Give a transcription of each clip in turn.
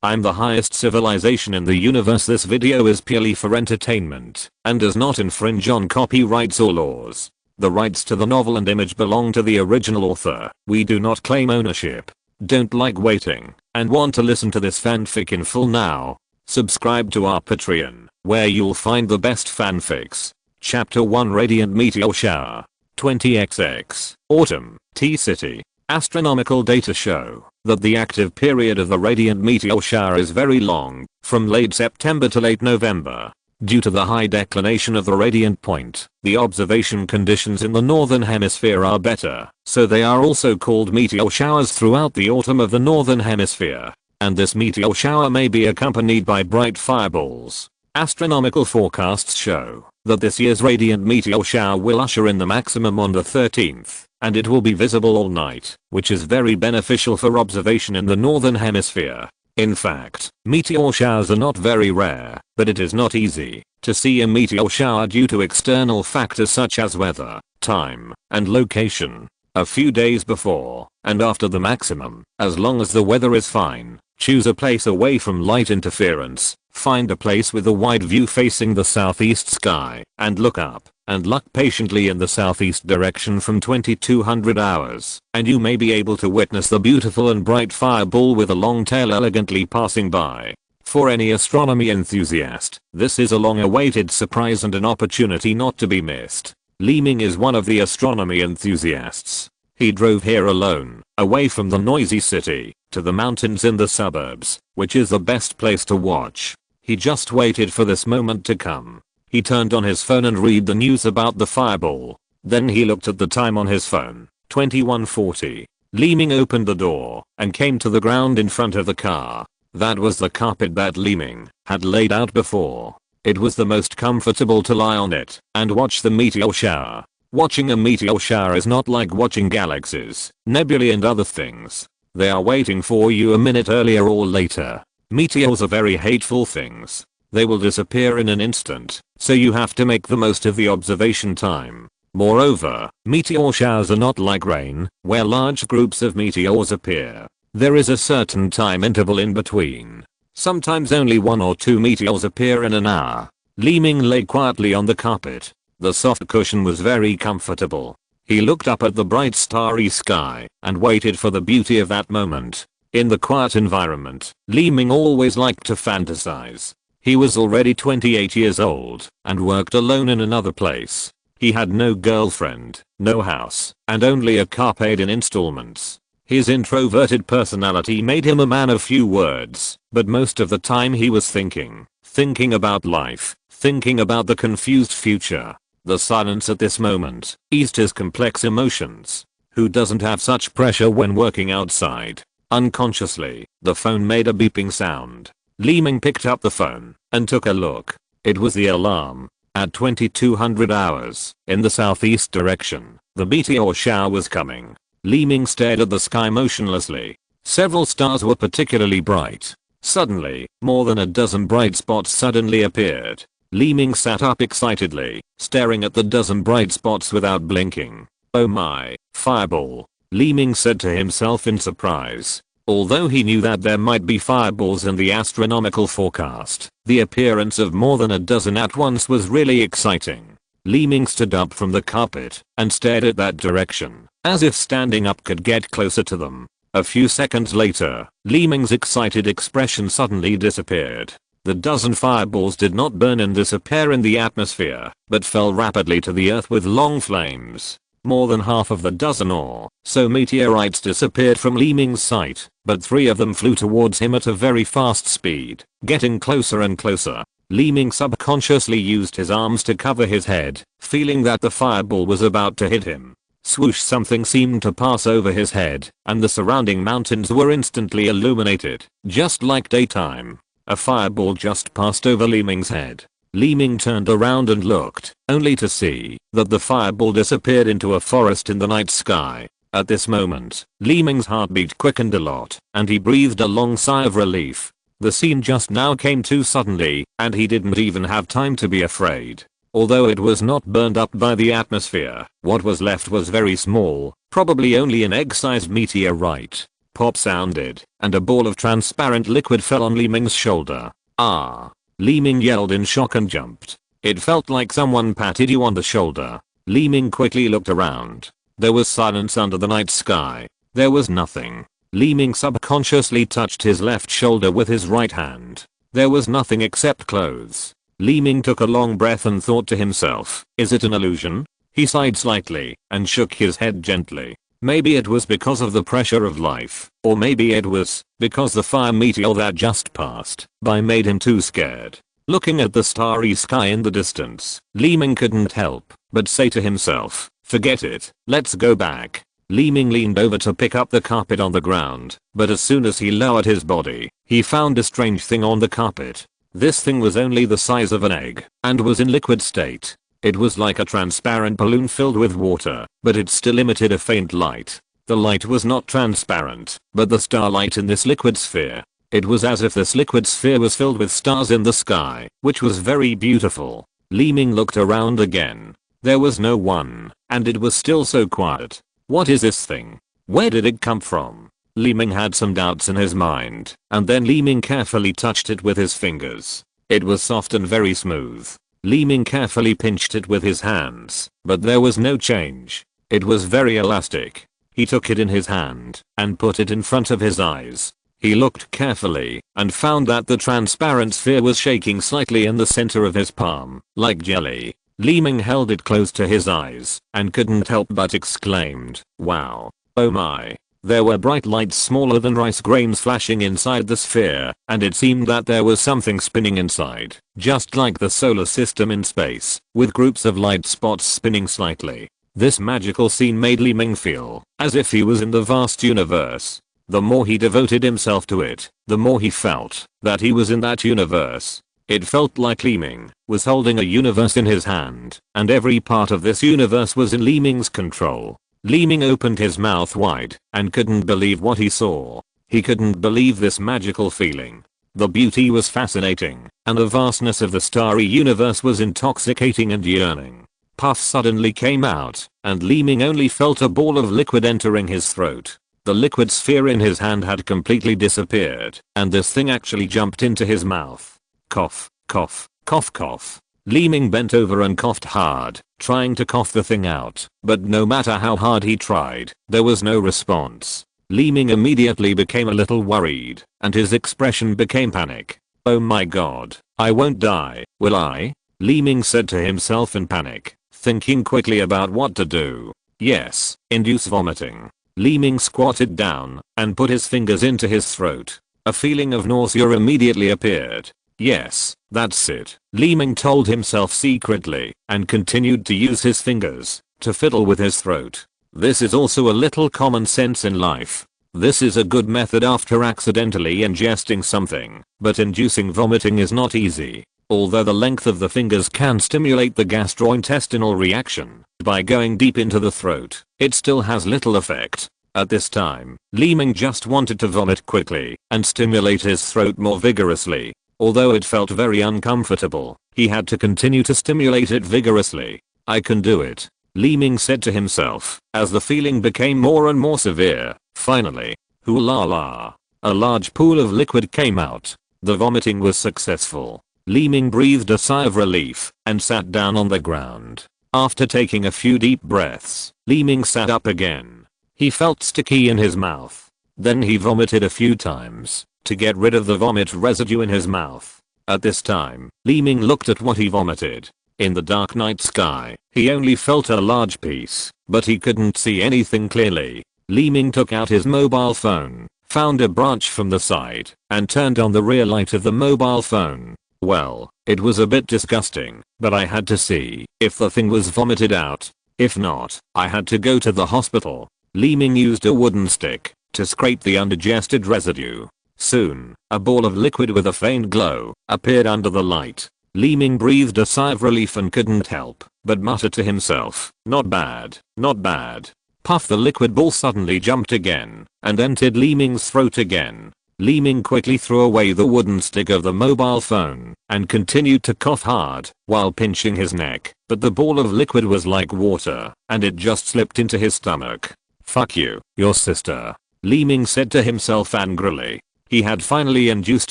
I'm the highest civilization in the universe. This video is purely for entertainment and does not infringe on copyrights or laws. The rights to the novel and image belong to the original author. We do not claim ownership. Don't like waiting and want to listen to this fanfic in full now? Subscribe to our Patreon, where you'll find the best fanfics. Chapter 1, Radiant Meteor Shower. 20XX. Autumn. T-City. Astronomical data show that the active period of the radiant meteor shower is very long, from late September to late November. Due to the high declination of the radiant point, the observation conditions in the northern hemisphere are better, so they are also called meteor showers throughout the autumn of the northern hemisphere. And this meteor shower may be accompanied by bright fireballs. Astronomical forecasts show that this year's radiant meteor shower will usher in the maximum on the 13th, and it will be visible all night, which is very beneficial for observation in the northern hemisphere. In fact, meteor showers are not very rare, but it is not easy to see a meteor shower due to external factors such as weather, time, and location. A few days before and after the maximum, as long as the weather is fine, choose a place away from light interference. Find a place with a wide view facing the southeast sky, and look up, and look patiently in the southeast direction from 2200 hours, and you may be able to witness the beautiful and bright fireball with a long tail elegantly passing by. For any astronomy enthusiast, this is a long-awaited surprise and an opportunity not to be missed. Li Ming is one of the astronomy enthusiasts. He drove here alone, away from the noisy city, to the mountains in the suburbs, which is the best place to watch. He just waited for this moment to come. He turned on his phone and read the news about the fireball. Then he looked at the time on his phone, 21:40. Li Ming opened the door and came to the ground in front of the car. That was the carpet that Li Ming had laid out before. It was the most comfortable to lie on it and watch the meteor shower. Watching a meteor shower is not like watching galaxies, nebulae and other things. They are waiting for you a minute earlier or later. Meteors are very hateful things. They will disappear in an instant, so you have to make the most of the observation time. Moreover, meteor showers are not like rain, where large groups of meteors appear. There is a certain time interval in between. Sometimes only 1 or 2 meteors appear in an hour. Li Ming lay quietly on the carpet. The soft cushion was very comfortable. He looked up at the bright starry sky and waited for the beauty of that moment. In the quiet environment, Li Ming always liked to fantasize. He was already 28 years old and worked alone in another place. He had no girlfriend, no house, and only a car paid in installments. His introverted personality made him a man of few words, but most of the time he was thinking about life, thinking about the confused future. The silence at this moment eased his complex emotions. Who doesn't have such pressure when working outside? Unconsciously, the phone made a beeping sound. Li Ming picked up the phone and took a look. It was the alarm. At 2200 hours, in the southeast direction, the meteor shower was coming. Li Ming stared at the sky motionlessly. Several stars were particularly bright. Suddenly, more than a dozen bright spots suddenly appeared. Li Ming sat up excitedly, staring at the dozen bright spots without blinking. Oh my, fireball, Li Ming said to himself in surprise. Although he knew that there might be fireballs in the astronomical forecast, the appearance of more than a dozen at once was really exciting. Li Ming stood up from the carpet and stared at that direction, as if standing up could get closer to them. A few seconds later, Li Ming's excited expression suddenly disappeared. The dozen fireballs did not burn and disappear in the atmosphere, but fell rapidly to the earth with long flames. More than half of the dozen or so meteorites disappeared from Li Ming's sight, but 3 of them flew towards him at a very fast speed, getting closer and closer. Li Ming subconsciously used his arms to cover his head, feeling that the fireball was about to hit him. Swoosh, something seemed to pass over his head, and the surrounding mountains were instantly illuminated, just like daytime. A fireball just passed over Li Ming's head. Li Ming turned around and looked, only to see that the fireball disappeared into a forest in the night sky. At this moment, Li Ming's heartbeat quickened a lot, and he breathed a long sigh of relief. The scene just now came too suddenly, and he didn't even have time to be afraid. Although it was not burned up by the atmosphere, what was left was very small, probably only an egg-sized meteorite. pop sounded, and a ball of transparent liquid fell on Li Ming's shoulder. Ah! Li Ming yelled in shock and jumped. It felt like someone patted you on the shoulder. Li Ming quickly looked around. There was silence under the night sky. There was nothing. Li Ming subconsciously touched his left shoulder with his right hand. There was nothing except clothes. Li Ming took a long breath and thought to himself, is it an illusion? He sighed slightly and shook his head gently. Maybe it was because of the pressure of life, or maybe it was because the fire meteor that just passed by made him too scared. Looking at the starry sky in the distance, Li Ming couldn't help but say to himself, forget it, let's go back. Li Ming leaned over to pick up the carpet on the ground, but as soon as he lowered his body, he found a strange thing on the carpet. This thing was only the size of an egg and was in liquid state. It was like a transparent balloon filled with water, but it still emitted a faint light. The light was not transparent, but the starlight in this liquid sphere. It was as if this liquid sphere was filled with stars in the sky, which was very beautiful. Li Ming looked around again. There was no one, and it was still so quiet. What is this thing? Where did it come from? Li Ming had some doubts in his mind, and then Li Ming carefully touched it with his fingers. It was soft and very smooth. Li Ming carefully pinched it with his hands, but there was no change. It was very elastic. He took it in his hand and put it in front of his eyes. He looked carefully and found that the transparent sphere was shaking slightly in the center of his palm, like jelly. Li Ming held it close to his eyes and couldn't help but exclaimed, wow. Oh my. There were bright lights smaller than rice grains flashing inside the sphere, and it seemed that there was something spinning inside, just like the solar system in space, with groups of light spots spinning slightly. This magical scene made Li Ming feel as if he was in the vast universe. The more he devoted himself to it, the more he felt that he was in that universe. It felt like Li Ming was holding a universe in his hand, and every part of this universe was in Li Ming's control. Li Ming opened his mouth wide and couldn't believe what he saw. He couldn't believe this magical feeling. The beauty was fascinating, and the vastness of the starry universe was intoxicating and yearning. Puff suddenly came out, and Li Ming only felt a ball of liquid entering his throat. The liquid sphere in his hand had completely disappeared, and this thing actually jumped into his mouth. Cough, cough, cough, cough. Li Ming bent over and coughed hard, trying to cough the thing out, but no matter how hard he tried, there was no response. Li Ming immediately became a little worried, and his expression became panic. Oh my god, I won't die, will I? Li Ming said to himself in panic, thinking quickly about what to do. Yes, induce vomiting. Li Ming squatted down and put his fingers into his throat. A feeling of nausea immediately appeared. Yes, that's it, Li Ming told himself secretly, and continued to use his fingers to fiddle with his throat. This is also a little common sense in life. This is a good method after accidentally ingesting something, but inducing vomiting is not easy. Although the length of the fingers can stimulate the gastrointestinal reaction by going deep into the throat, it still has little effect. At this time, Li Ming just wanted to vomit quickly and stimulate his throat more vigorously. Although it felt very uncomfortable, he had to continue to stimulate it vigorously. I can do it, Li Ming said to himself, as the feeling became more and more severe. Finally, hoo la la, a large pool of liquid came out. The vomiting was successful. Li Ming breathed a sigh of relief and sat down on the ground. After taking a few deep breaths, Li Ming sat up again. He felt sticky in his mouth. Then he vomited a few times to get rid of the vomit residue in his mouth. At this time, Li Ming looked at what he vomited. In the dark night sky, he only felt a large piece, but he couldn't see anything clearly. Li Ming took out his mobile phone, found a branch from the side, and turned on the rear light of the mobile phone. Well, it was a bit disgusting, but I had to see if the thing was vomited out. If not, I had to go to the hospital. Li Ming used a wooden stick to scrape the undigested residue. Soon, a ball of liquid with a faint glow appeared under the light. Li Ming breathed a sigh of relief and couldn't help but mutter to himself, not bad, not bad. Puff, the liquid ball suddenly jumped again and entered Li Ming's throat again. Li Ming quickly threw away the wooden stick of the mobile phone and continued to cough hard while pinching his neck, but the ball of liquid was like water and it just slipped into his stomach. Fuck you, your sister. Li Ming said to himself angrily. He had finally induced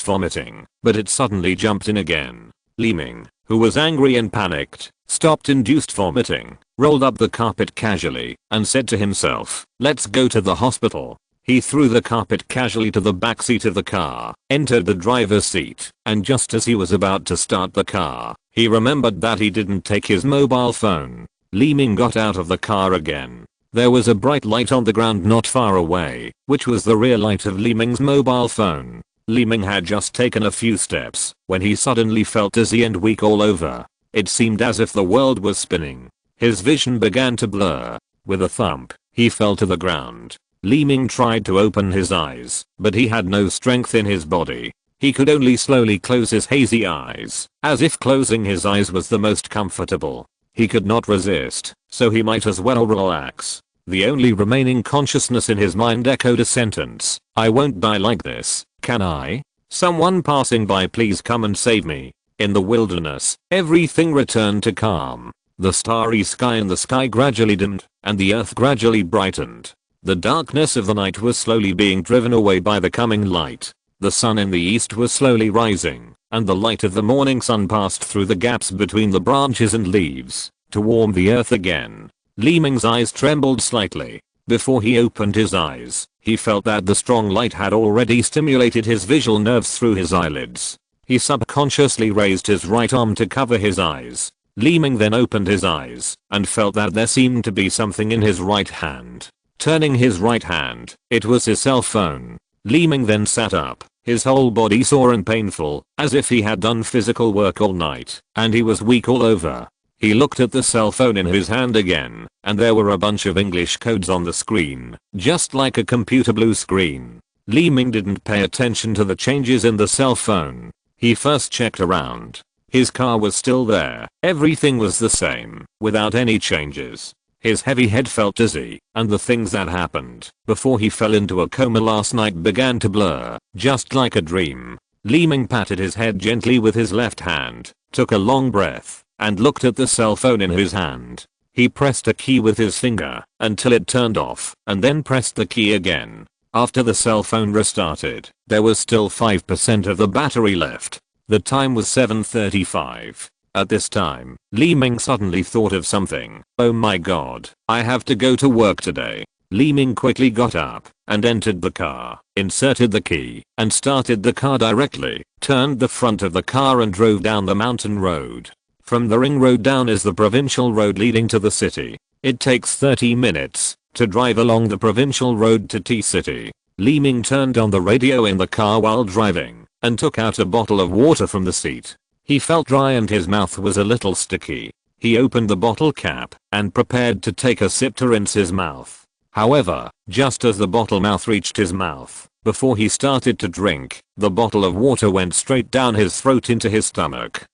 vomiting, but it suddenly jumped in again. Li Ming, who was angry and panicked, stopped induced vomiting, rolled up the carpet casually, and said to himself, "Let's go to the hospital." He threw the carpet casually to the back seat of the car, entered the driver's seat, and just as he was about to start the car, he remembered that he didn't take his mobile phone. Li Ming got out of the car again. There was a bright light on the ground not far away, which was the rear light of Li Ming's mobile phone. Li Ming had just taken a few steps when he suddenly felt dizzy and weak all over. It seemed as if the world was spinning. His vision began to blur. With a thump, he fell to the ground. Li Ming tried to open his eyes, but he had no strength in his body. He could only slowly close his hazy eyes, as if closing his eyes was the most comfortable. He could not resist, so he might as well relax. The only remaining consciousness in his mind echoed a sentence, "I won't die like this, can I? Someone passing by, please come and save me." In the wilderness, everything returned to calm. The starry sky in the sky gradually dimmed, and the earth gradually brightened. The darkness of the night was slowly being driven away by the coming light. The sun in the east was slowly rising, and the light of the morning sun passed through the gaps between the branches and leaves to warm the earth again. Li Ming's eyes trembled slightly. Before he opened his eyes, he felt that the strong light had already stimulated his visual nerves through his eyelids. He subconsciously raised his right arm to cover his eyes. Li Ming then opened his eyes and felt that there seemed to be something in his right hand. Turning his right hand, it was his cell phone. Li Ming then sat up, his whole body sore and painful, as if he had done physical work all night, and he was weak all over. He looked at the cell phone in his hand again, and there were a bunch of English codes on the screen, just like a computer blue screen. Li Ming didn't pay attention to the changes in the cell phone. He first checked around. His car was still there, everything was the same, without any changes. His heavy head felt dizzy, and the things that happened before he fell into a coma last night began to blur, just like a dream. Li Ming patted his head gently with his left hand, took a long breath, and looked at the cell phone in his hand. He pressed a key with his finger until it turned off, and then pressed the key again. After the cell phone restarted, there was still 5% of the battery left. The time was 7:35. At this time, Li Ming suddenly thought of something. "Oh my god, I have to go to work today." Li Ming quickly got up and entered the car, inserted the key, and started the car directly, turned the front of the car and drove down the mountain road. From the ring road down is the provincial road leading to the city. It takes 30 minutes to drive along the provincial road to T-City. Li Ming turned on the radio in the car while driving and took out a bottle of water from the seat. He felt dry and his mouth was a little sticky. He opened the bottle cap and prepared to take a sip to rinse his mouth. However, just as the bottle mouth reached his mouth, before he started to drink, the bottle of water went straight down his throat into his stomach.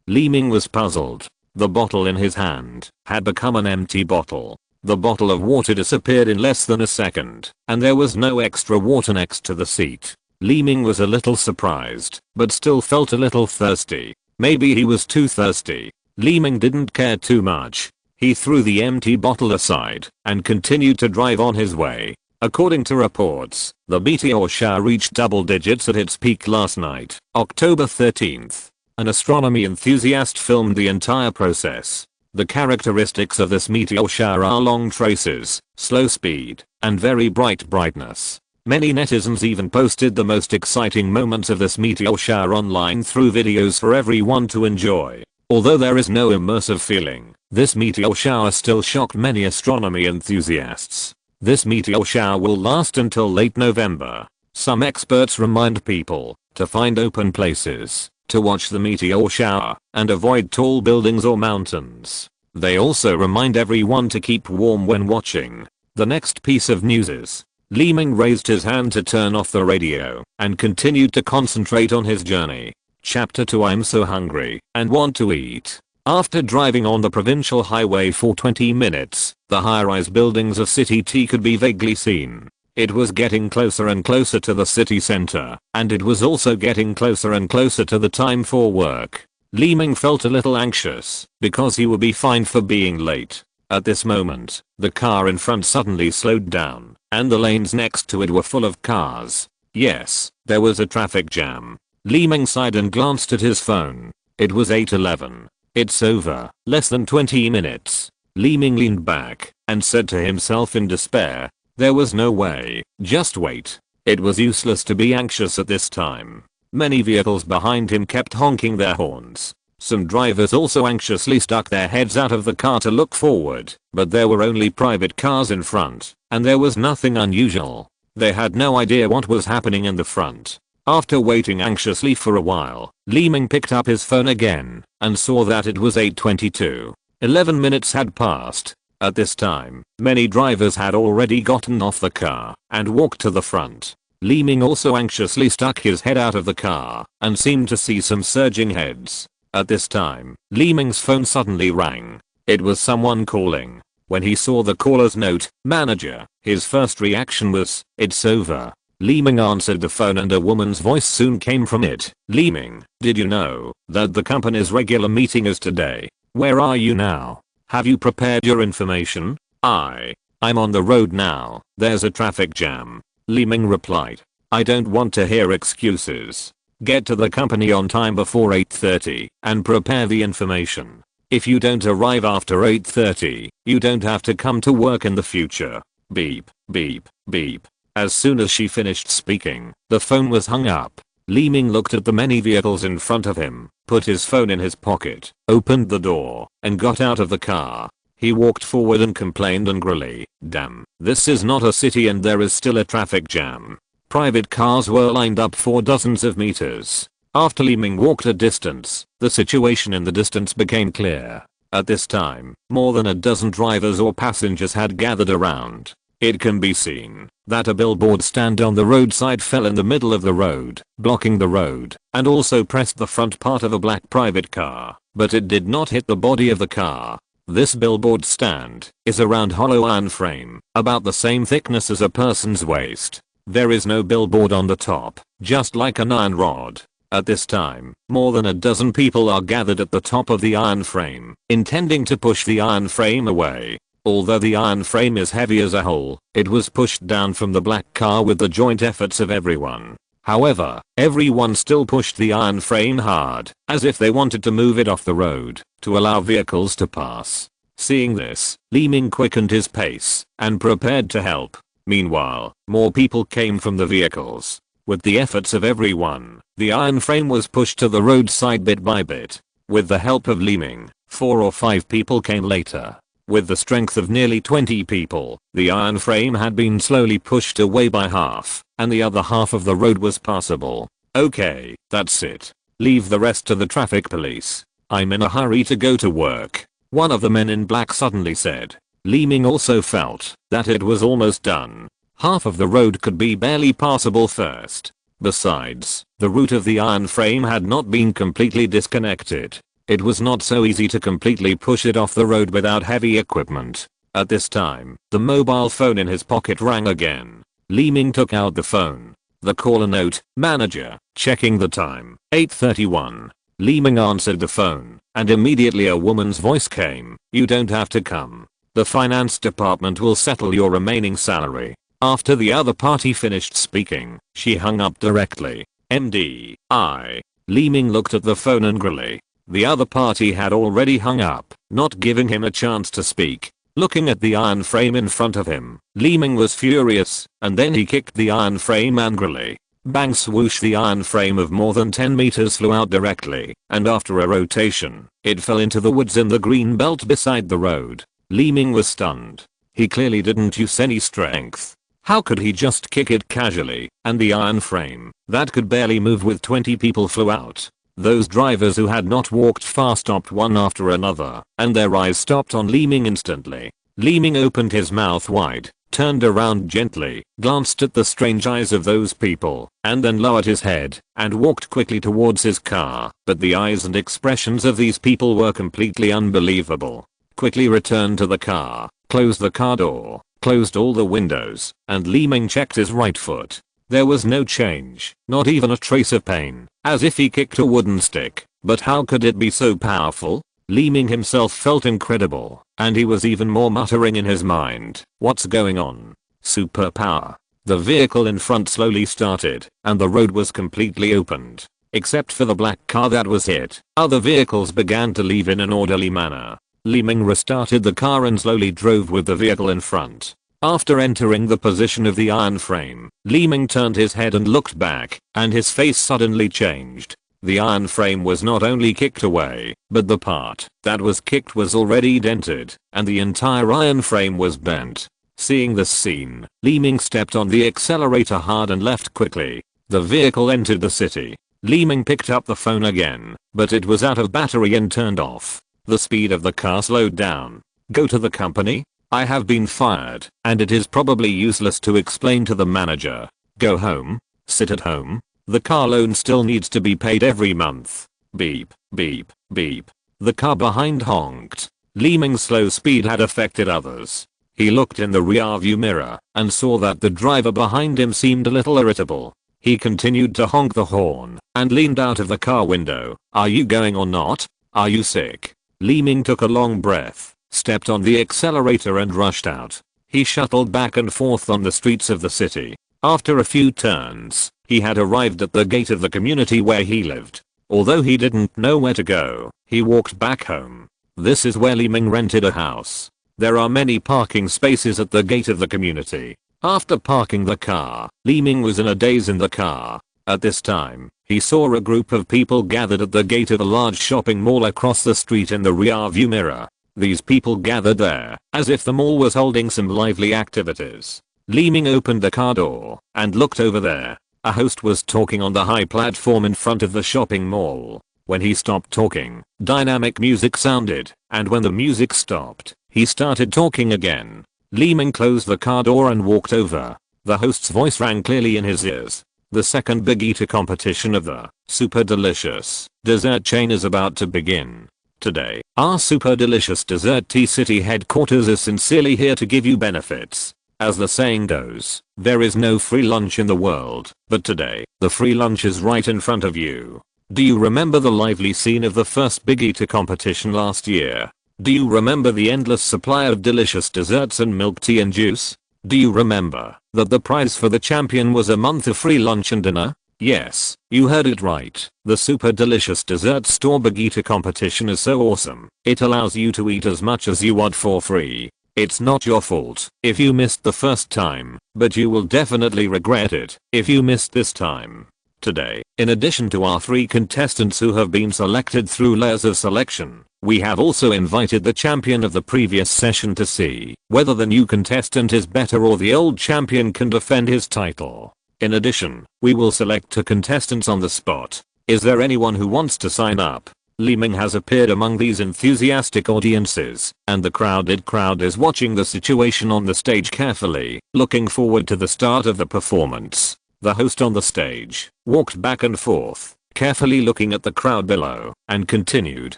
Li Ming was puzzled. The bottle in his hand had become an empty bottle. The bottle of water disappeared in less than a second, and there was no extra water next to the seat. Li Ming was a little surprised, but still felt a little thirsty. Maybe he was too thirsty. Li Ming didn't care too much. He threw the empty bottle aside and continued to drive on his way. According to reports, the meteor shower reached double digits at its peak last night, October 13th. An astronomy enthusiast filmed the entire process. The characteristics of this meteor shower are long traces, slow speed, and very bright brightness. Many netizens even posted the most exciting moments of this meteor shower online through videos for everyone to enjoy. Although there is no immersive feeling, this meteor shower still shocked many astronomy enthusiasts. This meteor shower will last until late November. Some experts remind people to find open places to watch the meteor shower and avoid tall buildings or mountains. They also remind everyone to keep warm when watching. The next piece of news is Li Ming raised his hand to turn off the radio and continued to concentrate on his journey. Chapter 2. I'm so hungry and want to eat. After driving on the provincial highway for 20 minutes, the high-rise buildings of City T could be vaguely seen. It was getting closer and closer to the city center, and it was also getting closer and closer to the time for work. Li Ming felt a little anxious because he would be fined for being late. At this moment, the car in front suddenly slowed down, and the lanes next to it were full of cars. Yes, there was a traffic jam. Li Ming sighed and glanced at his phone. It was 8:11. It's over. Less than 20 minutes. Li Ming leaned back and said to himself in despair, there was no way. Just wait. It was useless to be anxious at this time. Many vehicles behind him kept honking their horns. Some drivers also anxiously stuck their heads out of the car to look forward, but there were only private cars in front, and there was nothing unusual. They had no idea what was happening in the front. After waiting anxiously for a while, Li Ming picked up his phone again and saw that it was 8:22. 11 minutes had passed. At this time, many drivers had already gotten off the car and walked to the front. Li Ming also anxiously stuck his head out of the car and seemed to see some surging heads. At this time, Li Ming's phone suddenly rang. It was someone calling. When he saw the caller's note, manager, his first reaction was, it's over. Li Ming answered the phone and a woman's voice soon came from it. Li Ming, did you know that the company's regular meeting is today? Where are you now? Have you prepared your information? I'm on the road now. There's a traffic jam. Li Ming replied. I don't want to hear excuses. Get to the company on time before 8:30 and prepare the information. If you don't arrive after 8:30, you don't have to come to work in the future. Beep, beep, beep. As soon as she finished speaking, the phone was hung up. Li Ming looked at the many vehicles in front of him, put his phone in his pocket, opened the door, and got out of the car. He walked forward and complained angrily, damn, this is not a city and there is still a traffic jam. Private cars were lined up for dozens of meters. After Li Ming walked a distance, the situation in the distance became clear. At this time, more than a dozen drivers or passengers had gathered around. It can be seen that a billboard stand on the roadside fell in the middle of the road, blocking the road, and also pressed the front part of a black private car, but it did not hit the body of the car. This billboard stand is a round hollow iron frame, about the same thickness as a person's waist. There is no billboard on the top, just like an iron rod. At this time, more than a dozen people are gathered at the top of the iron frame, intending to push the iron frame away. Although the iron frame is heavy as a whole, it was pushed down from the black car with the joint efforts of everyone. However, everyone still pushed the iron frame hard, as if they wanted to move it off the road, to allow vehicles to pass. Seeing this, Li Ming quickened his pace and prepared to help. Meanwhile, more people came from the vehicles. With the efforts of everyone, the iron frame was pushed to the roadside bit by bit. With the help of Li Ming, 4 or 5 people came later. With the strength of nearly 20 people, the iron frame had been slowly pushed away by half, and the other half of the road was passable. Okay, that's it. Leave the rest to the traffic police. I'm in a hurry to go to work. One of the men in black suddenly said. Li Ming also felt that it was almost done. Half of the road could be barely passable first. Besides, the root of the iron frame had not been completely disconnected. It was not so easy to completely push it off the road without heavy equipment. At this time, the mobile phone in his pocket rang again. Li Ming took out the phone. The caller note, manager, checking the time, 8:31. Li Ming answered the phone, and immediately a woman's voice came, you don't have to come. The finance department will settle your remaining salary. After the other party finished speaking, she hung up directly. MDI. Li Ming looked at the phone angrily. The other party had already hung up, not giving him a chance to speak. Looking at the iron frame in front of him, Li Ming was furious, and then he kicked the iron frame angrily. Bang swoosh, the iron frame of more than 10 meters flew out directly, and after a rotation, it fell into the woods in the green belt beside the road. Li Ming was stunned. He clearly didn't use any strength. How could he just kick it casually, and the iron frame, that could barely move with 20 people, flew out? Those drivers who had not walked far stopped one after another, and their eyes stopped on Li Ming instantly. Li Ming opened his mouth wide, turned around gently, glanced at the strange eyes of those people, and then lowered his head, and walked quickly towards his car. But the eyes and expressions of these people were completely unbelievable. Quickly returned to the car, closed the car door, closed all the windows, and Li Ming checked his right foot. There was no change, not even a trace of pain, as if he kicked a wooden stick. But how could it be so powerful? Li Ming himself felt incredible, and he was even more muttering in his mind, "What's going on? Superpower." The vehicle in front slowly started, and the road was completely opened. Except for the black car that was hit, other vehicles began to leave in an orderly manner. Li Ming restarted the car and slowly drove with the vehicle in front. After entering the position of the iron frame, Li Ming turned his head and looked back, and his face suddenly changed. The iron frame was not only kicked away, but the part that was kicked was already dented, and the entire iron frame was bent. Seeing this scene, Li Ming stepped on the accelerator hard and left quickly. The vehicle entered the city. Li Ming picked up the phone again, but it was out of battery and turned off. The speed of the car slowed down. "Go to the company? I have been fired, and it is probably useless to explain to the manager. Go home? Sit at home? The car loan still needs to be paid every month." Beep, beep, beep. The car behind honked. Li Ming's slow speed had affected others. He looked in the rearview mirror and saw that the driver behind him seemed a little irritable. He continued to honk the horn and leaned out of the car window. "Are you going or not? Are you sick?" Li Ming took a long breath, stepped on the accelerator and rushed out. He shuttled back and forth on the streets of the city. After a few turns, he had arrived at the gate of the community where he lived. Although he didn't know where to go, he walked back home. This is where Li Ming rented a house. There are many parking spaces at the gate of the community. After parking the car, Li Ming was in a daze in the car. At this time, he saw a group of people gathered at the gate of a large shopping mall across the street in the rearview mirror. These people gathered there as if the mall was holding some lively activities. Li Ming opened the car door and looked over there. A host was talking on the high platform in front of the shopping mall. When he stopped talking, dynamic music sounded, and when the music stopped, he started talking again. Li Ming closed the car door and walked over. The host's voice rang clearly in his ears. "The second big eater competition of the Super Delicious dessert chain is about to begin. Today, our Super Delicious Dessert Tea City headquarters is sincerely here to give you benefits. As the saying goes, there is no free lunch in the world, but today, the free lunch is right in front of you. Do you remember the lively scene of the first big eater competition last year? Do you remember the endless supply of delicious desserts and milk tea and juice? Do you remember that the prize for the champion was a month of free lunch and dinner? Yes, you heard it right. The Super Delicious Dessert Store Big Eater competition is so awesome. It allows you to eat as much as you want for free. It's not your fault if you missed the first time, but you will definitely regret it if you missed this time. Today, in addition to our 3 contestants who have been selected through layers of selection, we have also invited the champion of the previous session to see whether the new contestant is better or the old champion can defend his title. In addition, we will select 2 contestants on the spot. Is there anyone who wants to sign up? Li Ming has appeared among these enthusiastic audiences, and the crowd is watching the situation on the stage carefully, looking forward to the start of the performance. The host on the stage walked back and forth, carefully looking at the crowd below, and continued,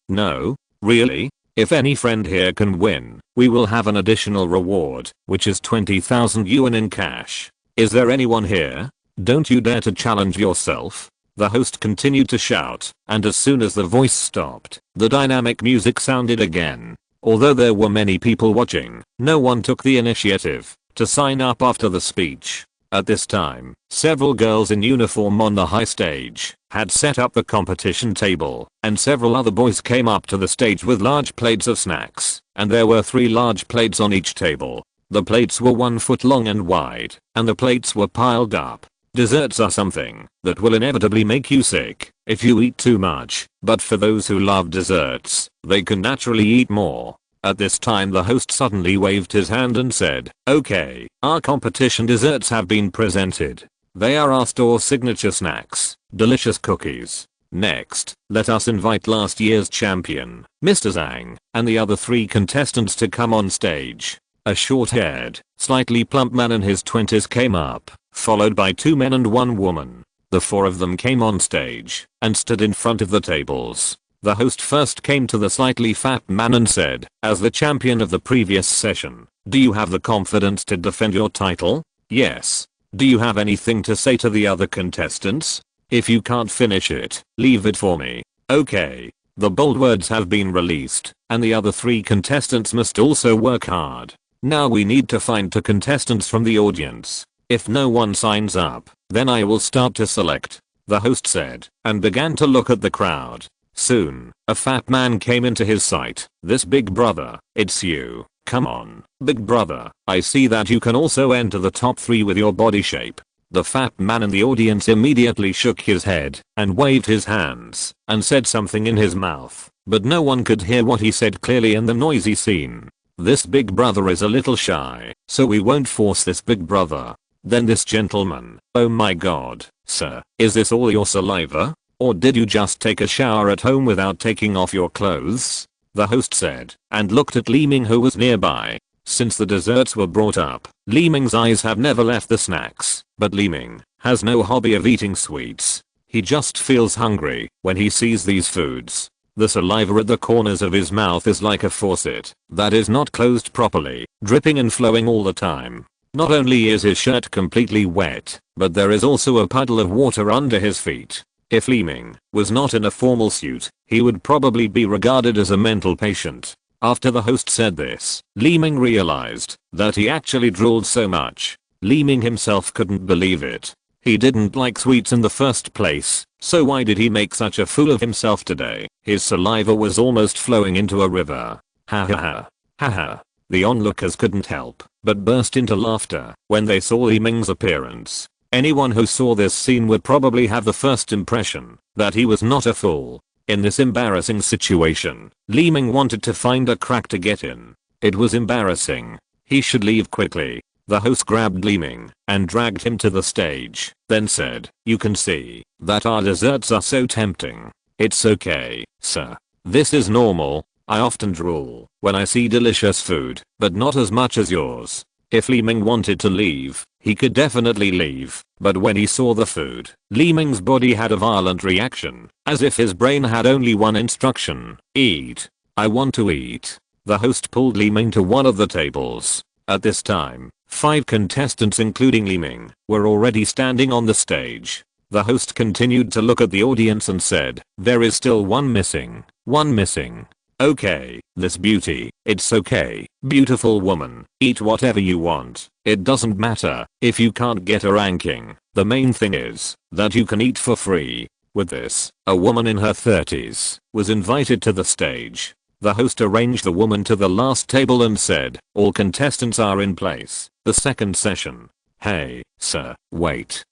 "No? Really? If any friend here can win, we will have an additional reward, which is 20,000 yuan in cash. Is there anyone here? Don't you dare to challenge yourself." The host continued to shout, and as soon as the voice stopped, the dynamic music sounded again. Although there were many people watching, no one took the initiative to sign up after the speech. At this time, several girls in uniform on the high stage had set up the competition table, and several other boys came up to the stage with large plates of snacks, and there were 3 large plates on each table. The plates were 1 foot long and wide, and the plates were piled up. Desserts are something that will inevitably make you sick if you eat too much, but for those who love desserts, they can naturally eat more. At this time the host suddenly waved his hand and said, "Okay, our competition desserts have been presented. They are our store signature snacks, delicious cookies. Next, let us invite last year's champion, Mr. Zhang, and the other 3 contestants to come on stage." A short-haired, slightly plump man in his 20s came up, followed by 2 men and 1 woman. The 4 of them came on stage and stood in front of the tables. The host first came to the slightly fat man and said, "As the champion of the previous session, do you have the confidence to defend your title? Yes. Do you have anything to say to the other contestants? If you can't finish it, leave it for me. Okay." The bold words have been released, and the other 3 contestants must also work hard. Now we need to find 2 contestants from the audience. If no one signs up, then I will start to select, the host said, and began to look at the crowd. Soon, a fat man came into his sight. This big brother, it's you. Come on, big brother, I see that you can also enter the top 3 with your body shape. The fat man in the audience immediately shook his head and waved his hands and said something in his mouth, but no one could hear what he said clearly in the noisy scene. This big brother is a little shy, so we won't force this big brother. Then this gentleman, oh my god, sir, is this all your saliva? Or did you just take a shower at home without taking off your clothes? The host said, and looked at Li Ming who was nearby. Since the desserts were brought up, Li Ming's eyes have never left the snacks, but Li Ming has no hobby of eating sweets. He just feels hungry when he sees these foods. The saliva at the corners of his mouth is like a faucet that is not closed properly, dripping and flowing all the time. Not only is his shirt completely wet, but there is also a puddle of water under his feet. If Li Ming was not in a formal suit, he would probably be regarded as a mental patient. After the host said this, Li Ming realized that he actually drooled so much. Li Ming himself couldn't believe it. He didn't like sweets in the first place, so why did he make such a fool of himself today? His saliva was almost flowing into a river. Ha ha ha. Ha ha. The onlookers couldn't help but burst into laughter when they saw Li Ming's appearance. Anyone who saw this scene would probably have the first impression that he was not a fool. In this embarrassing situation, Li Ming wanted to find a crack to get in. It was embarrassing. He should leave quickly. The host grabbed Li Ming and dragged him to the stage, then said, you can see that our desserts are so tempting. It's okay, sir. This is normal. I often drool when I see delicious food, but not as much as yours. If Li Ming wanted to leave, he could definitely leave, but when he saw the food, Li Ming's body had a violent reaction, as if his brain had only one instruction: eat. I want to eat. The host pulled Li Ming to one of the tables. At this time, 5 contestants including Li Ming were already standing on the stage. The host continued to look at the audience and said, there is still one missing. One missing. Okay, this beauty, it's okay, beautiful woman, eat whatever you want. It doesn't matter if you can't get a ranking. The main thing is that you can eat for free. With this, a woman in her 30s was invited to the stage. The host arranged the woman to the last table and said, all contestants are in place. The second session. Hey, sir, wait,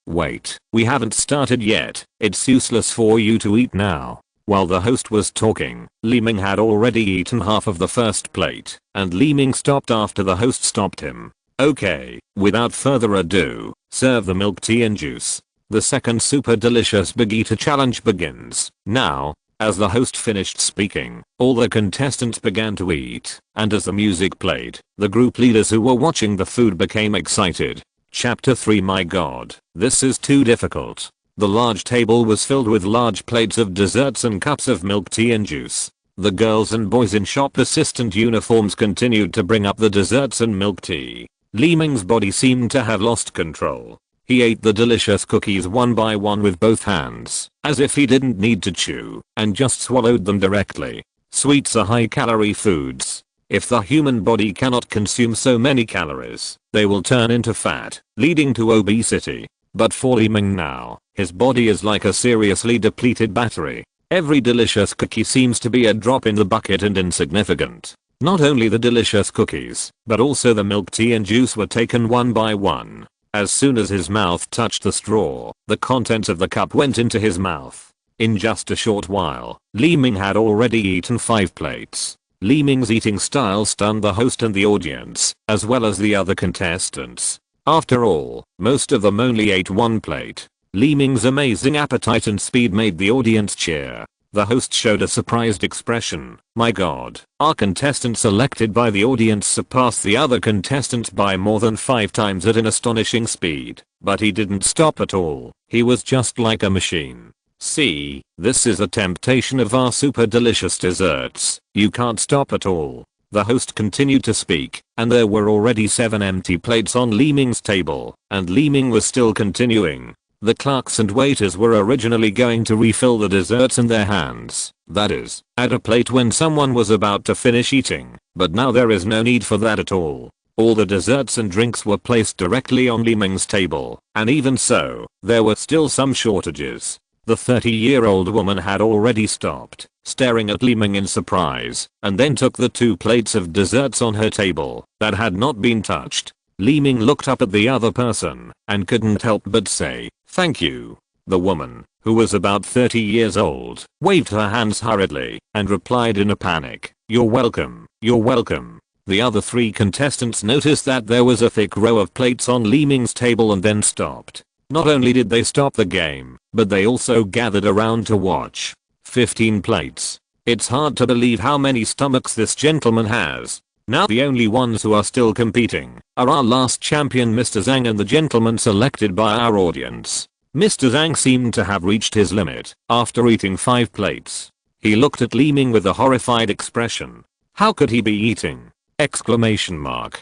we haven't started yet. It's useless for you to eat now. While the host was talking, Li Ming had already eaten half of the first plate, and Li Ming stopped after the host stopped him. Okay, without further ado, serve the milk tea and juice. The second super delicious Big Eater challenge begins. Now, as the host finished speaking, all the contestants began to eat, and as the music played, the group leaders who were watching the food became excited. Chapter 3. My god, this is too difficult. The large table was filled with large plates of desserts and cups of milk tea and juice. The girls and boys in shop assistant uniforms continued to bring up the desserts and milk tea. Li Ming's body seemed to have lost control. He ate the delicious cookies one by one with both hands, as if he didn't need to chew, and just swallowed them directly. Sweets are high-calorie foods. If the human body cannot consume so many calories, they will turn into fat, leading to obesity. But for Li Ming now, his body is like a seriously depleted battery. Every delicious cookie seems to be a drop in the bucket and insignificant. Not only the delicious cookies, but also the milk tea and juice were taken one by one. As soon as his mouth touched the straw, the contents of the cup went into his mouth. In just a short while, Li Ming had already eaten 5 plates. Li Ming's eating style stunned the host and the audience, as well as the other contestants. After all, most of them only ate 1 plate. Li Ming's amazing appetite and speed made the audience cheer. The host showed a surprised expression. My god, our contestant selected by the audience surpassed the other contestants by more than 5 times at an astonishing speed. But he didn't stop at all. He was just like a machine. See, this is a temptation of our super delicious desserts. You can't stop at all. The host continued to speak, and there were already 7 empty plates on Li Ming's table, and Li Ming was still continuing. The clerks and waiters were originally going to refill the desserts in their hands, that is, at a plate when someone was about to finish eating, but now there is no need for that at all. All the desserts and drinks were placed directly on Li Ming's table, and even so, there were still some shortages. The 30-year-old woman had already stopped, staring at Li Ming in surprise, and then took the 2 plates of desserts on her table that had not been touched. Li Ming looked up at the other person and couldn't help but say, "Thank you." The woman, who was about 30 years old, waved her hands hurriedly and replied in a panic, "You're welcome, you're welcome." The other 3 contestants noticed that there was a thick row of plates on Li Ming's table and then stopped. Not only did they stop the game, but they also gathered around to watch. 15 plates. It's hard to believe how many stomachs this gentleman has. Now the only ones who are still competing are our last champion Mr. Zhang and the gentleman selected by our audience. Mr. Zhang seemed to have reached his limit after eating 5 plates. He looked at Li Ming with a horrified expression. How could he be eating? Exclamation mark.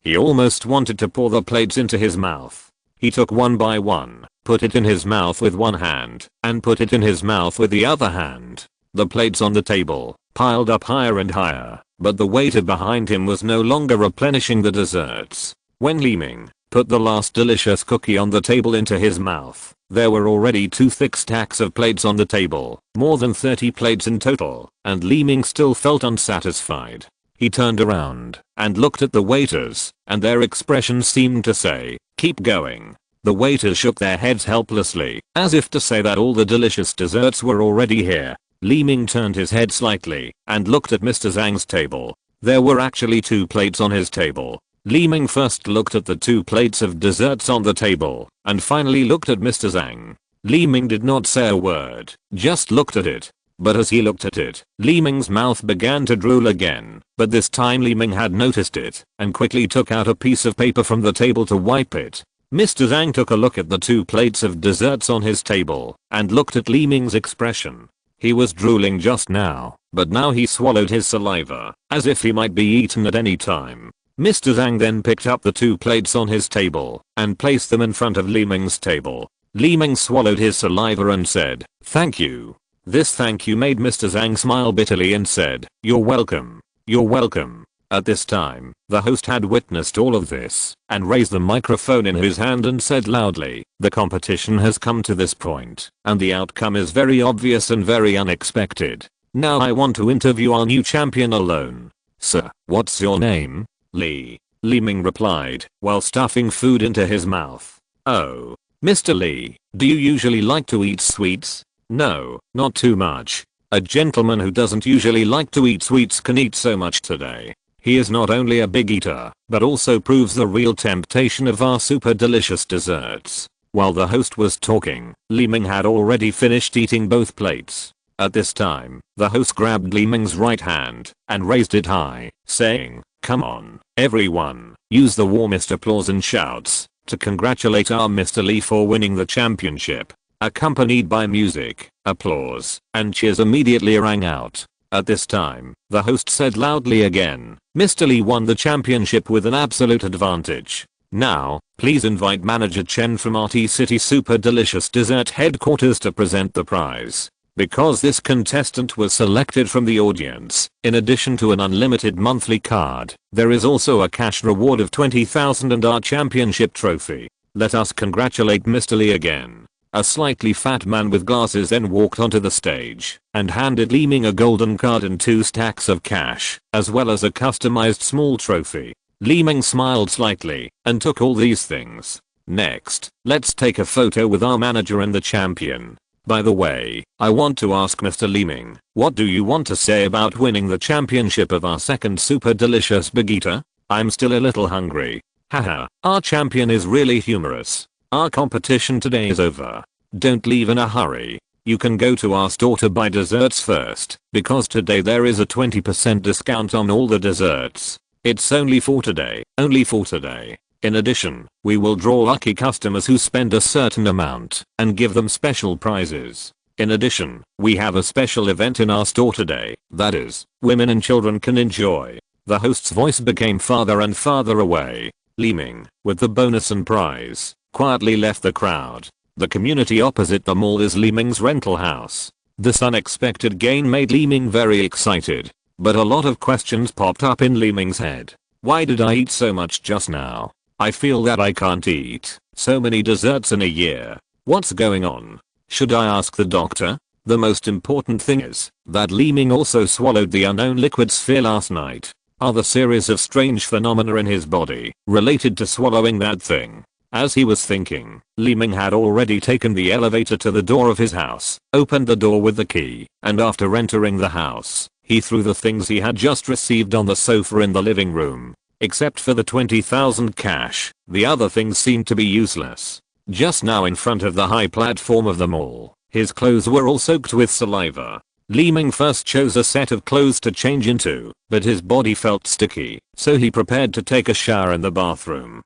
He almost wanted to pour the plates into his mouth. He took one by one, put it in his mouth with one hand, and put it in his mouth with the other hand. The plates on the table piled up higher and higher, but the waiter behind him was no longer replenishing the desserts. When Li Ming put the last delicious cookie on the table into his mouth, there were already 2 thick stacks of plates on the table, more than 30 plates in total, and Li Ming still felt unsatisfied. He turned around and looked at the waiters, and their expressions seemed to say, "Keep going." The waiters shook their heads helplessly, as if to say that all the delicious desserts were already here. Li Ming turned his head slightly and looked at Mr. Zhang's table. There were actually 2 plates on his table. Li Ming first looked at the 2 plates of desserts on the table, and finally looked at Mr. Zhang. Li Ming did not say a word, just looked at it. But as he looked at it, Li Ming's mouth began to drool again, but this time Li Ming had noticed it, and quickly took out a piece of paper from the table to wipe it. Mr. Zhang took a look at the 2 plates of desserts on his table, and looked at Li Ming's expression. He was drooling just now, but now he swallowed his saliva, as if he might be eaten at any time. Mr. Zhang then picked up the 2 plates on his table, and placed them in front of Li Ming's table. Li Ming swallowed his saliva and said, "Thank you." This thank you made Mr. Zhang smile bitterly and said, "You're welcome. You're welcome." At this time, the host had witnessed all of this, and raised the microphone in his hand and said loudly, "The competition has come to this point, and the outcome is very obvious and very unexpected. Now I want to interview our new champion alone. Sir, what's your name?" "Li." Li Ming replied, while stuffing food into his mouth. "Oh. Mr. Li, do you usually like to eat sweets?" "No, not too much. A gentleman who doesn't usually like to eat sweets can eat so much today. He is not only a big eater, but also proves the real temptation of our super delicious desserts." While the host was talking, Li Ming had already finished eating both plates. At this time, the host grabbed Li Ming's right hand and raised it high, saying, "Come on, everyone, use the warmest applause and shouts to congratulate our Mr. Li for winning the championship." Accompanied by music, applause, and cheers immediately rang out. At this time, the host said loudly again, "Mr. Li won the championship with an absolute advantage. Now, please invite Manager Chen from RT City Super Delicious Dessert Headquarters to present the prize." Because this contestant was selected from the audience, in addition to an unlimited monthly card, there is also a cash reward of 20,000 and our championship trophy. Let us congratulate Mr. Li again. A slightly fat man with glasses then walked onto the stage and handed Li Ming a golden card and 2 stacks of cash, as well as a customized small trophy. Li Ming smiled slightly and took all these things. "Next, let's take a photo with our manager and the champion. By the way, I want to ask Mr. Li Ming, what do you want to say about winning the championship of our second super delicious big eater? I'm still a little hungry. Haha, our champion is really humorous. Our competition today is over. Don't leave in a hurry. You can go to our store to buy desserts first, because today there is a 20% discount on all the desserts. It's only for today, only for today. In addition, we will draw lucky customers who spend a certain amount and give them special prizes. In addition, we have a special event in our store today, that is, women and children can enjoy." The host's voice became farther and farther away. Li Ming, with the bonus and prize, quietly left the crowd. The community opposite the mall is Li Ming's rental house. This unexpected gain made Li Ming very excited. But a lot of questions popped up in Li Ming's head. Why did I eat so much just now? I feel that I can't eat so many desserts in a year. What's going on? Should I ask the doctor? The most important thing is that Li Ming also swallowed the unknown liquid sphere last night. Are the series of strange phenomena in his body related to swallowing that thing? As he was thinking, Li Ming had already taken the elevator to the door of his house, opened the door with the key, and after entering the house, he threw the things he had just received on the sofa in the living room. Except for the 20,000 cash, the other things seemed to be useless. Just now in front of the high platform of the mall, his clothes were all soaked with saliva. Li Ming first chose a set of clothes to change into, but his body felt sticky, so he prepared to take a shower in the bathroom.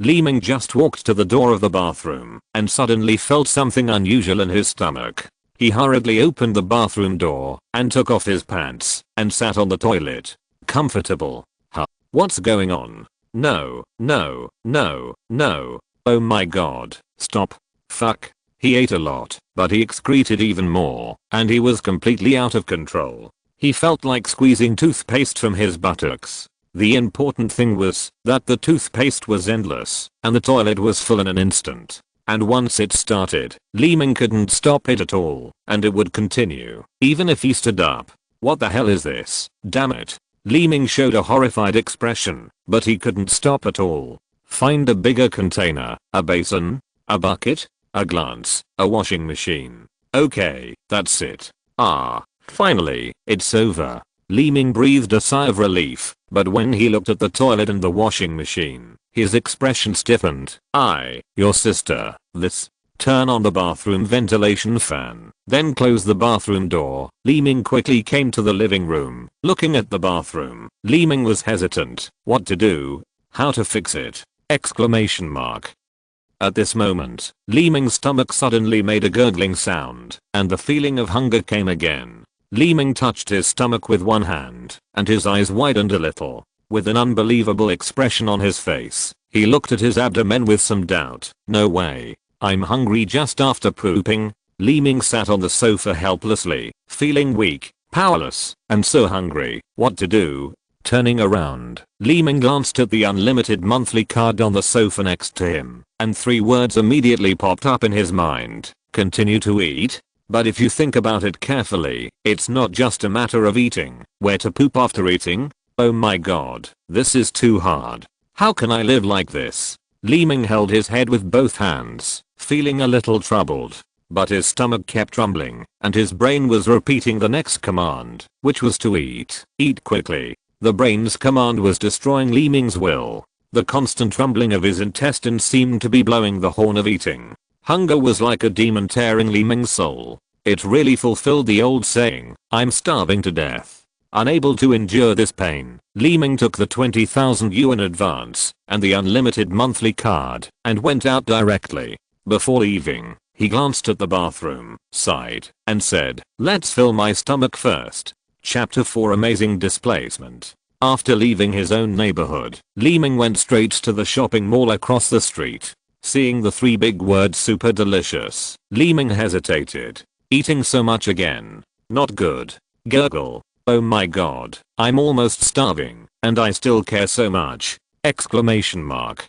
Li Ming just walked to the door of the bathroom and suddenly felt something unusual in his stomach. He hurriedly opened the bathroom door and took off his pants and sat on the toilet. Comfortable. What's going on? No, no, no, no. Oh my god, stop. Fuck. He ate a lot, but he excreted even more, and he was completely out of control. He felt like squeezing toothpaste from his buttocks. The important thing was that the toothpaste was endless, and the toilet was full in an instant. And once it started, Li Ming couldn't stop it at all, and it would continue, even if he stood up. What the hell is this? Damn it. Li Ming showed a horrified expression, but he couldn't stop at all. Find a bigger container, a basin, a bucket, a glance, a washing machine. Okay, that's it. Finally, it's over. Li Ming breathed a sigh of relief, but when he looked at the toilet and the washing machine, his expression stiffened. Your sister, this. Turn on the bathroom ventilation fan, then close the bathroom door. Li Ming quickly came to the living room. Looking at the bathroom, Li Ming was hesitant. What to do? How to fix it? Exclamation mark. At this moment, Li Ming's stomach suddenly made a gurgling sound, and the feeling of hunger came again. Li Ming touched his stomach with one hand, and his eyes widened a little. With an unbelievable expression on his face, he looked at his abdomen with some doubt. No way. I'm hungry just after pooping. Li Ming sat on the sofa helplessly, feeling weak, powerless, and so hungry. What to do? Turning around, Li Ming glanced at the unlimited monthly card on the sofa next to him, and 3 words immediately popped up in his mind. Continue to eat? But if you think about it carefully, it's not just a matter of eating. Where to poop after eating? Oh my god, this is too hard. How can I live like this? Li Ming held his head with both hands, feeling a little troubled. But his stomach kept rumbling, and his brain was repeating the next command, which was to eat. Eat quickly. The brain's command was destroying Li Ming's will. The constant rumbling of his intestines seemed to be blowing the horn of eating. Hunger was like a demon tearing Li Ming's soul. It really fulfilled the old saying, I'm starving to death. Unable to endure this pain, Li Ming took the 20,000 yuan advance and the unlimited monthly card and went out directly. Before leaving, he glanced at the bathroom, sighed, and said, let's fill my stomach first. Chapter 4 Amazing Displacement. After leaving his own neighborhood, Li Ming went straight to the shopping mall across the street. Seeing the 3 big words super delicious, Li Ming hesitated. Eating so much again. Not good. Gurgle. Oh my god, I'm almost starving, and I still care so much. Exclamation mark.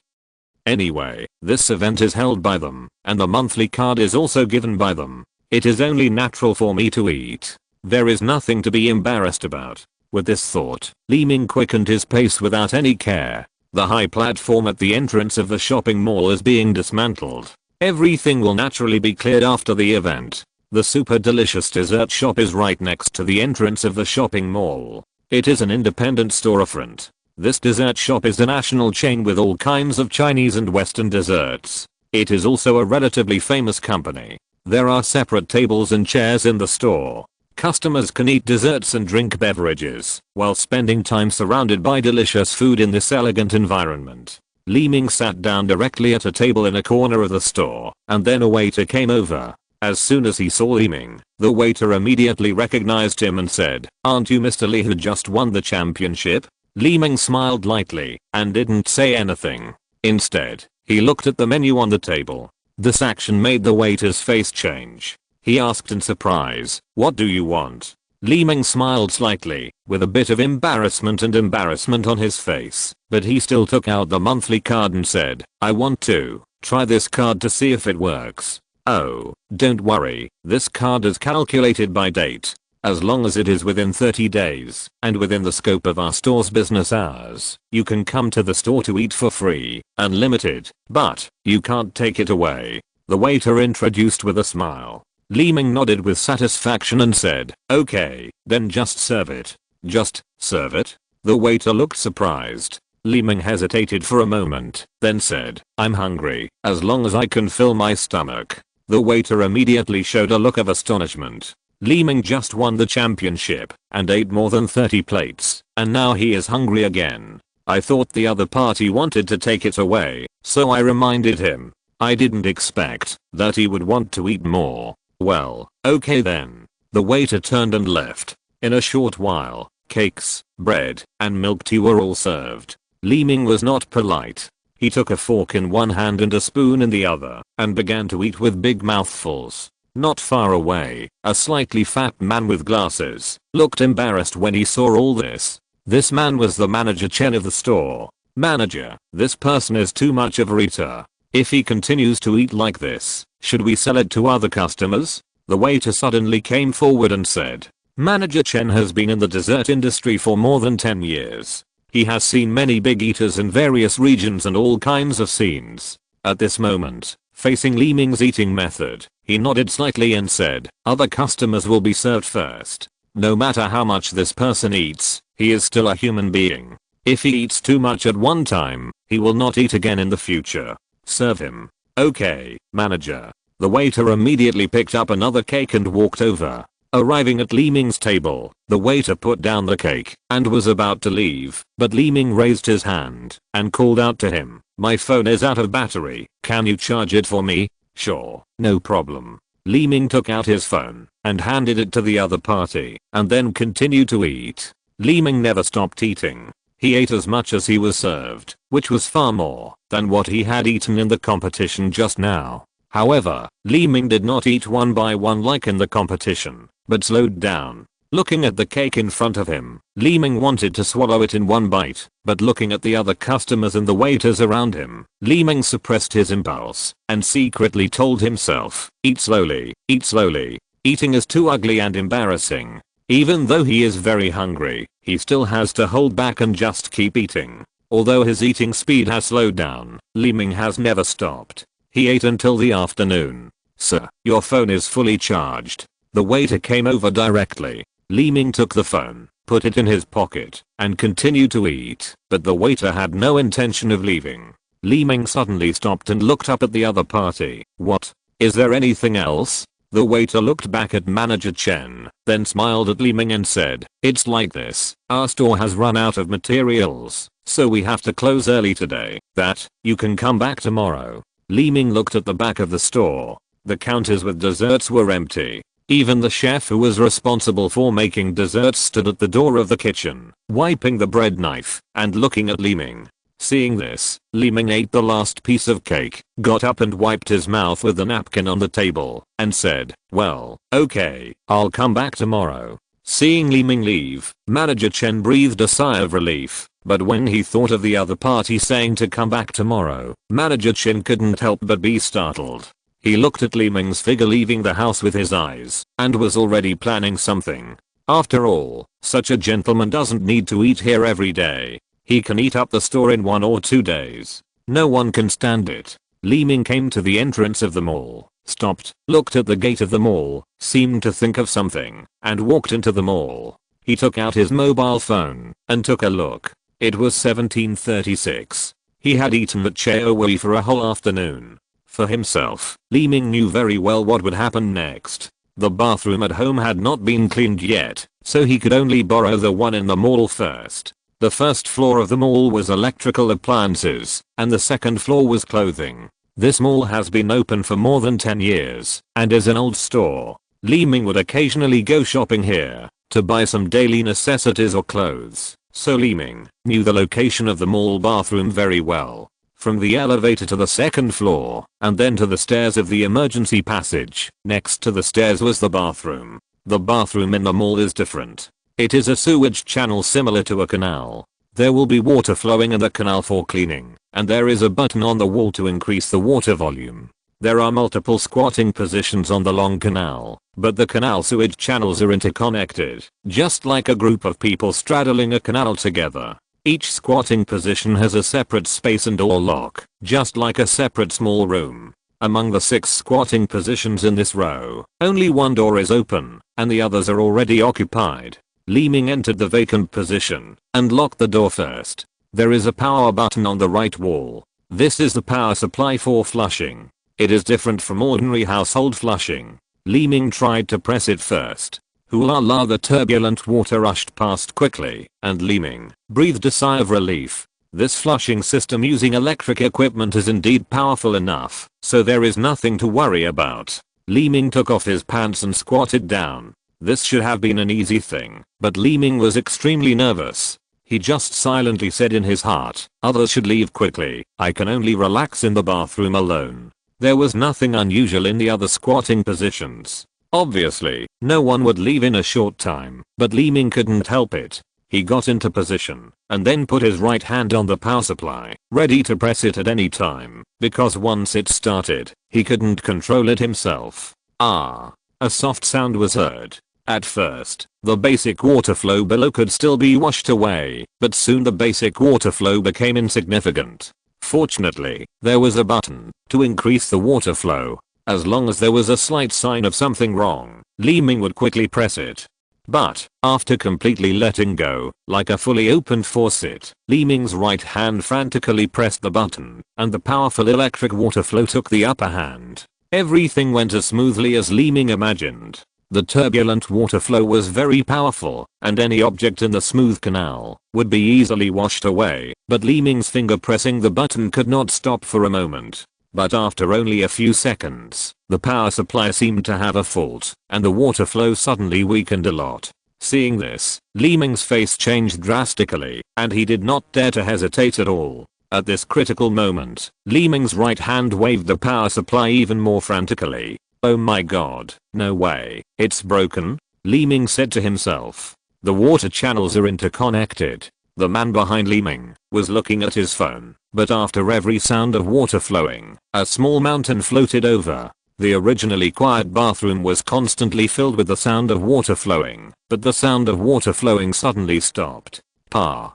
Anyway, this event is held by them, and the monthly card is also given by them. It is only natural for me to eat. There is nothing to be embarrassed about. With this thought, Li Ming quickened his pace without any care. The high platform at the entrance of the shopping mall is being dismantled. Everything will naturally be cleared after the event. The super delicious dessert shop is right next to the entrance of the shopping mall. It is an independent storefront. This dessert shop is a national chain with all kinds of Chinese and Western desserts. It is also a relatively famous company. There are separate tables and chairs in the store. Customers can eat desserts and drink beverages while spending time surrounded by delicious food in this elegant environment. Li Ming sat down directly at a table in a corner of the store, and then a waiter came over. As soon as he saw Li Ming, the waiter immediately recognized him and said, aren't you Mr. Li who just won the championship? Li Ming smiled lightly and didn't say anything. Instead, he looked at the menu on the table. This action made the waiter's face change. He asked in surprise, "What do you want?" Li Ming smiled slightly, with a bit of embarrassment on his face, but he still took out the monthly card and said, "I want to try this card to see if it works." "Oh, don't worry, this card is calculated by date. As long as it is within 30 days and within the scope of our store's business hours, you can come to the store to eat for free, unlimited, but you can't take it away," the waiter introduced with a smile. Li Ming nodded with satisfaction and said, "Okay, then just serve it." "Just serve it?" The waiter looked surprised. Li Ming hesitated for a moment, then said, "I'm hungry, as long as I can fill my stomach." The waiter immediately showed a look of astonishment. Li Ming just won the championship and ate more than 30 plates, and now he is hungry again. "I thought the other party wanted to take it away, so I reminded him. I didn't expect that he would want to eat more." "Well, okay then." The waiter turned and left. In a short while, cakes, bread, and milk tea were all served. Li Ming was not polite. He took a fork in one hand and a spoon in the other, and began to eat with big mouthfuls. Not far away, a slightly fat man with glasses looked embarrassed when he saw all this. This man was the manager Chen of the store. "Manager, this person is too much of a eater. If he continues to eat like this, should we sell it to other customers?" The waiter suddenly came forward and said, "Manager Chen has been in the dessert industry for more than 10 years. He has seen many big eaters in various regions and all kinds of scenes." At this moment, facing Li Ming's eating method, he nodded slightly and said, "Other customers will be served first. No matter how much this person eats, he is still a human being. If he eats too much at one time, he will not eat again in the future. Serve him." "Okay, manager." The waiter immediately picked up another cake and walked over. Arriving at Li Ming's table, the waiter put down the cake and was about to leave, but Li Ming raised his hand and called out to him, "My phone is out of battery, can you charge it for me?" "Sure, no problem." Li Ming took out his phone and handed it to the other party and then continued to eat. Li Ming never stopped eating. He ate as much as he was served, which was far more than what he had eaten in the competition just now. However, Li Ming did not eat one by one like in the competition, but slowed down. Looking at the cake in front of him, Li Ming wanted to swallow it in one bite, but looking at the other customers and the waiters around him, Li Ming suppressed his impulse and secretly told himself, "Eat slowly, eat slowly. Eating is too ugly and embarrassing." Even though he is very hungry, he still has to hold back and just keep eating. Although his eating speed has slowed down, Li Ming has never stopped. He ate until the afternoon. "Sir, your phone is fully charged." The waiter came over directly. Li Ming took the phone, put it in his pocket, and continued to eat, but the waiter had no intention of leaving. Li Ming suddenly stopped and looked up at the other party. "What? Is there anything else?" The waiter looked back at manager Chen, then smiled at Li Ming and said, "It's like this. Our store has run out of materials, so we have to close early today. That, you can come back tomorrow." Li Ming looked at the back of the store. The counters with desserts were empty. Even the chef who was responsible for making desserts stood at the door of the kitchen, wiping the bread knife and looking at Li Ming. Seeing this, Li Ming ate the last piece of cake, got up and wiped his mouth with the napkin on the table, and said, "Well, okay, I'll come back tomorrow." Seeing Li Ming leave, manager Chen breathed a sigh of relief, but when he thought of the other party saying to come back tomorrow, manager Chen couldn't help but be startled. He looked at Li Ming's figure leaving the house with his eyes, and was already planning something. After all, such a gentleman doesn't need to eat here every day. He can eat up the store in 1 or 2 days. No one can stand it. Li Ming came to the entrance of the mall, stopped, looked at the gate of the mall, seemed to think of something, and walked into the mall. He took out his mobile phone and took a look. It was 17:36. He had eaten at Chaowei for a whole afternoon. For himself, Li Ming knew very well what would happen next. The bathroom at home had not been cleaned yet, so he could only borrow the one in the mall first. The first floor of the mall was electrical appliances, and the second floor was clothing. This mall has been open for more than 10 years, and is an old store. Li Ming would occasionally go shopping here, to buy some daily necessities or clothes, so Li Ming knew the location of the mall bathroom very well. from the elevator to the second floor, and then to the stairs of the emergency passage. Next to the stairs was the bathroom. The bathroom in the mall is different. It is a sewage channel similar to a canal. There will be water flowing in the canal for cleaning, and there is a button on the wall to increase the water volume. There are multiple squatting positions on the long canal, but the canal sewage channels are interconnected, just like a group of people straddling a canal together. Each squatting position has a separate space and door lock, just like a separate small room. Among the 6 squatting positions in this row, only one door is open, and the others are already occupied. Li Ming entered the vacant position and locked the door first. There is a power button on the right wall. This is the power supply for flushing. It is different from ordinary household flushing. Li Ming tried to press it first. Hoola la, the turbulent water rushed past quickly, and Li Ming breathed a sigh of relief. This flushing system using electric equipment is indeed powerful enough, so there is nothing to worry about. Li Ming took off his pants and squatted down. This should have been an easy thing, but Li Ming was extremely nervous. He just silently said in his heart, others should leave quickly, I can only relax in the bathroom alone. There was nothing unusual in the other squatting positions. Obviously, no one would leave in a short time, but Li Ming couldn't help it. He got into position, and then put his right hand on the power supply, ready to press it at any time, because once it started, he couldn't control it himself. Ah! A soft sound was heard. At first, the basic water flow below could still be washed away, but soon the basic water flow became insignificant. Fortunately, there was a button to increase the water flow. As long as there was a slight sign of something wrong, Li Ming would quickly press it. But, after completely letting go, like a fully opened faucet, Li Ming's right hand frantically pressed the button, and the powerful electric water flow took the upper hand. Everything went as smoothly as Li Ming imagined. The turbulent water flow was very powerful, and any object in the smooth canal would be easily washed away, but Li Ming's finger pressing the button could not stop for a moment. But after only a few seconds, the power supply seemed to have a fault, and the water flow suddenly weakened a lot. Seeing this, Li Ming's face changed drastically, and he did not dare to hesitate at all. At this critical moment, Li Ming's right hand waved the power supply even more frantically. Oh my god, no way, it's broken, Li Ming said to himself. The water channels are interconnected. The man behind Li Ming was looking at his phone, but after every sound of water flowing, a small mountain floated over. The originally quiet bathroom was constantly filled with the sound of water flowing, but the sound of water flowing suddenly stopped. Pa.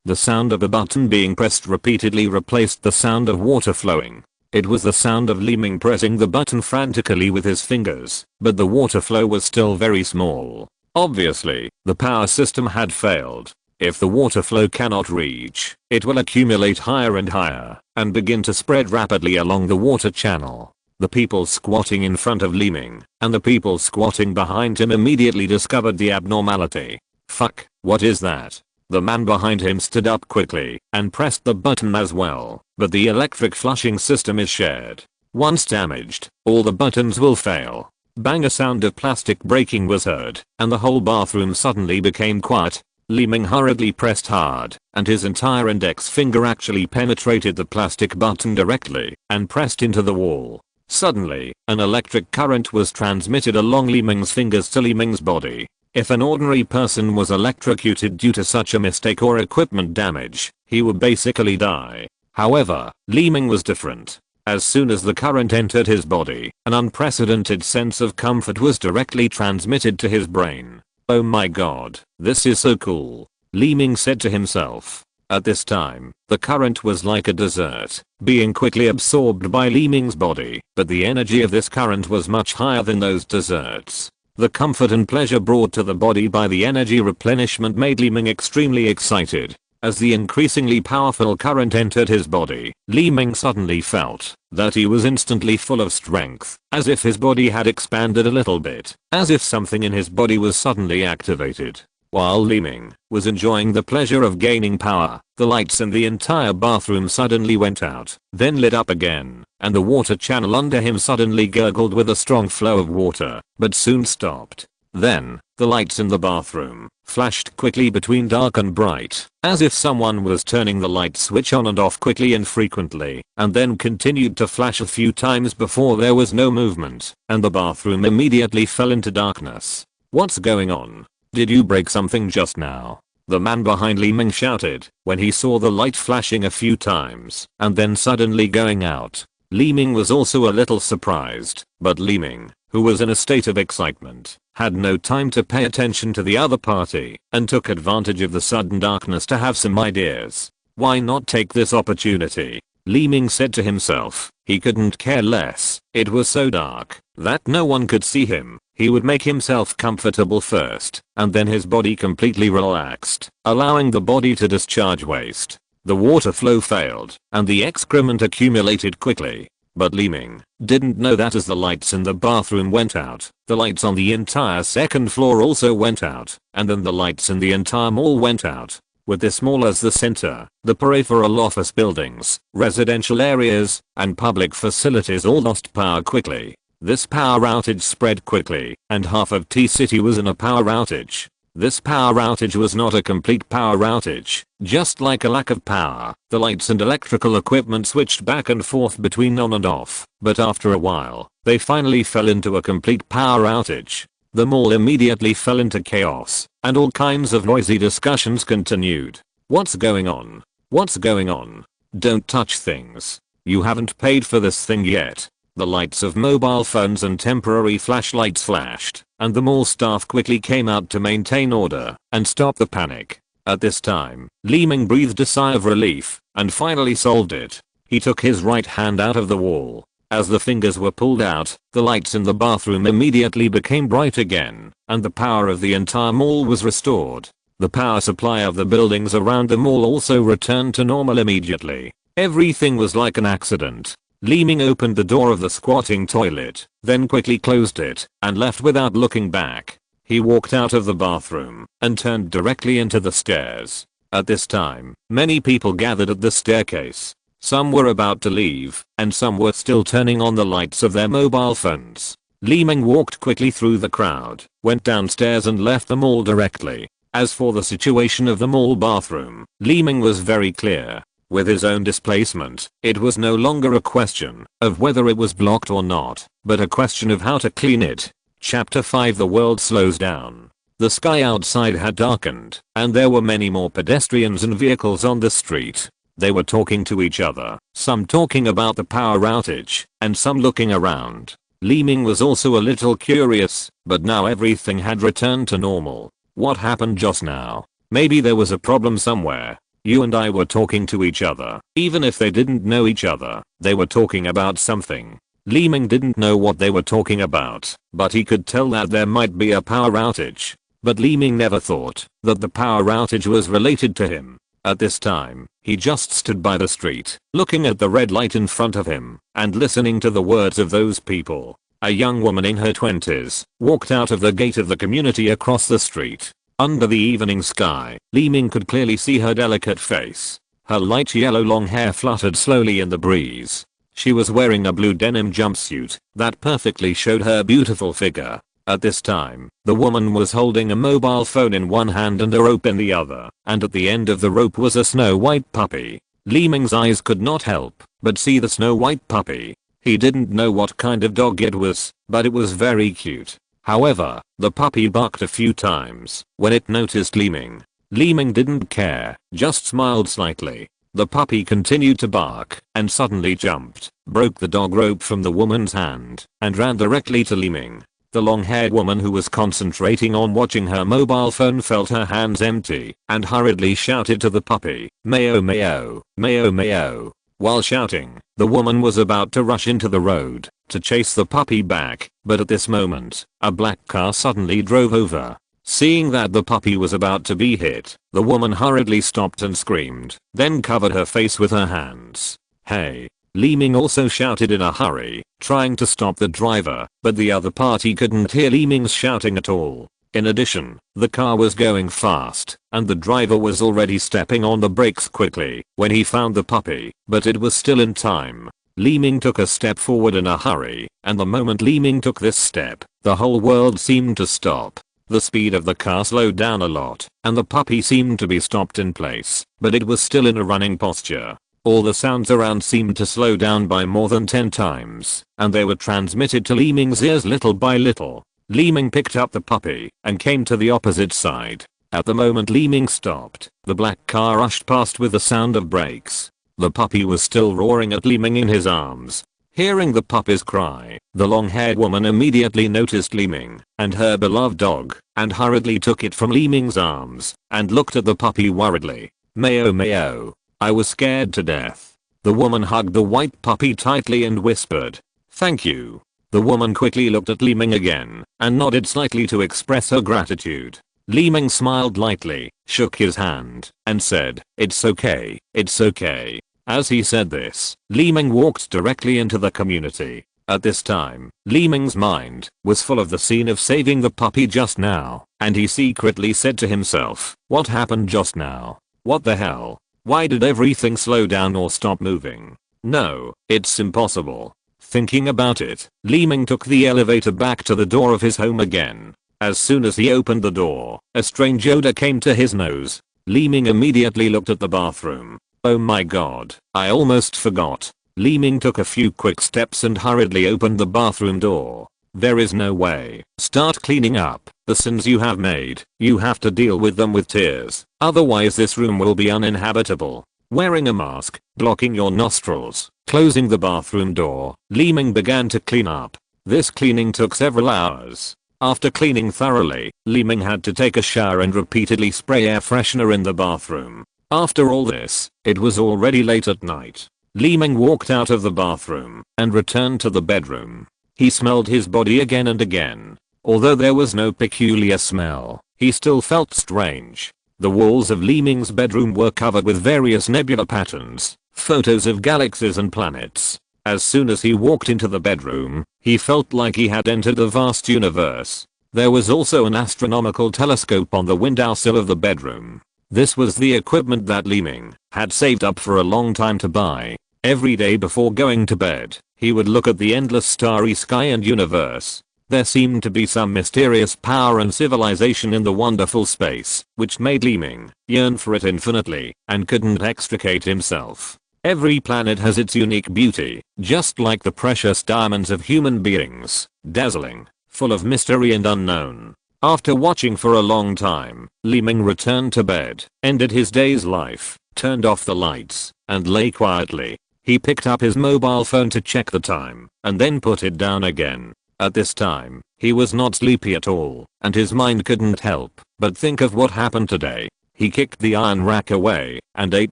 The sound of a button being pressed repeatedly replaced the sound of water flowing. It was the sound of Li Ming pressing the button frantically with his fingers, but the water flow was still very small. Obviously, the power system had failed. If the water flow cannot reach, it will accumulate higher and higher, and begin to spread rapidly along the water channel. The people squatting in front of Li Ming, and the people squatting behind him immediately discovered the abnormality. Fuck, what is that? The man behind him stood up quickly, and pressed the button as well, but the electric flushing system is shared. Once damaged, all the buttons will fail. Bang, a sound of plastic breaking was heard, and the whole bathroom suddenly became quiet. Li Ming hurriedly pressed hard, and his entire index finger actually penetrated the plastic button directly, and pressed into the wall. Suddenly, an electric current was transmitted along Li Ming's fingers to Li Ming's body. If an ordinary person was electrocuted due to such a mistake or equipment damage, he would basically die. However, Li Ming was different. As soon as the current entered his body, an unprecedented sense of comfort was directly transmitted to his brain. Oh my god, this is so cool, Li Ming said to himself. At this time, the current was like a dessert, being quickly absorbed by Li Ming's body, but the energy of this current was much higher than those desserts. The comfort and pleasure brought to the body by the energy replenishment made Li Ming extremely excited. As the increasingly powerful current entered his body, Li Ming suddenly felt that he was instantly full of strength, as if his body had expanded a little bit, as if something in his body was suddenly activated. While Li Ming was enjoying the pleasure of gaining power, the lights in the entire bathroom suddenly went out, then lit up again, and the water channel under him suddenly gurgled with a strong flow of water, but soon stopped. Then, the lights in the bathroom flashed quickly between dark and bright, as if someone was turning the light switch on and off quickly and frequently, and then continued to flash a few times before there was no movement, and the bathroom immediately fell into darkness. "What's going on? Did you break something just now?" the man behind Li Ming shouted when he saw the light flashing a few times and then suddenly going out. Li Ming was also a little surprised, but Li Ming, who was in a state of excitement, had no time to pay attention to the other party and took advantage of the sudden darkness to have some ideas. Why not take this opportunity? Li Ming said to himself. He couldn't care less. It was so dark that no one could see him. He would make himself comfortable first, and then his body completely relaxed, allowing the body to discharge waste. The water flow failed, and the excrement accumulated quickly. But Li Ming didn't know that as the lights in the bathroom went out, the lights on the entire second floor also went out, and then the lights in the entire mall went out. With this mall as the center, the peripheral office buildings, residential areas, and public facilities all lost power quickly. This power outage spread quickly, and half of T-City was in a power outage. This power outage was not a complete power outage. Just like a lack of power, the lights and electrical equipment switched back and forth between on and off, but after a while, they finally fell into a complete power outage. The mall immediately fell into chaos, and all kinds of noisy discussions continued. "What's going on? What's going on? Don't touch things. You haven't paid for this thing yet." The lights of mobile phones and temporary flashlights flashed, and the mall staff quickly came out to maintain order and stop the panic. At this time, Li Ming breathed a sigh of relief and finally solved it. He took his right hand out of the wall. As the fingers were pulled out, the lights in the bathroom immediately became bright again, and the power of the entire mall was restored. The power supply of the buildings around the mall also returned to normal immediately. Everything was like an accident. Li Ming opened the door of the squatting toilet, then quickly closed it, and left without looking back. He walked out of the bathroom and turned directly into the stairs. At this time, many people gathered at the staircase. Some were about to leave, and some were still turning on the lights of their mobile phones. Li Ming walked quickly through the crowd, went downstairs and left the mall directly. As for the situation of the mall bathroom, Li Ming was very clear. With his own displacement, it was no longer a question of whether it was blocked or not, but a question of how to clean it. Chapter 5. The world slows down. The sky outside had darkened, and there were many more pedestrians and vehicles on the street. They were talking to each other, some talking about the power outage, and some looking around. Li Ming was also a little curious, but now everything had returned to normal. What happened just now? Maybe there was a problem somewhere. You and I were talking to each other. Even if they didn't know each other, they were talking about something. Li Ming didn't know what they were talking about, but he could tell that there might be a power outage. But Li Ming never thought that the power outage was related to him. At this time, he just stood by the street, looking at the red light in front of him, and listening to the words of those people. A young woman in her 20s walked out of the gate of the community across the street. Under the evening sky, Li Ming could clearly see her delicate face. Her light yellow long hair fluttered slowly in the breeze. She was wearing a blue denim jumpsuit that perfectly showed her beautiful figure. At this time, the woman was holding a mobile phone in one hand and a rope in the other, and at the end of the rope was a snow white puppy. Li Ming's eyes could not help but see the snow white puppy. He didn't know what kind of dog it was, but it was very cute. However, the puppy barked a few times when it noticed Li Ming. Li Ming didn't care, just smiled slightly. The puppy continued to bark and suddenly jumped, broke the dog rope from the woman's hand, and ran directly to Li Ming. The long-haired woman who was concentrating on watching her mobile phone felt her hands empty and hurriedly shouted to the puppy, "Mayo mayo, mayo mayo." While shouting, the woman was about to rush into the road to chase the puppy back, but at this moment, a black car suddenly drove over. Seeing that the puppy was about to be hit, the woman hurriedly stopped and screamed, then covered her face with her hands. "Hey!" Li Ming also shouted in a hurry, trying to stop the driver, but the other party couldn't hear Li Ming's shouting at all. In addition, the car was going fast, and the driver was already stepping on the brakes quickly when he found the puppy, but it was still in time. Li Ming took a step forward in a hurry, and the moment Li Ming took this step, the whole world seemed to stop. The speed of the car slowed down a lot, and the puppy seemed to be stopped in place, but it was still in a running posture. All the sounds around seemed to slow down by more than 10 times, and they were transmitted to Li Ming's ears little by little. Li Ming picked up the puppy and came to the opposite side. At the moment Li Ming stopped, the black car rushed past with the sound of brakes. The puppy was still roaring at Li Ming in his arms. Hearing the puppy's cry, the long-haired woman immediately noticed Li Ming and her beloved dog, and hurriedly took it from Li Ming's arms and looked at the puppy worriedly. Meow meow. I was scared to death. The woman hugged the white puppy tightly and whispered, "Thank you." The woman quickly looked at Li Ming again and nodded slightly to express her gratitude. Li Ming smiled lightly, shook his hand, and said, "It's okay, it's okay." As he said this, Li Ming walked directly into the community. At this time, Li Ming's mind was full of the scene of saving the puppy just now, and he secretly said to himself, "What happened just now? What the hell? Why did everything slow down or stop moving? No, it's impossible." Thinking about it, Li Ming took the elevator back to the door of his home again. As soon as he opened the door, a strange odor came to his nose. Li Ming immediately looked at the bathroom. Oh my god, I almost forgot. Li Ming took a few quick steps and hurriedly opened the bathroom door. There is no way. Start cleaning up. The sins you have made, you have to deal with them with tears. Otherwise this room will be uninhabitable. Wearing a mask, blocking your nostrils, closing the bathroom door, Li Ming began to clean up. This cleaning took several hours. After cleaning thoroughly, Li Ming had to take a shower and repeatedly spray air freshener in the bathroom. After all this, it was already late at night. Li Ming walked out of the bathroom and returned to the bedroom. He smelled his body again and again. Although there was no peculiar smell, he still felt strange. The walls of Li Ming's bedroom were covered with various nebula patterns, photos of galaxies and planets. As soon as he walked into the bedroom, he felt like he had entered a vast universe. There was also an astronomical telescope on the windowsill of the bedroom. This was the equipment that Li Ming had saved up for a long time to buy. Every day before going to bed, he would look at the endless starry sky and universe. There seemed to be some mysterious power and civilization in the wonderful space, which made Li Ming yearn for it infinitely and couldn't extricate himself. Every planet has its unique beauty, just like the precious diamonds of human beings, dazzling, full of mystery and unknown. After watching for a long time, Li Ming returned to bed, ended his day's life, turned off the lights, and lay quietly. He picked up his mobile phone to check the time, and then put it down again. At this time, he was not sleepy at all, and his mind couldn't help but think of what happened today. He kicked the iron rack away, and ate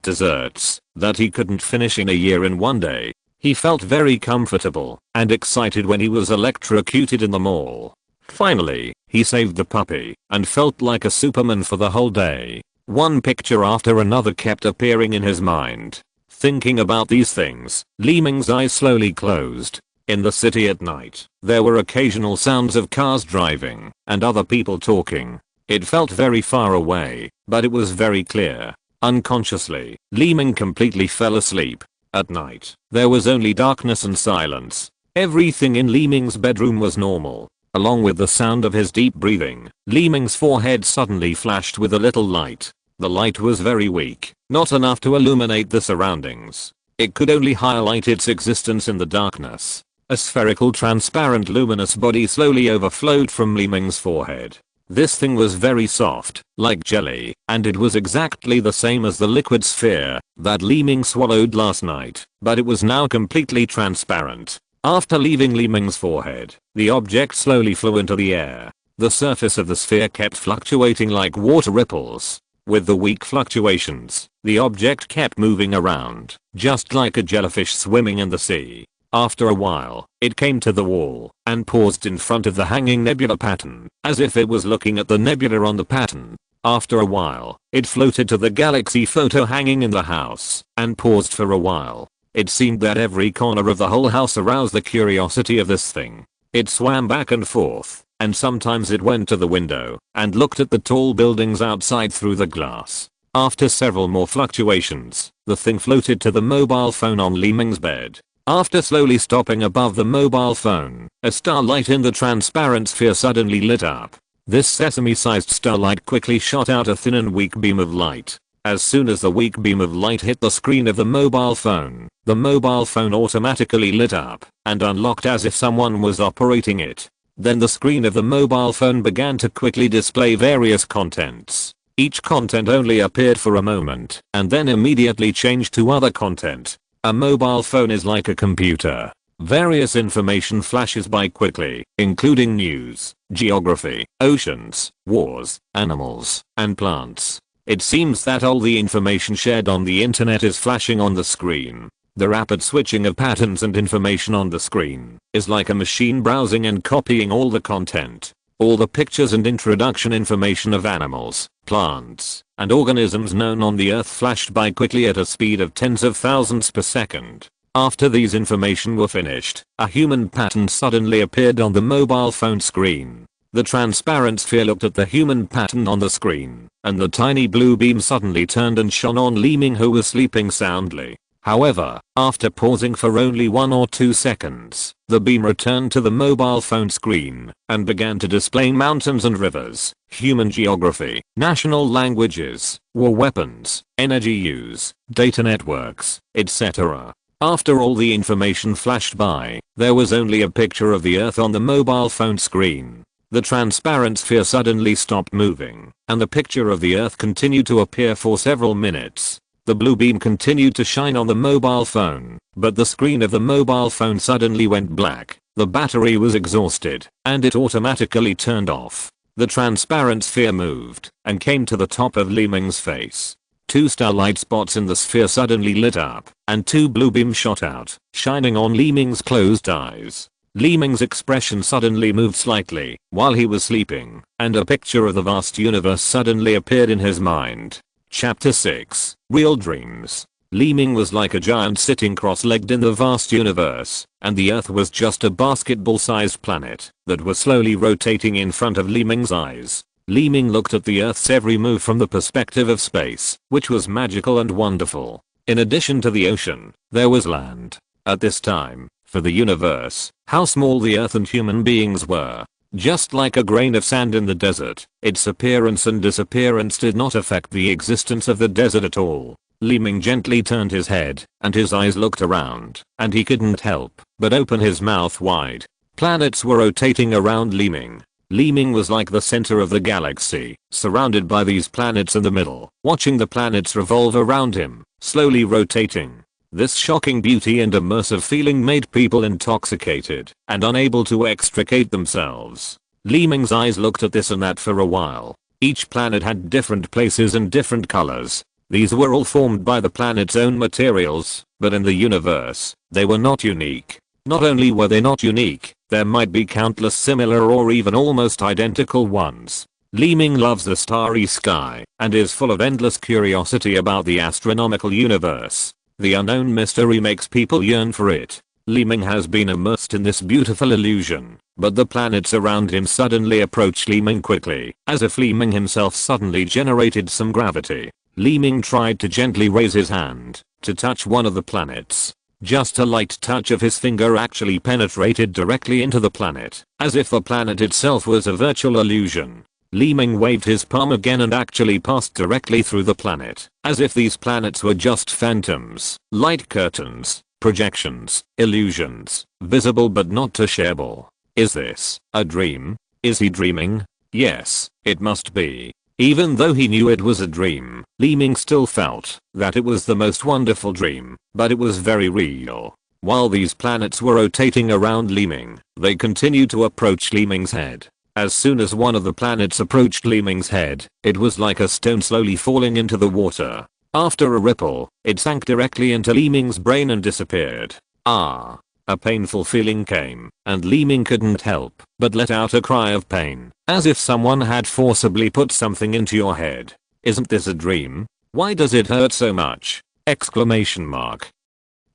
desserts that he couldn't finish in a year in one day. He felt very comfortable and excited when he was electrocuted in the mall. Finally, he saved the puppy and felt like a superman for the whole day. One picture after another kept appearing in his mind. Thinking about these things, Li Ming's eyes slowly closed. In the city at night, there were occasional sounds of cars driving and other people talking. It felt very far away, but it was very clear. Unconsciously, Li Ming completely fell asleep. At night, there was only darkness and silence. Everything in Li Ming's bedroom was normal. Along with the sound of his deep breathing, Li Ming's forehead suddenly flashed with a little light. The light was very weak, not enough to illuminate the surroundings. It could only highlight its existence in the darkness. A spherical transparent luminous body slowly overflowed from Li Ming's forehead. This thing was very soft, like jelly, and it was exactly the same as the liquid sphere that Li Ming swallowed last night, but it was now completely transparent. After leaving Li Ming's forehead, the object slowly flew into the air. The surface of the sphere kept fluctuating like water ripples. With the weak fluctuations, the object kept moving around, just like a jellyfish swimming in the sea. After a while, it came to the wall and paused in front of the hanging nebula pattern, as if it was looking at the nebula on the pattern. After a while, it floated to the galaxy photo hanging in the house and paused for a while. It seemed that every corner of the whole house aroused the curiosity of this thing. It swam back and forth, and sometimes it went to the window and looked at the tall buildings outside through the glass. After several more fluctuations, the thing floated to the mobile phone on Li Ming's bed. After slowly stopping above the mobile phone, a starlight in the transparent sphere suddenly lit up. This sesame-sized starlight quickly shot out a thin and weak beam of light. As soon as the weak beam of light hit the screen of the mobile phone automatically lit up and unlocked as if someone was operating it. Then the screen of the mobile phone began to quickly display various contents. Each content only appeared for a moment and then immediately changed to other content. A mobile phone is like a computer. Various information flashes by quickly, including news, geography, oceans, wars, animals, and plants. It seems that all the information shared on the internet is flashing on the screen. The rapid switching of patterns and information on the screen is like a machine browsing and copying all the content. All the pictures and introduction information of animals, plants, and organisms known on the earth flashed by quickly at a speed of tens of thousands per second. After these information were finished, a human pattern suddenly appeared on the mobile phone screen. The transparent sphere looked at the human pattern on the screen, and the tiny blue beam suddenly turned and shone on Li Ming, who was sleeping soundly. However, after pausing for only 1 or 2 seconds, the beam returned to the mobile phone screen and began to display mountains and rivers, human geography, national languages, war weapons, energy use, data networks, etc. After all the information flashed by, there was only a picture of the Earth on the mobile phone screen. The transparent sphere suddenly stopped moving, and the picture of the Earth continued to appear for several minutes. The blue beam continued to shine on the mobile phone, but the screen of the mobile phone suddenly went black. The battery was exhausted, and it automatically turned off. The transparent sphere moved and came to the top of Li Ming's face. 2 starlight spots in the sphere suddenly lit up, and 2 blue beams shot out, shining on Li Ming's closed eyes. Li Ming's expression suddenly moved slightly while he was sleeping, and a picture of the vast universe suddenly appeared in his mind. Chapter 6, Real Dreams. Li Ming was like a giant sitting cross-legged in the vast universe, and the Earth was just a basketball-sized planet that was slowly rotating in front of Li Ming's eyes. Li Ming looked at the Earth's every move from the perspective of space, which was magical and wonderful. In addition to the ocean, there was land. At this time, for the universe, how small the Earth and human beings were. Just like a grain of sand in the desert, its appearance and disappearance did not affect the existence of the desert at all. Li Ming gently turned his head, and his eyes looked around, and he couldn't help but open his mouth wide. Planets were rotating around Li Ming. Li Ming was like the center of the galaxy, surrounded by these planets in the middle, watching the planets revolve around him, slowly rotating. This shocking beauty and immersive feeling made people intoxicated and unable to extricate themselves. Li Ming's eyes looked at this and that for a while. Each planet had different places and different colors. These were all formed by the planet's own materials, but in the universe, they were not unique. Not only were they not unique, there might be countless similar or even almost identical ones. Li Ming loves the starry sky and is full of endless curiosity about the astronomical universe. The unknown mystery makes people yearn for it. Li Ming has been immersed in this beautiful illusion, but the planets around him suddenly approached Li Ming quickly, as if Li Ming himself suddenly generated some gravity. Li Ming tried to gently raise his hand to touch one of the planets. Just a light touch of his finger actually penetrated directly into the planet, as if the planet itself was a virtual illusion. Li Ming waved his palm again and actually passed directly through the planet, as if these planets were just phantoms, light curtains, projections, illusions, visible but not touchable. Is this a dream? Is he dreaming? Yes, it must be. Even though he knew it was a dream, Li Ming still felt that it was the most wonderful dream, but it was very real. While these planets were rotating around Li Ming, they continued to approach Li Ming's head. As soon as one of the planets approached Li Ming's head, it was like a stone slowly falling into the water. After a ripple, it sank directly into Li Ming's brain and disappeared. Ah! A painful feeling came, and Li Ming couldn't help but let out a cry of pain, as if someone had forcibly put something into your head. Isn't this a dream? Why does it hurt so much? Exclamation mark.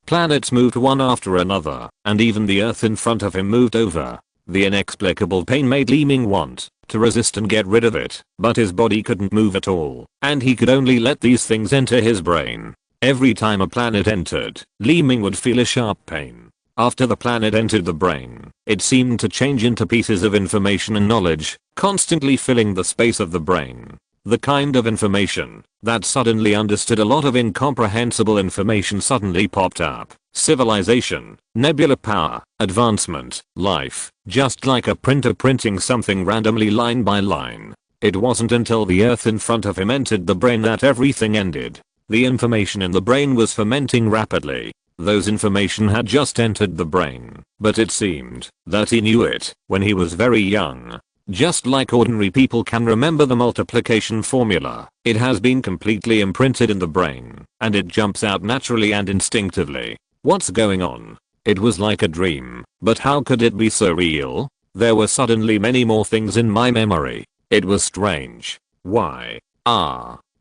Planets moved one after another, and even the Earth in front of him moved over. The inexplicable pain made Li Ming want to resist and get rid of it, but his body couldn't move at all, and he could only let these things enter his brain. Every time a planet entered, Li Ming would feel a sharp pain. After the planet entered the brain, it seemed to change into pieces of information and knowledge, constantly filling the space of the brain. The kind of information that suddenly understood a lot of incomprehensible information suddenly popped up. Civilization, nebula power, advancement, life, just like a printer printing something randomly line by line. It wasn't until the earth in front of him entered the brain that everything ended. The information in the brain was fermenting rapidly. Those information had just entered the brain, but it seemed that he knew it when he was very young. Just like ordinary people can remember the multiplication formula, it has been completely imprinted in the brain, and it jumps out naturally and instinctively. What's going on? It was like a dream, but how could it be so real? There were suddenly many more things in my memory. It was strange. Why?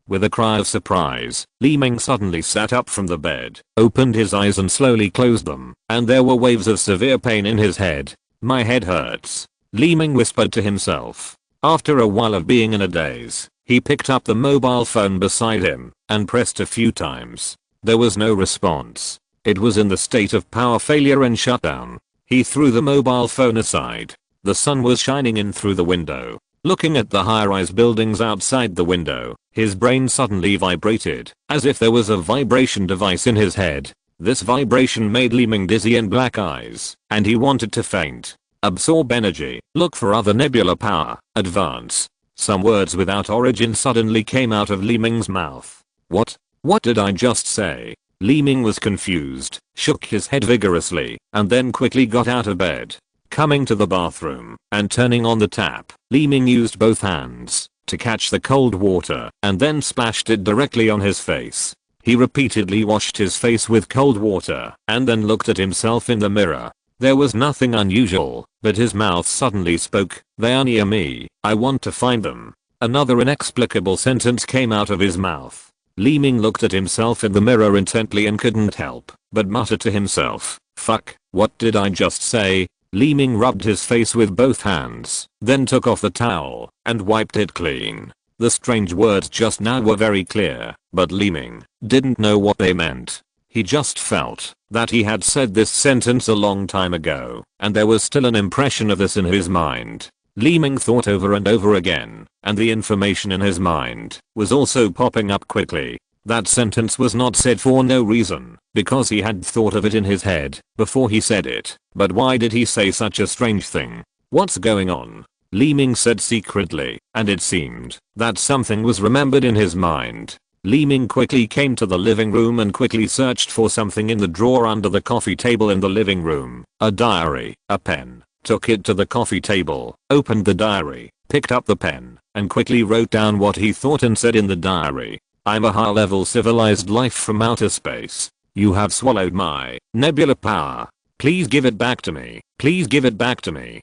With a cry of surprise, Li Ming suddenly sat up from the bed, opened his eyes and slowly closed them, and there were waves of severe pain in his head. My head hurts, Li Ming whispered to himself. After a while of being in a daze, he picked up the mobile phone beside him and pressed a few times. There was no response. It was in the state of power failure and shutdown. He threw the mobile phone aside. The sun was shining in through the window. Looking at the high-rise buildings outside the window, his brain suddenly vibrated, as if there was a vibration device in his head. This vibration made Li Ming dizzy and black eyes, and he wanted to faint. Absorb energy, look for other nebula power, advance. Some words without origin suddenly came out of Li Ming's mouth. What? What did I just say? Li Ming was confused, shook his head vigorously, and then quickly got out of bed. Coming to the bathroom and turning on the tap, Li Ming used both hands to catch the cold water and then splashed it directly on his face. He repeatedly washed his face with cold water and then looked at himself in the mirror. There was nothing unusual, but his mouth suddenly spoke. They are near me. I want to find them. Another inexplicable sentence came out of his mouth. Li Ming looked at himself in the mirror intently and couldn't help but mutter to himself, "Fuck, what did I just say?" Li Ming rubbed his face with both hands, then took off the towel and wiped it clean. The strange words just now were very clear, but Li Ming didn't know what they meant. He just felt that he had said this sentence a long time ago, and there was still an impression of this in his mind. Li Ming thought over and over again, and the information in his mind was also popping up quickly. That sentence was not said for no reason, because he had thought of it in his head before he said it. But why did he say such a strange thing? What's going on? Li Ming said secretly, and it seemed that something was remembered in his mind. Li Ming quickly came to the living room and quickly searched for something in the drawer under the coffee table in the living room. A diary, a pen. Took it to the coffee table, opened the diary, picked up the pen, and quickly wrote down what he thought and said in the diary. I'm a high-level civilized life from outer space. You have swallowed my nebula power. Please give it back to me. Please give it back to me.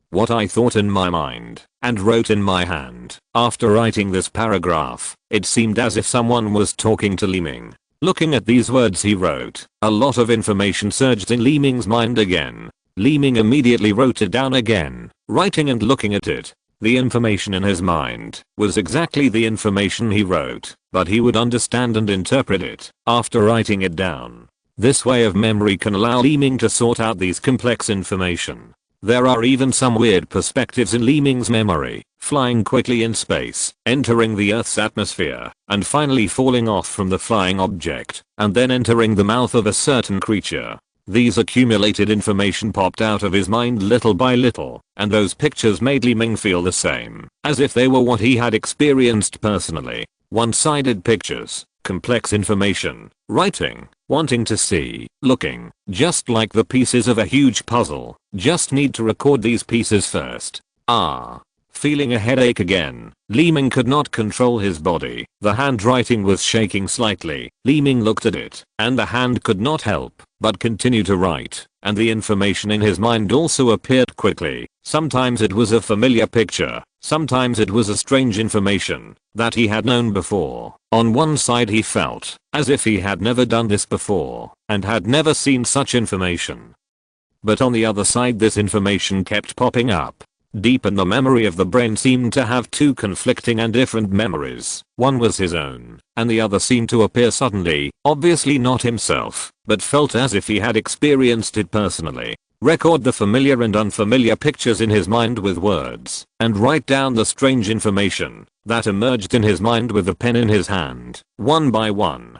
What I thought in my mind and wrote in my hand. After writing this paragraph, it seemed as if someone was talking to Li Ming. Looking at these words he wrote, a lot of information surged in Li Ming's mind again. Li Ming immediately wrote it down again, writing and looking at it. The information in his mind was exactly the information he wrote, but he would understand and interpret it after writing it down. This way of memory can allow Li Ming to sort out these complex information. There are even some weird perspectives in Li Ming's memory, flying quickly in space, entering the Earth's atmosphere, and finally falling off from the flying object, and then entering the mouth of a certain creature. These accumulated information popped out of his mind little by little, and those pictures made Li Ming feel the same, as if they were what he had experienced personally. One-sided pictures, complex information, writing, wanting to see, looking, just like the pieces of a huge puzzle, just need to record these pieces first. Feeling a headache again, Li Ming could not control his body. The handwriting was shaking slightly. Li Ming looked at it, and the hand could not help but continue to write, and the information in his mind also appeared quickly. Sometimes it was a familiar picture, sometimes it was a strange information that he had known before. On one side he felt as if he had never done this before and had never seen such information. But on the other side this information kept popping up. Deep in the memory of the brain seemed to have two conflicting and different memories. One was his own, and the other seemed to appear suddenly, obviously not himself, but felt as if he had experienced it personally. Record the familiar and unfamiliar pictures in his mind with words, and write down the strange information that emerged in his mind with a pen in his hand, one by one,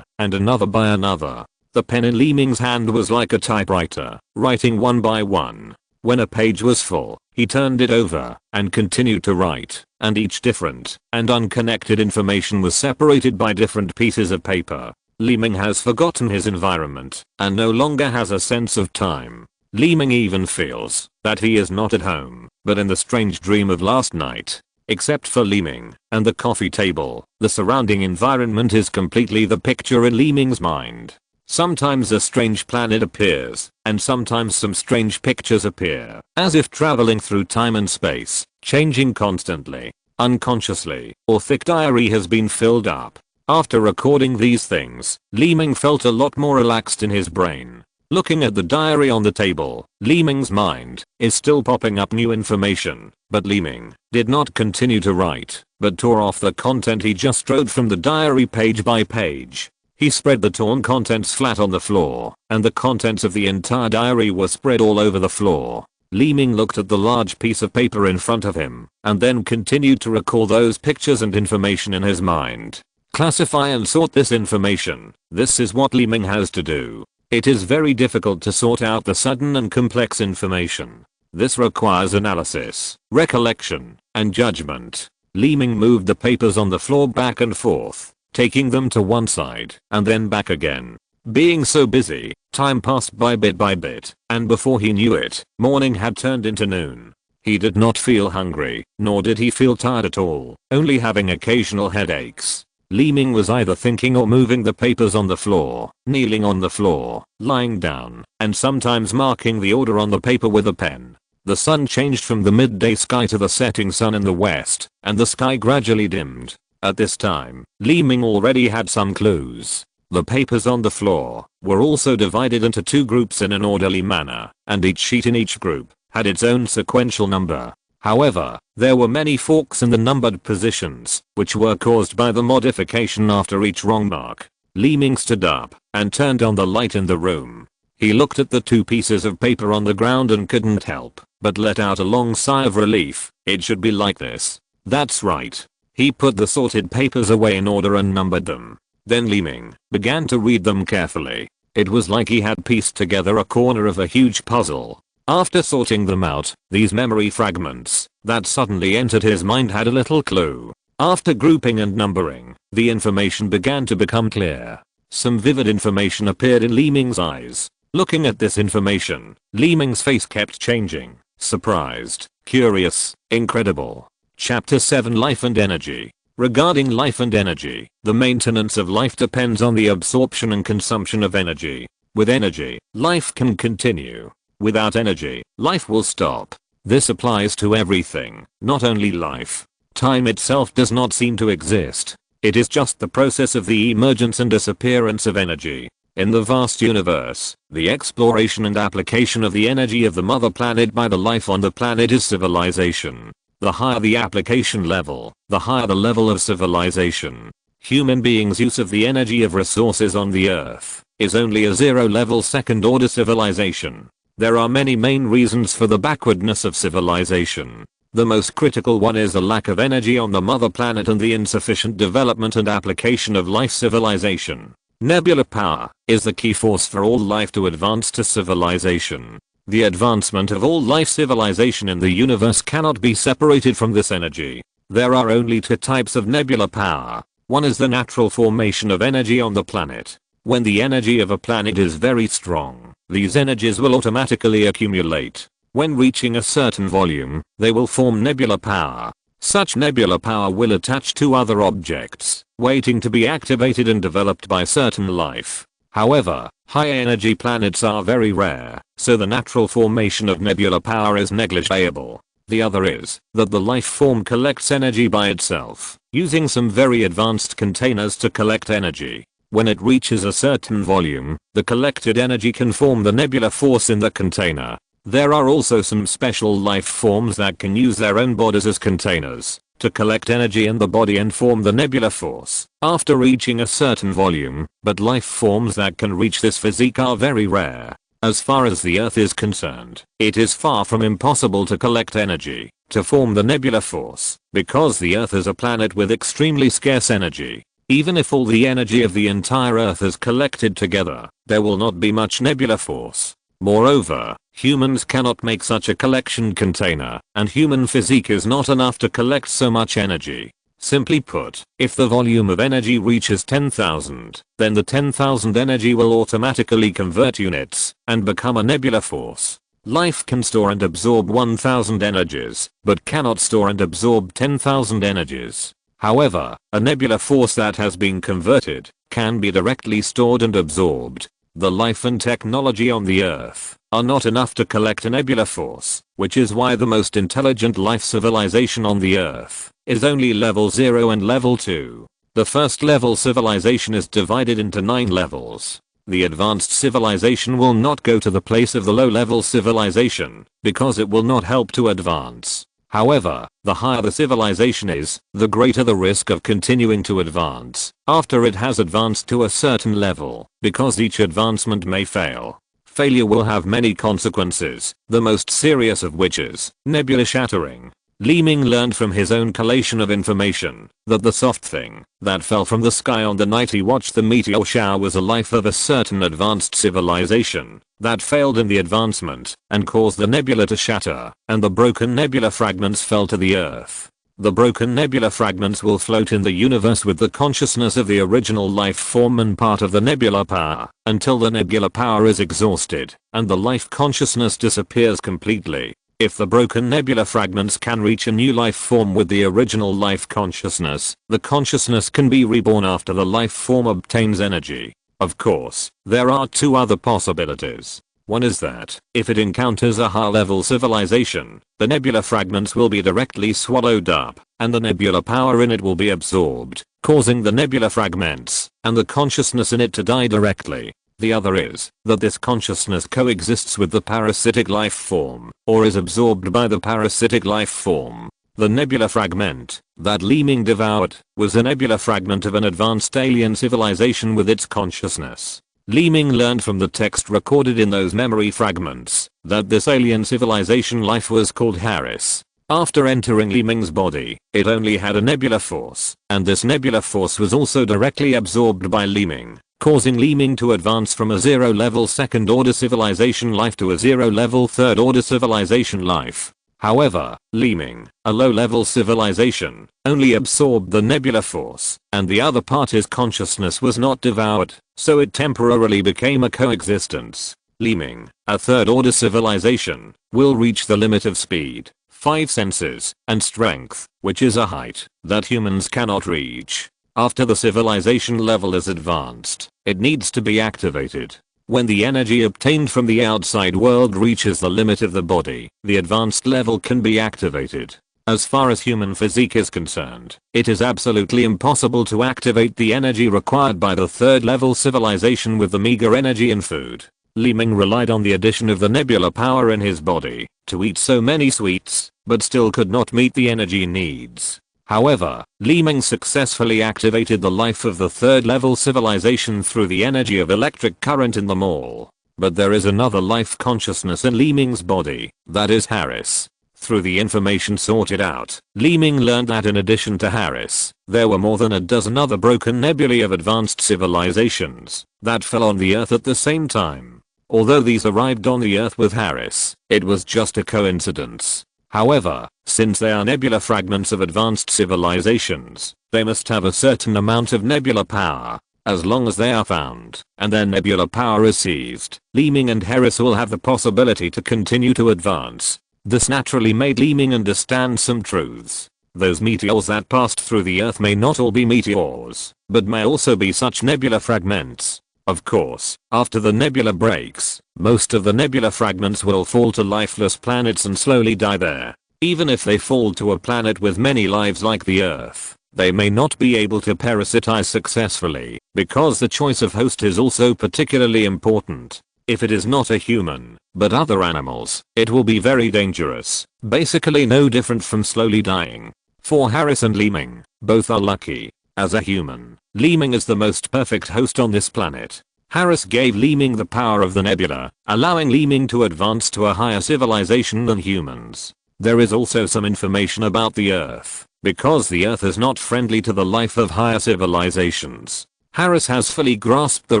and another by another. The pen in Li Ming's hand was like a typewriter, writing one by one. When a page was full, he turned it over and continued to write, and each different and unconnected information was separated by different pieces of paper. Li Ming has forgotten his environment and no longer has a sense of time. Li Ming even feels that he is not at home, but in the strange dream of last night. Except for Li Ming and the coffee table, the surrounding environment is completely the picture in Li Ming's mind. Sometimes a strange planet appears, and sometimes some strange pictures appear, as if traveling through time and space, changing constantly, unconsciously, or thick diary has been filled up. After recording these things, Li Ming felt a lot more relaxed in his brain. Looking at the diary on the table, Li Ming's mind is still popping up new information, but Li Ming did not continue to write, but tore off the content he just wrote from the diary page by page. He spread the torn contents flat on the floor, and the contents of the entire diary were spread all over the floor. Li Ming looked at the large piece of paper in front of him, and then continued to recall those pictures and information in his mind. Classify and sort this information. This is what Li Ming has to do. It is very difficult to sort out the sudden and complex information. This requires analysis, recollection, and judgment. Li Ming moved the papers on the floor back and forth, taking them to one side and then back again. Being so busy, time passed by bit, and before he knew it, morning had turned into noon. He did not feel hungry, nor did he feel tired at all, only having occasional headaches. Li Ming was either thinking or moving the papers on the floor, kneeling on the floor, lying down, and sometimes marking the order on the paper with a pen. The sun changed from the midday sky to the setting sun in the west, and the sky gradually dimmed. At this time, Li Ming already had some clues. The papers on the floor were also divided into two groups in an orderly manner, and each sheet in each group had its own sequential number. However, there were many forks in the numbered positions, which were caused by the modification after each wrong mark. Li Ming stood up and turned on the light in the room. He looked at the two pieces of paper on the ground and couldn't help but let out a long sigh of relief. It should be like this. That's right. He put the sorted papers away in order and numbered them. Then Li Ming began to read them carefully. It was like he had pieced together a corner of a huge puzzle. After sorting them out, these memory fragments that suddenly entered his mind had a little clue. After grouping and numbering, the information began to become clear. Some vivid information appeared in Li Ming's eyes. Looking at this information, Li Ming's face kept changing. Surprised, curious, incredible. Chapter 7 Life and Energy. Regarding life and energy, the maintenance of life depends on the absorption and consumption of energy. With energy, life can continue. Without energy, life will stop. This applies to everything, not only life. Time itself does not seem to exist. It is just the process of the emergence and disappearance of energy. In the vast universe, the exploration and application of the energy of the mother planet by the life on the planet is civilization. The higher the application level, the higher the level of civilization. Human beings' use of the energy of resources on the earth is only a zero-level second-order civilization. There are many main reasons for the backwardness of civilization. The most critical one is the lack of energy on the mother planet and the insufficient development and application of life civilization. Nebula power is the key force for all life to advance to civilization. The advancement of all life civilization in the universe cannot be separated from this energy. There are only two types of nebula power. One is the natural formation of energy on the planet. When the energy of a planet is very strong, these energies will automatically accumulate. When reaching a certain volume, they will form nebula power. Such nebula power will attach to other objects, waiting to be activated and developed by certain life. However, high energy planets are very rare, so the natural formation of nebula power is negligible. The other is that the life form collects energy by itself, using some very advanced containers to collect energy. When it reaches a certain volume, the collected energy can form the nebula force in the container. There are also some special life forms that can use their own bodies as containers to collect energy in the body and form the nebular force after reaching a certain volume, but life forms that can reach this physique are very rare. As far as the Earth is concerned, it is far from impossible to collect energy to form the nebular force, because the Earth is a planet with extremely scarce energy. Even if all the energy of the entire Earth is collected together, there will not be much nebular force. Moreover, humans cannot make such a collection container, and human physique is not enough to collect so much energy. Simply put, if the volume of energy reaches 10,000, then the 10,000 energy will automatically convert units and become a nebular force. Life can store and absorb 1000 energies, but cannot store and absorb 10,000 energies. However, a nebular force that has been converted can be directly stored and absorbed. The life and technology on the Earth are not enough to collect a nebular force, which is why the most intelligent life civilization on the Earth is only level 0 and level 2. The first level civilization is divided into 9 levels. The advanced civilization will not go to the place of the low level civilization because it will not help to advance. However, the higher the civilization is, the greater the risk of continuing to advance after it has advanced to a certain level, because each advancement may fail. Failure will have many consequences, the most serious of which is nebula shattering. Li Ming learned from his own collation of information that the soft thing that fell from the sky on the night he watched the meteor shower was a life of a certain advanced civilization that failed in the advancement and caused the nebula to shatter, and the broken nebula fragments fell to the Earth. The broken nebula fragments will float in the universe with the consciousness of the original life form and part of the nebula power until the nebula power is exhausted and the life consciousness disappears completely. If the broken nebula fragments can reach a new life form with the original life consciousness, the consciousness can be reborn after the life form obtains energy. Of course, there are two other possibilities. One is that, if it encounters a high-level civilization, the nebula fragments will be directly swallowed up, and the nebula power in it will be absorbed, causing the nebula fragments and the consciousness in it to die directly. The other is that this consciousness coexists with the parasitic life form, or is absorbed by the parasitic life form. The nebula fragment that Li Ming devoured was a nebula fragment of an advanced alien civilization with its consciousness. Li Ming learned from the text recorded in those memory fragments that this alien civilization life was called Harris. After entering Li Ming's body, it only had a nebula force, and this nebula force was also directly absorbed by Li Ming, causing Li Ming to advance from a 0-level second-order civilization life to a 0-level third-order civilization life. However, Li Ming, a low-level civilization, only absorbed the nebula force, and the other part his consciousness was not devoured, so it temporarily became a coexistence. Li Ming, a third-order civilization, will reach the limit of speed, 5 senses, and strength, which is a height that humans cannot reach. After the civilization level is advanced, it needs to be activated. When the energy obtained from the outside world reaches the limit of the body, the advanced level can be activated. As far as human physique is concerned, it is absolutely impossible to activate the energy required by the third level civilization with the meager energy and food. Li Ming relied on the addition of the nebula power in his body to eat so many sweets, but still could not meet the energy needs. However, Li Ming successfully activated the life of the third level civilization through the energy of electric current in them all. But there is another life consciousness in Li Ming's body, that is Harris. Through the information sorted out, Li Ming learned that in addition to Harris, there were more than a dozen other broken nebulae of advanced civilizations that fell on the Earth at the same time. Although these arrived on the Earth with Harris, it was just a coincidence. However, since they are nebula fragments of advanced civilizations, they must have a certain amount of nebula power. As long as they are found, and their nebula power is seized, Li Ming and Harris will have the possibility to continue to advance. This naturally made Li Ming understand some truths. Those meteors that passed through the Earth may not all be meteors, but may also be such nebula fragments. Of course, after the nebula breaks, most of the nebula fragments will fall to lifeless planets and slowly die there. Even if they fall to a planet with many lives like the Earth, they may not be able to parasitize successfully, because the choice of host is also particularly important. If it is not a human, but other animals, it will be very dangerous, basically no different from slowly dying. For Harris and Li Ming, both are lucky. As a human, Li Ming is the most perfect host on this planet. Harris gave Li Ming the power of the nebula, allowing Li Ming to advance to a higher civilization than humans. There is also some information about the Earth, because the Earth is not friendly to the life of higher civilizations. Harris has fully grasped the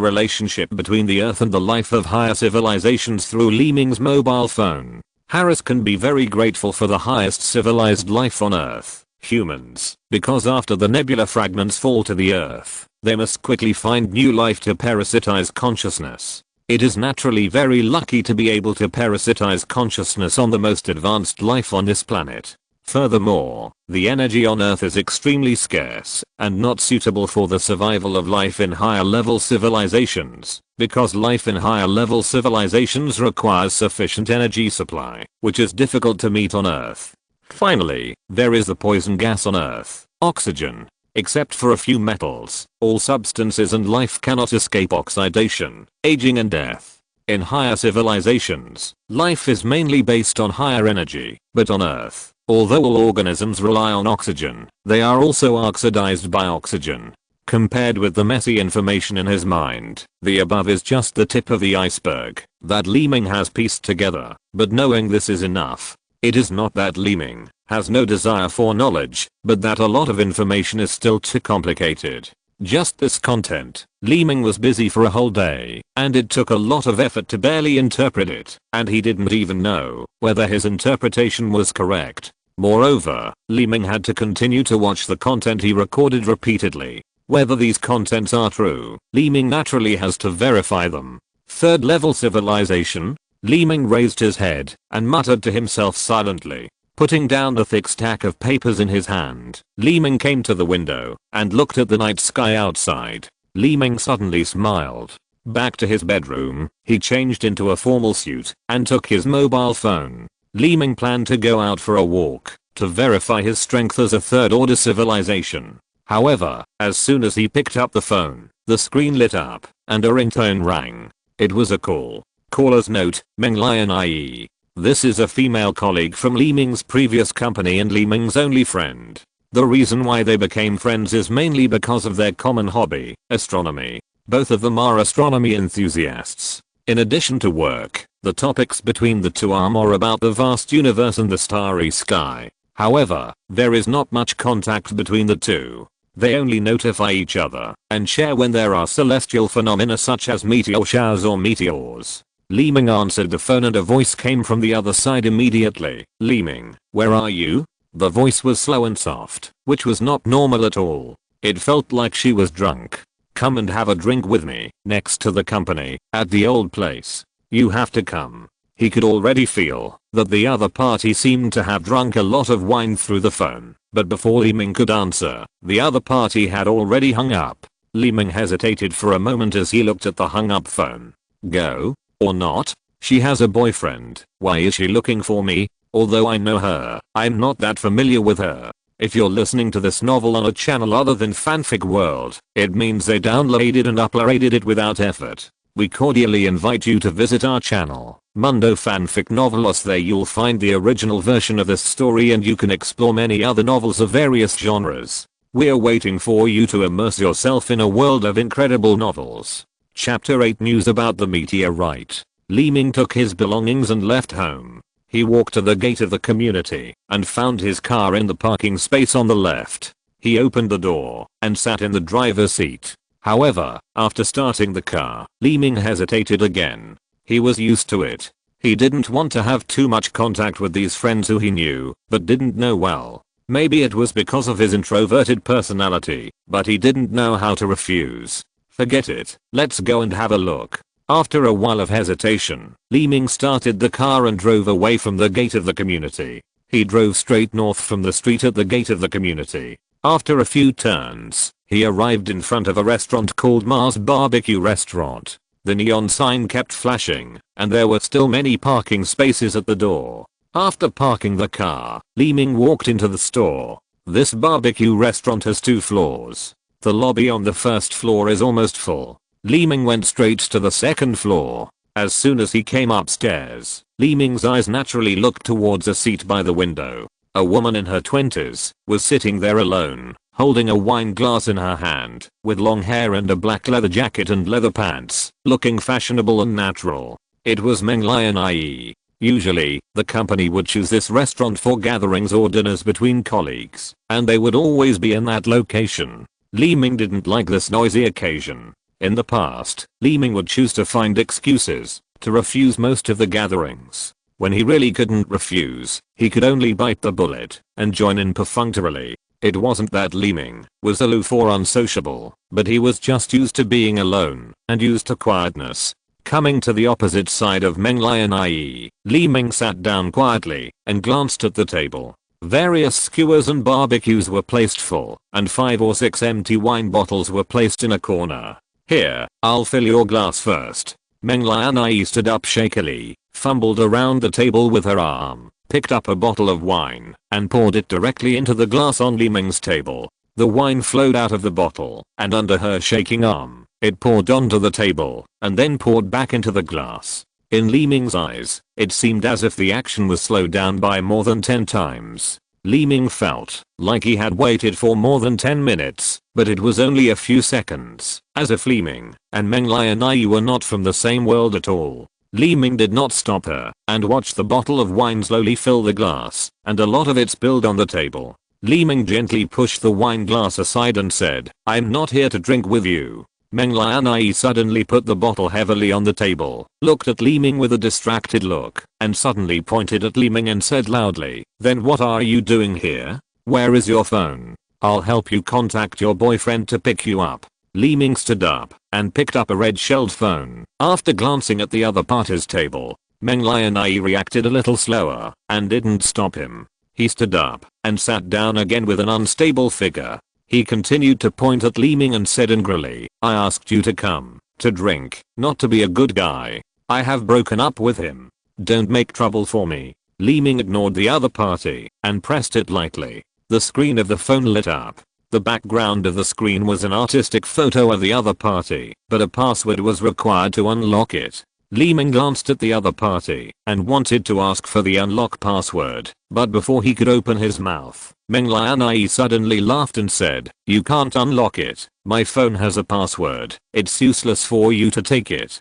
relationship between the Earth and the life of higher civilizations through Li Ming's mobile phone. Harris can be very grateful for the highest civilized life on Earth, humans, because after the nebula fragments fall to the Earth, they must quickly find new life to parasitize consciousness. It is naturally very lucky to be able to parasitize consciousness on the most advanced life on this planet. Furthermore, the energy on Earth is extremely scarce and not suitable for the survival of life in higher level civilizations, because life in higher level civilizations requires sufficient energy supply, which is difficult to meet on Earth. Finally, there is the poison gas on Earth, oxygen. Except for a few metals, all substances and life cannot escape oxidation, aging and death. In higher civilizations, life is mainly based on higher energy, but on Earth, although all organisms rely on oxygen, they are also oxidized by oxygen. Compared with the messy information in his mind, the above is just the tip of the iceberg that Li Ming has pieced together, but knowing this is enough. It is not that Li Ming has no desire for knowledge, but that a lot of information is still too complicated. Just this content, Li Ming was busy for a whole day, and it took a lot of effort to barely interpret it, and he didn't even know whether his interpretation was correct. Moreover, Li Ming had to continue to watch the content he recorded repeatedly. Whether these contents are true, Li Ming naturally has to verify them. Third level civilization? Li Ming raised his head and muttered to himself silently. Putting down the thick stack of papers in his hand, Li Ming came to the window and looked at the night sky outside. Li Ming suddenly smiled. Back to his bedroom, he changed into a formal suit and took his mobile phone. Li Ming planned to go out for a walk to verify his strength as a third order civilization. However, as soon as he picked up the phone, the screen lit up and a ringtone rang. It was a call. Caller's note, Ming Lion IE. This is a female colleague from Li Ming's previous company and Li Ming's only friend. The reason why they became friends is mainly because of their common hobby, astronomy. Both of them are astronomy enthusiasts. In addition to work, the topics between the two are more about the vast universe and the starry sky. However, there is not much contact between the two. They only notify each other and share when there are celestial phenomena such as meteor showers or meteors. Li Ming answered the phone and a voice came from the other side immediately. Li Ming, where are you? The voice was slow and soft, which was not normal at all. It felt like she was drunk. Come and have a drink with me, next to the company, at the old place. You have to come. He could already feel that the other party seemed to have drunk a lot of wine through the phone, but before Li Ming could answer, the other party had already hung up. Li Ming hesitated for a moment as he looked at the hung up phone. Go? Or not? She has a boyfriend. Why is she looking for me? Although I know her, I'm not that familiar with her. If you're listening to this novel on a channel other than Fanfic World, it means they downloaded and uploaded it without effort. We cordially invite you to visit our channel, Mundo Fanfic Novelos. There you'll find the original version of this story and you can explore many other novels of various genres. We're waiting for you to immerse yourself in a world of incredible novels. Chapter 8 News about the meteorite. Li Ming took his belongings and left home. He walked to the gate of the community and found his car in the parking space on the left. He opened the door and sat in the driver's seat. However, after starting the car, Li Ming hesitated again. He was used to it. He didn't want to have too much contact with these friends who he knew but didn't know well. Maybe it was because of his introverted personality, but he didn't know how to refuse. Forget it, let's go and have a look. After a while of hesitation, Li Ming started the car and drove away from the gate of the community. He drove straight north from the street at the gate of the community. After a few turns, he arrived in front of a restaurant called Mars Barbecue Restaurant. The neon sign kept flashing, and there were still many parking spaces at the door. After parking the car, Li Ming walked into the store. This barbecue restaurant has 2 floors. The lobby on the first floor is almost full. Li Ming went straight to the second floor. As soon as he came upstairs, Li Ming's eyes naturally looked towards a seat by the window. A woman in her 20s was sitting there alone, holding a wine glass in her hand, with long hair and a black leather jacket and leather pants, looking fashionable and natural. It was Meng Lian IE. Usually, the company would choose this restaurant for gatherings or dinners between colleagues, and they would always be in that location. Li Ming didn't like this noisy occasion. In the past, Li Ming would choose to find excuses to refuse most of the gatherings. When he really couldn't refuse, he could only bite the bullet and join in perfunctorily. It wasn't that Li Ming was aloof or unsociable, but he was just used to being alone and used to quietness. Coming to the opposite side of Meng Lian IE, Li Ming sat down quietly and glanced at the table. Various skewers and barbecues were placed full, and 5 or 6 empty wine bottles were placed in a corner. "Here, I'll fill your glass first." Meng Lian IE stood up shakily, fumbled around the table with her arm, picked up a bottle of wine, and poured it directly into the glass on Li Ming's table. The wine flowed out of the bottle, and under her shaking arm, it poured onto the table, and then poured back into the glass. In Li Ming's eyes, it seemed as if the action was slowed down by more than 10 times. Li Ming felt like he had waited for more than 10 minutes, but it was only a few seconds, as if Li Ming and Meng Lian IE were not from the same world at all. Li Ming did not stop her and watched the bottle of wine slowly fill the glass, and a lot of it spilled on the table. Li Ming gently pushed the wine glass aside and said, "I'm not here to drink with you." Meng Lian IE suddenly put the bottle heavily on the table, looked at Li Ming with a distracted look, and suddenly pointed at Li Ming and said loudly, "Then what are you doing here? Where is your phone? I'll help you contact your boyfriend to pick you up." Li Ming stood up and picked up a red-shelled phone. After glancing at the other party's table, Meng Lian IE reacted a little slower and didn't stop him. He stood up and sat down again with an unstable figure. He continued to point at Li Ming and said angrily, "I asked you to come to drink, not to be a good guy. I have broken up with him. Don't make trouble for me." Li Ming ignored the other party and pressed it lightly. The screen of the phone lit up. The background of the screen was an artistic photo of the other party, but a password was required to unlock it. Li Ming glanced at the other party and wanted to ask for the unlock password, but before he could open his mouth, Meng Lian IE suddenly laughed and said, "You can't unlock it. My phone has a password. It's useless for you to take it."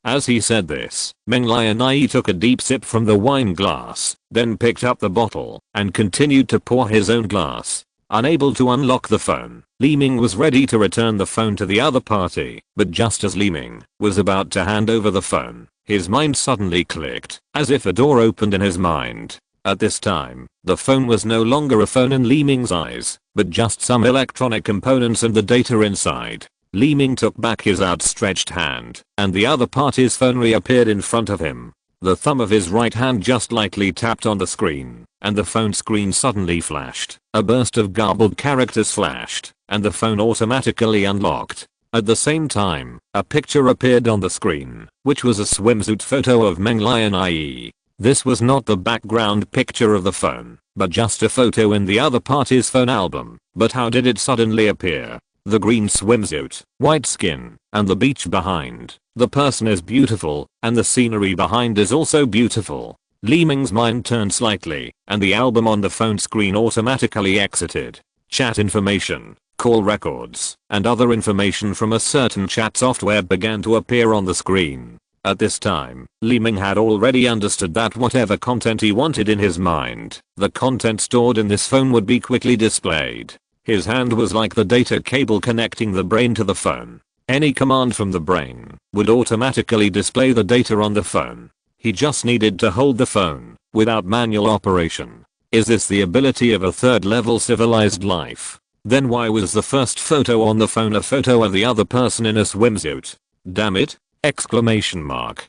As he said this, Meng Lian IE took a deep sip from the wine glass, then picked up the bottle and continued to pour his own glass. Unable to unlock the phone, Li Ming was ready to return the phone to the other party, but just as Li Ming was about to hand over the phone, his mind suddenly clicked, as if a door opened in his mind. At this time, the phone was no longer a phone in Li Ming's eyes, but just some electronic components and the data inside. Li Ming took back his outstretched hand, and the other party's phone reappeared in front of him. The thumb of his right hand just lightly tapped on the screen, and the phone screen suddenly flashed. A burst of garbled characters flashed, and the phone automatically unlocked. At the same time, a picture appeared on the screen, which was a swimsuit photo of Meng Lian IE. This was not the background picture of the phone, but just a photo in the other party's phone album. But how did it suddenly appear? The green swimsuit, white skin, and the beach behind. The person is beautiful, and the scenery behind is also beautiful. Li Ming's mind turned slightly, and the album on the phone screen automatically exited. Chat information, call records, and other information from a certain chat software began to appear on the screen. At this time, Li Ming had already understood that whatever content he wanted in his mind, the content stored in this phone would be quickly displayed. His hand was like the data cable connecting the brain to the phone. Any command from the brain would automatically display the data on the phone. He just needed to hold the phone without manual operation. Is this the ability of a third-level civilized life? Then why was the first photo on the phone a photo of the other person in a swimsuit? Damn it! Exclamation mark.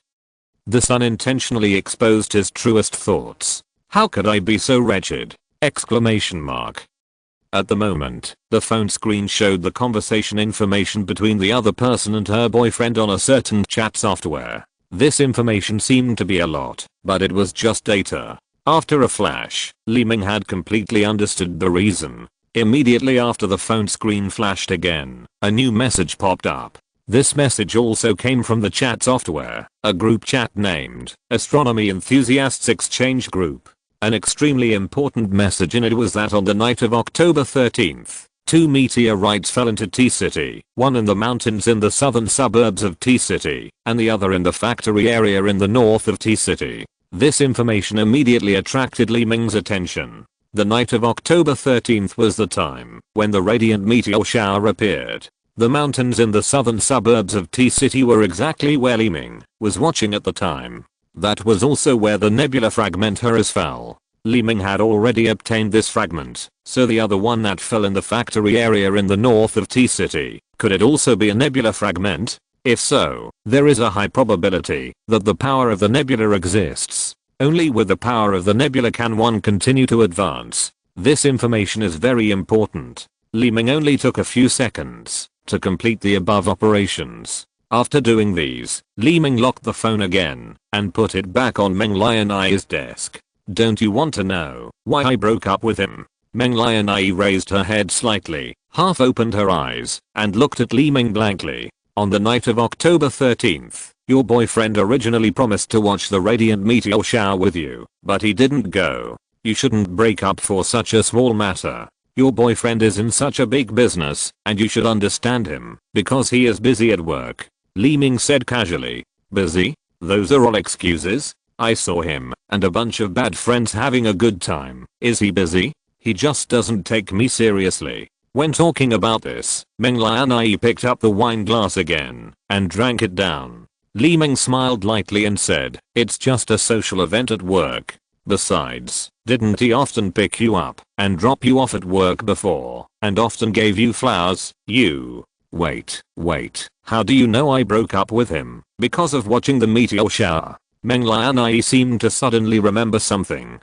This unintentionally exposed his truest thoughts. How could I be so wretched? Exclamation mark. At the moment, the phone screen showed the conversation information between the other person and her boyfriend on a certain chat software. This information seemed to be a lot, but it was just data. After a flash, Li Ming had completely understood the reason. Immediately after the phone screen flashed again, a new message popped up. This message also came from the chat software, a group chat named Astronomy Enthusiasts Exchange Group. An extremely important message in it was that on the night of October 13th, 2 meteorites fell into T-City, one in the mountains in the southern suburbs of T-City, and the other in the factory area in the north of T-City. This information immediately attracted Li Ming's attention. The night of October 13th was the time when the radiant meteor shower appeared. The mountains in the southern suburbs of T-City were exactly where Li Ming was watching at the time. That was also where the nebula fragment Horus fell. Li Ming had already obtained this fragment, so the other one that fell in the factory area in the north of T-City, could it also be a nebula fragment? If so, there is a high probability that the power of the nebula exists. Only with the power of the nebula can one continue to advance. This information is very important. Li Ming only took a few seconds to complete the above operations. After doing these, Li Ming locked the phone again and put it back on Meng Lianai's desk. Don't you want to know why I broke up with him? Meng Lianai raised her head slightly, half opened her eyes, and looked at Li Ming blankly. On the night of October 13th, your boyfriend originally promised to watch the radiant meteor shower with you, but he didn't go. You shouldn't break up for such a small matter. Your boyfriend is in such a big business, and you should understand him, because he is busy at work. Li Ming said casually. Busy? Those are all excuses. I saw him and a bunch of bad friends having a good time. Is he busy? He just doesn't take me seriously. When talking about this, Meng Lianai picked up the wine glass again and drank it down. Li Ming smiled lightly and said, it's just a social event at work. Besides, didn't he often pick you up and drop you off at work before, and often gave you flowers? Wait, how do you know I broke up with him? Because of watching the meteor shower. Meng Lianai seemed to suddenly remember something.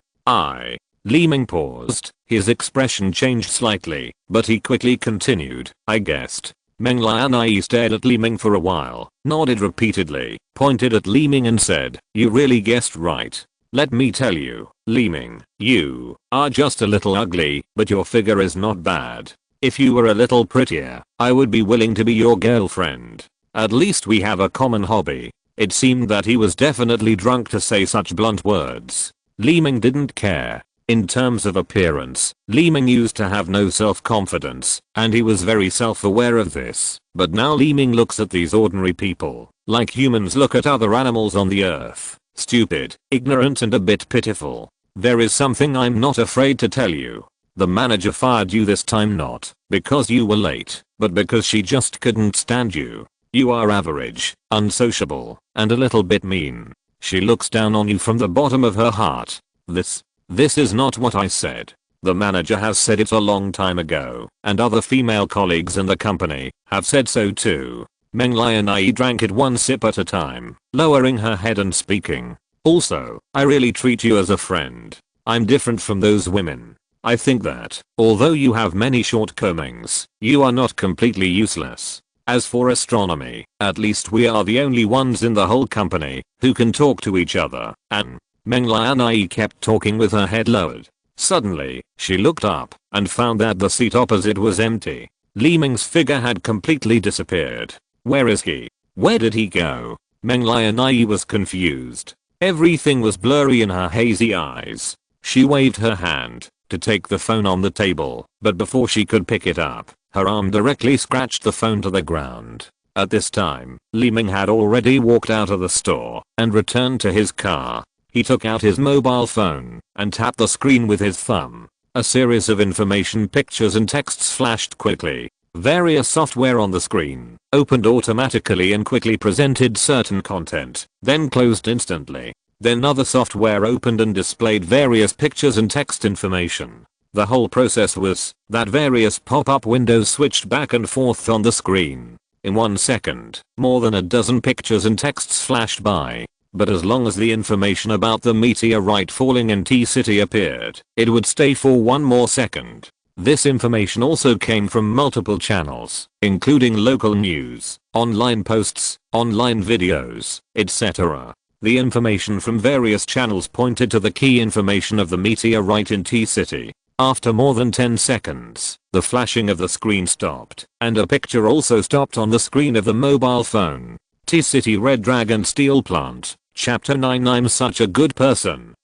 Li Ming paused, his expression changed slightly, but he quickly continued, I guessed. Meng Lianai stared at Li Ming for a while, nodded repeatedly, pointed at Li Ming and said, you really guessed right. Let me tell you, Li Ming, you are just a little ugly, but your figure is not bad. If you were a little prettier, I would be willing to be your girlfriend. At least we have a common hobby. It seemed that he was definitely drunk to say such blunt words. Li Ming didn't care. In terms of appearance, Li Ming used to have no self-confidence, and he was very self-aware of this. But now Li Ming looks at these ordinary people, like humans look at other animals on the earth. Stupid, ignorant and a bit pitiful. There is something I'm not afraid to tell you. The manager fired you this time not because you were late, but because she just couldn't stand you. You are average, unsociable, and a little bit mean. She looks down on you from the bottom of her heart. This is not what I said. The manager has said it a long time ago, and other female colleagues in the company have said so too. Meng Lianai drank it one sip at a time, lowering her head and speaking. Also, I really treat you as a friend. I'm different from those women. I think that, although you have many shortcomings, you are not completely useless. As for astronomy, at least we are the only ones in the whole company who can talk to each other, and Meng Lianai kept talking with her head lowered. Suddenly, she looked up and found that the seat opposite was empty. Li Ming's figure had completely disappeared. Where is he? Where did he go? Meng Lianai was confused. Everything was blurry in her hazy eyes. She waved her hand to take the phone on the table, but before she could pick it up, her arm directly scratched the phone to the ground. At this time, Li Ming had already walked out of the store and returned to his car. He took out his mobile phone and tapped the screen with his thumb. A series of information pictures and texts flashed quickly. Various software on the screen opened automatically and quickly presented certain content, then closed instantly. Then other software opened and displayed various pictures and text information. The whole process was that various pop-up windows switched back and forth on the screen. In 1 second, more than a dozen pictures and texts flashed by. But as long as the information about the meteorite falling in T-City appeared, it would stay for 1 more second. This information also came from multiple channels, including local news, online posts, online videos, etc. The information from various channels pointed to the key information of the meteorite in T-City. After more than 10 seconds, the flashing of the screen stopped, and a picture also stopped on the screen of the mobile phone. T-City Red Dragon Steel Plant. Chapter 9. I'm such a good person.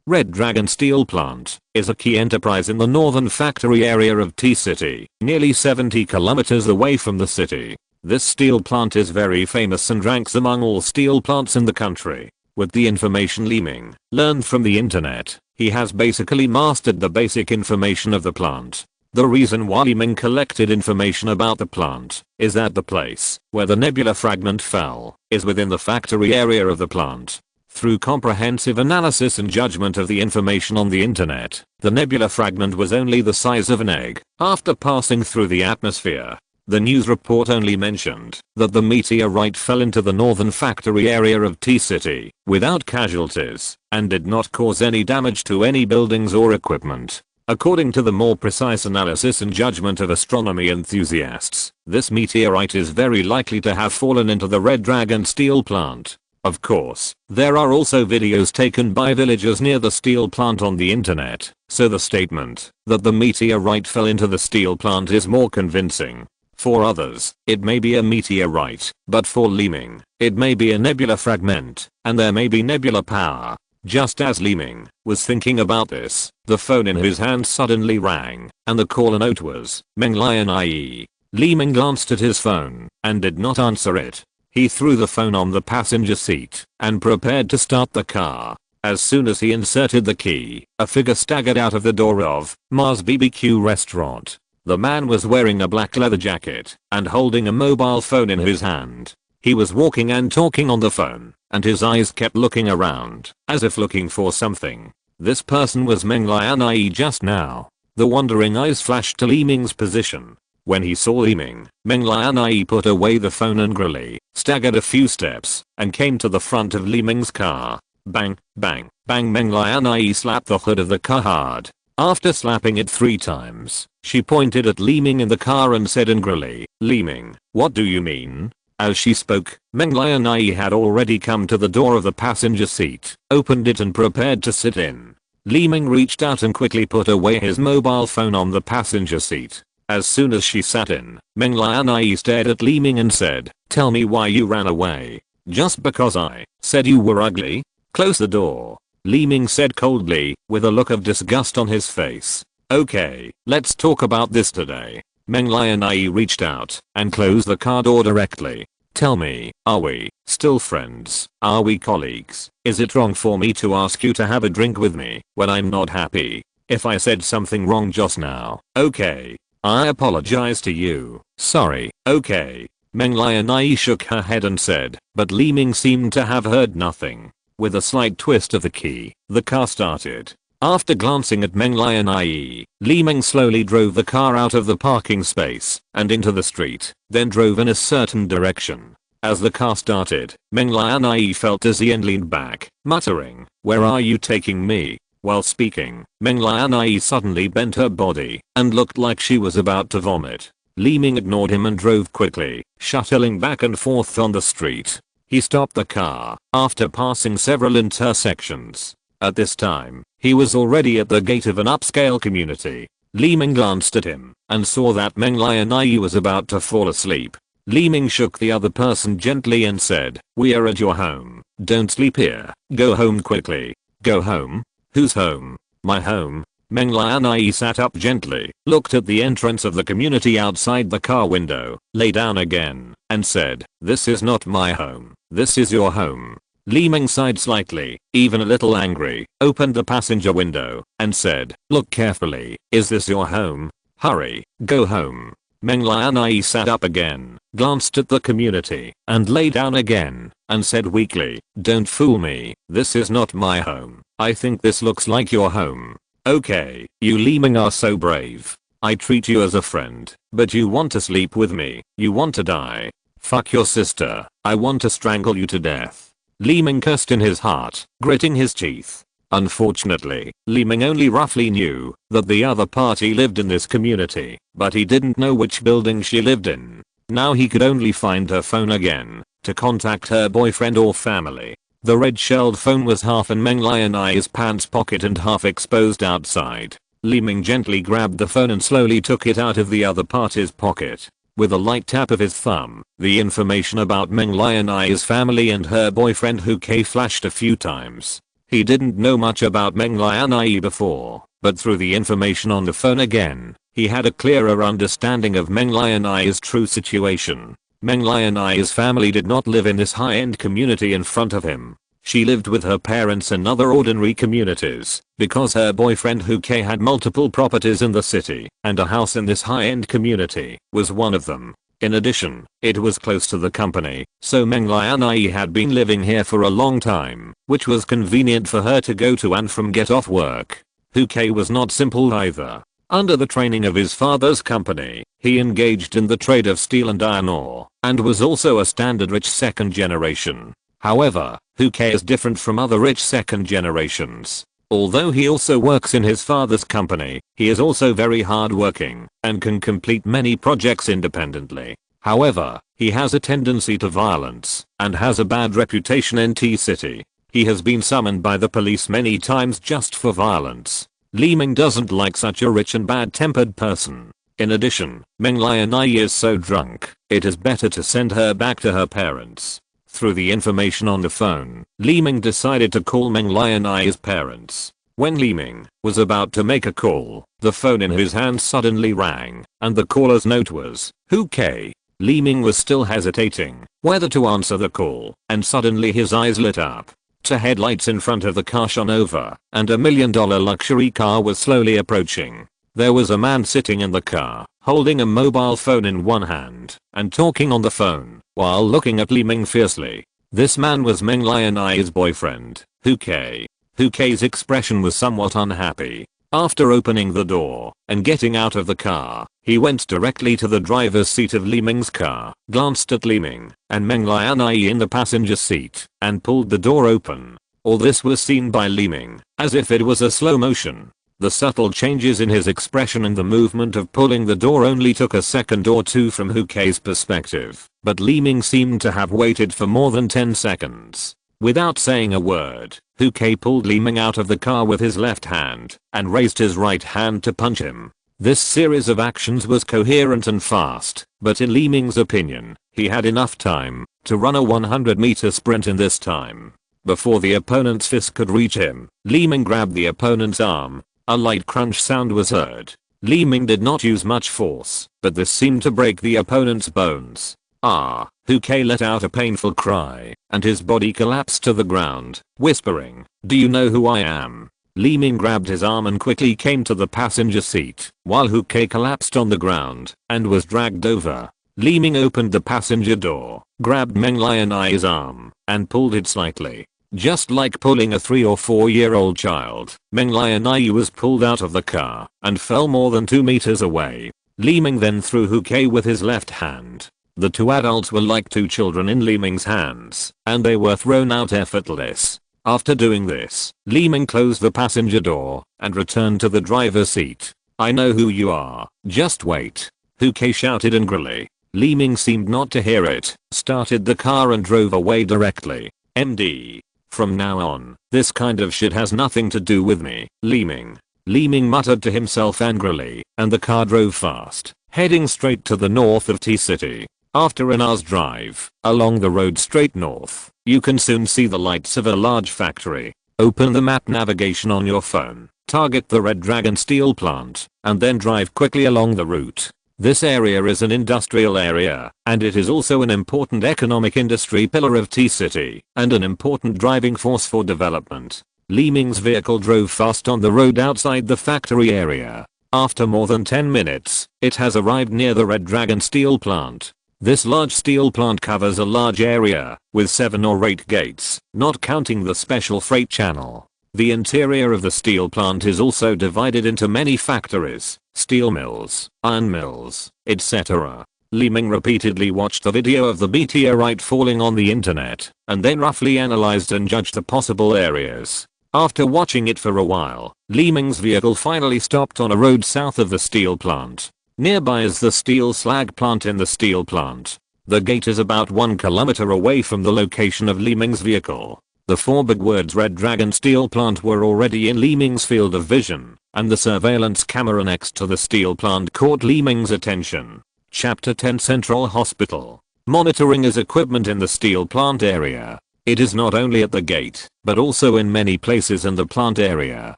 Red Dragon Steel Plant is a key enterprise in the northern factory area of T-City, nearly 70 kilometers away from the city. This steel plant is very famous and ranks among all steel plants in the country. With the information Li Ming learned from the internet, he has basically mastered the basic information of the plant. The reason why Li Ming collected information about the plant is that the place where the nebula fragment fell is within the factory area of the plant. Through comprehensive analysis and judgment of the information on the internet, the nebula fragment was only the size of an egg after passing through the atmosphere. The news report only mentioned that the meteorite fell into the northern factory area of T-City without casualties and did not cause any damage to any buildings or equipment. According to the more precise analysis and judgment of astronomy enthusiasts, this meteorite is very likely to have fallen into the Red Dragon steel plant. Of course, there are also videos taken by villagers near the steel plant on the internet, so the statement that the meteorite fell into the steel plant is more convincing. For others, it may be a meteorite, but for Li Ming, it may be a nebula fragment, and there may be nebula power. Just as Li Ming was thinking about this, the phone in his hand suddenly rang, and the caller note was Meng Lian IE. Li Ming glanced at his phone and did not answer it. He threw the phone on the passenger seat and prepared to start the car. As soon as he inserted the key, a figure staggered out of the door of Mars BBQ restaurant. The man was wearing a black leather jacket and holding a mobile phone in his hand. He was walking and talking on the phone, and his eyes kept looking around, as if looking for something. This person was Meng Lian IE just now. The wandering eyes flashed to Li Ming's position. When he saw Li Ming, Meng Lian IE put away the phone angrily, staggered a few steps, and came to the front of Li Ming's car. Bang, bang, bang. Meng Lian IE slapped the hood of the car hard. After slapping it 3 times, she pointed at Li Ming in the car and said angrily, Li Ming, what do you mean? As she spoke, Meng Lian IE had already come to the door of the passenger seat, opened it and prepared to sit in. Li Ming reached out and quickly put away his mobile phone on the passenger seat. As soon as she sat in, Meng Lian IE stared at Li Ming and said, tell me why you ran away. Just because I said you were ugly? Close the door. Li Ming said coldly, with a look of disgust on his face. Okay, let's talk about this today. Meng Lian IE reached out and closed the car door directly. Tell me, are we still friends? Are we colleagues? Is it wrong for me to ask you to have a drink with me when I'm not happy? If I said something wrong just now, okay. I apologize to you. Sorry, okay. Meng Lian IE shook her head and said, but Li Ming seemed to have heard nothing. With a slight twist of the key, the car started. After glancing at Meng Lian IE, Li Ming slowly drove the car out of the parking space and into the street, then drove in a certain direction. As the car started, Meng Lian IE felt dizzy and leaned back, muttering, where are you taking me? While speaking, Meng Lian IE suddenly bent her body and looked like she was about to vomit. Li Ming ignored him and drove quickly, shuttling back and forth on the street. He stopped the car after passing several intersections. At this time, he was already at the gate of an upscale community. Li Ming glanced at him and saw that Meng Lian IE was about to fall asleep. Li Ming shook the other person gently and said, we are at your home. Don't sleep here. Go home quickly. Go home? Whose home? My home. Meng Lian IE sat up gently, looked at the entrance of the community outside the car window, lay down again, and said, this is not my home. This is your home. Li Ming sighed slightly, even a little angry, opened the passenger window, and said, look carefully, is this your home? Hurry, go home. Meng Lian IE sat up again, glanced at the community, and lay down again, and said weakly, don't fool me, this is not my home. I think this looks like your home. Okay, you Li Ming are so brave. I treat you as a friend, but you want to sleep with me, you want to die. Fuck your sister, I want to strangle you to death. Li Ming cursed in his heart, gritting his teeth. Unfortunately, Li Ming only roughly knew that the other party lived in this community, but he didn't know which building she lived in. Now he could only find her phone again to contact her boyfriend or family. The red shelled phone was half in Meng Lian IE's pants pocket and half exposed outside. Li Ming gently grabbed the phone and slowly took it out of the other party's pocket. With a light tap of his thumb, the information about Meng Lianai's family and her boyfriend Hu Ke flashed a few times. He didn't know much about Meng Lianai before, but through the information on the phone again, he had a clearer understanding of Meng Lianai's true situation. Meng Lianai's family did not live in this high-end community in front of him. She lived with her parents in other ordinary communities, because her boyfriend Hu Ke had multiple properties in the city, and a house in this high-end community was one of them. In addition, it was close to the company, so Meng Lianai had been living here for a long time, which was convenient for her to go to and from get off work. Hu Ke was not simple either. Under the training of his father's company, he engaged in the trade of steel and iron ore, and was also a standard rich second generation. However, Hu Ke is different from other rich second generations. Although he also works in his father's company, he is also very hardworking and can complete many projects independently. However, he has a tendency to violence and has a bad reputation in T-City. He has been summoned by the police many times just for violence. Li Ming doesn't like such a rich and bad-tempered person. In addition, Meng Lianai is so drunk, it is better to send her back to her parents. Through the information on the phone, Li Ming decided to call Meng Lianai's parents. When Li Ming was about to make a call, the phone in his hand suddenly rang, and the caller's note was, Hu Ke. Li Ming was still hesitating whether to answer the call, and suddenly his eyes lit up. Two headlights in front of the car shone over, and a $1 million luxury car was slowly approaching. There was a man sitting in the car, holding a mobile phone in one hand, and talking on the phone, while looking at Li Ming fiercely. This man was Meng Lianai's boyfriend, Hu Ke. Hu Ke's expression was somewhat unhappy. After opening the door and getting out of the car, he went directly to the driver's seat of Li Ming's car, glanced at Li Ming and Meng Lianai in the passenger seat, and pulled the door open. All this was seen by Li Ming, as if it was a slow motion. The subtle changes in his expression and the movement of pulling the door only took a second or two from Hu Ke's perspective, but Li Ming seemed to have waited for more than 10 seconds. Without saying a word, Hu Ke pulled Li Ming out of the car with his left hand and raised his right hand to punch him. This series of actions was coherent and fast, but in Li Ming's opinion, he had enough time to run a 100-meter sprint in this time. Before the opponent's fist could reach him, Li Ming grabbed the opponent's arm. A light crunch sound was heard. Li Ming did not use much force, but this seemed to break the opponent's bones. Ah! Hu Ke let out a painful cry, and his body collapsed to the ground, whispering, "Do you know who I am?" Li Ming grabbed his arm and quickly came to the passenger seat, while Hu Ke collapsed on the ground and was dragged over. Li Ming opened the passenger door, grabbed Meng Lianai's arm, and pulled it slightly. Just like pulling a 3 or 4-year-old child, Meng Lianai was pulled out of the car and fell more than 2 meters away. Li Ming then threw Hu Ke with his left hand. The two adults were like two children in Li Ming's hands, and they were thrown out effortless. After doing this, Li Ming closed the passenger door and returned to the driver's seat. "I know who you are, just wait," Hu Ke shouted angrily. Li Ming seemed not to hear it, started the car and drove away directly. MD. "From now on, this kind of shit has nothing to do with me, Li Ming." Li Ming muttered to himself angrily, and the car drove fast, heading straight to the north of T-City. After an hour's drive, along the road straight north, you can soon see the lights of a large factory. Open the map navigation on your phone, target the Red Dragon steel plant, and then drive quickly along the route. This area is an industrial area, and it is also an important economic industry pillar of T-City, and an important driving force for development. Li Ming's vehicle drove fast on the road outside the factory area. After more than 10 minutes, it has arrived near the Red Dragon steel plant. This large steel plant covers a large area, with 7 or 8 gates, not counting the special freight channel. The interior of the steel plant is also divided into many factories, steel mills, iron mills, etc. Li Ming repeatedly watched the video of the meteorite falling on the internet, and then roughly analyzed and judged the possible areas. After watching it for a while, Li Ming's vehicle finally stopped on a road south of the steel plant. Nearby is the steel slag plant in the steel plant. The gate is about 1 kilometer away from the location of Li Ming's vehicle. The four big words Red Dragon Steel Plant were already in Li Ming's field of vision, and the surveillance camera next to the steel plant caught Li Ming's attention. Chapter 10 Central Hospital. Monitoring is equipment in the steel plant area. It is not only at the gate, but also in many places in the plant area.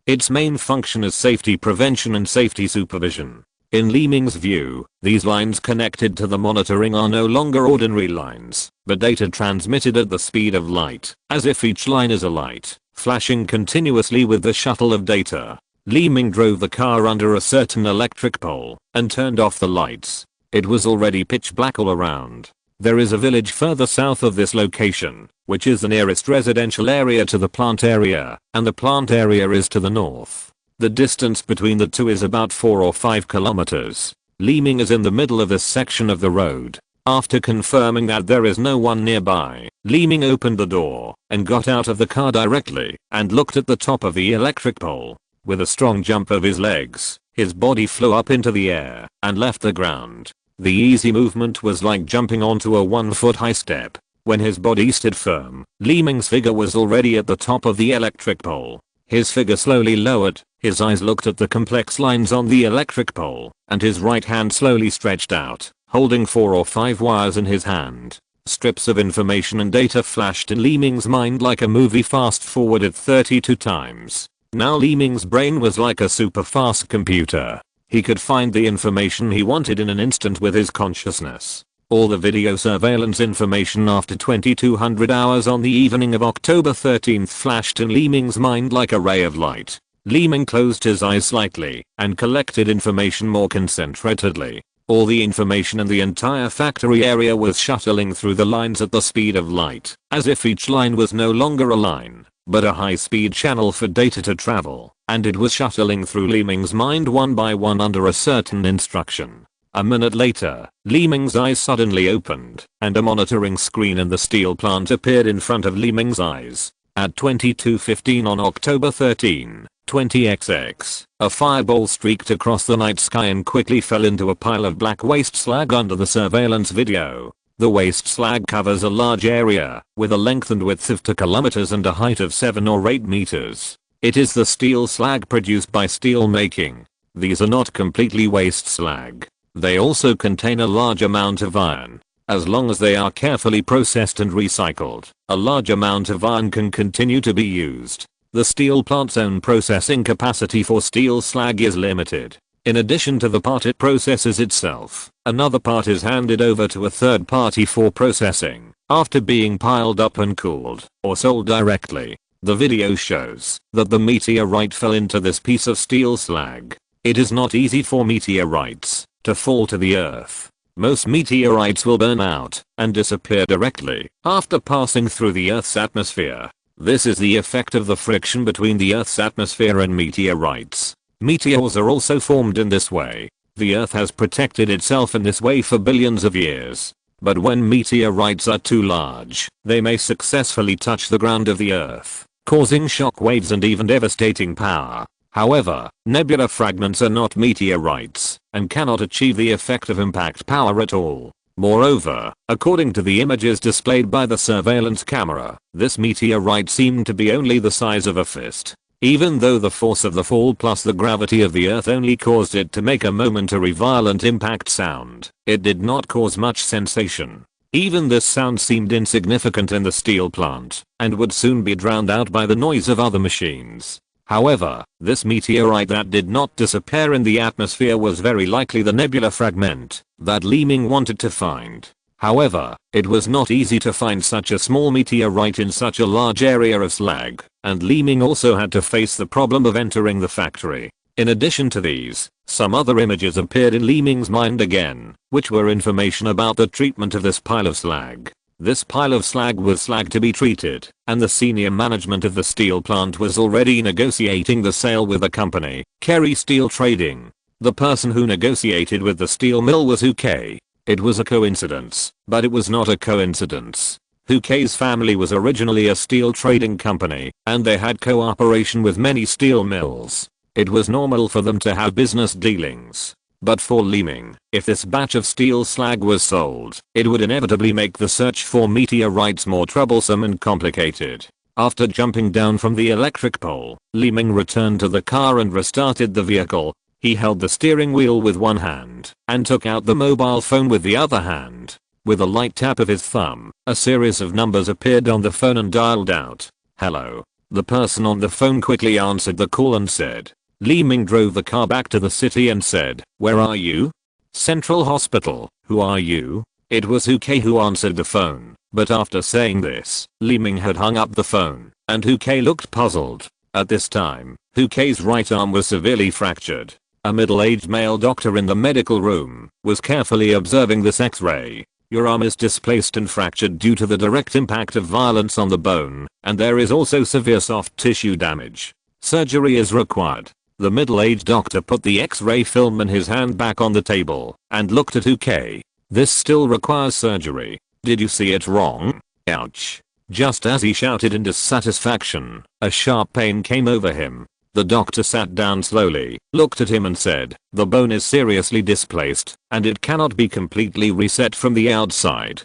Its main function is safety prevention and safety supervision. In Li Ming's view, these lines connected to the monitoring are no longer ordinary lines, but data transmitted at the speed of light, as if each line is a light, flashing continuously with the shuttle of data. Li Ming drove the car under a certain electric pole, and turned off the lights. It was already pitch black all around. There is a village further south of this location, which is the nearest residential area to the plant area, and the plant area is to the north. The distance between the two is about 4 or 5 kilometers. Li Ming is in the middle of this section of the road. After confirming that there is no one nearby, Li Ming opened the door and got out of the car directly and looked at the top of the electric pole. With a strong jump of his legs, his body flew up into the air and left the ground. The easy movement was like jumping onto a 1-foot high step. When his body stood firm, Li Ming's figure was already at the top of the electric pole. His figure slowly lowered, his eyes looked at the complex lines on the electric pole, and his right hand slowly stretched out, holding 4 or 5 wires in his hand. Strips of information and data flashed in Li Ming's mind like a movie fast forwarded 32 times. Now Li Ming's brain was like a super fast computer. He could find the information he wanted in an instant with his consciousness. All the video surveillance information after 2200 hours on the evening of October 13th flashed in Li Ming's mind like a ray of light. Li Ming closed his eyes slightly and collected information more concentratedly. All the information in the entire factory area was shuttling through the lines at the speed of light, as if each line was no longer a line, but a high-speed channel for data to travel, and it was shuttling through Li Ming's mind one by one under a certain instruction. A minute later, Li Ming's eyes suddenly opened, and a monitoring screen in the steel plant appeared in front of Li Ming's eyes. At 22:15 on October 13, 20XX, a fireball streaked across the night sky and quickly fell into a pile of black waste slag under the surveillance video. The waste slag covers a large area, with a length and width of 2 kilometers and a height of 7 or 8 meters. It is the steel slag produced by steel making. These are not completely waste slag. They also contain a large amount of iron. As long as they are carefully processed and recycled, a large amount of iron can continue to be used. The steel plant's own processing capacity for steel slag is limited. In addition to the part it processes itself, another part is handed over to a third party for processing, after being piled up and cooled, or sold directly. The video shows that the meteorite fell into this piece of steel slag. It is not easy for meteorites to fall to the earth. Most meteorites will burn out and disappear directly after passing through the Earth's atmosphere. This is the effect of the friction between the Earth's atmosphere and meteorites. Meteors are also formed in this way. The Earth has protected itself in this way for billions of years. But when meteorites are too large, they may successfully touch the ground of the Earth, causing shock waves and even devastating power. However, nebula fragments are not meteorites and cannot achieve the effect of impact power at all. Moreover, according to the images displayed by the surveillance camera, this meteorite seemed to be only the size of a fist. Even though the force of the fall plus the gravity of the Earth only caused it to make a momentary violent impact sound, it did not cause much sensation. Even this sound seemed insignificant in the steel plant and would soon be drowned out by the noise of other machines. However, this meteorite that did not disappear in the atmosphere was very likely the nebula fragment that Li Ming wanted to find. However, it was not easy to find such a small meteorite in such a large area of slag, and Li Ming also had to face the problem of entering the factory. In addition to these, some other images appeared in Li Ming's mind again, which were information about the treatment of this pile of slag. This pile of slag was slag to be treated, and the senior management of the steel plant was already negotiating the sale with the company, Kerry Steel Trading. The person who negotiated with the steel mill was UK. It was a coincidence, but it was not a coincidence. Hukei's family was originally a steel trading company, and they had cooperation with many steel mills. It was normal for them to have business dealings. But for Li Ming, if this batch of steel slag was sold, it would inevitably make the search for meteorites more troublesome and complicated. After jumping down from the electric pole, Li Ming returned to the car and restarted the vehicle. He held the steering wheel with one hand and took out the mobile phone with the other hand. With a light tap of his thumb, a series of numbers appeared on the phone and dialed out. "Hello." The person on the phone quickly answered the call and said. Li Ming drove the car back to the city and said, "Where are you?" "Central Hospital." "Who are you?" It was Hu-Kei who answered the phone, but after saying this, Li Ming had hung up the phone, and Hu-Kei looked puzzled. At this time, Hu-Kei's right arm was severely fractured. A middle-aged male doctor in the medical room was carefully observing this X-ray. "Your arm is displaced and fractured due to the direct impact of violence on the bone, and there is also severe soft tissue damage. Surgery is required." The middle-aged doctor put the X-ray film in his hand back on the table and looked at Hu-Kei. "This still requires surgery. Did you see it wrong? Ouch." Just as he shouted in dissatisfaction, a sharp pain came over him. The doctor sat down slowly, looked at him and said, "The bone is seriously displaced, and it cannot be completely reset from the outside.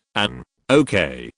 Okay,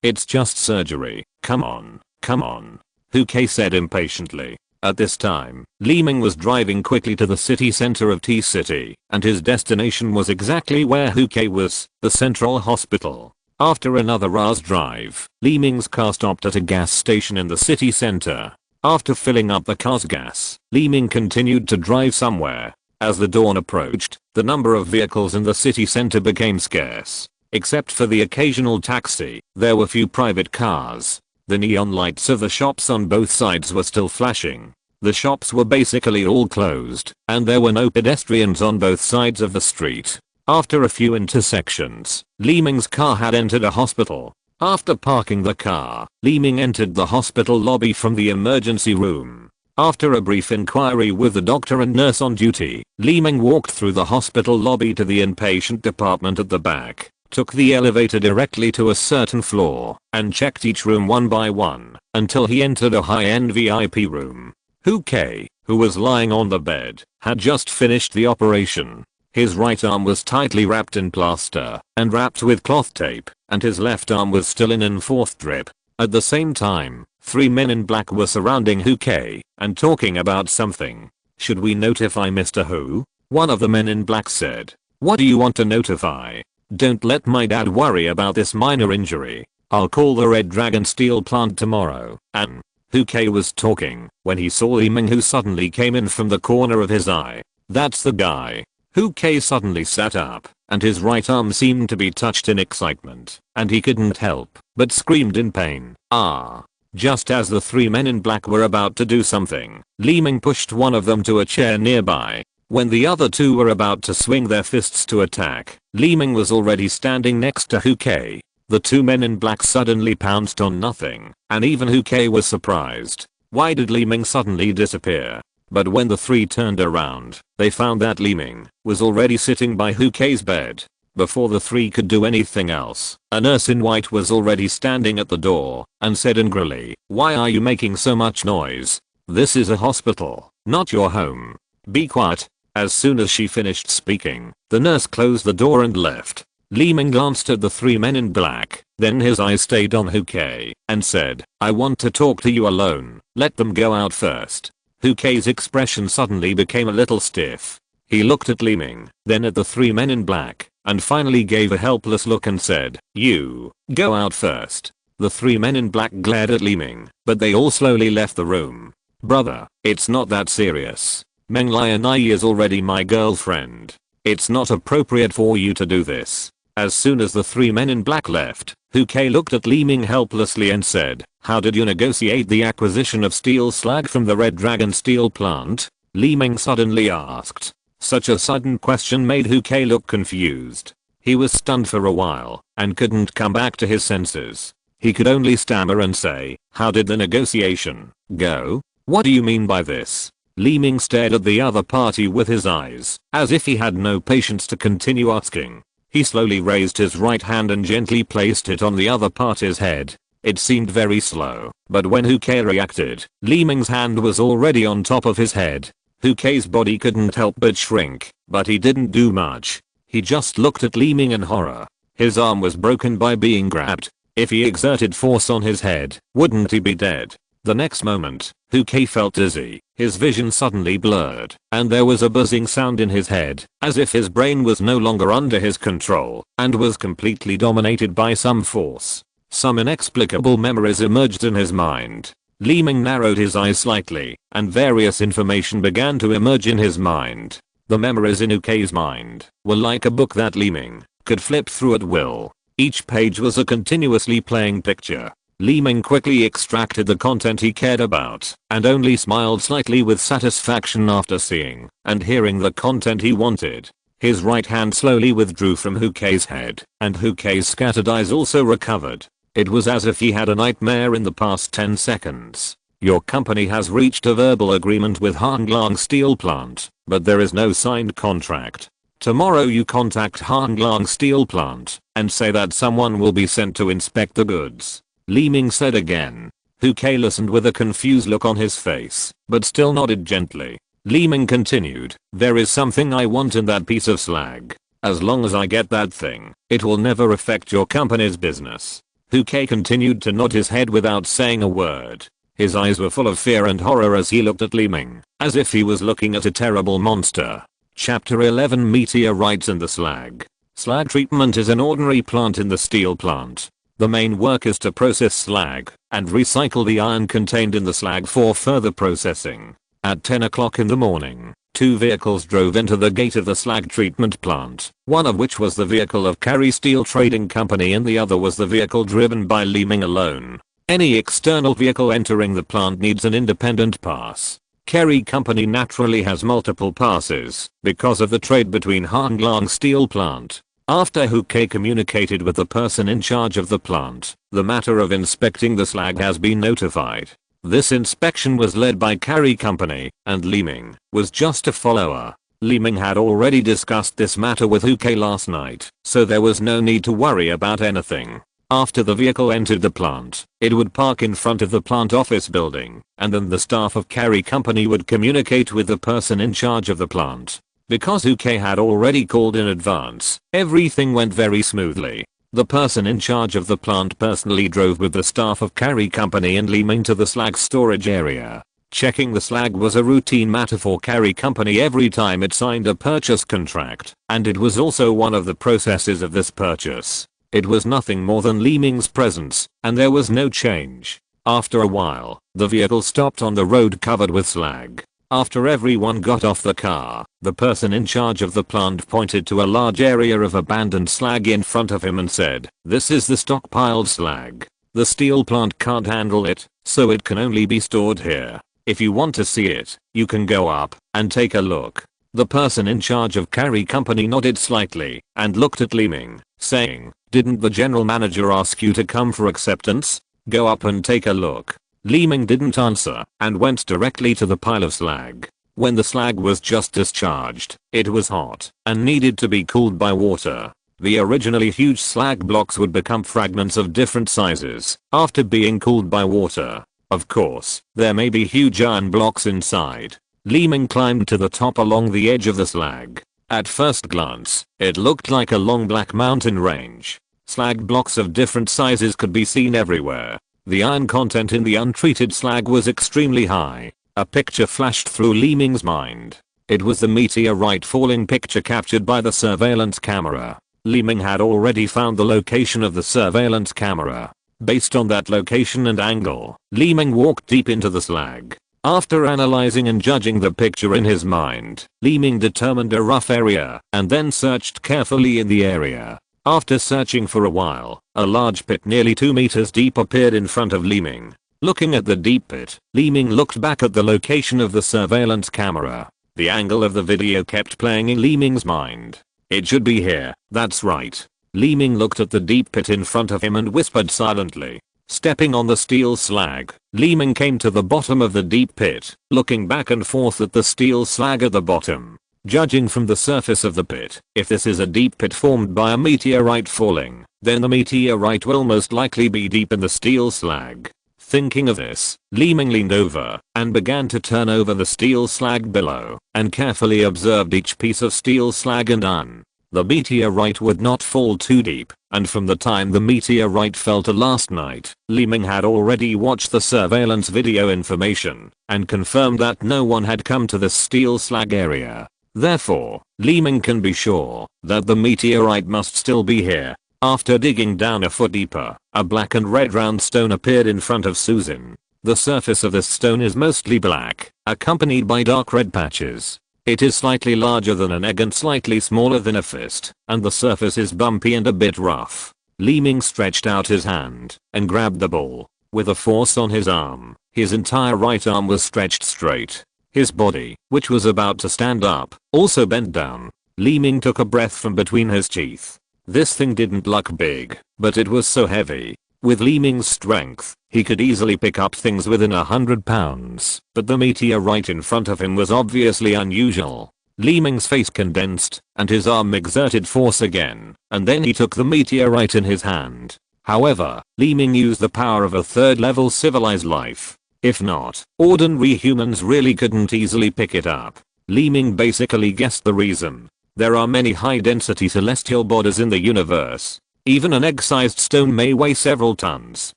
it's just surgery. Come on. Hu-Kei said impatiently. At this time, Li Ming was driving quickly to the city center of T-City, and his destination was exactly where Hu-Kei was, the Central Hospital. After another hour's drive, Li Ming's car stopped at a gas station in the city center. After filling up the car's gas, Li Ming continued to drive somewhere. As the dawn approached, the number of vehicles in the city center became scarce. Except for the occasional taxi, there were few private cars. The neon lights of the shops on both sides were still flashing. The shops were basically all closed, and there were no pedestrians on both sides of the street. After a few intersections, Li Ming's car had entered a hospital. After parking the car, Li Ming entered the hospital lobby from the emergency room. After a brief inquiry with the doctor and nurse on duty, Li Ming walked through the hospital lobby to the inpatient department at the back, took the elevator directly to a certain floor, and checked each room one by one, until he entered a high-end VIP room. Hu-Kei, who was lying on the bed, had just finished the operation. His right arm was tightly wrapped in plaster and wrapped with cloth tape, and his left arm was still in enforced drip. At the same time, 3 men in black were surrounding Hu-Kei and talking about something. "Should we notify Mr. Hu?" one of the men in black said. "What do you want to notify?" "Don't let my dad worry about this minor injury. I'll call the Red Dragon Steel plant tomorrow." And Hu-Kei was talking when he saw Li Ming, who suddenly came in from the corner of his eye. "That's the guy." Hu-Kei suddenly sat up, and his right arm seemed to be touched in excitement, and he couldn't help but screamed in pain. "Ah!" Just as the 3 men in black were about to do something, Li Ming pushed one of them to a chair nearby. When the other 2 were about to swing their fists to attack, Li Ming was already standing next to Hu-Kei. The 2 men in black suddenly pounced on nothing, and even Hu-Kei was surprised. Why did Li Ming suddenly disappear? But when the 3 turned around, they found that Li Ming was already sitting by Hu-Kei's bed. Before the 3 could do anything else, a nurse in white was already standing at the door and said angrily, "Why are you making so much noise? This is a hospital, not your home. Be quiet." As soon as she finished speaking, the nurse closed the door and left. Li Ming glanced at the 3 men in black, then his eyes stayed on Hu-Kei and said, "I want to talk to you alone. Let them go out first." Hu-Kei's expression suddenly became a little stiff. He looked at Li Ming, then at the 3 men in black, and finally gave a helpless look and said, "You, go out first." The 3 men in black glared at Li Ming, but they all slowly left the room. "Brother, it's not that serious. Meng Lianai is already my girlfriend. It's not appropriate for you to do this." As soon as the 3 men in black left, Hu-Kei looked at Li Ming helplessly and said, "How did you negotiate the acquisition of steel slag from the Red Dragon Steel plant?" Li Ming suddenly asked. Such a sudden question made Hu-Kei look confused. He was stunned for a while and couldn't come back to his senses. He could only stammer and say, "How did the negotiation go? What do you mean by this?" Li Ming stared at the other party with his eyes, as if he had no patience to continue asking. He slowly raised his right hand and gently placed it on the other party's head. It seemed very slow, but when Hu-Kei reacted, Li Ming's hand was already on top of his head. Hu-Kei's body couldn't help but shrink, but he didn't do much. He just looked at Li Ming in horror. His arm was broken by being grabbed. If he exerted force on his head, wouldn't he be dead? The next moment, Huke felt dizzy, his vision suddenly blurred, and there was a buzzing sound in his head, as if his brain was no longer under his control, and was completely dominated by some force. Some inexplicable memories emerged in his mind. Li Ming narrowed his eyes slightly, and various information began to emerge in his mind. The memories in Huke's mind were like a book that Li Ming could flip through at will. Each page was a continuously playing picture. Li Ming quickly extracted the content he cared about, and only smiled slightly with satisfaction after seeing and hearing the content he wanted. His right hand slowly withdrew from Huke's head, and Huke's scattered eyes also recovered. It was as if he had a nightmare in the past 10 seconds. Your company has reached a verbal agreement with Hanglang Steel Plant, but there is no signed contract. Tomorrow you contact Hanglang Steel Plant and say that someone will be sent to inspect the goods. Li Ming said again. Huke listened with a confused look on his face, but still nodded gently. Li Ming continued, there is something I want in that piece of slag. As long as I get that thing, it will never affect your company's business. Huke continued to nod his head without saying a word. His eyes were full of fear and horror as he looked at Li Ming, as if he was looking at a terrible monster. Chapter 11 Meteorites and the Slag. Slag treatment is an ordinary plant in the steel plant. The main work is to process slag and recycle the iron contained in the slag for further processing. At 10 o'clock in the morning, 2 vehicles drove into the gate of the slag treatment plant, one of which was the vehicle of Carry Steel Trading Company and the other was the vehicle driven by Li Ming alone. Any external vehicle entering the plant needs an independent pass. Carry Company naturally has multiple passes because of the trade between Hanglang Steel Plant. After Huke communicated with the person in charge of the plant, the matter of inspecting the slag has been notified. This inspection was led by Carry Company, and Li Ming was just a follower. Li Ming had already discussed this matter with Huke last night, so there was no need to worry about anything. After the vehicle entered the plant, it would park in front of the plant office building, and then the staff of Carry Company would communicate with the person in charge of the plant. Because Huke had already called in advance, everything went very smoothly. The person in charge of the plant personally drove with the staff of Carry Company and Li Ming to the slag storage area. Checking the slag was a routine matter for Carry Company every time it signed a purchase contract, and it was also one of the processes of this purchase. It was nothing more than Li Ming's presence, and there was no change. After a while, the vehicle stopped on the road covered with slag. After everyone got off the car, the person in charge of the plant pointed to a large area of abandoned slag in front of him and said, "This is the stockpiled slag. The steel plant can't handle it, so it can only be stored here. If you want to see it, you can go up and take a look." The person in charge of Carry Company nodded slightly and looked at Li Ming, saying, "Didn't the general manager ask you to come for acceptance? Go up and take a look." Li Ming didn't answer and went directly to the pile of slag. When the slag was just discharged, it was hot and needed to be cooled by water. The originally huge slag blocks would become fragments of different sizes after being cooled by water. Of course, there may be huge iron blocks inside. Li Ming climbed to the top along the edge of the slag. At first glance, it looked like a long black mountain range. Slag blocks of different sizes could be seen everywhere. The iron content in the untreated slag was extremely high. A picture flashed through Li Ming's mind. It was the meteorite falling picture captured by the surveillance camera. Li Ming had already found the location of the surveillance camera. Based on that location and angle, Li Ming walked deep into the slag. After analyzing and judging the picture in his mind, Li Ming determined a rough area and then searched carefully in the area. After searching for a while, a large pit nearly 2 meters deep appeared in front of Li Ming. Looking at the deep pit, Li Ming looked back at the location of the surveillance camera. The angle of the video kept playing in Li Ming's mind. "It should be here, that's right." Li Ming looked at the deep pit in front of him and whispered silently. Stepping on the steel slag, Li Ming came to the bottom of the deep pit, looking back and forth at the steel slag at the bottom. Judging from the surface of the pit, if this is a deep pit formed by a meteorite falling, then the meteorite will most likely be deep in the steel slag. Thinking of this, Li Ming leaned over and began to turn over the steel slag below and carefully observed each piece of steel slag and iron. the meteorite would not fall too deep, and from the time the meteorite fell to last night, Li Ming had already watched the surveillance video information and confirmed that no one had come to the steel slag area. Therefore, Li Ming can be sure that the meteorite must still be here. After digging down a foot deeper, a black and red round stone appeared in front of Susan. The surface of this stone is mostly black, accompanied by dark red patches. It is slightly larger than an egg and slightly smaller than a fist, and the surface is bumpy and a bit rough. Li Ming stretched out his hand and grabbed the ball. With a force on his arm, his entire right arm was stretched straight. His body, which was about to stand up, also bent down. Li Ming took a breath from between his teeth. This thing didn't look big, but it was so heavy. With Li Ming's strength, he could easily pick up things within 100 pounds, but the meteorite in front of him was obviously unusual. Li Ming's face condensed, and his arm exerted force again, and then he took the meteorite in his hand. However, Li Ming used the power of a third-level civilized life. If not, ordinary humans really couldn't easily pick it up. Li Ming basically guessed the reason. There are many high-density celestial bodies in the universe. Even an egg-sized stone may weigh several tons.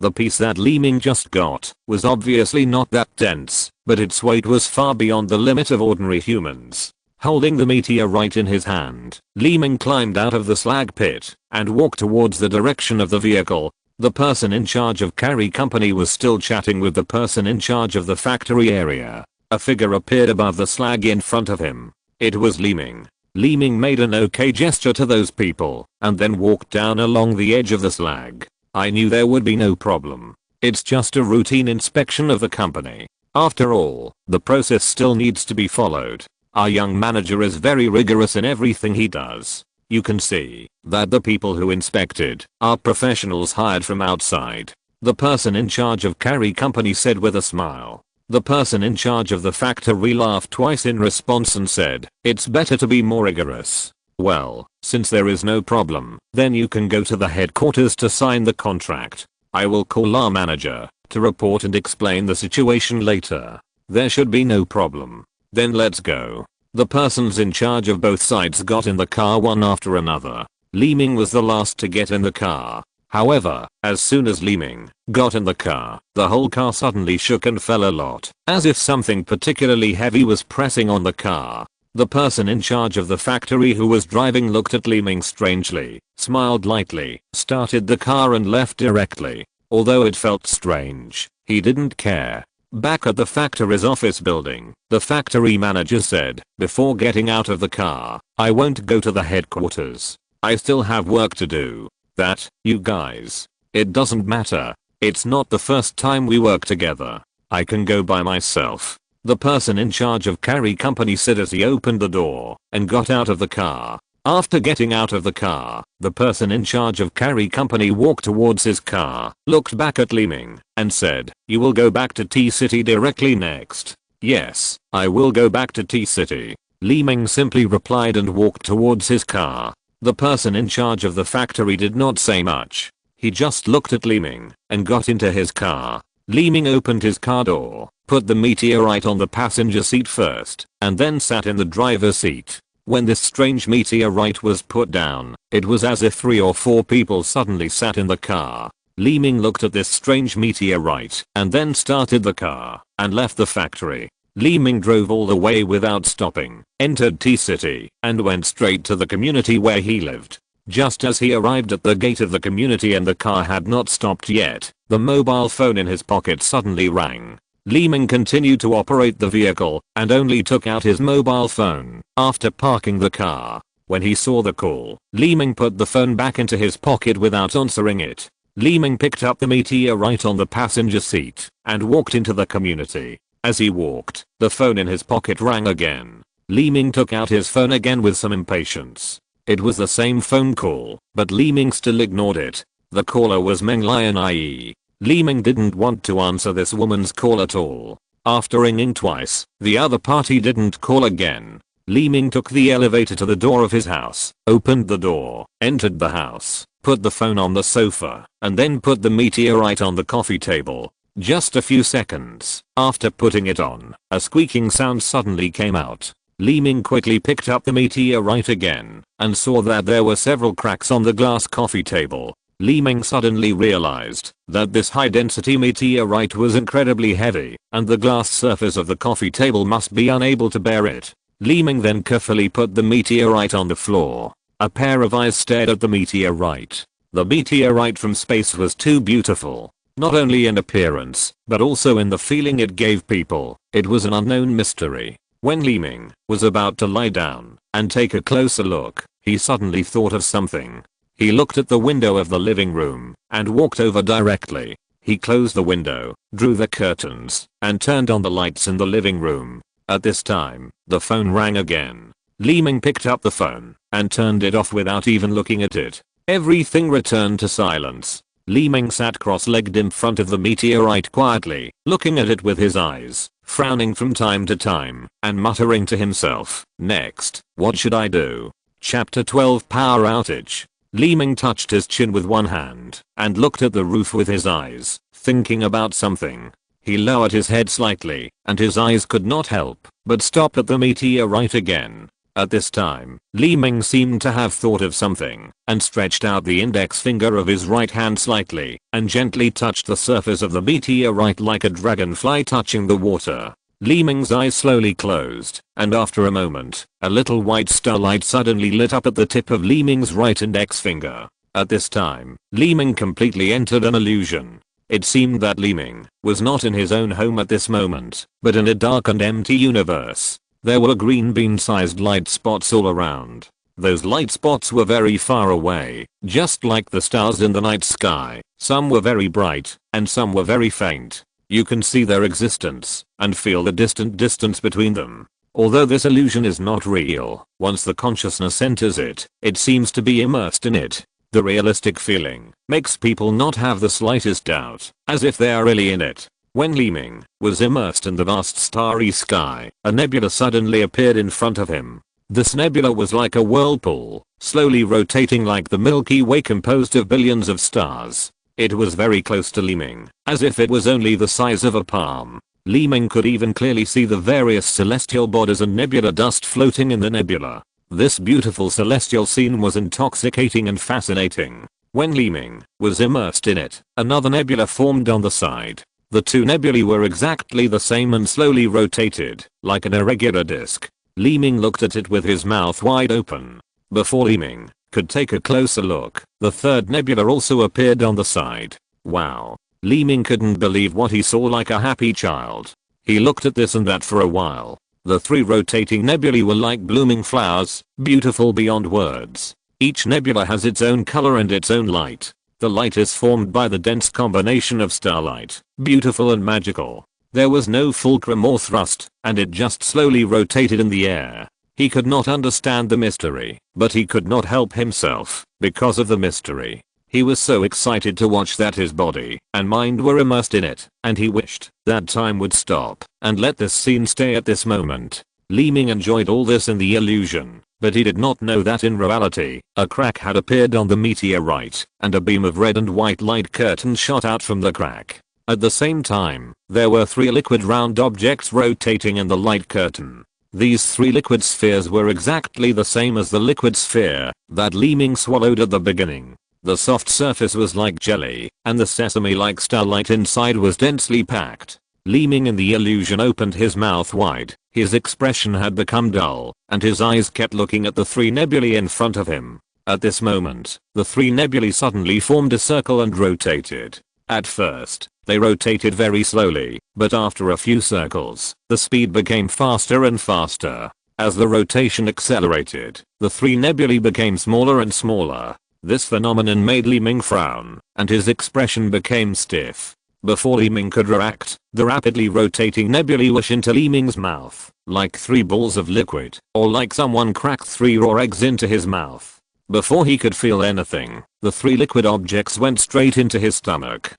The piece that Li Ming just got was obviously not that dense, but its weight was far beyond the limit of ordinary humans. Holding the meteorite in his hand, Li Ming climbed out of the slag pit and walked towards the direction of the vehicle. The person in charge of Carry Company was still chatting with the person in charge of the factory area. A figure appeared above the slag in front of him. It was Li Ming. Li Ming made an okay gesture to those people and then walked down along the edge of the slag. I knew there would be no problem. It's just a routine inspection of the company. After all, the process still needs to be followed. Our young manager is very rigorous in everything he does. You can see that the people who inspected are professionals hired from outside. The person in charge of Carry Company said with a smile. The person in charge of the factory laughed twice in response and said, "It's better to be more rigorous." Well, since there is no problem, then you can go to the headquarters to sign the contract. I will call our manager to report and explain the situation later. There should be no problem. Then let's go. The persons in charge of both sides got in the car one after another. Li Ming was the last to get in the car. However, as soon as Li Ming got in the car, the whole car suddenly shook and fell a lot, as if something particularly heavy was pressing on the car. The person in charge of the factory who was driving looked at Li Ming strangely, smiled lightly, started the car and left directly. Although it felt strange, he didn't care. Back at the factory's office building, the factory manager said, before getting out of the car, "I won't go to the headquarters. I still have work to do. That, you guys. It doesn't matter. It's not the first time we work together. I can go by myself." The person in charge of Carry Company said as he opened the door and got out of the car. After getting out of the car, the person in charge of Carry Company walked towards his car, looked back at Li Ming, and said, "You will go back to T-City directly next." "Yes, I will go back to T-City." Li Ming simply replied and walked towards his car. The person in charge of the factory did not say much. He just looked at Li Ming and got into his car. Li Ming opened his car door, put the meteorite on the passenger seat first, and then sat in the driver's seat. When this strange meteorite was put down, it was as if 3 or 4 people suddenly sat in the car. Li Ming looked at this strange meteorite and then started the car and left the factory. Li Ming drove all the way without stopping, entered T-City, and went straight to the community where he lived. Just as he arrived at the gate of the community and the car had not stopped yet, the mobile phone in his pocket suddenly rang. Li Ming continued to operate the vehicle and only took out his mobile phone after parking the car. When he saw the call, Li Ming put the phone back into his pocket without answering it. Li Ming picked up the meteorite on the passenger seat and walked into the community. As he walked, the phone in his pocket rang again. Li Ming took out his phone again with some impatience. It was the same phone call, but Li Ming still ignored it. The caller was Meng Lian IE. Li Ming didn't want to answer this woman's call at all. After ringing twice, the other party didn't call again. Li Ming took the elevator to the door of his house, opened the door, entered the house, put the phone on the sofa, and then put the meteorite on the coffee table. Just a few seconds after putting it on, a squeaking sound suddenly came out. Li Ming quickly picked up the meteorite again and saw that there were several cracks on the glass coffee table. Li Ming suddenly realized that this high-density meteorite was incredibly heavy and the glass surface of the coffee table must be unable to bear it. Li Ming then carefully put the meteorite on the floor. A pair of eyes stared at the meteorite. The meteorite from space was too beautiful, not only in appearance, but also in the feeling it gave people. It was an unknown mystery. When Li Ming was about to lie down and take a closer look, he suddenly thought of something. He looked at the window of the living room and walked over directly. He closed the window, drew the curtains, and turned on the lights in the living room. At this time, the phone rang again. Li Ming picked up the phone and turned it off without even looking at it. Everything returned to silence. Li Ming sat cross-legged in front of the meteorite quietly, looking at it with his eyes, frowning from time to time, and muttering to himself, "Next, what should I do?" Chapter 12 Power Outage. Li Ming touched his chin with one hand and looked at the roof with his eyes, thinking about something. He lowered his head slightly, and his eyes could not help but stop at the meteorite again. At this time, Li Ming seemed to have thought of something and stretched out the index finger of his right hand slightly and gently touched the surface of the meteorite like a dragonfly touching the water. Li Ming's eyes slowly closed, and after a moment, a little white starlight suddenly lit up at the tip of Li Ming's right index finger. At this time, Li Ming completely entered an illusion. It seemed that Li Ming was not in his own home at this moment, but in a dark and empty universe. There were green bean-sized light spots all around. Those light spots were very far away, just like the stars in the night sky. Some were very bright, and some were very faint. You can see their existence and feel the distant distance between them. Although this illusion is not real, once the consciousness enters it, it seems to be immersed in it. The realistic feeling makes people not have the slightest doubt, as if they are really in it. When Li Ming was immersed in the vast starry sky, a nebula suddenly appeared in front of him. This nebula was like a whirlpool, slowly rotating like the Milky Way composed of billions of stars. It was very close to Li Ming, as if it was only the size of a palm. Li Ming could even clearly see the various celestial bodies and nebula dust floating in the nebula. This beautiful celestial scene was intoxicating and fascinating. When Li Ming was immersed in it, another nebula formed on the side. The two nebulae were exactly the same and slowly rotated, like an irregular disc. Li Ming looked at it with his mouth wide open. Before Li Ming could take a closer look, the third nebula also appeared on the side. Wow. Li Ming couldn't believe what he saw like a happy child. He looked at this and that for a while. The three rotating nebulae were like blooming flowers, beautiful beyond words. Each nebula has its own color and its own light. The light is formed by the dense combination of starlight, beautiful and magical. There was no fulcrum or thrust, and it just slowly rotated in the air. He could not understand the mystery, but he could not help himself, because of the mystery. He was so excited to watch that his body and mind were immersed in it, and he wished that time would stop and let this scene stay at this moment. Li Ming enjoyed all this in the illusion, but he did not know that in reality, a crack had appeared on the meteorite, and a beam of red and white light curtains shot out from the crack. At the same time, there were three liquid round objects rotating in the light curtain. These three liquid spheres were exactly the same as the liquid sphere that Li Ming swallowed at the beginning. The soft surface was like jelly, and the sesame-like starlight inside was densely packed. Li Ming in the illusion opened his mouth wide. His expression had become dull, and his eyes kept looking at the three nebulae in front of him. At this moment, the three nebulae suddenly formed a circle and rotated. At first, they rotated very slowly, but after a few circles, the speed became faster and faster. As the rotation accelerated, the three nebulae became smaller and smaller. This phenomenon made Li Ming frown, and his expression became stiff. Before Li Ming could react, the rapidly rotating nebulae rushed into Li Ming's mouth, like three balls of liquid, or like someone cracked three raw eggs into his mouth. Before he could feel anything, the three liquid objects went straight into his stomach.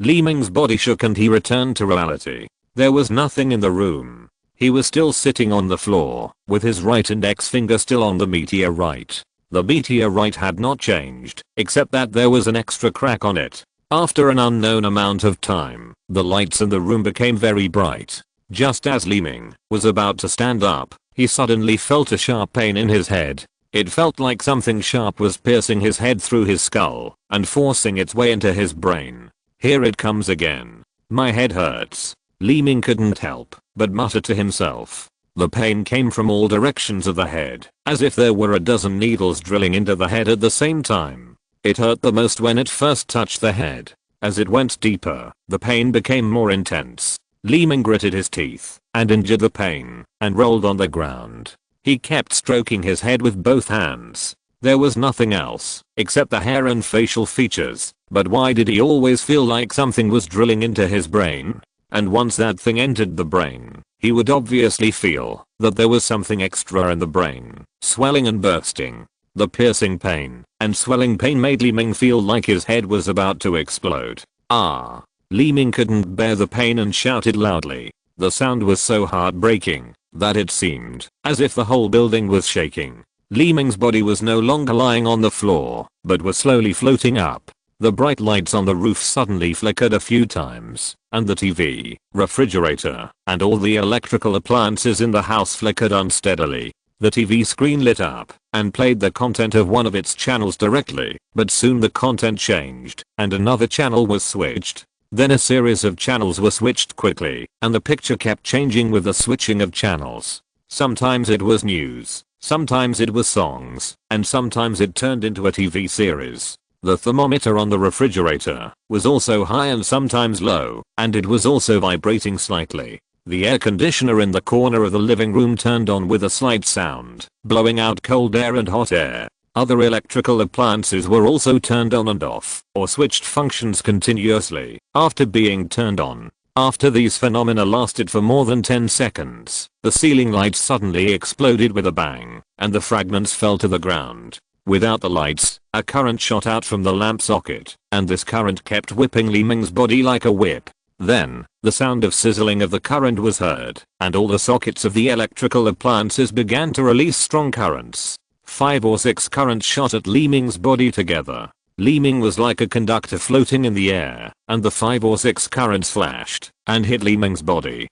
Li Ming's body shook and he returned to reality. There was nothing in the room. He was still sitting on the floor, with his right index finger still on the meteorite. The meteorite had not changed, except that there was an extra crack on it. After an unknown amount of time, the lights in the room became very bright. Just as Li Ming was about to stand up, he suddenly felt a sharp pain in his head. It felt like something sharp was piercing his head through his skull and forcing its way into his brain. Here it comes again. My head hurts. Li Ming couldn't help but mutter to himself. The pain came from all directions of the head, as if there were a dozen needles drilling into the head at the same time. It hurt the most when it first touched the head. As it went deeper, the pain became more intense. Li Ming gritted his teeth and endured the pain and rolled on the ground. He kept stroking his head with both hands. There was nothing else except the hair and facial features, but why did he always feel like something was drilling into his brain? And once that thing entered the brain, he would obviously feel that there was something extra in the brain, swelling and bursting. The piercing pain and swelling pain made Li Ming feel like his head was about to explode. Ah! Li Ming couldn't bear the pain and shouted loudly. The sound was so heartbreaking that it seemed as if the whole building was shaking. Li Ming's body was no longer lying on the floor, but was slowly floating up. The bright lights on the roof suddenly flickered a few times, and the TV, refrigerator, and all the electrical appliances in the house flickered unsteadily. The TV screen lit up and played the content of one of its channels directly, but soon the content changed and another channel was switched. Then a series of channels were switched quickly, and the picture kept changing with the switching of channels. Sometimes it was news, sometimes it was songs, and sometimes it turned into a TV series. The thermometer on the refrigerator was also high and sometimes low, and it was also vibrating slightly. The air conditioner in the corner of the living room turned on with a slight sound, blowing out cold air and hot air. Other electrical appliances were also turned on and off, or switched functions continuously after being turned on. After these phenomena lasted for more than 10 seconds, the ceiling lights suddenly exploded with a bang, and the fragments fell to the ground. Without the lights, a current shot out from the lamp socket, and this current kept whipping Li Ming's body like a whip. Then, the sound of sizzling of the current was heard, and all the sockets of the electrical appliances began to release strong currents. 5 or 6 currents shot at Li Ming's body together. Li Ming was like a conductor floating in the air, and the 5 or 6 currents flashed and hit Li Ming's body.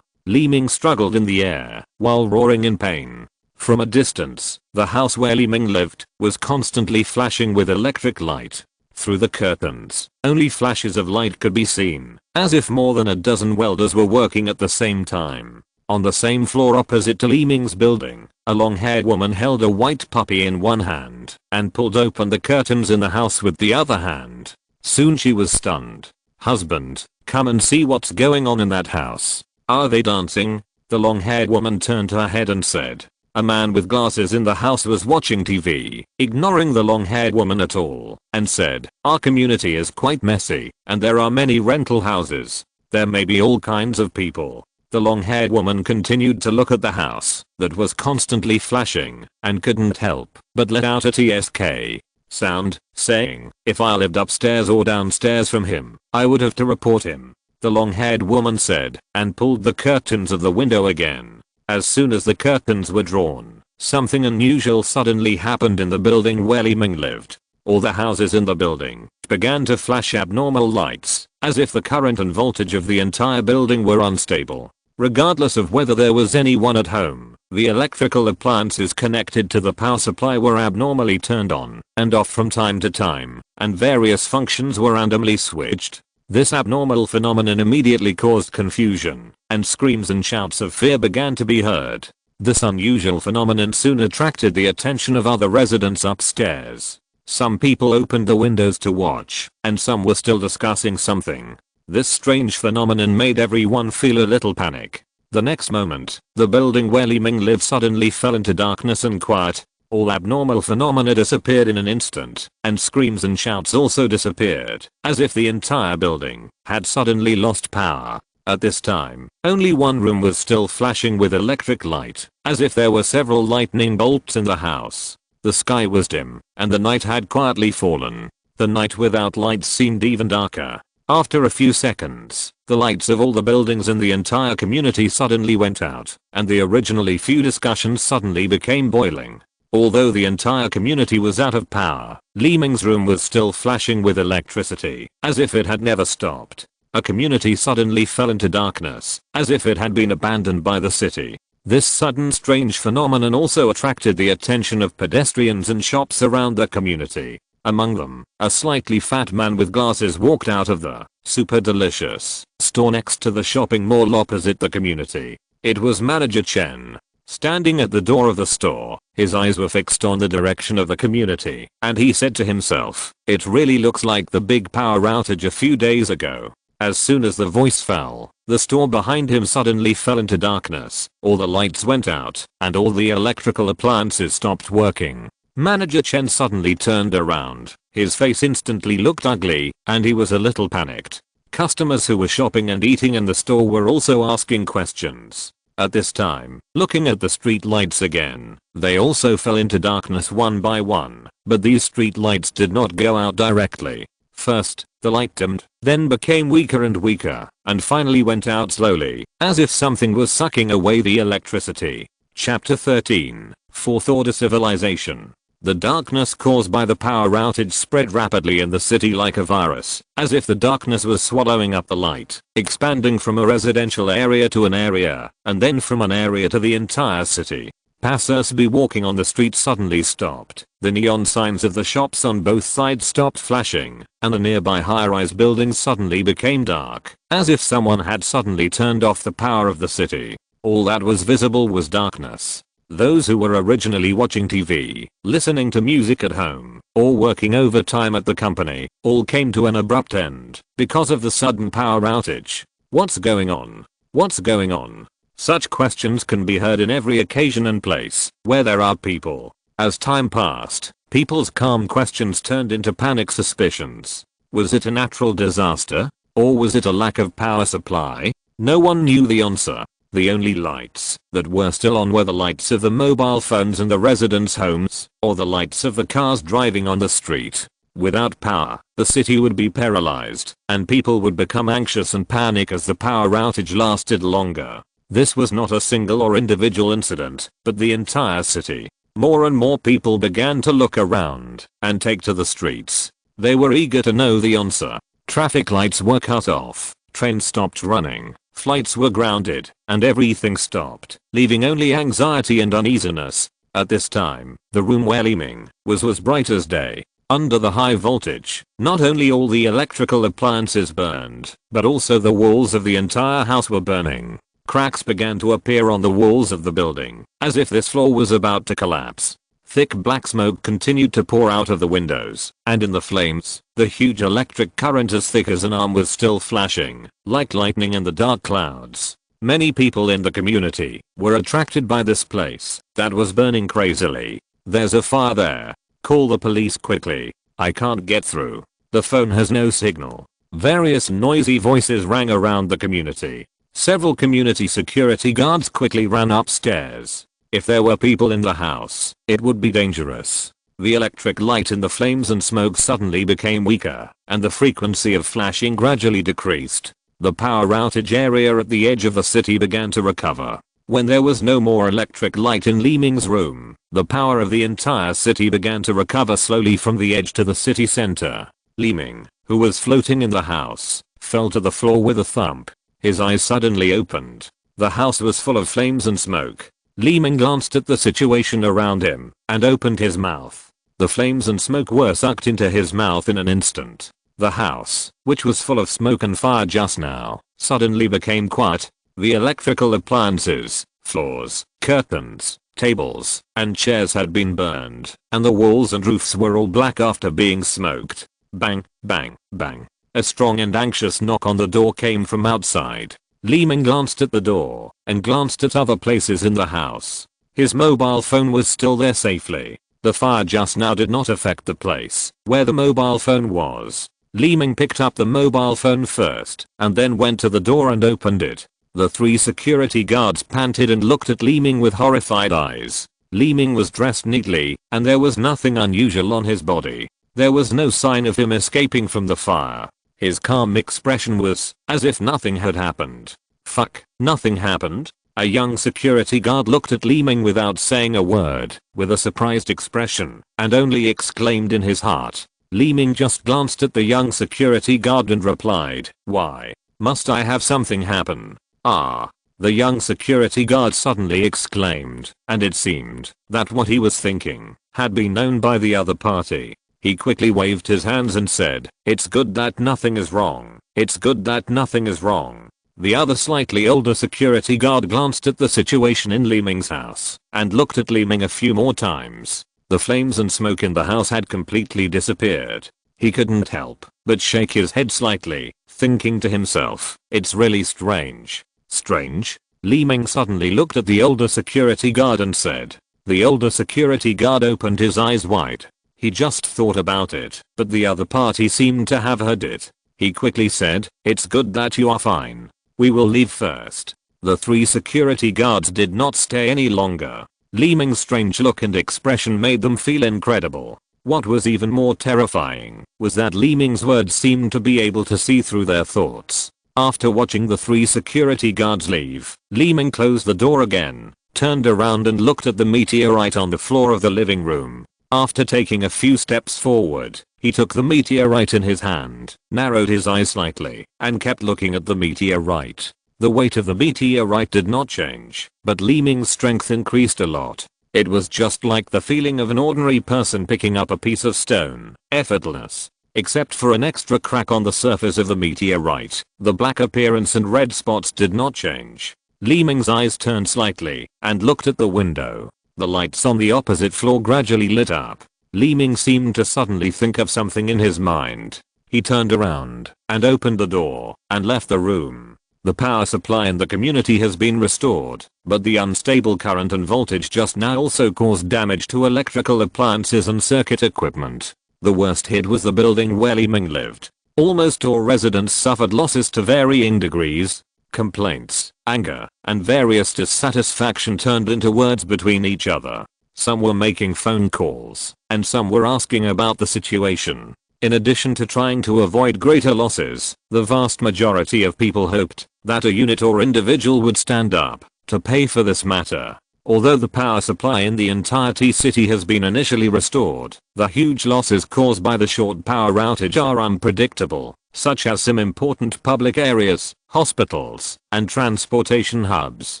Li Ming struggled in the air while roaring in pain. From a distance, the house where Li Ming lived was constantly flashing with electric light. Through the curtains, only flashes of light could be seen, as if more than a dozen welders were working at the same time. On the same floor opposite to Li Ming's building, a long-haired woman held a white puppy in one hand and pulled open the curtains in the house with the other hand. Soon she was stunned. "Husband, come and see what's going on in that house. Are they dancing?" The long-haired woman turned her head and said. A man with glasses in the house was watching TV, ignoring the long-haired woman at all, and said, "Our community is quite messy, and there are many rental houses. There may be all kinds of people." The long-haired woman continued to look at the house that was constantly flashing and couldn't help but let out a TSK sound, saying, "If I lived upstairs or downstairs from him, I would have to report him," the long-haired woman said, and pulled the curtains of the window again. As soon as the curtains were drawn, something unusual suddenly happened in the building where Li Ming lived. All the houses in the building began to flash abnormal lights, as if the current and voltage of the entire building were unstable. Regardless of whether there was anyone at home, the electrical appliances connected to the power supply were abnormally turned on and off from time to time, and various functions were randomly switched. This abnormal phenomenon immediately caused confusion, and screams and shouts of fear began to be heard. This unusual phenomenon soon attracted the attention of other residents upstairs. Some people opened the windows to watch, and some were still discussing something. This strange phenomenon made everyone feel a little panic. The next moment, the building where Li Ming lived suddenly fell into darkness and quiet. All abnormal phenomena disappeared in an instant, and screams and shouts also disappeared, as if the entire building had suddenly lost power. At this time, only one room was still flashing with electric light, as if there were several lightning bolts in the house. The sky was dim, and the night had quietly fallen. The night without lights seemed even darker. After a few seconds, the lights of all the buildings in the entire community suddenly went out, and the originally few discussions suddenly became boiling. Although the entire community was out of power, Li Ming's room was still flashing with electricity, as if it had never stopped. A community suddenly fell into darkness, as if it had been abandoned by the city. This sudden strange phenomenon also attracted the attention of pedestrians and shops around the community. Among them, a slightly fat man with glasses walked out of the super delicious store next to the shopping mall opposite the community. It was Manager Chen. Standing at the door of the store, his eyes were fixed on the direction of the community, and he said to himself, "It really looks like the big power outage a few days ago." As soon as the voice fell, the store behind him suddenly fell into darkness, all the lights went out, and all the electrical appliances stopped working. Manager Chen suddenly turned around, his face instantly looked ugly, and he was a little panicked. Customers who were shopping and eating in the store were also asking questions. At this time, looking at the street lights again, they also fell into darkness one by one, but these street lights did not go out directly. First, the light dimmed, then became weaker and weaker, and finally went out slowly, as if something was sucking away the electricity. Chapter 13, Fourth Order Civilization. The darkness caused by the power outage spread rapidly in the city like a virus, as if the darkness was swallowing up the light, expanding from a residential area to an area, and then from an area to the entire city. Passers-by walking on the street suddenly stopped, the neon signs of the shops on both sides stopped flashing, and the nearby high-rise buildings suddenly became dark, as if someone had suddenly turned off the power of the city. All that was visible was darkness. Those who were originally watching TV, listening to music at home, or working overtime at the company, all came to an abrupt end because of the sudden power outage. What's going on? What's going on? Such questions can be heard in every occasion and place where there are people. As time passed, people's calm questions turned into panic suspicions. Was it a natural disaster? Or was it a lack of power supply? No one knew the answer. The only lights that were still on were the lights of the mobile phones in the residents' homes, or the lights of the cars driving on the street. Without power, the city would be paralyzed, and people would become anxious and panic as the power outage lasted longer. This was not a single or individual incident, but the entire city. More and more people began to look around and take to the streets. They were eager to know the answer. Traffic lights were cut off, trains stopped running, flights were grounded, and everything stopped, leaving only anxiety and uneasiness. At this time, the room where Li Ming was bright as day. Under the high voltage, not only all the electrical appliances burned, but also the walls of the entire house were burning. Cracks began to appear on the walls of the building, as if this floor was about to collapse. Thick black smoke continued to pour out of the windows, and in the flames, the huge electric current as thick as an arm was still flashing, like lightning in the dark clouds. Many people in the community were attracted by this place that was burning crazily. "There's a fire there. Call the police quickly. I can't get through. The phone has no signal." Various noisy voices rang around the community. Several community security guards quickly ran upstairs. If there were people in the house, it would be dangerous. The electric light in the flames and smoke suddenly became weaker, and the frequency of flashing gradually decreased. The power outage area at the edge of the city began to recover. When there was no more electric light in Li Ming's room, the power of the entire city began to recover slowly from the edge to the city center. Li Ming, who was floating in the house, fell to the floor with a thump. His eyes suddenly opened. The house was full of flames and smoke. Li Ming glanced at the situation around him and opened his mouth. The flames and smoke were sucked into his mouth in an instant. The house, which was full of smoke and fire just now, suddenly became quiet. The electrical appliances, floors, curtains, tables, and chairs had been burned, and the walls and roofs were all black after being smoked. Bang, bang, bang. A strong and anxious knock on the door came from outside. Li Ming glanced at the door and glanced at other places in the house. His mobile phone was still there safely. The fire just now did not affect the place where the mobile phone was. Li Ming picked up the mobile phone first and then went to the door and opened it. The three security guards panted and looked at Li Ming with horrified eyes. Li Ming was dressed neatly and there was nothing unusual on his body. There was no sign of him escaping from the fire. His calm expression was as if nothing had happened. "Fuck, nothing happened?" A young security guard looked at Li Ming without saying a word, with a surprised expression, and only exclaimed in his heart. Li Ming just glanced at the young security guard and replied, "Why? Must I have something happen?" "Ah. the young security guard suddenly exclaimed, and it seemed that what he was thinking had been known by the other party. He quickly waved his hands and said, "It's good that nothing is wrong. It's good that nothing is wrong." The other slightly older security guard glanced at the situation in Li Ming's house and looked at Li Ming a few more times. The flames and smoke in the house had completely disappeared. He couldn't help but shake his head slightly, thinking to himself, "It's really strange." Strange? Li Ming suddenly looked at the older security guard and said. The older security guard opened his eyes wide. He just thought about it, but the other party seemed to have heard it. He quickly said, "It's good that you are fine. We will leave first." The three security guards did not stay any longer. Li Ming's strange look and expression made them feel incredible. What was even more terrifying was that Li Ming's words seemed to be able to see through their thoughts. After watching the three security guards leave, Li Ming closed the door again, turned around and looked at the meteorite on the floor of the living room. After taking a few steps forward, he took the meteorite in his hand, narrowed his eyes slightly, and kept looking at the meteorite. The weight of the meteorite did not change, but Li Ming's strength increased a lot. It was just like the feeling of an ordinary person picking up a piece of stone, effortless. Except for an extra crack on the surface of the meteorite, the black appearance and red spots did not change. Li Ming's eyes turned slightly and looked at the window. The lights on the opposite floor gradually lit up. Li Ming seemed to suddenly think of something in his mind. He turned around and opened the door and left the room. The power supply in the community has been restored, but the unstable current and voltage just now also caused damage to electrical appliances and circuit equipment. The worst hit was the building where Li Ming lived. Almost all residents suffered losses to varying degrees. Complaints, anger, and various dissatisfaction turned into words between each other. Some were making phone calls, and some were asking about the situation. In addition to trying to avoid greater losses, the vast majority of people hoped that a unit or individual would stand up to pay for this matter. Although the power supply in the entirety city has been initially restored, the huge losses caused by the short power outage are unpredictable, such as some important public areas, hospitals, and transportation hubs.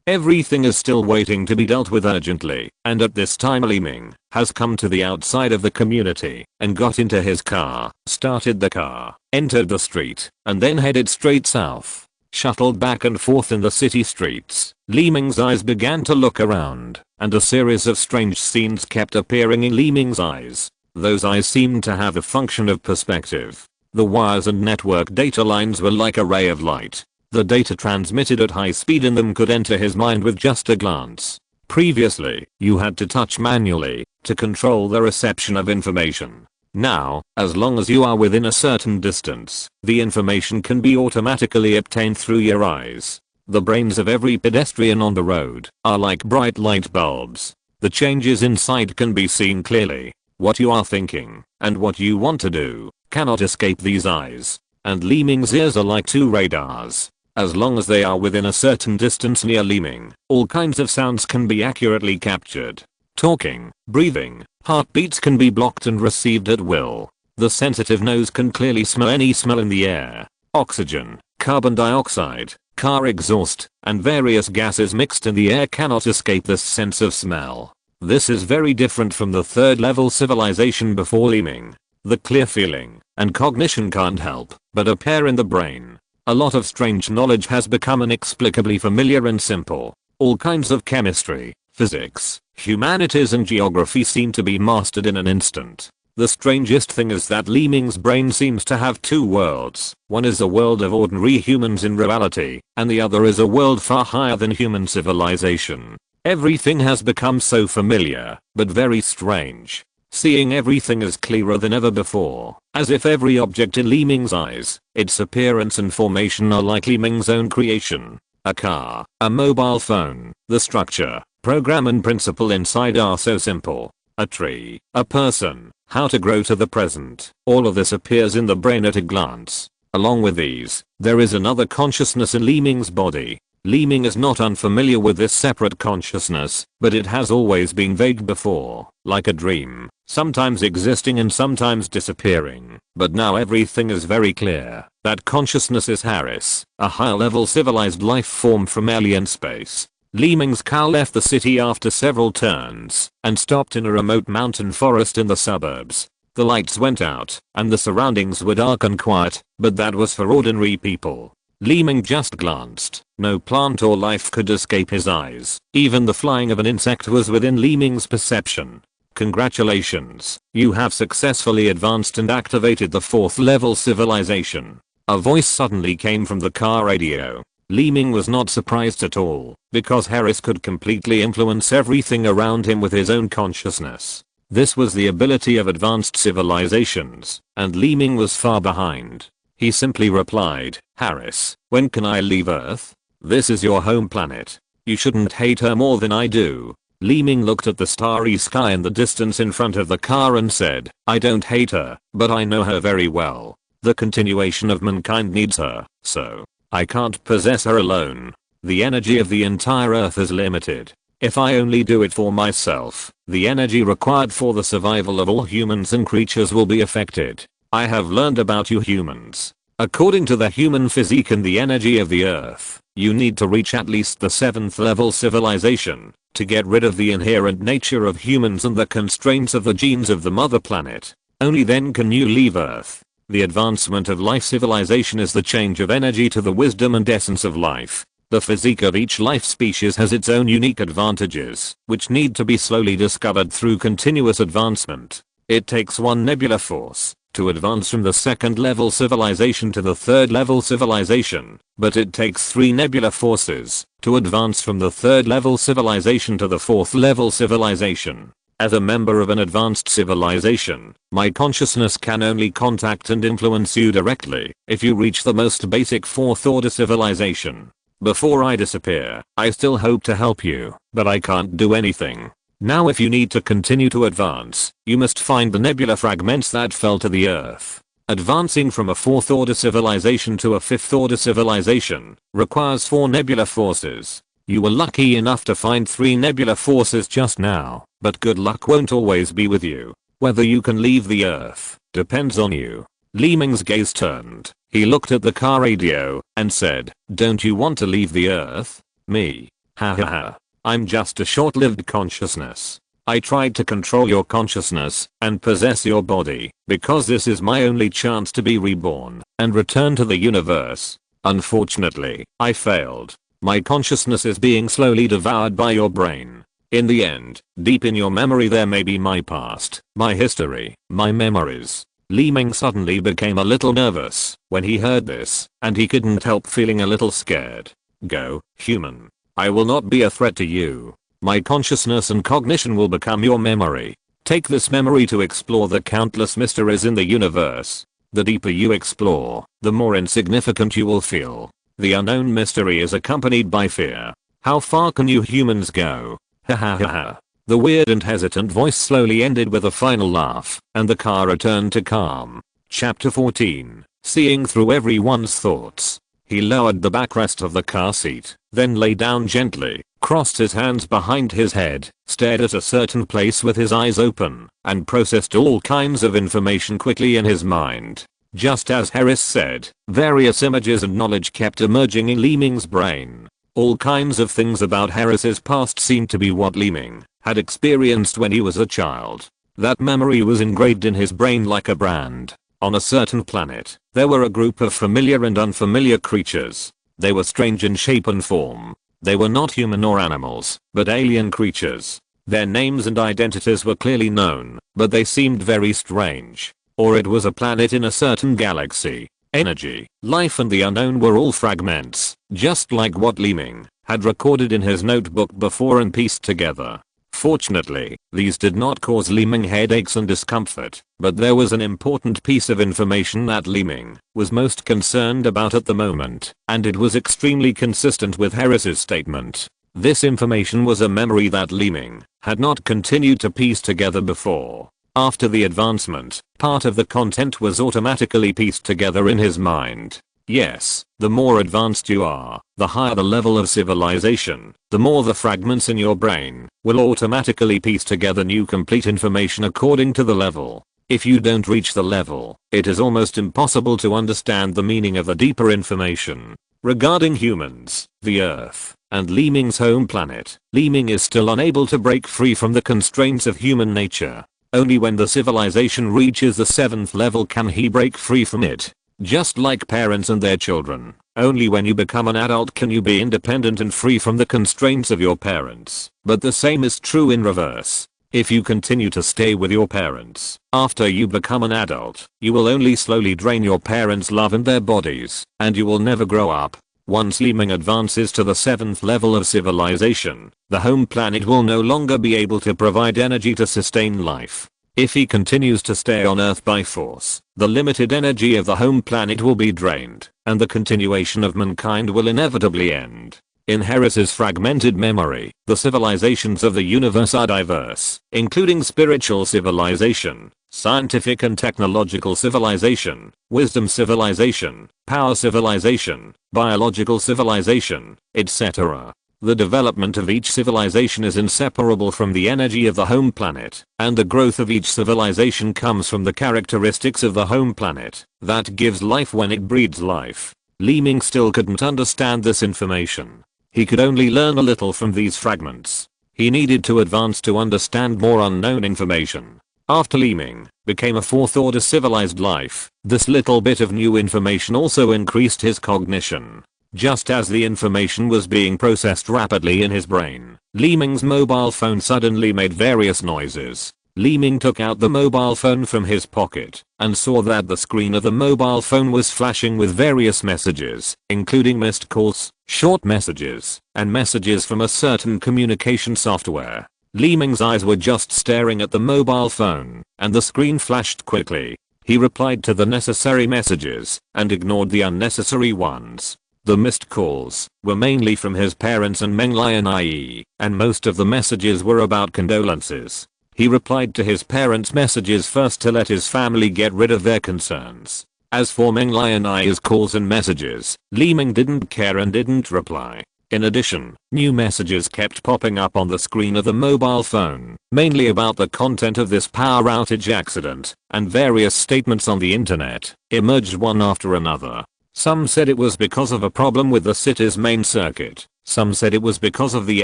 Everything is still waiting to be dealt with urgently, and at this time Li Ming has come to the outside of the community and got into his car, started the car, entered the street, and then headed straight south. Shuttled back and forth in the city streets, Li Ming's eyes began to look around, and a series of strange scenes kept appearing in Li Ming's eyes. Those eyes seemed to have a function of perspective. The wires and network data lines were like a ray of light. The data transmitted at high speed in them could enter his mind with just a glance. Previously, you had to touch manually to control the reception of information. Now, as long as you are within a certain distance, the information can be automatically obtained through your eyes. The brains of every pedestrian on the road are like bright light bulbs. The changes inside can be seen clearly. What you are thinking, and what you want to do, cannot escape these eyes. And Li Ming's ears are like two radars. As long as they are within a certain distance near Li Ming, all kinds of sounds can be accurately captured. Talking, breathing, heartbeats can be blocked and received at will. The sensitive nose can clearly smell any smell in the air. Oxygen, carbon dioxide, car exhaust, and various gases mixed in the air cannot escape this sense of smell. This is very different from the third level civilization before Li Ming. The clear feeling and cognition can't help but appear in the brain. A lot of strange knowledge has become inexplicably familiar and simple. All kinds of chemistry, physics, humanities and geography seem to be mastered in an instant. The strangest thing is that Li Ming's brain seems to have two worlds. One is a world of ordinary humans in reality, and the other is a world far higher than human civilization. Everything has become so familiar, but very strange. Seeing everything is clearer than ever before, as if every object in Li Ming's eyes, its appearance and formation are like Li Ming's own creation. A car, a mobile phone, the structure, program and principle inside are so simple. A tree, a person, how to grow to the present, all of this appears in the brain at a glance. Along with these, there is another consciousness in Li Ming's body. Li Ming is not unfamiliar with this separate consciousness, but it has always been vague before, like a dream, sometimes existing and sometimes disappearing. But now everything is very clear. That consciousness is Harris, a high-level civilized life form from alien space. Li Ming's car left the city after several turns and stopped in a remote mountain forest in the suburbs. The lights went out and the surroundings were dark and quiet, but that was for ordinary people. Li Ming just glanced. No plant or life could escape his eyes. Even the flying of an insect was within Li Ming's perception. Congratulations, you have successfully advanced and activated the 4th level civilization. A voice suddenly came from the car radio. Li Ming was not surprised at all, because Harris could completely influence everything around him with his own consciousness. This was the ability of advanced civilizations, and Li Ming was far behind. He simply replied, Harris, when can I leave Earth? This is your home planet. You shouldn't hate her more than I do. Li Ming looked at the starry sky in the distance in front of the car and said, I don't hate her, but I know her very well. The continuation of mankind needs her, so I can't possess her alone. The energy of the entire Earth is limited. If I only do it for myself, the energy required for the survival of all humans and creatures will be affected. I have learned about you humans. According to the human physique and the energy of the Earth, you need to reach at least the 7th level civilization to get rid of the inherent nature of humans and the constraints of the genes of the mother planet. Only then can you leave Earth. The advancement of life civilization is the change of energy to the wisdom and essence of life. The physique of each life species has its own unique advantages, which need to be slowly discovered through continuous advancement. It takes one nebula force to advance from the 2nd level civilization to the 3rd level civilization, but it takes 3 nebula forces to advance from the 3rd level civilization to the 4th level civilization. As a member of an advanced civilization, my consciousness can only contact and influence you directly if you reach the most basic 4th order civilization. Before I disappear, I still hope to help you, but I can't do anything. Now if you need to continue to advance, you must find the nebula fragments that fell to the Earth. Advancing from a 4th order civilization to a 5th order civilization requires 4 nebula forces. You were lucky enough to find 3 nebula forces just now, but good luck won't always be with you. Whether you can leave the Earth depends on you. Li Ming's gaze turned. He looked at the car radio and said, don't you want to leave the Earth? Me? Ha ha ha. I'm just a short-lived consciousness. I tried to control your consciousness and possess your body because this is my only chance to be reborn and return to the universe. Unfortunately, I failed. My consciousness is being slowly devoured by your brain. In the end, deep in your memory there may be my past, my history, my memories. Li Ming suddenly became a little nervous when he heard this, and he couldn't help feeling a little scared. Go, human. I will not be a threat to you. My consciousness and cognition will become your memory. Take this memory to explore the countless mysteries in the universe. The deeper you explore, the more insignificant you will feel. The unknown mystery is accompanied by fear. How far can you humans go? Ha ha ha ha. The weird and hesitant voice slowly ended with a final laugh, and the car returned to calm. Chapter 14. Seeing through everyone's thoughts. He lowered the backrest of the car seat, then lay down gently, crossed his hands behind his head, stared at a certain place with his eyes open, and processed all kinds of information quickly in his mind. Just as Harris said, various images and knowledge kept emerging in Li Ming's brain. All kinds of things about Harris's past seemed to be what Li Ming had experienced when he was a child. That memory was engraved in his brain like a brand. On a certain planet, there were a group of familiar and unfamiliar creatures. They were strange in shape and form. They were not human or animals, but alien creatures. Their names and identities were clearly known, but they seemed very strange. Or it was a planet in a certain galaxy. Energy, life and the unknown were all fragments, just like what Li Ming had recorded in his notebook before and pieced together. Fortunately, these did not cause Li Ming headaches and discomfort, but there was an important piece of information that Li Ming was most concerned about at the moment, and it was extremely consistent with Harris's statement. This information was a memory that Li Ming had not continued to piece together before. After the advancement, part of the content was automatically pieced together in his mind. Yes, the more advanced you are, the higher the level of civilization, the more the fragments in your brain will automatically piece together new complete information according to the level. If you don't reach the level, it is almost impossible to understand the meaning of the deeper information. Regarding humans, the Earth, and Li Ming's home planet, Li Ming is still unable to break free from the constraints of human nature. Only when the civilization reaches the 7th level can he break free from it. Just like parents and their children, only when you become an adult can you be independent and free from the constraints of your parents. But the same is true in reverse. If you continue to stay with your parents after you become an adult, you will only slowly drain your parents' love and their bodies, and you will never grow up. Once Li Ming advances to the 7th level of civilization, the home planet will no longer be able to provide energy to sustain life. If he continues to stay on Earth by force, the limited energy of the home planet will be drained, and the continuation of mankind will inevitably end. In Harris's fragmented memory, the civilizations of the universe are diverse, including spiritual civilization, scientific and technological civilization, wisdom civilization, power civilization, biological civilization, etc. The development of each civilization is inseparable from the energy of the home planet, and the growth of each civilization comes from the characteristics of the home planet that gives life when it breeds life. Li Ming still couldn't understand this information. He could only learn a little from these fragments. He needed to advance to understand more unknown information. After Li Ming became a 4th order civilized life, this little bit of new information also increased his cognition. Just as the information was being processed rapidly in his brain, Li Ming's mobile phone suddenly made various noises. Li Ming took out the mobile phone from his pocket and saw that the screen of the mobile phone was flashing with various messages, including missed calls, short messages, and messages from a certain communication software. Li Ming's eyes were just staring at the mobile phone, and the screen flashed quickly. He replied to the necessary messages and ignored the unnecessary ones. The missed calls were mainly from his parents and Meng Lian IE, and most of the messages were about condolences. He replied to his parents' messages first to let his family get rid of their concerns. As for Meng Lian IE's calls and messages, Li Ming didn't care and didn't reply. In addition, new messages kept popping up on the screen of the mobile phone, mainly about the content of this power outage accident, and various statements on the internet emerged one after another. Some said it was because of a problem with the city's main circuit, some said it was because of the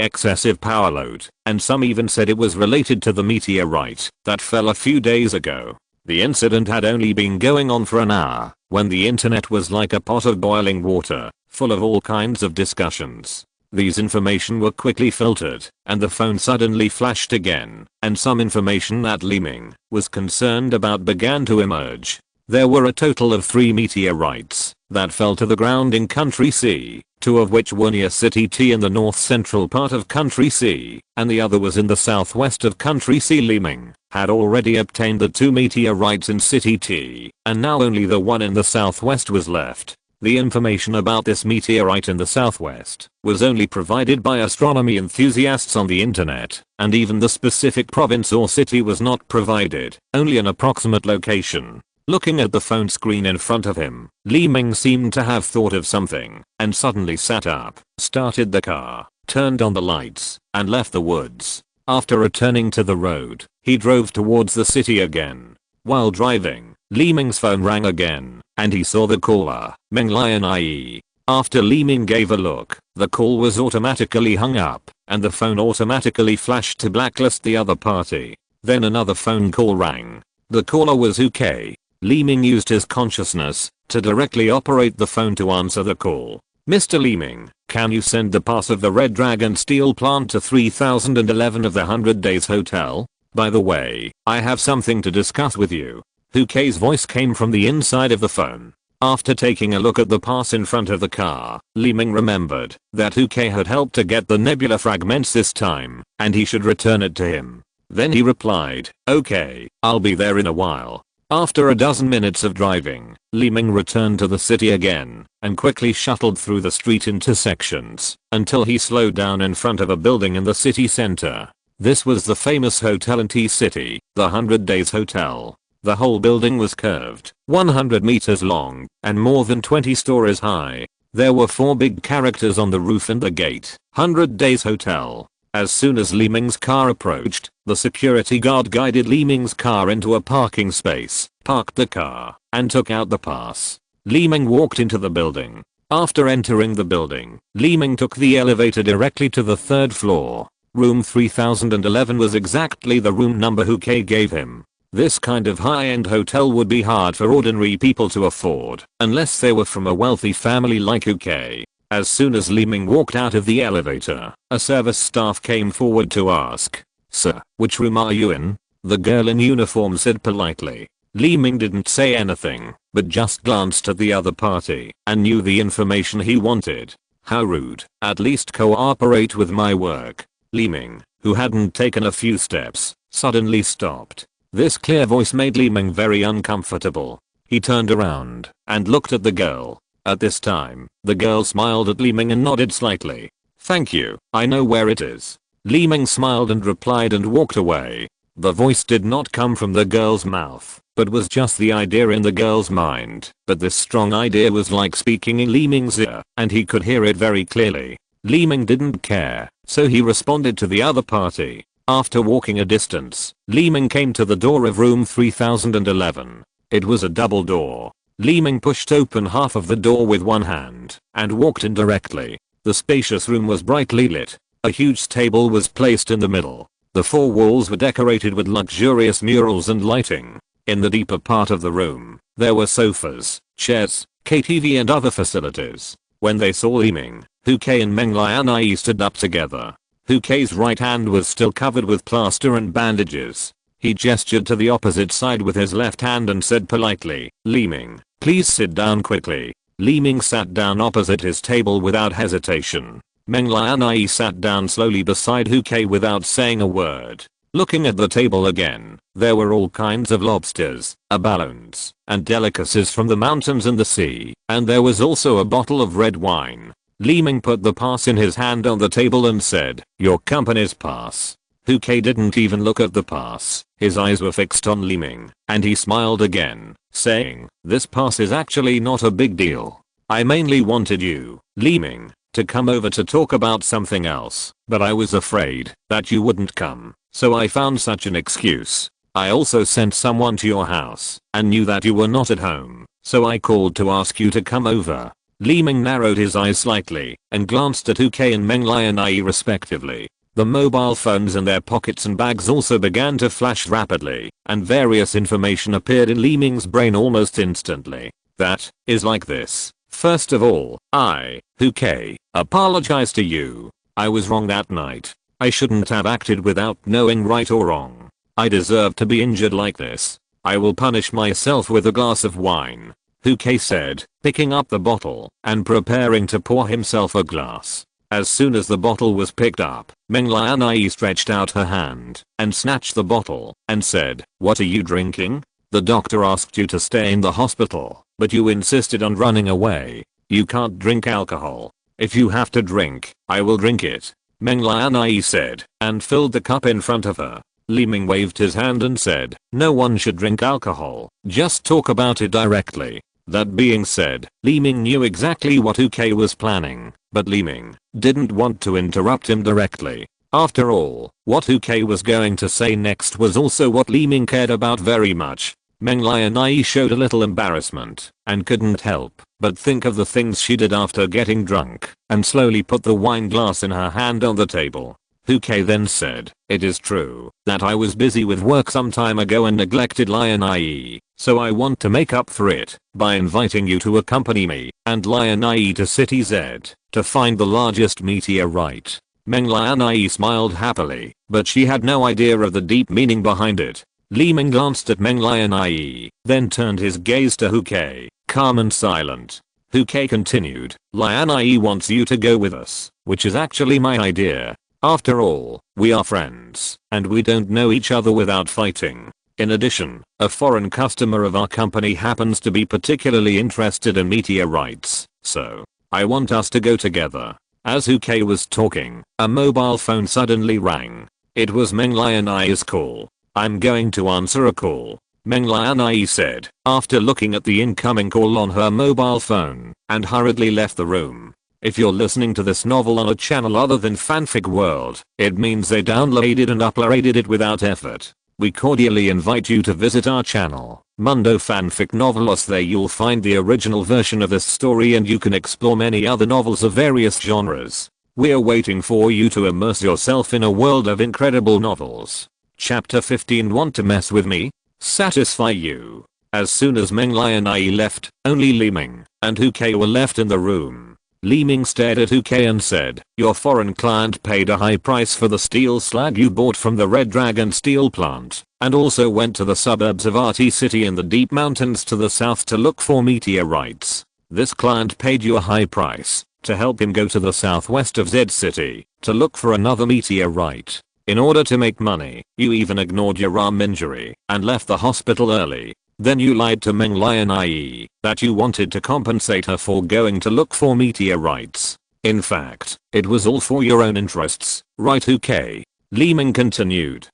excessive power load, and some even said it was related to the meteorite that fell a few days ago. The incident had only been going on for an hour, when the internet was like a pot of boiling water, full of all kinds of discussions. These information were quickly filtered, and the phone suddenly flashed again, and some information that Li Ming was concerned about began to emerge. There were a total of 3 meteorites that fell to the ground in Country C, 2 of which were near City T in the north central part of Country C, and the other was in the southwest of Country C. Li Ming had already obtained the 2 meteorites in City T, and now only the one in the southwest was left. The information about this meteorite in the southwest was only provided by astronomy enthusiasts on the internet, and even the specific province or city was not provided, only an approximate location. Looking at the phone screen in front of him, Li Ming seemed to have thought of something, and suddenly sat up, started the car, turned on the lights, and left the woods. After returning to the road, he drove towards the city again. While driving, Li Ming's phone rang again, and he saw the caller, Meng Lian IE. After Li Ming gave a look, the call was automatically hung up, and the phone automatically flashed to blacklist the other party. Then another phone call rang. The caller was UK. Li Ming used his consciousness to directly operate the phone to answer the call. Mr. Li Ming, can you send the pass of the Red Dragon Steel plant to 3011 of the 100 Days Hotel? By the way, I have something to discuss with you. UK's voice came from the inside of the phone. After taking a look at the pass in front of the car, Li Ming remembered that UK had helped to get the nebula fragments this time, and he should return it to him. Then he replied, okay, I'll be there in a while. After a dozen minutes of driving, Li Ming returned to the city again and quickly shuttled through the street intersections until he slowed down in front of a building in the city center. This was the famous hotel in T-City, the 100 Days Hotel. The whole building was curved, 100 meters long, and more than 20 stories high. There were 4 big characters on the roof and the gate, 100 Days Hotel. As soon as Li Ming's car approached, The security guard guided Li Ming's car into a parking space, parked the car, and took out the pass. Li Ming walked into the building. After entering the building, Li Ming took the elevator directly to the third floor. Room 3011 was exactly the room number Huke gave him. This kind of high-end hotel would be hard for ordinary people to afford, unless they were from a wealthy family like Huke. As soon as Li Ming walked out of the elevator, a service staff came forward to ask, "Sir, which room are you in?" The girl in uniform said politely. Li Ming didn't say anything, but just glanced at the other party and knew the information he wanted. How rude. At least cooperate with my work. Li Ming, who hadn't taken a few steps, suddenly stopped. This clear voice made Li Ming very uncomfortable. He turned around and looked at the girl. At this time, the girl smiled at Li Ming and nodded slightly. "Thank you, I know where it is." Li Ming smiled and replied and walked away. The voice did not come from the girl's mouth, but was just the idea in the girl's mind. But this strong idea was like speaking in Li Ming's ear, and he could hear it very clearly. Li Ming didn't care, so he responded to the other party. After walking a distance, Li Ming came to the door of room 3011. It was a double door. Li Ming pushed open half of the door with one hand and walked in directly. The spacious room was brightly lit. A huge table was placed in the middle. The four walls were decorated with luxurious murals and lighting. In the deeper part of the room, there were sofas, chairs, KTV and other facilities. When they saw Li Ming, Huke and Meng Lianai stood up together. Huke's right hand was still covered with plaster and bandages. He gestured to the opposite side with his left hand and said politely, "Li Ming, please sit down quickly." Li Ming sat down opposite his table without hesitation. Meng Lianai sat down slowly beside Huke without saying a word. Looking at the table again, there were all kinds of lobsters, abalones, and delicacies from the mountains and the sea, and there was also a bottle of red wine. Li Ming put the pass in his hand on the table and said, "Your company's pass." Huke didn't even look at the pass. His eyes were fixed on Li Ming, and he smiled again, saying, "This pass is actually not a big deal. I mainly wanted you, Li Ming, to come over to talk about something else, but I was afraid that you wouldn't come, so I found such an excuse. I also sent someone to your house and knew that you were not at home, so I called to ask you to come over." Li Ming narrowed his eyes slightly and glanced at Huke and Meng Lianai respectively. The mobile phones in their pockets and bags also began to flash rapidly, and various information appeared in Li Ming's brain almost instantly. "That is like this. First of all, I, Huke, apologize to you. I was wrong that night. I shouldn't have acted without knowing right or wrong. I deserve to be injured like this. I will punish myself with a glass of wine," Huke said, picking up the bottle and preparing to pour himself a glass. As soon as the bottle was picked up, Meng Lianai stretched out her hand and snatched the bottle and said, "What are you drinking? The doctor asked you to stay in the hospital, but you insisted on running away. You can't drink alcohol. If you have to drink, I will drink it," Meng Lianai said, and filled the cup in front of her. Li Ming waved his hand and said, "No one should drink alcohol, just talk about it directly." That being said, Li Ming knew exactly what Huke was planning, but Li Ming didn't want to interrupt him directly. After all, what Huke was going to say next was also what Li Ming cared about very much. Meng Lianai showed a little embarrassment and couldn't help but think of the things she did after getting drunk, and slowly put the wine glass in her hand on the table. Huke then said, "It is true that I was busy with work some time ago and neglected Lianai, so I want to make up for it by inviting you to accompany me and Lianai to City Z to find the largest meteorite." Meng Lianai smiled happily, but she had no idea of the deep meaning behind it. Li Ming glanced at Meng Lianai, then turned his gaze to Huke, calm and silent. Huke continued, "Lianai wants you to go with us, which is actually my idea. After all, we are friends, and we don't know each other without fighting. In addition, a foreign customer of our company happens to be particularly interested in meteorites, so I want us to go together." As Huke was talking, a mobile phone suddenly rang. It was Meng Lianai's call. "I'm going to answer a call," Meng Lianai said, after looking at the incoming call on her mobile phone, and hurriedly left the room. If you're listening to this novel on a channel other than Fanfic World, it means they downloaded and uploaded it without effort. We cordially invite you to visit our channel, Mundo Fanfic Novelos. There you'll find the original version of this story and you can explore many other novels of various genres. We're waiting for you to immerse yourself in a world of incredible novels. Chapter 15. Want to mess with me? Satisfy you. As soon as Meng Li and I left, only Li Ming and Hu Ke were left in the room. Li Ming stared at Hu Ke and said, "Your foreign client paid a high price for the steel slag you bought from the Red Dragon steel plant, and also went to the suburbs of RT City in the deep mountains to the south to look for meteorites. This client paid you a high price to help him go to the southwest of Z City to look for another meteorite. In order to make money, you even ignored your arm injury and left the hospital early. Then you lied to Meng Li and I that you wanted to compensate her for going to look for meteorites. In fact, it was all for your own interests, right, Hu Ke?" Li Ming continued.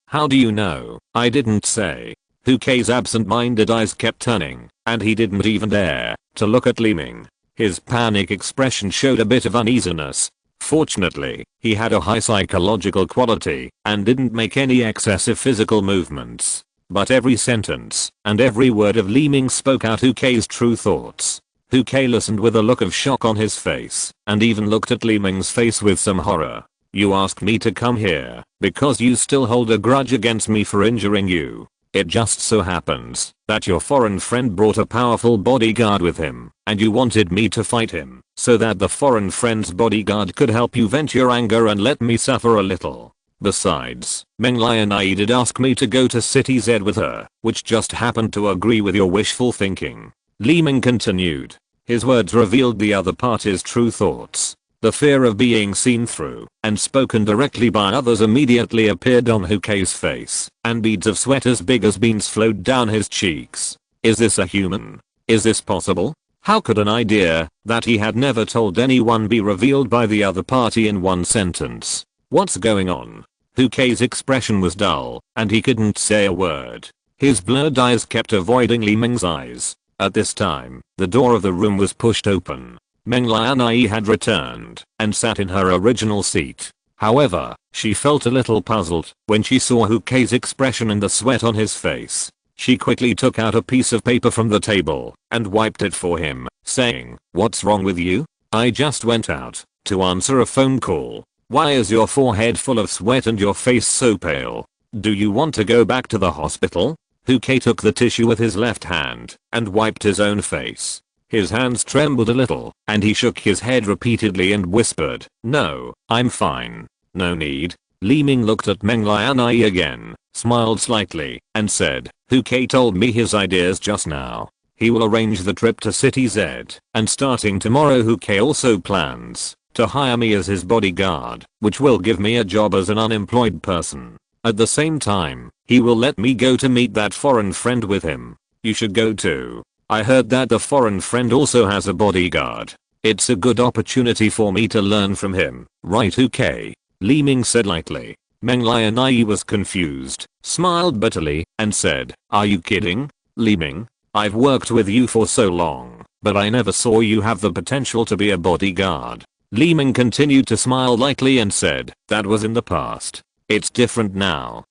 How do you know? I didn't say." Hu Ke's absent-minded eyes kept turning, and he didn't even dare to look at Li Ming. His panic expression showed a bit of uneasiness. Fortunately, he had a high psychological quality and didn't make any excessive physical movements. But every sentence and every word of Li Ming spoke out Hu Ke's true thoughts. Hu Ke listened with a look of shock on his face and even looked at Li Ming's face with some horror. "You asked me to come here because you still hold a grudge against me for injuring you. It just so happens that your foreign friend brought a powerful bodyguard with him and you wanted me to fight him so that the foreign friend's bodyguard could help you vent your anger and let me suffer a little. Besides, Meng Li and I did ask me to go to City Z with her, which just happened to agree with your wishful thinking." Li Ming continued. His words revealed the other party's true thoughts. The fear of being seen through and spoken directly by others immediately appeared on Hu Ke's face, and beads of sweat as big as beans flowed down his cheeks. Is this a human? Is this possible? How could an idea that he had never told anyone be revealed by the other party in one sentence? What's going on? Hu Ke's expression was dull, and he couldn't say a word. His blurred eyes kept avoiding Li Ming's eyes. At this time, the door of the room was pushed open. Meng Li and I had returned and sat in her original seat. However, she felt a little puzzled when she saw Hu Ke's expression and the sweat on his face. She quickly took out a piece of paper from the table and wiped it for him, saying, "What's wrong with you? I just went out to answer a phone call. Why is your forehead full of sweat and your face so pale? Do you want to go back to the hospital?" Hu Ke took the tissue with his left hand and wiped his own face. His hands trembled a little, and he shook his head repeatedly and whispered, "No, I'm fine. No need." Li Ming looked at Meng Li and I again, smiled slightly, and said, "Hu Ke told me his ideas just now. He will arrange the trip to City Z, and starting tomorrow Hu Ke also plans to hire me as his bodyguard, which will give me a job as an unemployed person. At the same time, he will let me go to meet that foreign friend with him. You should go too. I heard that the foreign friend also has a bodyguard. It's a good opportunity for me to learn from him, right, Hu Ke?" Li Ming said lightly. Meng Li and I was confused, smiled bitterly, and said, "Are you kidding? Li Ming? I've worked with you for so long, but I never saw you have the potential to be a bodyguard." Li Ming continued to smile lightly and said, "That was in the past. It's different now.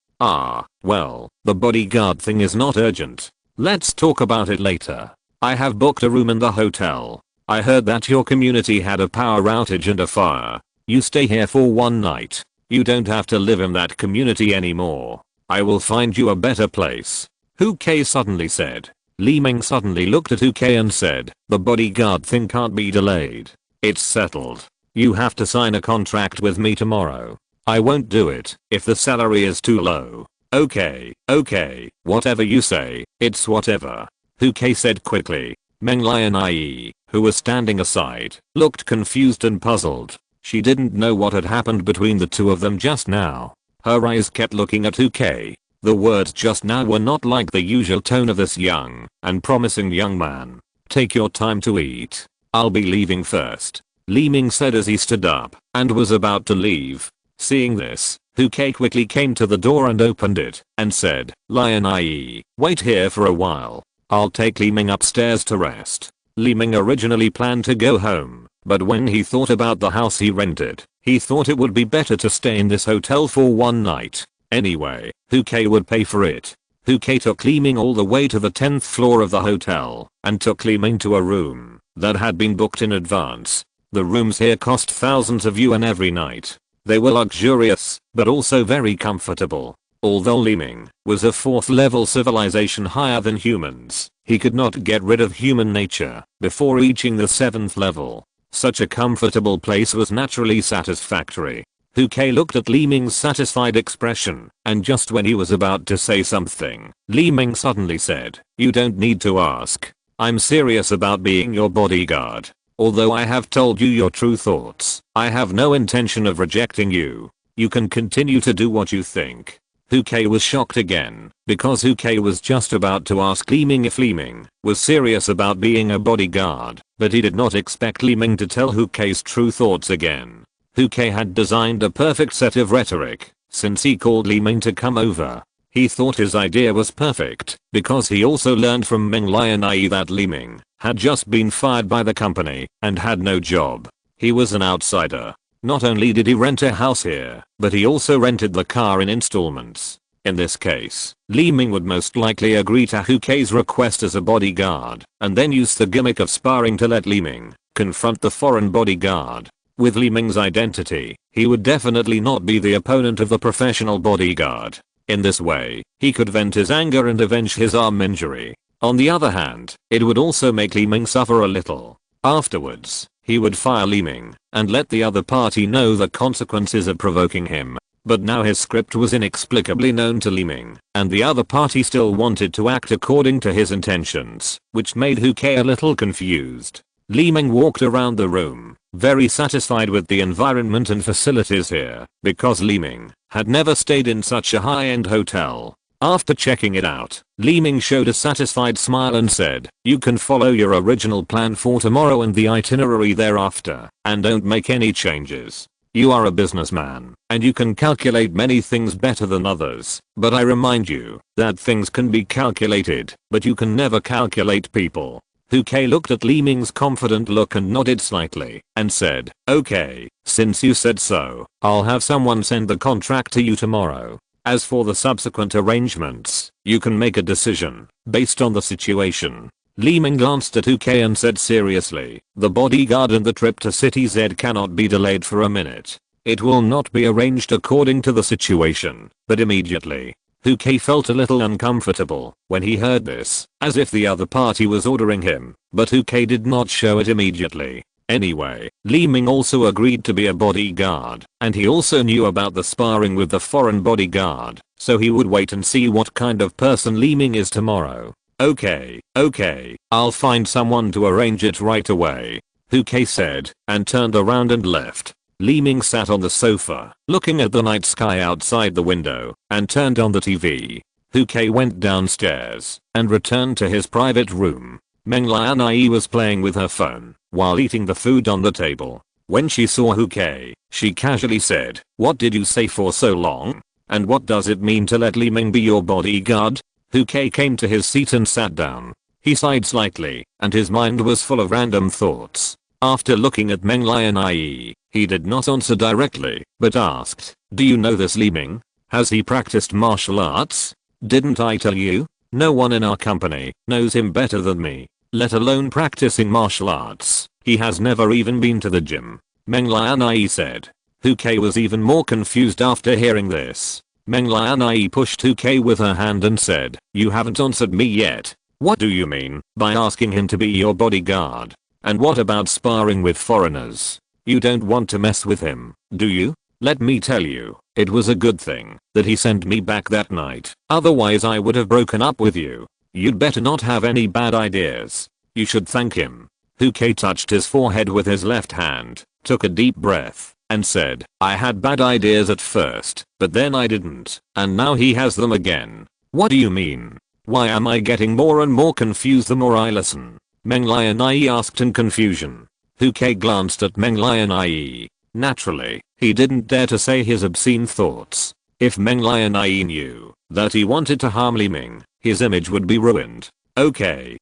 Well, the bodyguard thing is not urgent. Let's talk about it later. I have booked a room in the hotel. I heard that your community had a power outage and a fire. You stay here for one night. You don't have to live in that community anymore. I will find you a better place." Hu Ke suddenly said. Li Ming suddenly looked at Hu Ke and said, "The bodyguard thing can't be delayed. It's settled. You have to sign a contract with me tomorrow. I won't do it if the salary is too low." Okay, whatever you say, it's whatever," Hu Ke said quickly. Meng Li and I, who was standing aside, looked confused and puzzled. She didn't know what had happened between the two of them just now. Her eyes kept looking at Hu Ke. The words just now were not like the usual tone of this young and promising young man. "Take your time to eat. I'll be leaving first," Li Ming said as he stood up and was about to leave. Seeing this, Hu Ke quickly came to the door and opened it and said, "Li and I, wait here for a while. I'll take Li Ming upstairs to rest." Li Ming originally planned to go home But when he thought about the house he rented, he thought it would be better to stay in this hotel for one night. Anyway, K would pay for it. K took Li Ming all the way to the 10th floor of the hotel and took Li Ming to a room that had been booked in advance. The rooms here cost thousands of yuan every night. They were luxurious, but also very comfortable. Although Li Ming was a 4th level civilization higher than humans, he could not get rid of human nature before reaching the 7th level. Such a comfortable place was naturally satisfactory. K looked at Li Ming's satisfied expression, and just when he was about to say something, Li Ming suddenly said, "You don't need to ask. I'm serious about being your bodyguard. Although I have told you your true thoughts, I have no intention of rejecting you. You can continue to do what you think." K was shocked again, because K was just about to ask Li Ming if Li Ming was serious about being a bodyguard, but he did not expect Li Ming to tell K's true thoughts again. K had designed a perfect set of rhetoric since he called Li Ming to come over. He thought his idea was perfect because he also learned from Meng Lianai that Li Ming had just been fired by the company and had no job. He was an outsider. Not only did he rent a house here, but he also rented the car in installments. In this case, Li Ming would most likely agree to K's request as a bodyguard and then use the gimmick of sparring to let Li Ming confront the foreign bodyguard. With Li Ming's identity, he would definitely not be the opponent of the professional bodyguard. In this way, he could vent his anger and avenge his arm injury. On the other hand, it would also make Li Ming suffer a little. Afterwards, he would fire Li Ming and let the other party know the consequences of provoking him. But now his script was inexplicably known to Li Ming, and the other party still wanted to act according to his intentions, which made K a little confused. Li Ming walked around the room, very satisfied with the environment and facilities here, because Li Ming had never stayed in such a high-end hotel. After checking it out, Li Ming showed a satisfied smile and said, "You can follow your original plan for tomorrow and the itinerary thereafter, and don't make any changes. You are a businessman, and you can calculate many things better than others, but I remind you that things can be calculated, but you can never calculate people." K looked at Li Ming's confident look and nodded slightly, and said, "Okay, since you said so, I'll have someone send the contract to you tomorrow. As for the subsequent arrangements, you can make a decision based on the situation." Li Ming glanced at K and said seriously, "The bodyguard and the trip to City Z cannot be delayed for a minute. It will not be arranged according to the situation, but immediately." K felt a little uncomfortable when he heard this, as if the other party was ordering him, but K did not show it immediately. Anyway, Li Ming also agreed to be a bodyguard, and he also knew about the sparring with the foreign bodyguard, so he would wait and see what kind of person Li Ming is tomorrow. Okay, I'll find someone to arrange it right away," K said, and turned around and left. Li Ming sat on the sofa, looking at the night sky outside the window, and turned on the TV. K went downstairs and returned to his private room. Meng Lianai was playing with her phone while eating the food on the table. When she saw K, she casually said, "What did you say for so long? And what does it mean to let Li Ming be your bodyguard?" K came to his seat and sat down. He sighed slightly, and his mind was full of random thoughts. After looking at Meng Lianai, he did not answer directly, but asked, "Do you know this Li Ming? Has he practiced martial arts? Didn't I tell you? No one in our company knows him better than me, let alone practicing martial arts. He has never even been to the gym," Meng Lianai said. K was even more confused after hearing this. Meng Lianai pushed K with her hand and said, "You haven't answered me yet. What do you mean by asking him to be your bodyguard? And what about sparring with foreigners? You don't want to mess with him, do you? Let me tell you, it was a good thing that he sent me back that night. Otherwise I would have broken up with you. You'd better not have any bad ideas. You should thank him." K touched his forehead with his left hand, took a deep breath, and said, "I had bad ideas at first, but then I didn't, and now he has them again." "What do you mean? Why am I getting more and more confused the more I listen?" Meng Lianai asked in confusion. K glanced at Meng Lianai. Naturally, he didn't dare to say his obscene thoughts. If Meng Lianai knew that he wanted to harm Li Ming, his image would be ruined. Okay,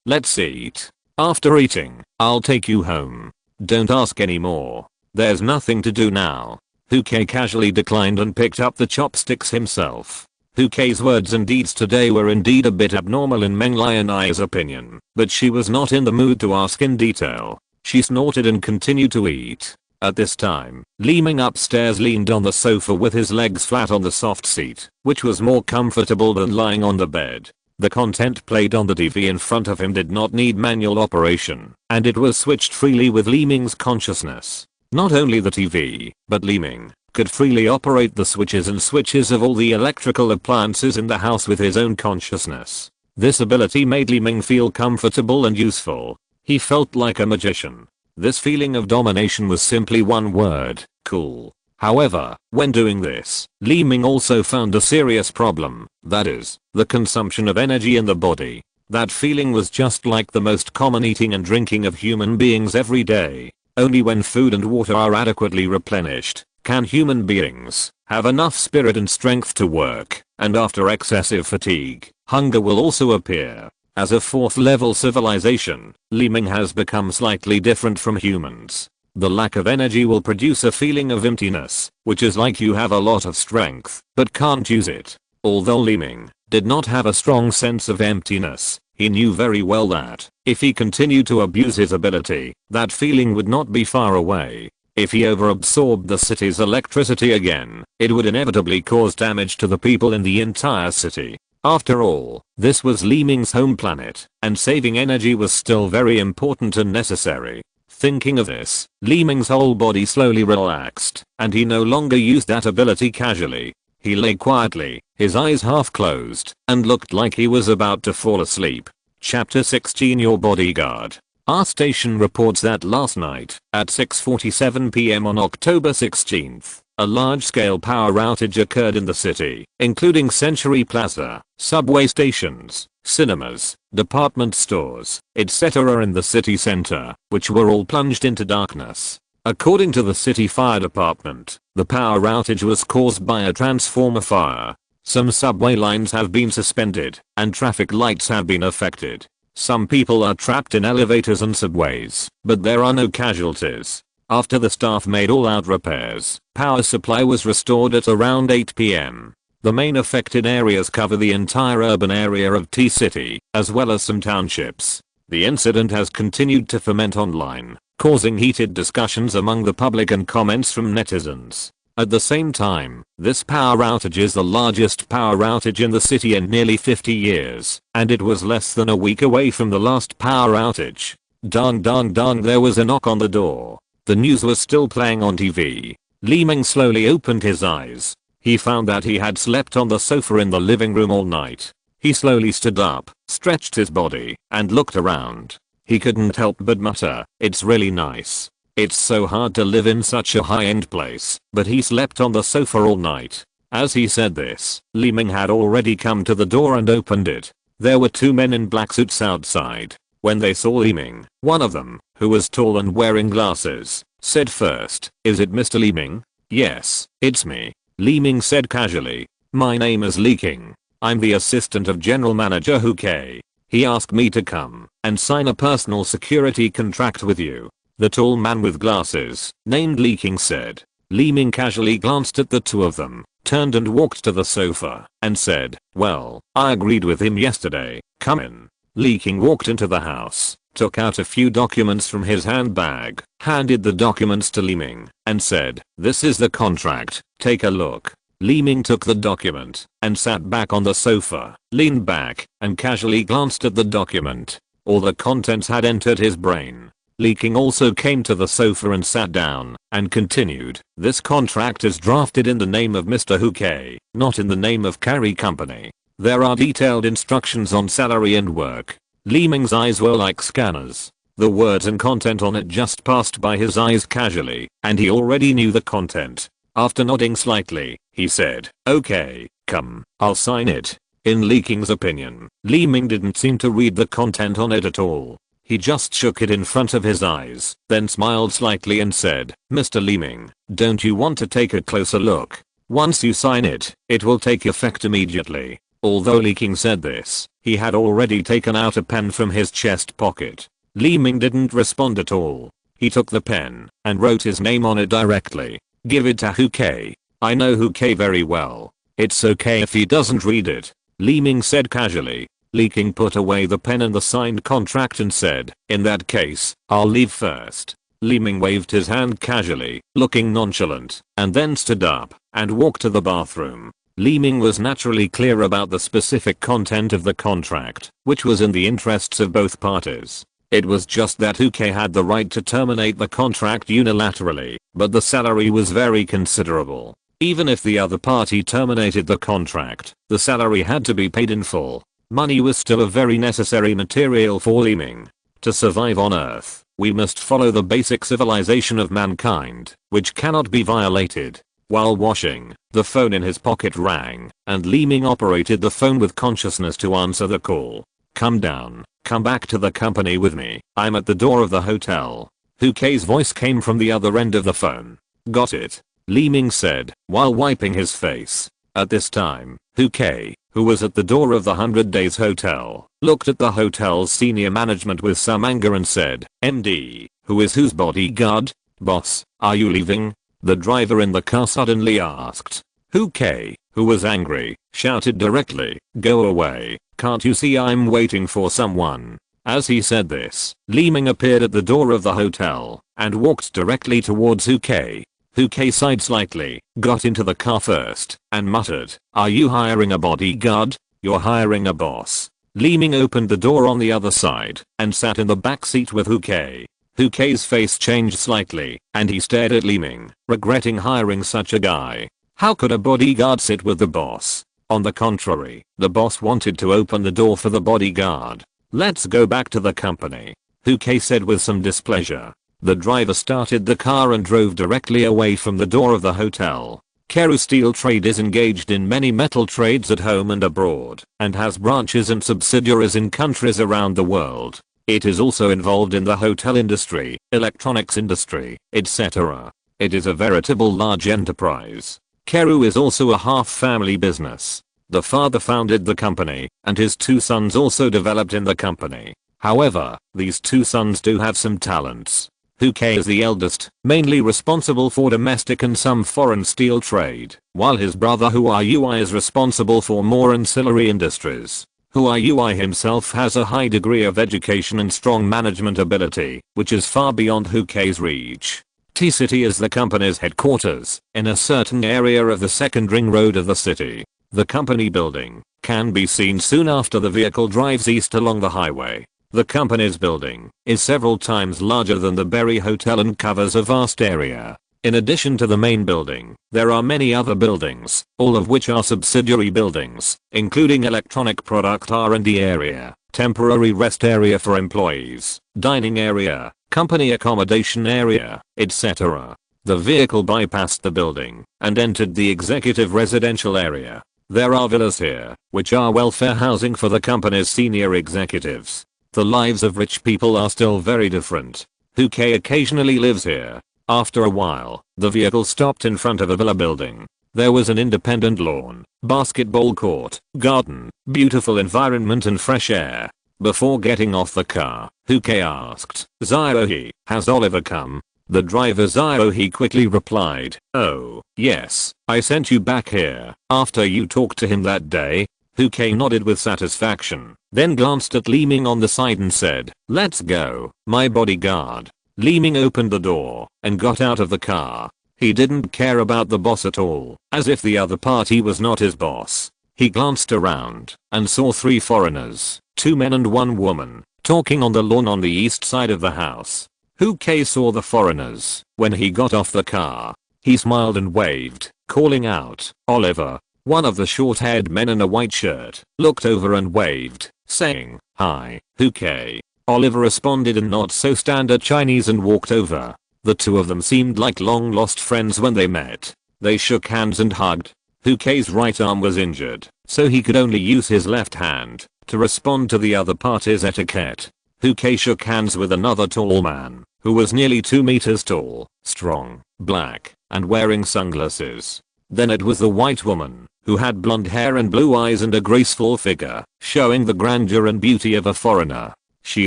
let's eat. After eating, I'll take you home." Don't ask anymore. There's nothing to do now. Huke casually declined and picked up the chopsticks himself. Huke's words and deeds today were indeed a bit abnormal in Meng Lionai's opinion, but she was not in the mood to ask in detail. She snorted and continued to eat. At this time, Li Ming upstairs leaned on the sofa with his legs flat on the soft seat, which was more comfortable than lying on the bed. The content played on the TV in front of him did not need manual operation, and it was switched freely with Li Ming's consciousness. Not only the TV, but Li Ming could freely operate the switches and switches of all the electrical appliances in the house with his own consciousness. This ability made Li Ming feel comfortable and useful. He felt like a magician. This feeling of domination was simply one word: cool. However, when doing this, Li Ming also found a serious problem, that is, the consumption of energy in the body. That feeling was just like the most common eating and drinking of human beings every day. Only when food and water are adequately replenished can human beings have enough spirit and strength to work, and after excessive fatigue, hunger will also appear. As a 4th level civilization, Li Ming has become slightly different from humans. The lack of energy will produce a feeling of emptiness, which is like you have a lot of strength, but can't use it. Although Li Ming did not have a strong sense of emptiness, he knew very well that, if he continued to abuse his ability, that feeling would not be far away. If he overabsorbed the city's electricity again, it would inevitably cause damage to the people in the entire city. After all, this was Li Ming's home planet, and saving energy was still very important and necessary. Thinking of this, Li Ming's whole body slowly relaxed, and he no longer used that ability casually. He lay quietly, his eyes half closed, and looked like he was about to fall asleep. Chapter 16 Your Bodyguard. Our station reports that last night, at 6:47 PM on October 16th, a large-scale power outage occurred in the city, including Century Plaza, subway stations, cinemas, department stores, etc. in the city center, which were all plunged into darkness. According to the city fire department, the power outage was caused by a transformer fire. Some subway lines have been suspended, and traffic lights have been affected. Some people are trapped in elevators and subways, but there are no casualties. After the staff made all-out repairs, power supply was restored at around 8 PM. The main affected areas cover the entire urban area of T-City, as well as some townships. The incident has continued to ferment online, causing heated discussions among the public and comments from netizens. At the same time, this power outage is the largest power outage in the city in nearly 50 years, and it was less than a week away from the last power outage. Dong dong dong, there was a knock on the door. The news was still playing on TV. Li Ming slowly opened his eyes. He found that he had slept on the sofa in the living room all night. He slowly stood up, stretched his body, and looked around. He couldn't help but mutter, "It's really nice. It's so hard to live in such a high-end place," but he slept on the sofa all night. As he said this, Li Ming had already come to the door and opened it. There were 2 men in black suits outside. When they saw Li Ming, one of them, who was tall and wearing glasses, said first, "Is it Mr. Li Ming?" "Yes, it's me," Li Ming said casually. "My name is Li King. I'm the assistant of General Manager Huke. He asked me to come and sign a personal security contract with you." The tall man with glasses, named Li King, said. Li Ming casually glanced at the 2 of them, turned and walked to the sofa, and said, "Well, I agreed with him yesterday. Come in." Li King walked into the house, took out a few documents from his handbag, handed the documents to Li Ming, and said, "This is the contract, take a look." Li Ming took the document, and sat back on the sofa, leaned back, and casually glanced at the document. All the contents had entered his brain. Li King also came to the sofa and sat down, and continued, "This contract is drafted in the name of Mr. Huke, not in the name of Carry Company. There are detailed instructions on salary and work." Li Ming's eyes were like scanners. The words and content on it just passed by his eyes casually, and he already knew the content. After nodding slightly, he said, "Okay, come, I'll sign it." In Li King's opinion, Li Ming didn't seem to read the content on it at all. He just shook it in front of his eyes, then smiled slightly and said, "Mr. Li Ming, don't you want to take a closer look? Once you sign it, it will take effect immediately." Although Li King said this, he had already taken out a pen from his chest pocket. Li Ming didn't respond at all. He took the pen and wrote his name on it directly. Give it to Hu-Kei. I know Hu-Kei very well. It's okay if he doesn't read it, Li Ming said casually. Li King put away the pen and the signed contract and said, in that case, I'll leave first. Li Ming waved his hand casually, looking nonchalant, and then stood up and walked to the bathroom. Li Ming was naturally clear about the specific content of the contract, which was in the interests of both parties. It was just that Hu-Kei had the right to terminate the contract unilaterally, but the salary was very considerable. Even if the other party terminated the contract, the salary had to be paid in full. Money was still a very necessary material for Li Ming. To survive on Earth, we must follow the basic civilization of mankind, which cannot be violated. While washing, the phone in his pocket rang, and Li Ming operated the phone with consciousness to answer the call. Come down, come back to the company with me, I'm at the door of the hotel. Hu-Kei's voice came from the other end of the phone. Got it, Li Ming said, while wiping his face. At this time, Hu-Kei, who was at the door of the 100 Days Hotel, looked at the hotel's senior management with some anger and said, MD, who is whose bodyguard? Boss, are you leaving? The driver in the car suddenly asked. Hu-Kei, who was angry, shouted directly, go away, can't you see I'm waiting for someone? As he said this, Li Ming appeared at the door of the hotel and walked directly towards Hu-Kei. Hu-Kei sighed slightly, got into the car first, and muttered, are you hiring a bodyguard? You're hiring a boss. Li Ming opened the door on the other side and sat in the back seat with Hu-Kei. Hu-Kei's face changed slightly, and he stared at Li Ming, regretting hiring such a guy. How could a bodyguard sit with the boss? On the contrary, the boss wanted to open the door for the bodyguard. Let's go back to the company, Hu-Kei said with some displeasure. The driver started the car and drove directly away from the door of the hotel. Keru Steel Trade is engaged in many metal trades at home and abroad, and has branches and subsidiaries in countries around the world. It is also involved in the hotel industry, electronics industry, etc. It is a veritable large enterprise. Keru is also a half-family business. The father founded the company, and his two sons also developed in the company. However, these two sons do have some talents. Hu-Kei is the eldest, mainly responsible for domestic and some foreign steel trade, while his brother Huayui is responsible for more ancillary industries. Huayui himself has a high degree of education and strong management ability, which is far beyond Hu-Kei's reach. T-City is the company's headquarters, in a certain area of the second ring road of the city. The company building can be seen soon after the vehicle drives east along the highway. The company's building is several times larger than the Berry Hotel and covers a vast area. In addition to the main building, there are many other buildings, all of which are subsidiary buildings, including electronic product R&D area, temporary rest area for employees, dining area, company accommodation area, etc. The vehicle bypassed the building and entered the executive residential area. There are villas here, which are welfare housing for the company's senior executives. The lives of rich people are still very different. Hu-Kei occasionally lives here. After a while, the vehicle stopped in front of a villa building. There was an independent lawn, basketball court, garden, beautiful environment and fresh air. Before getting off the car, Hu-Kei asked, Ziohe, has Oliver come? The driver Ziohe quickly replied, oh, yes, I sent you back here after you talked to him that day. Hu-Kei nodded with satisfaction, then glanced at Li Ming on the side and said, let's go, my bodyguard. Li Ming opened the door and got out of the car. He didn't care about the boss at all, as if the other party was not his boss. He glanced around and saw three foreigners, 2 men and 1 woman, talking on the lawn on the east side of the house. Hu-Kei saw the foreigners when he got off the car. He smiled and waved, calling out, Oliver. One of the short-haired men in a white shirt looked over and waved, saying, hi, Hu-Kei. Oliver responded in not so standard Chinese and walked over. The two of them seemed like long-lost friends when they met. They shook hands and hugged. Hu-Kei's right arm was injured, so he could only use his left hand to respond to the other party's etiquette. Hu-Kei shook hands with another tall man, who was nearly 2 meters tall, strong, black, and wearing sunglasses. Then it was the white woman, who had blonde hair and blue eyes and a graceful figure, showing the grandeur and beauty of a foreigner. She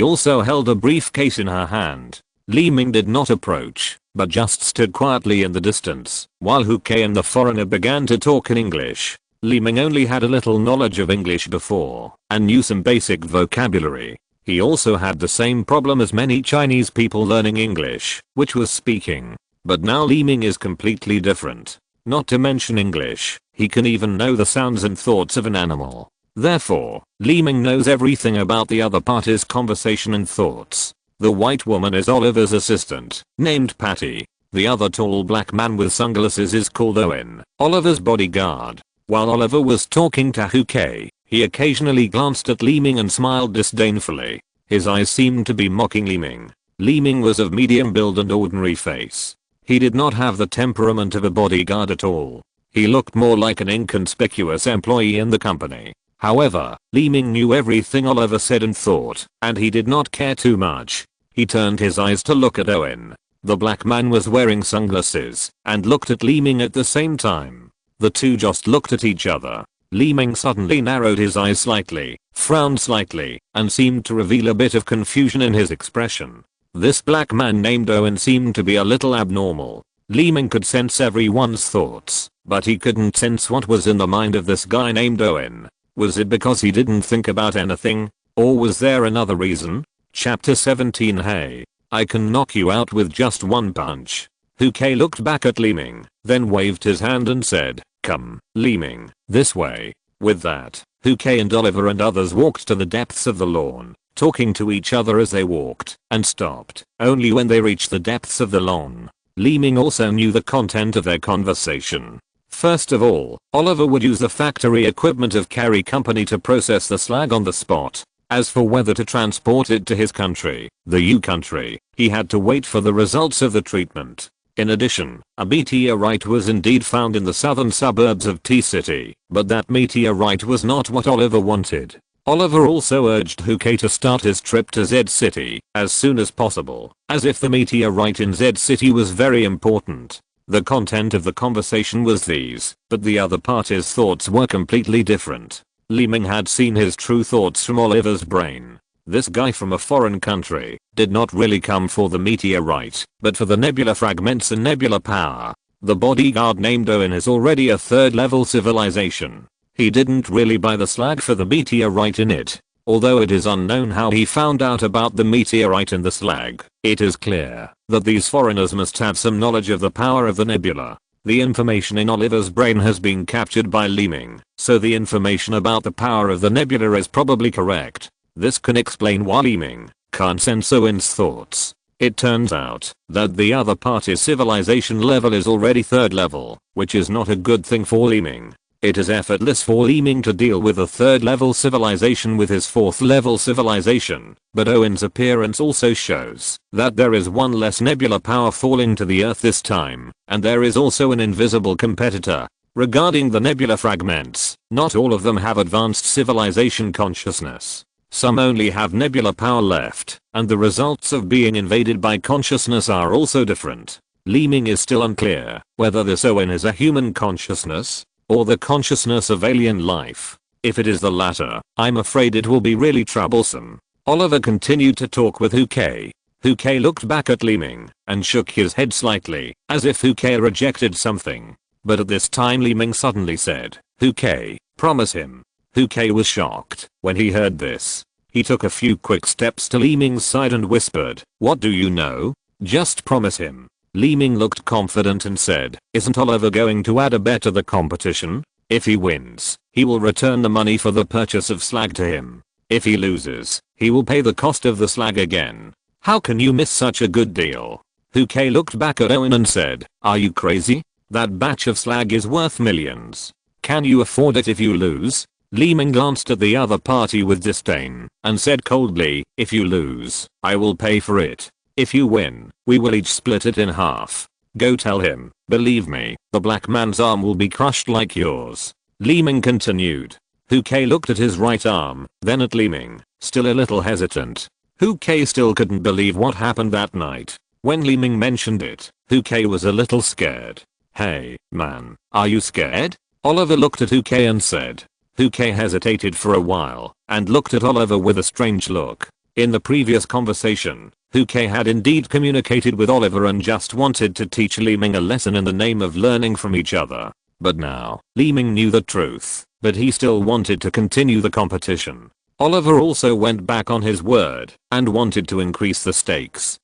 also held a briefcase in her hand. Li Ming did not approach, but just stood quietly in the distance, while Hu Kei and the foreigner began to talk in English. Li Ming only had a little knowledge of English before, and knew some basic vocabulary. He also had the same problem as many Chinese people learning English, which was speaking. But now Li Ming is completely different. Not to mention English, he can even know the sounds and thoughts of an animal. Therefore, Li Ming knows everything about the other party's conversation and thoughts. The white woman is Oliver's assistant, named Patty. The other tall black man with sunglasses is called Owen, Oliver's bodyguard. While Oliver was talking to Hu Kei, he occasionally glanced at Li Ming and smiled disdainfully. His eyes seemed to be mocking Li Ming. Li Ming was of medium build and ordinary face. He did not have the temperament of a bodyguard at all. He looked more like an inconspicuous employee in the company. However, Li Ming knew everything Oliver said and thought, and he did not care too much. He turned his eyes to look at Owen. The black man was wearing sunglasses, and looked at Li Ming at the same time. The two just looked at each other. Li Ming suddenly narrowed his eyes slightly, frowned slightly, and seemed to reveal a bit of confusion in his expression. This black man named Owen seemed to be a little abnormal. Li Ming could sense everyone's thoughts, but he couldn't sense what was in the mind of this guy named Owen. Was it because he didn't think about anything? Or was there another reason? Chapter 17. Hey, I can knock you out with just one punch. Hu Kei looked back at Li Ming, then waved his hand and said, "Come, Li Ming, this way." With that, Hu Kei and Oliver and others walked to the depths of the lawn, talking to each other as they walked, and stopped only when they reached the depths of the lawn. Li Ming also knew the content of their conversation. First of all, Oliver would use the factory equipment of Carry Company to process the slag on the spot. As for whether to transport it to his country, the U country, he had to wait for the results of the treatment. In addition, a meteorite was indeed found in the southern suburbs of T-City, but that meteorite was not what Oliver wanted. Oliver also urged Hu Kei to start his trip to Z-City as soon as possible, as if the meteorite in Z-City was very important. The content of the conversation was these, but the other party's thoughts were completely different. Li Ming had seen his true thoughts from Oliver's brain. This guy from a foreign country did not really come for the meteorite, but for the nebula fragments and nebula power. The bodyguard named Owen is already a third level civilization. He didn't really buy the slag for the meteorite in it. Although it is unknown how he found out about the meteorite and the slag, it is clear that these foreigners must have some knowledge of the power of the nebula. The information in Oliver's brain has been captured by Li Ming, so the information about the power of the nebula is probably correct. This can explain why Li Ming can't sense Owen's thoughts. It turns out that the other party's civilization level is already third level, which is not a good thing for Li Ming. It is effortless for Li Ming to deal with a third level civilization with his fourth level civilization, but Owen's appearance also shows that there is one less nebula power falling to the earth this time, and there is also an invisible competitor. Regarding the nebula fragments, not all of them have advanced civilization consciousness. Some only have nebula power left, and the results of being invaded by consciousness are also different. Li Ming is still unclear whether this Owen is a human consciousness, or the consciousness of alien life. If it is the latter, I'm afraid it will be really troublesome. Oliver continued to talk with Hu Kei. Hu Kei looked back at Li Ming, and shook his head slightly, as if Hu Kei rejected something. But at this time Li Ming suddenly said, "Hu Kei, promise him." Hu Kei was shocked when he heard this. He took a few quick steps to Li Ming's side and whispered, "What do you know? Just promise him." Li Ming looked confident and said, "Isn't Oliver going to add a bet to the competition? If he wins, he will return the money for the purchase of slag to him. If he loses, he will pay the cost of the slag again. How can you miss such a good deal?" Hu Kei looked back at Owen and said, "Are you crazy? That batch of slag is worth millions. Can you afford it if you lose?" Li Ming glanced at the other party with disdain, and said coldly, "If you lose, I will pay for it. If you win, we will each split it in half. Go tell him, believe me, the black man's arm will be crushed like yours." Li Ming continued. Hu Kei looked at his right arm, then at Li Ming, still a little hesitant. Hu Kei still couldn't believe what happened that night. When Li Ming mentioned it, Hu Kei was a little scared. "Hey, man, are you scared?" Oliver looked at Hu Kei and said. Hu Kei hesitated for a while, and looked at Oliver with a strange look. In the previous conversation, K had indeed communicated with Oliver and just wanted to teach Li Ming a lesson in the name of learning from each other. But now, Li Ming knew the truth, but he still wanted to continue the competition. Oliver also went back on his word and wanted to increase the stakes.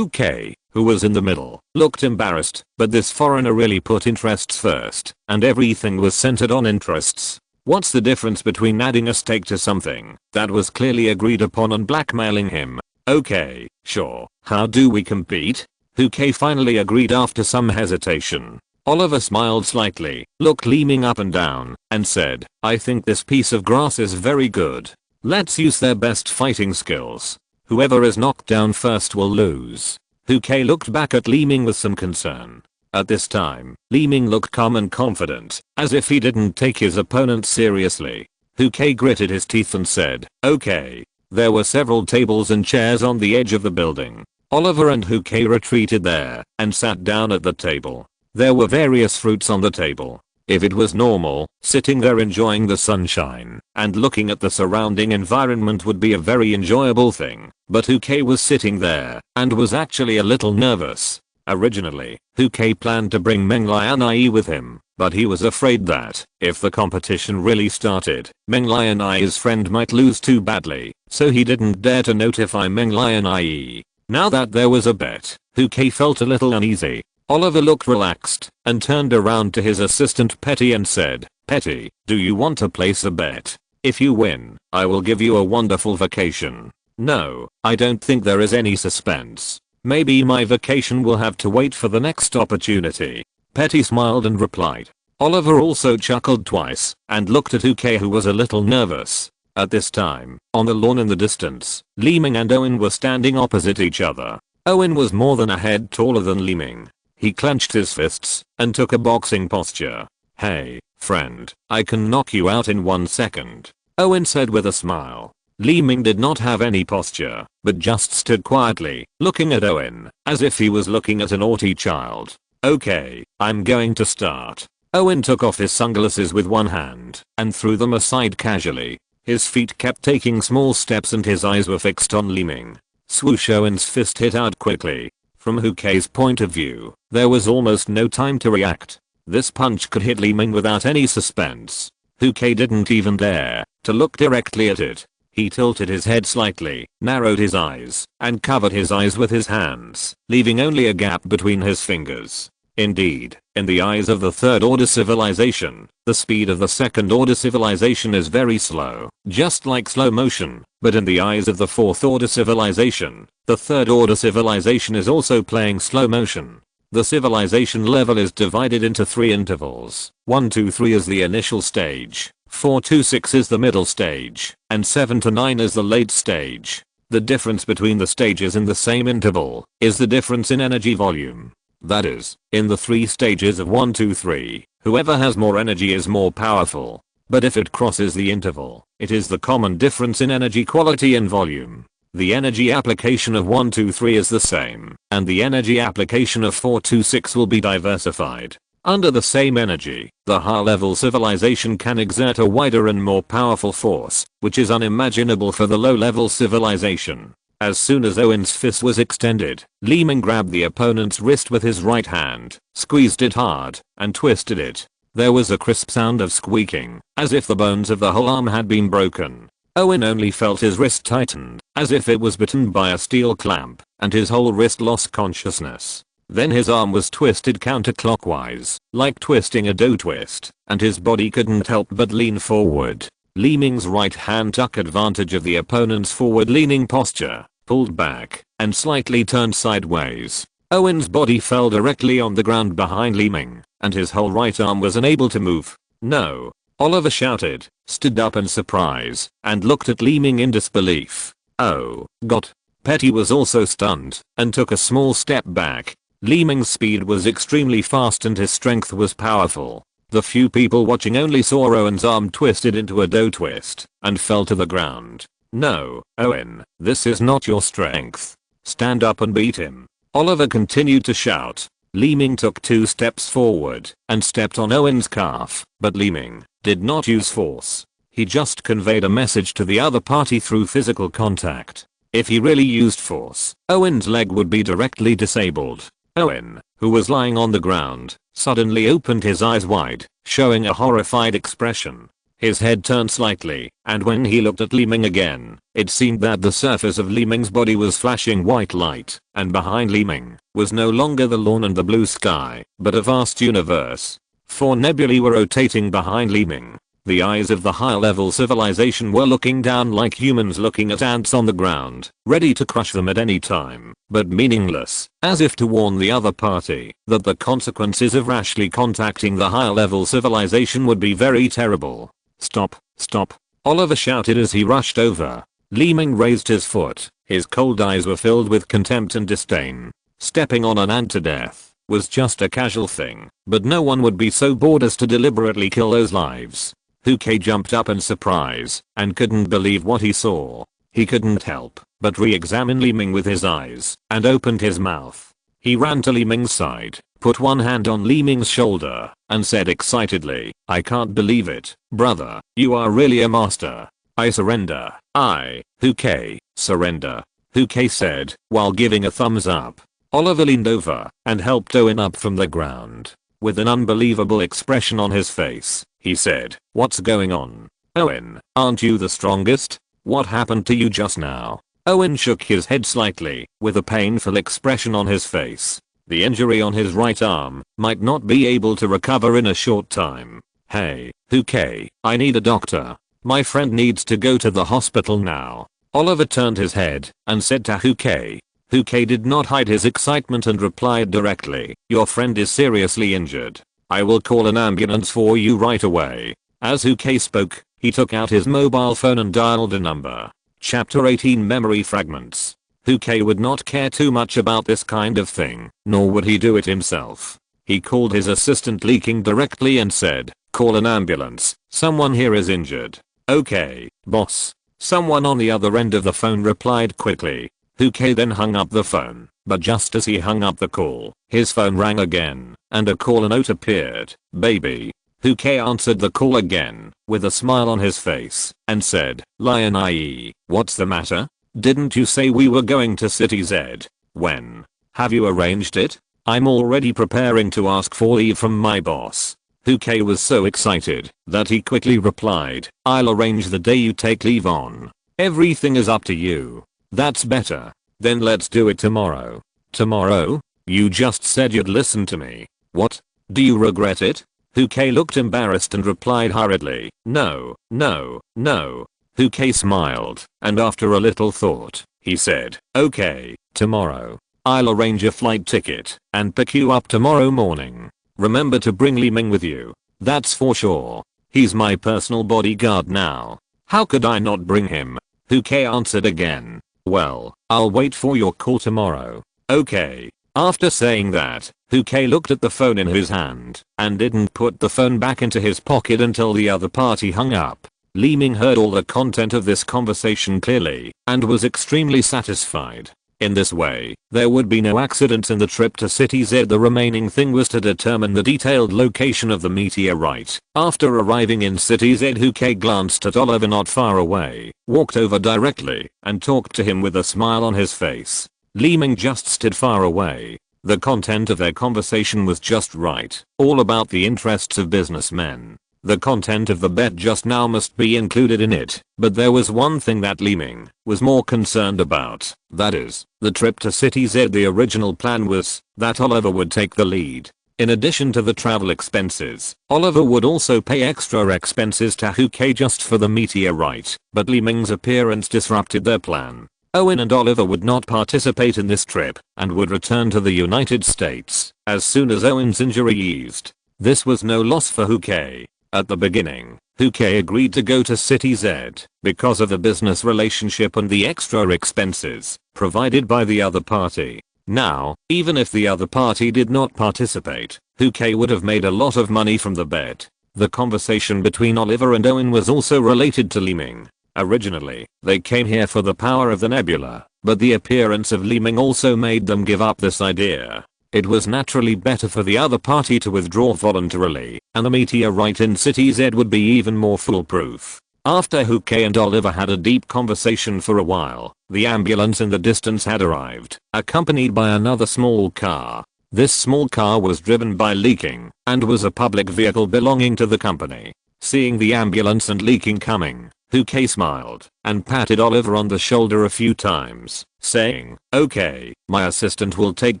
K, who was in the middle, looked embarrassed, but this foreigner really put interests first, and everything was centered on interests. What's the difference between adding a stake to something that was clearly agreed upon and blackmailing him? Okay, sure. How do we compete? K finally agreed after some hesitation. Oliver smiled slightly, looked Li Ming up and down, and said, I think this piece of grass is very good. Let's use their best fighting skills. Whoever is knocked down first will lose. K looked back at Li Ming with some concern. At this time, Li Ming looked calm and confident, as if he didn't take his opponent seriously. K gritted his teeth and said, okay. There were several tables and chairs on the edge of the building. Oliver and K retreated there and sat down at the table. There were various fruits on the table. If it was normal, sitting there enjoying the sunshine and looking at the surrounding environment would be a very enjoyable thing, but K was sitting there and was actually a little nervous. Originally, K planned to bring Meng Lianai with him, but he was afraid that, if the competition really started, Meng Lianai's friend might lose too badly, so he didn't dare to notify Meng Lianai. Now that there was a bet, K felt a little uneasy. Oliver looked relaxed and turned around to his assistant Petty and said, Petty, do you want to place a bet? If you win, I will give you a wonderful vacation. No, I don't think there is any suspense. Maybe my vacation will have to wait for the next opportunity. Petty smiled and replied. Oliver also chuckled twice and looked at K, who was a little nervous. At this time, on the lawn in the distance, Li Ming and Owen were standing opposite each other. Owen was more than a head taller than Li Ming. He clenched his fists and took a boxing posture. Hey, friend, I can knock you out in 1 second. Owen said with a smile. Li Ming did not have any posture, but just stood quietly, looking at Owen, as if he was looking at a naughty child. Okay, I'm going to start. Owen took off his sunglasses with one hand and threw them aside casually. His feet kept taking small steps and his eyes were fixed on Li Ming. Swoosh! Owen's fist hit out quickly. From K's point of view, there was almost no time to react. This punch could hit Li Ming without any suspense. K didn't even dare to look directly at it. He tilted his head slightly, narrowed his eyes, and covered his eyes with his hands, leaving only a gap between his fingers. Indeed, in the eyes of the third order civilization, the speed of the second order civilization is very slow, just like slow motion, but in the eyes of the fourth order civilization, the third order civilization is also playing slow motion. The civilization level is divided into 3 intervals. 1 to 3 is the initial stage, 4 to 6 is the middle stage, and 7 to 9 is the late stage. The difference between the stages in the same interval is the difference in energy volume. That is, in the 3 stages of 1 to 3, whoever has more energy is more powerful. But if it crosses the interval, it is the common difference in energy quality and volume. The energy application of 1 to 3 is the same, and the energy application of 4 to 6 will be diversified. Under the same energy, the high-level civilization can exert a wider and more powerful force, which is unimaginable for the low-level civilization. As soon as Owen's fist was extended, Li Ming grabbed the opponent's wrist with his right hand, squeezed it hard, and twisted it. There was a crisp sound of squeaking, as if the bones of the whole arm had been broken. Owen only felt his wrist tightened, as if it was bitten by a steel clamp, and his whole wrist lost consciousness. Then his arm was twisted counterclockwise, like twisting a dough twist, and his body couldn't help but lean forward. Li Ming's right hand took advantage of the opponent's forward-leaning posture, pulled back, and slightly turned sideways. Owen's body fell directly on the ground behind Li Ming, and his whole right arm was unable to move. No! Oliver shouted, stood up in surprise, and looked at Li Ming in disbelief. Oh, God. Petty was also stunned, and took a small step back. Li Ming's speed was extremely fast and his strength was powerful. The few people watching only saw Owen's arm twisted into a dough twist and fell to the ground. No, Owen, this is not your strength. Stand up and beat him. Oliver continued to shout. Li Ming took 2 steps forward and stepped on Owen's calf, but Li Ming did not use force. He just conveyed a message to the other party through physical contact. If he really used force, Owen's leg would be directly disabled. Owen, who was lying on the ground, suddenly opened his eyes wide, showing a horrified expression. His head turned slightly, and when he looked at Li Ming again, it seemed that the surface of Li Ming's body was flashing white light, and behind Li Ming was no longer the lawn and the blue sky, but a vast universe. 4 nebulae were rotating behind Li Ming. The eyes of the high-level civilization were looking down like humans looking at ants on the ground, ready to crush them at any time, but meaningless, as if to warn the other party that the consequences of rashly contacting the higher-level civilization would be very terrible. Stop, stop, Oliver shouted as he rushed over. Li Ming raised his foot, his cold eyes were filled with contempt and disdain. Stepping on an ant to death was just a casual thing, but no one would be so bored as to deliberately kill those lives. Huke jumped up in surprise and couldn't believe what he saw. He couldn't help but re-examine Li Ming with his eyes and opened his mouth. He ran to Li Ming's side, put one hand on Li Ming's shoulder, and said excitedly, "I can't believe it, brother, you are really a master. I surrender. Huke, surrender," Huke said, while giving a thumbs up. Oliver leaned over and helped Owen up from the ground. With an unbelievable expression on his face, he said, "What's going on? Owen, aren't you the strongest? What happened to you just now?" Owen shook his head slightly, with a painful expression on his face. The injury on his right arm might not be able to recover in a short time. "Hey, Huke, I need a doctor. My friend needs to go to the hospital now." Oliver turned his head and said to Huke. Huke did not hide his excitement and replied directly, "Your friend is seriously injured. I will call an ambulance for you right away." As Huke spoke, he took out his mobile phone and dialed a number. Chapter 18 Memory Fragments. Huke would not care too much about this kind of thing, nor would he do it himself. He called his assistant Li Ming directly and said, "Call an ambulance, someone here is injured." "Okay, boss." Someone on the other end of the phone replied quickly. Huke then hung up the phone, but just as he hung up the call, his phone rang again, and a caller note appeared. "Baby." Huke answered the call again, with a smile on his face, and said, "Lion IE, what's the matter? Didn't you say we were going to City Z? When? Have you arranged it? I'm already preparing to ask for leave from my boss." Huke was so excited that he quickly replied, "I'll arrange the day you take leave on. Everything is up to you." "That's better. Then let's do it tomorrow." "Tomorrow? You just said you'd listen to me. What? Do you regret it?" Huke looked embarrassed and replied hurriedly, "No, no, no." Huke smiled, and after a little thought, he said, "Okay, tomorrow. I'll arrange a flight ticket and pick you up tomorrow morning. Remember to bring Li Ming with you. That's for sure. He's my personal bodyguard now." "How could I not bring him?" Huke answered again. "Well, I'll wait for your call tomorrow." "Okay." After saying that, Huke looked at the phone in his hand and didn't put the phone back into his pocket until the other party hung up. Li Ming heard all the content of this conversation clearly and was extremely satisfied. In this way, there would be no accidents in the trip to City Z. The remaining thing was to determine the detailed location of the meteorite. After arriving in City Z, Huke glanced at Oliver not far away, walked over directly, and talked to him with a smile on his face. Li Ming just stood far away. The content of their conversation was just right, all about the interests of businessmen. The content of the bet just now must be included in it, but there was one thing that Li Ming was more concerned about, that is, the trip to City Z. The original plan was that Oliver would take the lead. In addition to the travel expenses, Oliver would also pay extra expenses to Huke just for the meteorite, but Li Ming's appearance disrupted their plan. Owen and Oliver would not participate in this trip and would return to the United States as soon as Owen's injury eased. This was no loss for Huke. At the beginning, Huke agreed to go to City Z because of the business relationship and the extra expenses provided by the other party. Now, even if the other party did not participate, Huke would have made a lot of money from the bet. The conversation between Oliver and Owen was also related to Li Ming. Originally, they came here for the power of the nebula, but the appearance of Li Ming also made them give up this idea. It was naturally better for the other party to withdraw voluntarily, and the meteorite in City Z would be even more foolproof. After Huke and Oliver had a deep conversation for a while, the ambulance in the distance had arrived, accompanied by another small car. This small car was driven by Li Ming and was a public vehicle belonging to the company. Seeing the ambulance and Li Ming coming, Huke smiled and patted Oliver on the shoulder a few times, saying, "Okay, my assistant will take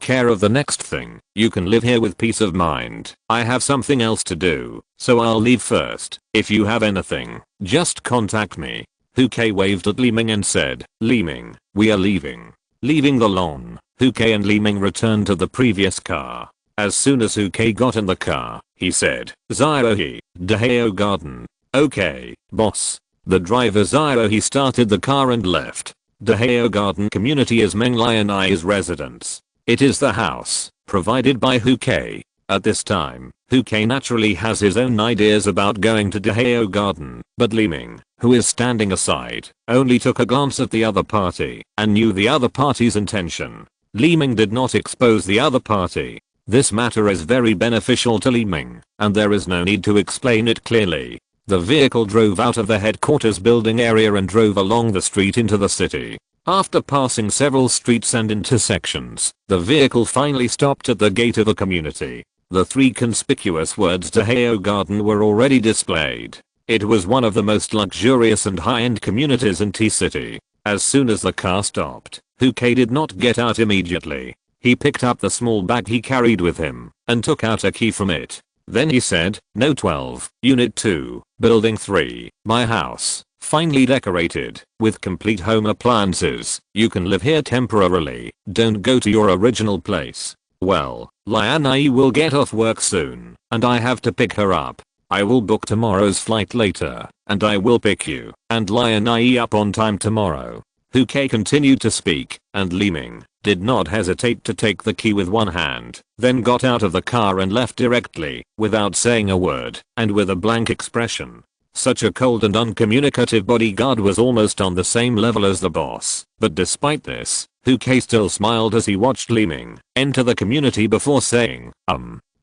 care of the next thing. You can live here with peace of mind. I have something else to do, so I'll leave first. If you have anything, just contact me." Huke waved at Li Ming and said, "Li Ming, we are leaving." Leaving the lawn, Huke and Li Ming returned to the previous car. As soon as Huke got in the car, he said, "Ziohe, Daheo Garden." "Okay, boss." The driver Ziohe started the car and left. Daheo Garden community is Meng Lionai's residence. It is the house provided by Huke. At this time, Huke naturally has his own ideas about going to Daheo Garden, but Li Ming, who is standing aside, only took a glance at the other party and knew the other party's intention. Li Ming did not expose the other party. This matter is very beneficial to Li Ming, and there is no need to explain it clearly. The vehicle drove out of the headquarters building area and drove along the street into the city. After passing several streets and intersections, the vehicle finally stopped at the gate of a community. The 3 conspicuous words Daheo Garden were already displayed. It was one of the most luxurious and high-end communities in T-City. As soon as the car stopped, Huke did not get out immediately. He picked up the small bag he carried with him and took out a key from it. Then he said, "No 12, Unit 2, Building 3, my house, finely decorated, with complete home appliances. You can live here temporarily, don't go to your original place." Well, Lianai will get off work soon, and I have to pick her up. I will book tomorrow's flight later, and I will pick you and Lianai up on time tomorrow. Huke continued to speak, and Li Ming did not hesitate to take the key with one hand, then got out of the car and left directly, without saying a word, and with a blank expression. Such a cold and uncommunicative bodyguard was almost on the same level as the boss, but despite this, Huke still smiled as he watched Li Ming enter the community before saying,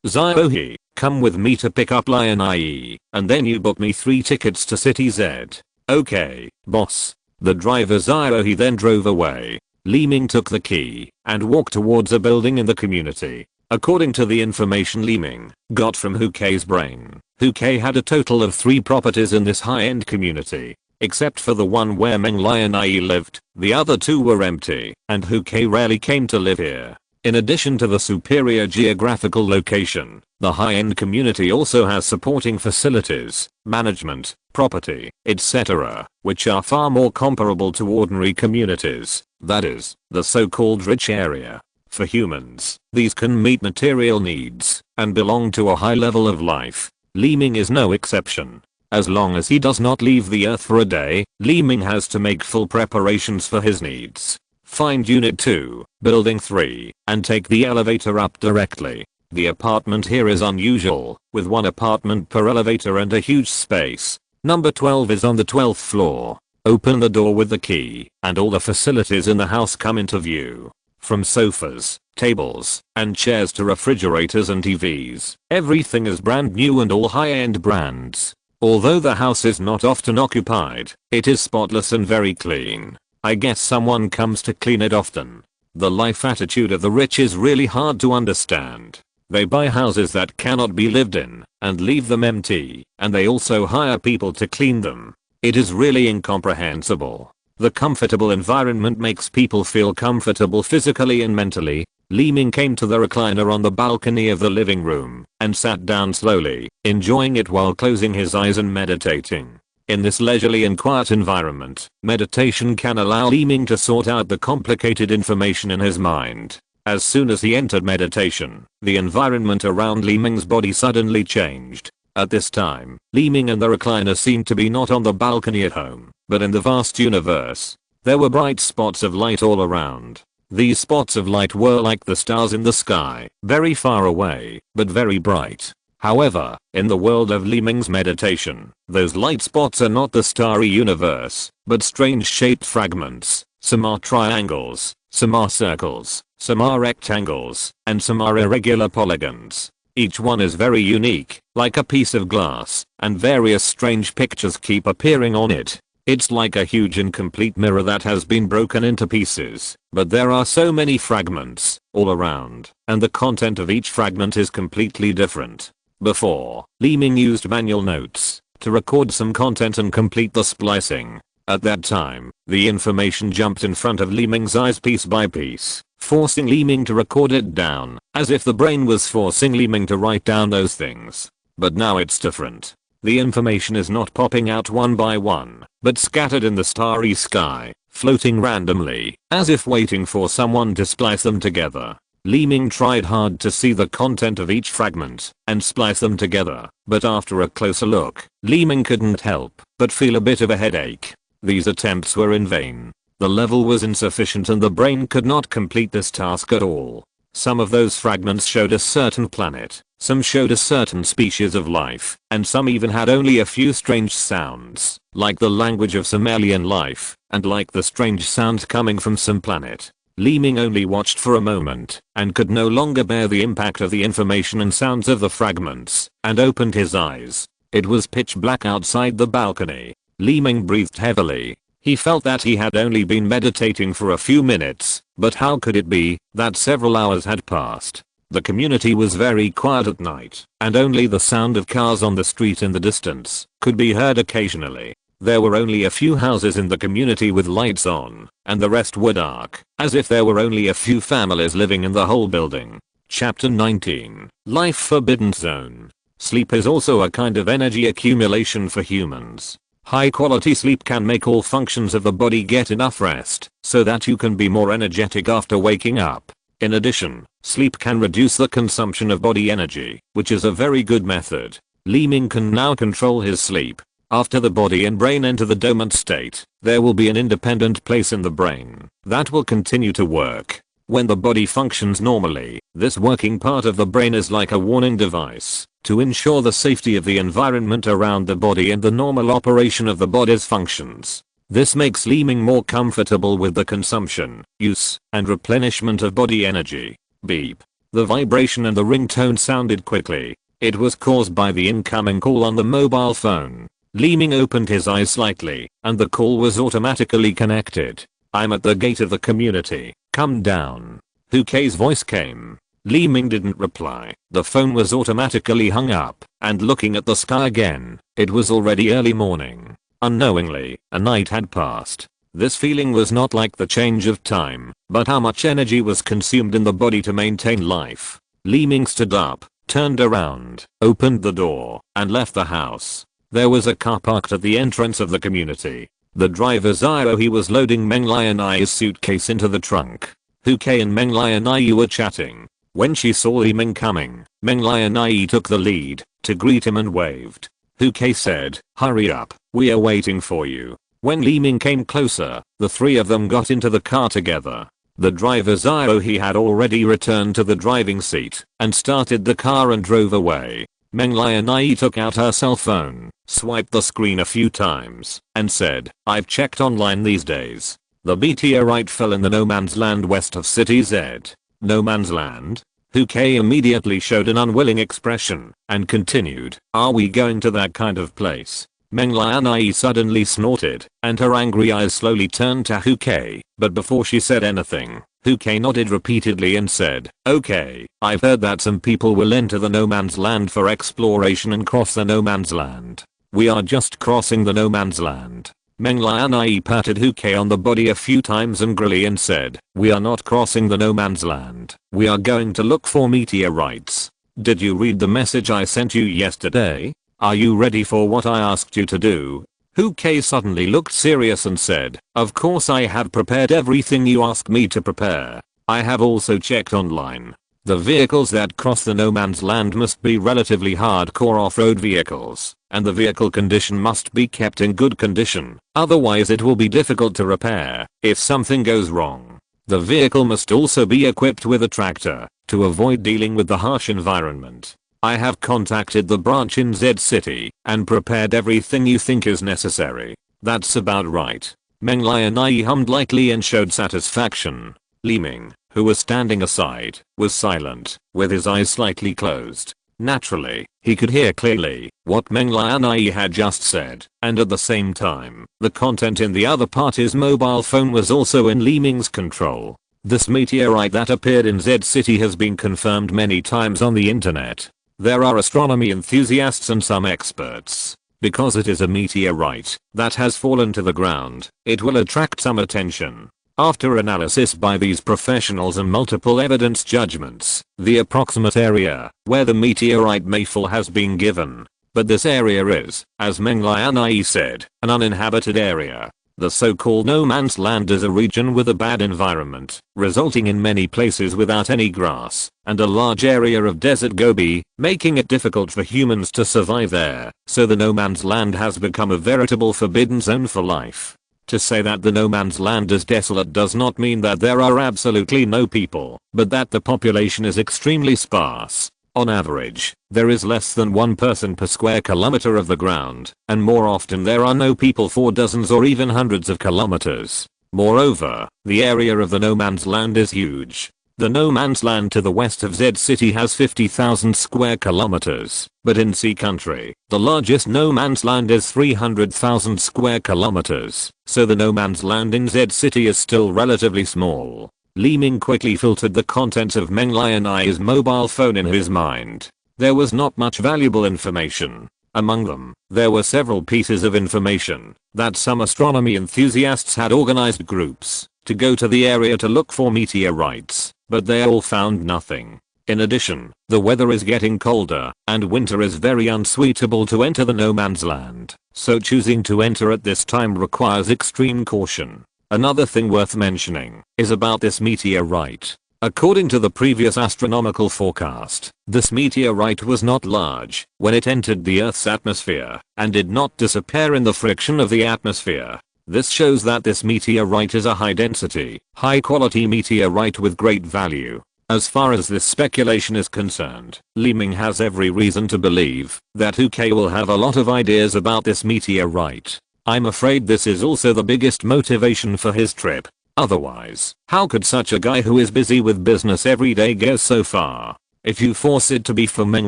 "Ziohe, come with me to pick up Lianai, and then you book me 3 tickets to City Z." "Okay, boss." The driver Ziohe then drove away. Li Ming took the key and walked towards a building in the community. According to the information Li Ming got from Huke's brain, Huke had a total of 3 properties in this high-end community. Except for the one where Meng Lionai lived, the other 2 were empty, and Huke rarely came to live here. In addition to the superior geographical location, the high-end community also has supporting facilities, management, property, etc., which are far more comparable to ordinary communities, that is, the so-called rich area. For humans, these can meet material needs and belong to a high level of life. Li Ming is no exception. As long as he does not leave the earth for a day, Li Ming has to make full preparations for his needs. Find Unit 2, Building 3, and take the elevator up directly. The apartment here is unusual, with 1 apartment per elevator and a huge space. Number 12 is on the 12th floor. Open the door with the key, and all the facilities in the house come into view. From sofas, tables, and chairs to refrigerators and TVs, everything is brand new and all high-end brands. Although the house is not often occupied, it is spotless and very clean. I guess someone comes to clean it often. The life attitude of the rich is really hard to understand. They buy houses that cannot be lived in and leave them empty, and they also hire people to clean them. It is really incomprehensible. The comfortable environment makes people feel comfortable physically and mentally. Li Ming came to the recliner on the balcony of the living room and sat down slowly, enjoying it while closing his eyes and meditating. In this leisurely and quiet environment, meditation can allow Li Ming to sort out the complicated information in his mind. As soon as he entered meditation, the environment around Li Ming's body suddenly changed. At this time, Li Ming and the recliner seemed to be not on the balcony at home, but in the vast universe. There were bright spots of light all around. These spots of light were like the stars in the sky, very far away, but very bright. However, in the world of Li Ming's meditation, those light spots are not the starry universe, but strange shaped fragments. Some are triangles, some are circles, some are rectangles, and some are irregular polygons. Each one is very unique, like a piece of glass, and various strange pictures keep appearing on it. It's like a huge incomplete mirror that has been broken into pieces, but there are so many fragments all around, and the content of each fragment is completely different. Before, Li Ming used manual notes to record some content and complete the splicing. At that time, the information jumped in front of Li Ming's eyes piece by piece, forcing Li Ming to record it down, as if the brain was forcing Li Ming to write down those things. But now it's different. The information is not popping out one by one, but scattered in the starry sky, floating randomly, as if waiting for someone to splice them together. Li Ming tried hard to see the content of each fragment and splice them together, but after a closer look, Li Ming couldn't help but feel a bit of a headache. These attempts were in vain. The level was insufficient and the brain could not complete this task at all. Some of those fragments showed a certain planet, some showed a certain species of life, and some even had only a few strange sounds, like the language of some alien life, and like the strange sound coming from some planet. Li Ming only watched for a moment, and could no longer bear the impact of the information and sounds of the fragments, and opened his eyes. It was pitch black outside the balcony. Li Ming breathed heavily. He felt that he had only been meditating for a few minutes, but how could it be that several hours had passed? The community was very quiet at night, and only the sound of cars on the street in the distance could be heard occasionally. There were only a few houses in the community with lights on, and the rest were dark, as if there were only a few families living in the whole building. Chapter 19. Life Forbidden Zone. Sleep is also a kind of energy accumulation for humans. High quality sleep can make all functions of the body get enough rest, so that you can be more energetic after waking up. In addition, sleep can reduce the consumption of body energy, which is a very good method. Li Ming can now control his sleep. After the body and brain enter the dormant state, there will be an independent place in the brain that will continue to work. When the body functions normally, this working part of the brain is like a warning device to ensure the safety of the environment around the body and the normal operation of the body's functions. This makes Li Ming more comfortable with the consumption, use, and replenishment of body energy. Beep. The vibration and the ringtone sounded quickly. It was caused by the incoming call on the mobile phone. Li Ming opened his eyes slightly, and the call was automatically connected. "I'm at the gate of the community. Come down." Hu Kei's voice came. Li Ming didn't reply. The phone was automatically hung up, and looking at the sky again, it was already early morning. Unknowingly, a night had passed. This feeling was not like the change of time, but how much energy was consumed in the body to maintain life. Li Ming stood up, turned around, opened the door, and left the house. There was a car parked at the entrance of the community. The driver Zio he was loading Meng Lianai's suitcase into the trunk. Hu Kei and Meng Lianai were chatting. When she saw Li Ming coming, Meng Lianai took the lead to greet him and waved. Hu Kei said, "Hurry up, we are waiting for you." When Li Ming came closer, the three of them got into the car together. The driver Zio he had already returned to the driving seat and started the car and drove away. Meng Lianai took out her cell phone, swiped the screen a few times, and said, "I've checked online these days. The meteorite fell in the no man's land west of City Z." No man's land? Hu Kei immediately showed an unwilling expression and continued, "Are we going to that kind of place?" Meng Lianai suddenly snorted, and her angry eyes slowly turned to Hu Kei, but before she said anything, Hu Kei nodded repeatedly and said, "Okay, I've heard that some people will enter the no man's land for exploration and cross the no man's land. We are just crossing the no man's land." Meng Lianai patted Hu Kei on the body a few times angrily and said, "We are not crossing the no man's land. We are going to look for meteorites. Did you read the message I sent you yesterday? Are you ready for what I asked you to do?" Hu Kei suddenly looked serious and said, "Of course I have prepared everything you asked me to prepare. I have also checked online. The vehicles that cross the no man's land must be relatively hardcore off-road vehicles, and the vehicle condition must be kept in good condition, otherwise it will be difficult to repair if something goes wrong. The vehicle must also be equipped with a tractor to avoid dealing with the harsh environment. I have contacted the branch in Z City and prepared everything you think is necessary." "That's about right." Meng Lianai hummed lightly and showed satisfaction. Li Ming, who was standing aside, was silent, with his eyes slightly closed. Naturally, he could hear clearly what Meng Lianai had just said, and at the same time, the content in the other party's mobile phone was also in Li Ming's control. This meteorite that appeared in Z City has been confirmed many times on the internet. There are astronomy enthusiasts and some experts. Because it is a meteorite that has fallen to the ground, it will attract some attention. After analysis by these professionals and multiple evidence judgments, the approximate area where the meteorite may fall has been given. But this area is, as Meng Lianai said, an uninhabited area. The so-called no man's land is a region with a bad environment, resulting in many places without any grass, and a large area of desert Gobi, making it difficult for humans to survive there, so the no man's land has become a veritable forbidden zone for life. To say that the no man's land is desolate does not mean that there are absolutely no people, but that the population is extremely sparse. On average, there is less than one person per square kilometer of the ground, and more often there are no people for dozens or even hundreds of kilometers. Moreover, the area of the no man's land is huge. The no man's land to the west of Z City has 50,000 square kilometers, but in C country, the largest no man's land is 300,000 square kilometers, so the no man's land in Z City is still relatively small. Li Ming quickly filtered the contents of Meng Lianai's mobile phone in his mind. There was not much valuable information. Among them, there were several pieces of information that some astronomy enthusiasts had organized groups to go to the area to look for meteorites, but they all found nothing. In addition, the weather is getting colder, and winter is very unsuitable to enter the no man's land, so choosing to enter at this time requires extreme caution. Another thing worth mentioning is about this meteorite. According to the previous astronomical forecast, this meteorite was not large when it entered the Earth's atmosphere, and did not disappear in the friction of the atmosphere. This shows that this meteorite is a high-density, high-quality meteorite with great value. As far as this speculation is concerned, Li Ming has every reason to believe that UK will have a lot of ideas about this meteorite. I'm afraid this is also the biggest motivation for his trip. Otherwise, how could such a guy who is busy with business every day go so far? If you force it to be for Meng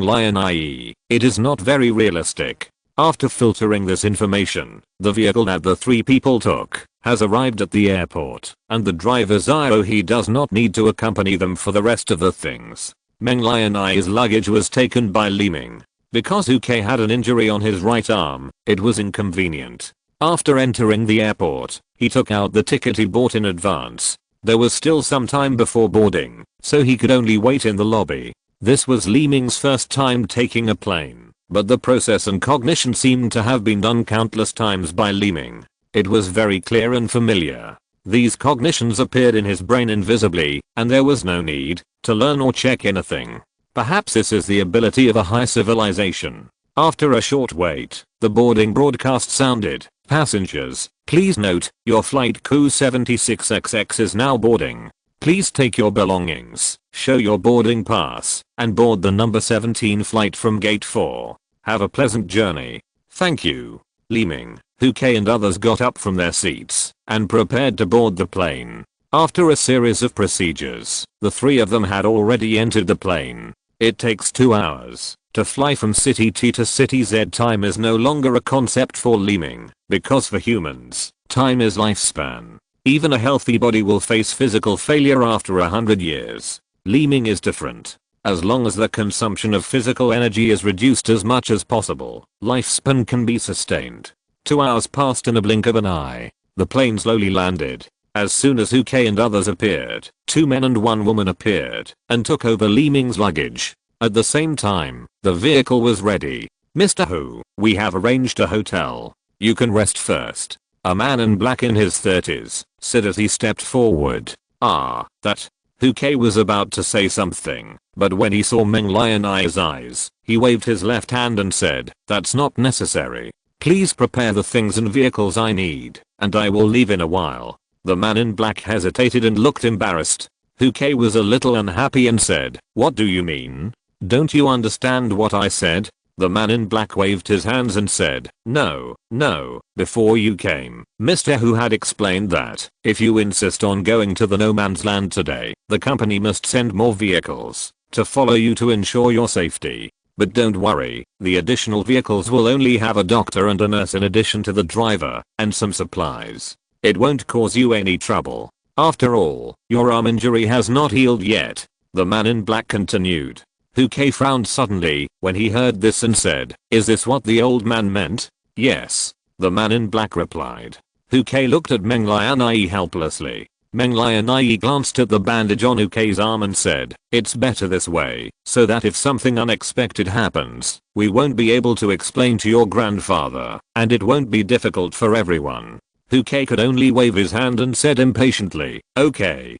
Lianai, it is not very realistic. After filtering this information, the vehicle that the three people took has arrived at the airport, and the driver's he does not need to accompany them for the rest of the things. Meng Lianai's luggage was taken by Li Ming. Because UK had an injury on his right arm, it was inconvenient. After entering the airport, he took out the ticket he bought in advance. There was still some time before boarding, so he could only wait in the lobby. This was Li Ming's first time taking a plane, but the process and cognition seemed to have been done countless times by Li Ming. It was very clear and familiar. These cognitions appeared in his brain invisibly, and there was no need to learn or check anything. Perhaps this is the ability of a high civilization. After a short wait, the boarding broadcast sounded. Passengers, please note, your flight Q76XX is now boarding. Please take your belongings, show your boarding pass, and board the number 17 flight from gate 4. Have a pleasant journey. Thank you. Li Ming, UK and others got up from their seats and prepared to board the plane. After a series of procedures, the three of them had already entered the plane. It takes 2 hours to fly from city T to city Z. Time is no longer a concept for Li Ming, because for humans, time is lifespan. Even a healthy body will face physical failure after 100 years. Li Ming is different. As long as the consumption of physical energy is reduced as much as possible, lifespan can be sustained. 2 hours passed in a blink of an eye. The plane slowly landed. As soon as UK and others appeared, 2 men and 1 woman appeared and took over Li Ming's luggage. At the same time, the vehicle was ready. Mr. Hu, we have arranged a hotel. You can rest first. A man in black in his 30s said as he stepped forward. That. UK was about to say something, but when he saw Meng Lianai's eyes, he waved his left hand and said, that's not necessary. Please prepare the things and vehicles I need, and I will leave in a while. The man in black hesitated and looked embarrassed. UK was a little unhappy and said, what do you mean? Don't you understand what I said? The man in black waved his hands and said, no, before you came, Mr. Hu had explained that, if you insist on going to the no man's land today, the company must send more vehicles to follow you to ensure your safety. But don't worry, the additional vehicles will only have a doctor and a nurse in addition to the driver, and some supplies. It won't cause you any trouble. After all, your arm injury has not healed yet. The man in black continued. K frowned suddenly when he heard this and said, "Is this what the old man meant?" "Yes," the man in black replied. K looked at Meng Lianai helplessly. Meng Lianai glanced at the bandage on K's arm and said, "It's better this way, so that if something unexpected happens, we won't be able to explain to your grandfather, and it won't be difficult for everyone." K could only wave his hand and said impatiently, okay,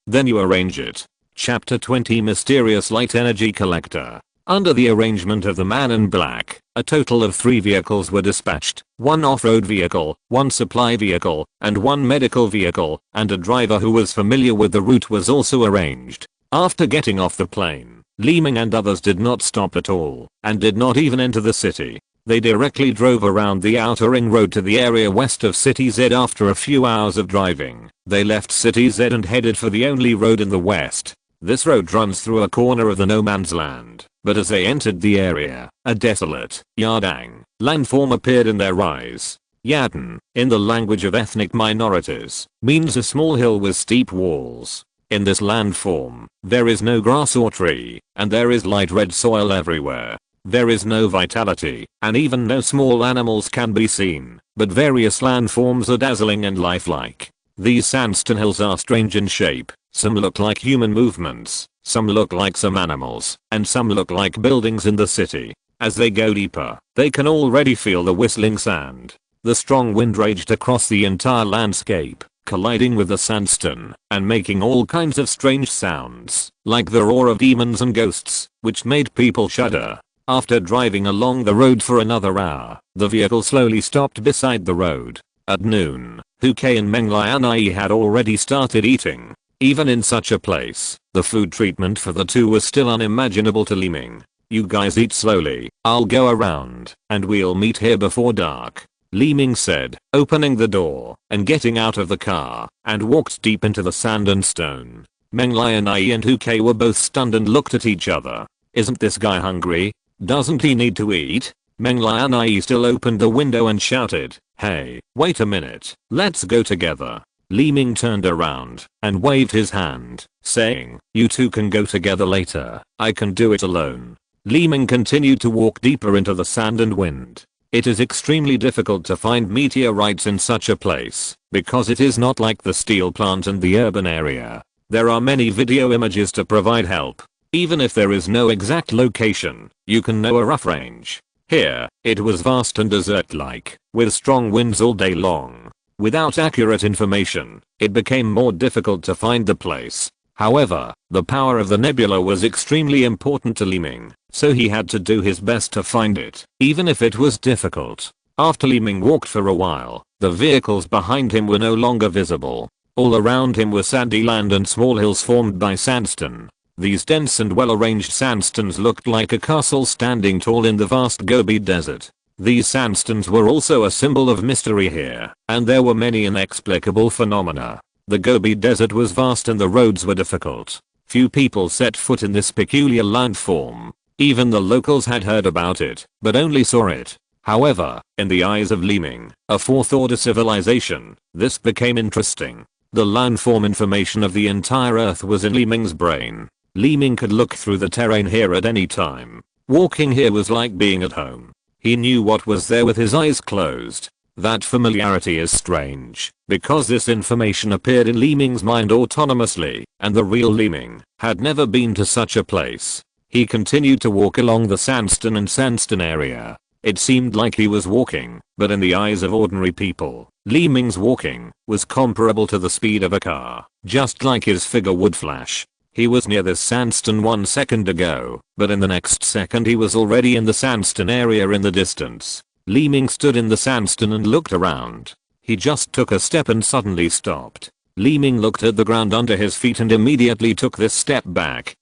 then you arrange it." Chapter 20 Mysterious Light Energy Collector. Under the arrangement of the man in black, a total of 3 vehicles were dispatched, 1 off-road vehicle, 1 supply vehicle, and 1 medical vehicle, and a driver who was familiar with the route was also arranged. After getting off the plane, Li Ming and others did not stop at all, and did not even enter the city. They directly drove around the outer ring road to the area west of City Z. After a few hours of driving, they left City Z and headed for the only road in the west. This road runs through a corner of the no man's land, but as they entered the area, a desolate, Yardang, landform appeared in their eyes. Yadan, in the language of ethnic minorities, means a small hill with steep walls. In this landform, there is no grass or tree, and there is light red soil everywhere. There is no vitality, and even no small animals can be seen, but various landforms are dazzling and lifelike. These sandstone hills are strange in shape. Some look like human movements, some look like some animals, and some look like buildings in the city. As they go deeper, they can already feel the whistling sand. The strong wind raged across the entire landscape, colliding with the sandstone, and making all kinds of strange sounds, like the roar of demons and ghosts, which made people shudder. After driving along the road for another hour, the vehicle slowly stopped beside the road. At noon, K and Meng Lianai had already started eating. Even in such a place, the food treatment for the two was still unimaginable to Li Ming. "You guys eat slowly, I'll go around, and we'll meet here before dark," Li Ming said, opening the door and getting out of the car, and walked deep into the sand and stone. Meng Lianai and K were both stunned and looked at each other. "Isn't this guy hungry? Doesn't he need to eat?" Meng Lianai still opened the window and shouted, "Hey, wait a minute, let's go together." Li Ming turned around and waved his hand, saying, "You two can go together later, I can do it alone." Li Ming continued to walk deeper into the sand and wind. It is extremely difficult to find meteorites in such a place, because it is not like the steel plant in the urban area. There are many video images to provide help. Even if there is no exact location, you can know a rough range. Here, it was vast and desert-like, with strong winds all day long. Without accurate information, it became more difficult to find the place. However, the power of the nebula was extremely important to Li Ming, so he had to do his best to find it, even if it was difficult. After Li Ming walked for a while, the vehicles behind him were no longer visible. All around him were sandy land and small hills formed by sandstone. These dense and well-arranged sandstones looked like a castle standing tall in the vast Gobi Desert. These sandstones were also a symbol of mystery here, and there were many inexplicable phenomena. The Gobi Desert was vast and the roads were difficult. Few people set foot in this peculiar landform. Even the locals had heard about it, but only saw it. However, in the eyes of Li Ming, a fourth-order civilization, this became interesting. The landform information of the entire Earth was in Li Ming's brain. Li Ming could look through the terrain here at any time. Walking here was like being at home. He knew what was there with his eyes closed. That familiarity is strange, because this information appeared in Li Ming's mind autonomously, and the real Li Ming had never been to such a place. He continued to walk along the sandstone area. It seemed like he was walking, but in the eyes of ordinary people, Li Ming's walking was comparable to the speed of a car, just like his figure would flash. He was near this sandstone 1 second ago, but in the next second he was already in the sandstone area in the distance. Li Ming stood in the sandstone and looked around. He just took a step and suddenly stopped. Li Ming looked at the ground under his feet and immediately took this step back.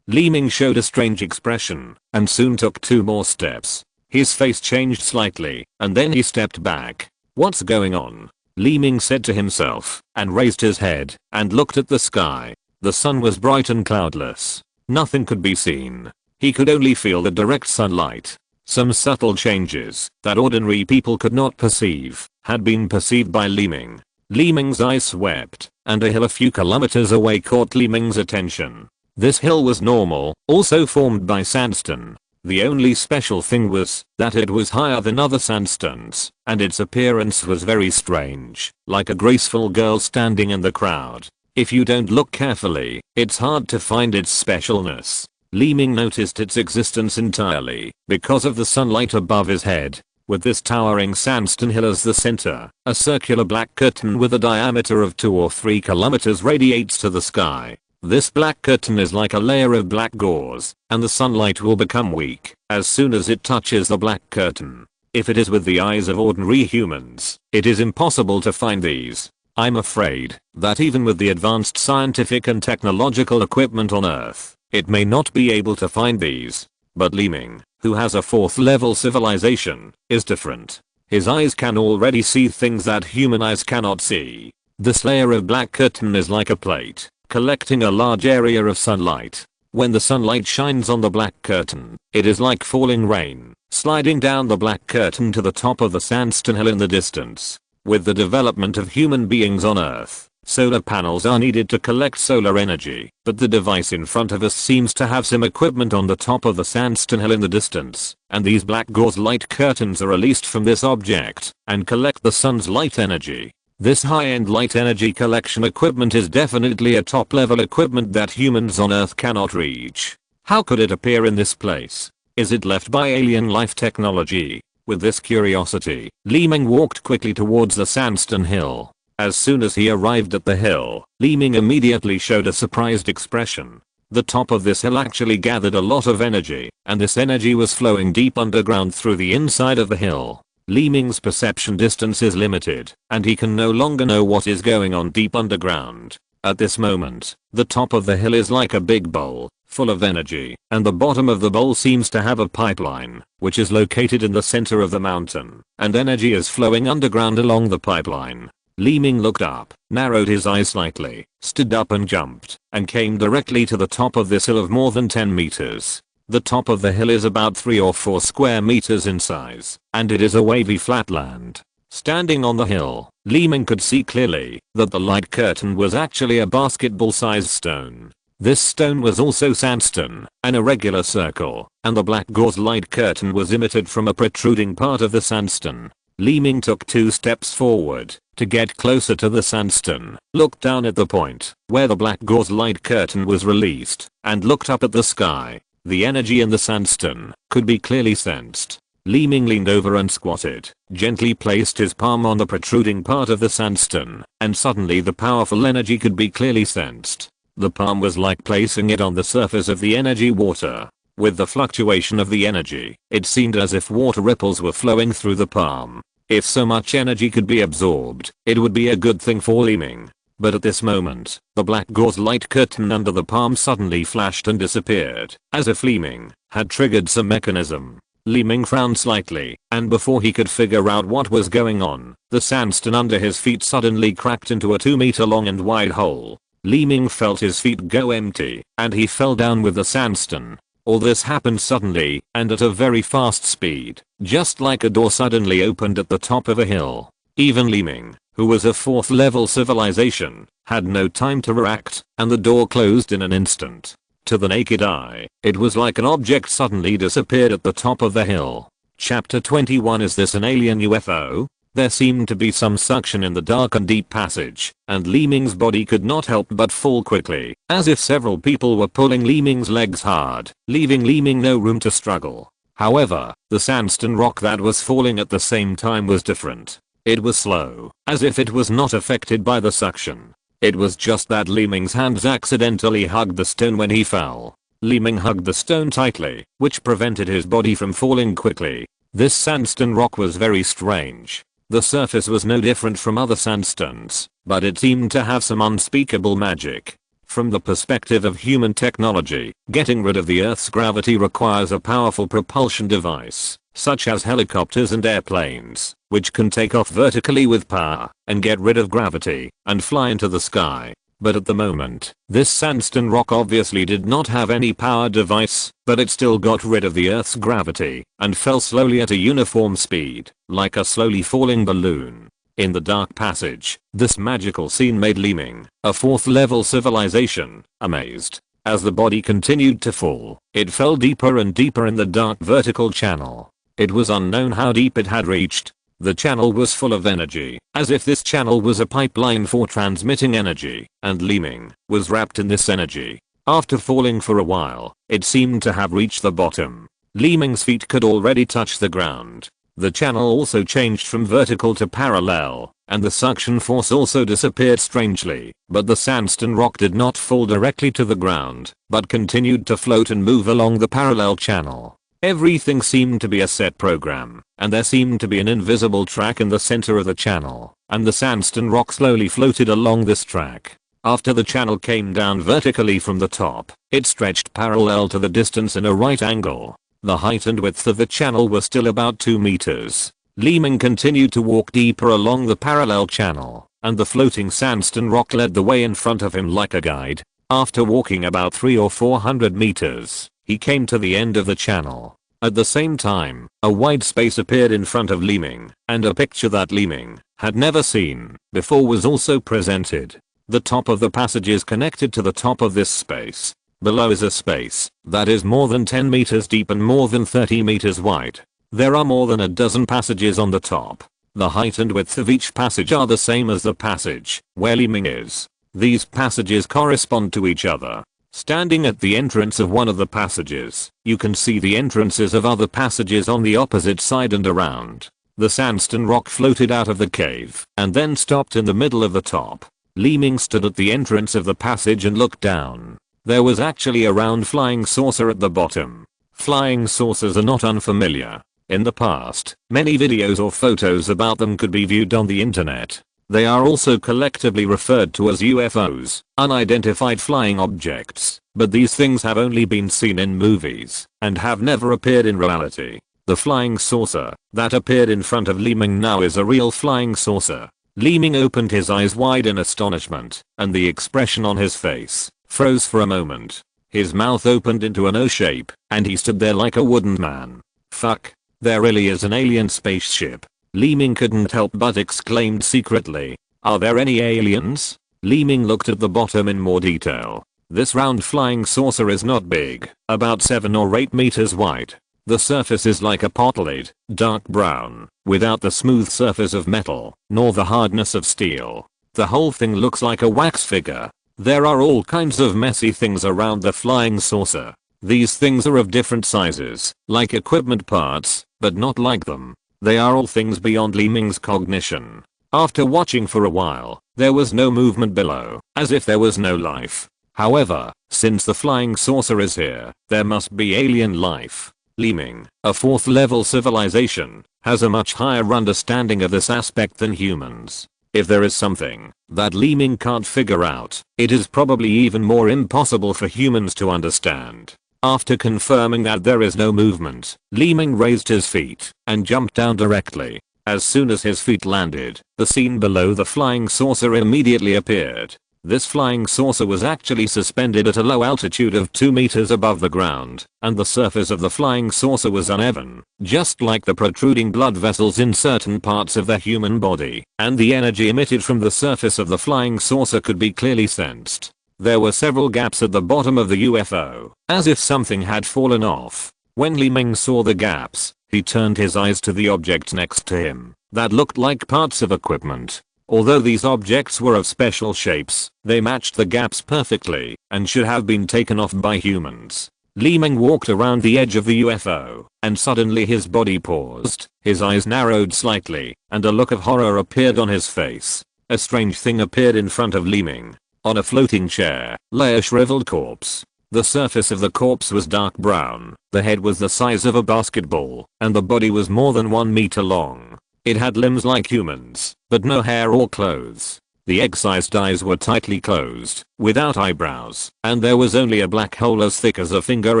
Li Ming showed a strange expression, and soon took 2 more steps. His face changed slightly, and then he stepped back. "What's going on?" Li Ming said to himself, and raised his head, and looked at the sky. The sun was bright and cloudless. Nothing could be seen. He could only feel the direct sunlight. Some subtle changes that ordinary people could not perceive had been perceived by Li Ming. Li Ming's eyes swept, and a hill a few kilometers away caught Li Ming's attention. This hill was normal, also formed by sandstone. The only special thing was that it was higher than other sandstones, and its appearance was very strange, like a graceful girl standing in the crowd. If you don't look carefully, it's hard to find its specialness. Li Ming noticed its existence entirely because of the sunlight above his head. With this towering sandstone hill as the center, a circular black curtain with a diameter of 2 or 3 kilometers radiates to the sky. This black curtain is like a layer of black gauze, and the sunlight will become weak as soon as it touches the black curtain. If it is with the eyes of ordinary humans, it is impossible to find these. I'm afraid that even with the advanced scientific and technological equipment on Earth, it may not be able to find these. But Li Ming, who has a 4th level civilization, is different. His eyes can already see things that human eyes cannot see. This layer of black curtain is like a plate, collecting a large area of sunlight. When the sunlight shines on the black curtain, it is like falling rain, sliding down the black curtain to the top of the sandstone hill in the distance. With the development of human beings on Earth, solar panels are needed to collect solar energy, but the device in front of us seems to have some equipment on the top of the sandstone hill in the distance, and these black gauze light curtains are released from this object and collect the sun's light energy. This high-end light energy collection equipment is definitely a top-level equipment that humans on Earth cannot reach. How could it appear in this place? Is it left by alien life technology? With this curiosity, Li Ming walked quickly towards the sandstone hill. As soon as he arrived at the hill, Li Ming immediately showed a surprised expression. The top of this hill actually gathered a lot of energy, and this energy was flowing deep underground through the inside of the hill. Li Ming's perception distance is limited, and he can no longer know what is going on deep underground. At this moment, the top of the hill is like a big bowl, full of energy, and the bottom of the bowl seems to have a pipeline, which is located in the center of the mountain, and energy is flowing underground along the pipeline. Li Ming looked up, narrowed his eyes slightly, stood up and jumped, and came directly to the top of this hill of more than 10 meters. The top of the hill is about 3 or 4 square meters in size, and it is a wavy flatland. Standing on the hill, Li Ming could see clearly that the light curtain was actually a basketball-sized stone. This stone was also sandstone, an irregular circle, and the black gauze light curtain was emitted from a protruding part of the sandstone. Li Ming took 2 steps forward to get closer to the sandstone, looked down at the point where the black gauze light curtain was released, and looked up at the sky. The energy in the sandstone could be clearly sensed. Li Ming leaned over and squatted, gently placed his palm on the protruding part of the sandstone, and suddenly the powerful energy could be clearly sensed. The palm was like placing it on the surface of the energy water. With the fluctuation of the energy, it seemed as if water ripples were flowing through the palm. If so much energy could be absorbed, it would be a good thing for Li Ming. But at this moment, the black gauze light curtain under the palm suddenly flashed and disappeared, as if Li Ming had triggered some mechanism. Li Ming frowned slightly, and before he could figure out what was going on, the sandstone under his feet suddenly cracked into a 2-meter long and wide hole. Li Ming felt his feet go empty, and he fell down with the sandstone. All this happened suddenly, and at a very fast speed, just like a door suddenly opened at the top of a hill. Even Li Ming, who was a 4th level civilization, had no time to react, and the door closed in an instant. To the naked eye, it was like an object suddenly disappeared at the top of the hill. Chapter 21. Is this an alien UFO? There seemed to be some suction in the dark and deep passage, and Li Ming's body could not help but fall quickly, as if several people were pulling Li Ming's legs hard, leaving Li Ming no room to struggle. However, the sandstone rock that was falling at the same time was different. It was slow, as if it was not affected by the suction. It was just that Li Ming's hands accidentally hugged the stone when he fell. Li Ming hugged the stone tightly, which prevented his body from falling quickly. This sandstone rock was very strange. The surface was no different from other sandstones, but it seemed to have some unspeakable magic. From the perspective of human technology, getting rid of the Earth's gravity requires a powerful propulsion device, such as helicopters and airplanes, which can take off vertically with power and get rid of gravity and fly into the sky. But at the moment, this sandstone rock obviously did not have any power device, but it still got rid of the Earth's gravity and fell slowly at a uniform speed, like a slowly falling balloon. In the dark passage, this magical scene made Li Ming, a 4th level civilization, amazed. As the body continued to fall, it fell deeper and deeper in the dark vertical channel. It was unknown how deep it had reached. The channel was full of energy, as if this channel was a pipeline for transmitting energy, and Li Ming was wrapped in this energy. After falling for a while, it seemed to have reached the bottom. Li Ming's feet could already touch the ground. The channel also changed from vertical to parallel, and the suction force also disappeared strangely, but the sandstone rock did not fall directly to the ground, but continued to float and move along the parallel channel. Everything seemed to be a set program, and there seemed to be an invisible track in the center of the channel, and the sandstone rock slowly floated along this track. After the channel came down vertically from the top, it stretched parallel to the distance in a right angle. The height and width of the channel were still about 2 meters. Li Ming continued to walk deeper along the parallel channel, and the floating sandstone rock led the way in front of him like a guide. After walking about 300 or 400 meters, he came to the end of the channel. At the same time, a wide space appeared in front of Li Ming, and a picture that Li Ming had never seen before was also presented. The top of the passage is connected to the top of this space. Below is a space that is more than 10 meters deep and more than 30 meters wide. There are more than a dozen passages on the top. The height and width of each passage are the same as the passage where Li Ming is. These passages correspond to each other. Standing at the entrance of one of the passages, you can see the entrances of other passages on the opposite side and around. The sandstone rock floated out of the cave and then stopped in the middle of the top. Li Ming stood at the entrance of the passage and looked down. There was actually a round flying saucer at the bottom. Flying saucers are not unfamiliar. In the past, many videos or photos about them could be viewed on the internet. They are also collectively referred to as UFOs, unidentified flying objects, but these things have only been seen in movies and have never appeared in reality. The flying saucer that appeared in front of Li Ming now is a real flying saucer. Li Ming opened his eyes wide in astonishment, and the expression on his face froze for a moment. His mouth opened into an O shape, and he stood there like a wooden man. Fuck, there really is an alien spaceship. Li Ming couldn't help but exclaimed secretly. Are there any aliens? Li Ming looked at the bottom in more detail. This round flying saucer is not big, about 7 or 8 meters wide. The surface is like a pottered, dark brown, without the smooth surface of metal, nor the hardness of steel. The whole thing looks like a wax figure. There are all kinds of messy things around the flying saucer. These things are of different sizes, like equipment parts, but not like them. They are all things beyond Li Ming's cognition. After watching for a while, there was no movement below, as if there was no life. However, since the flying saucer is here, there must be alien life. Li Ming, a 4th level civilization, has a much higher understanding of this aspect than humans. If there is something that Li Ming can't figure out, it is probably even more impossible for humans to understand. After confirming that there is no movement, Li Ming raised his feet and jumped down directly. As soon as his feet landed, the scene below the flying saucer immediately appeared. This flying saucer was actually suspended at a low altitude of 2 meters above the ground, and the surface of the flying saucer was uneven, just like the protruding blood vessels in certain parts of the human body, and the energy emitted from the surface of the flying saucer could be clearly sensed. There were several gaps at the bottom of the UFO, as if something had fallen off. When Li Ming saw the gaps, he turned his eyes to the object next to him, that looked like parts of equipment. Although these objects were of special shapes, they matched the gaps perfectly, and should have been taken off by humans. Li Ming walked around the edge of the UFO, and suddenly his body paused, his eyes narrowed slightly, and a look of horror appeared on his face. A strange thing appeared in front of Li Ming. On a floating chair lay a shriveled corpse. The surface of the corpse was dark brown, the head was the size of a basketball, and the body was more than 1 meter long. It had limbs like humans, but no hair or clothes. The egg-sized eyes were tightly closed, without eyebrows, and there was only a black hole as thick as a finger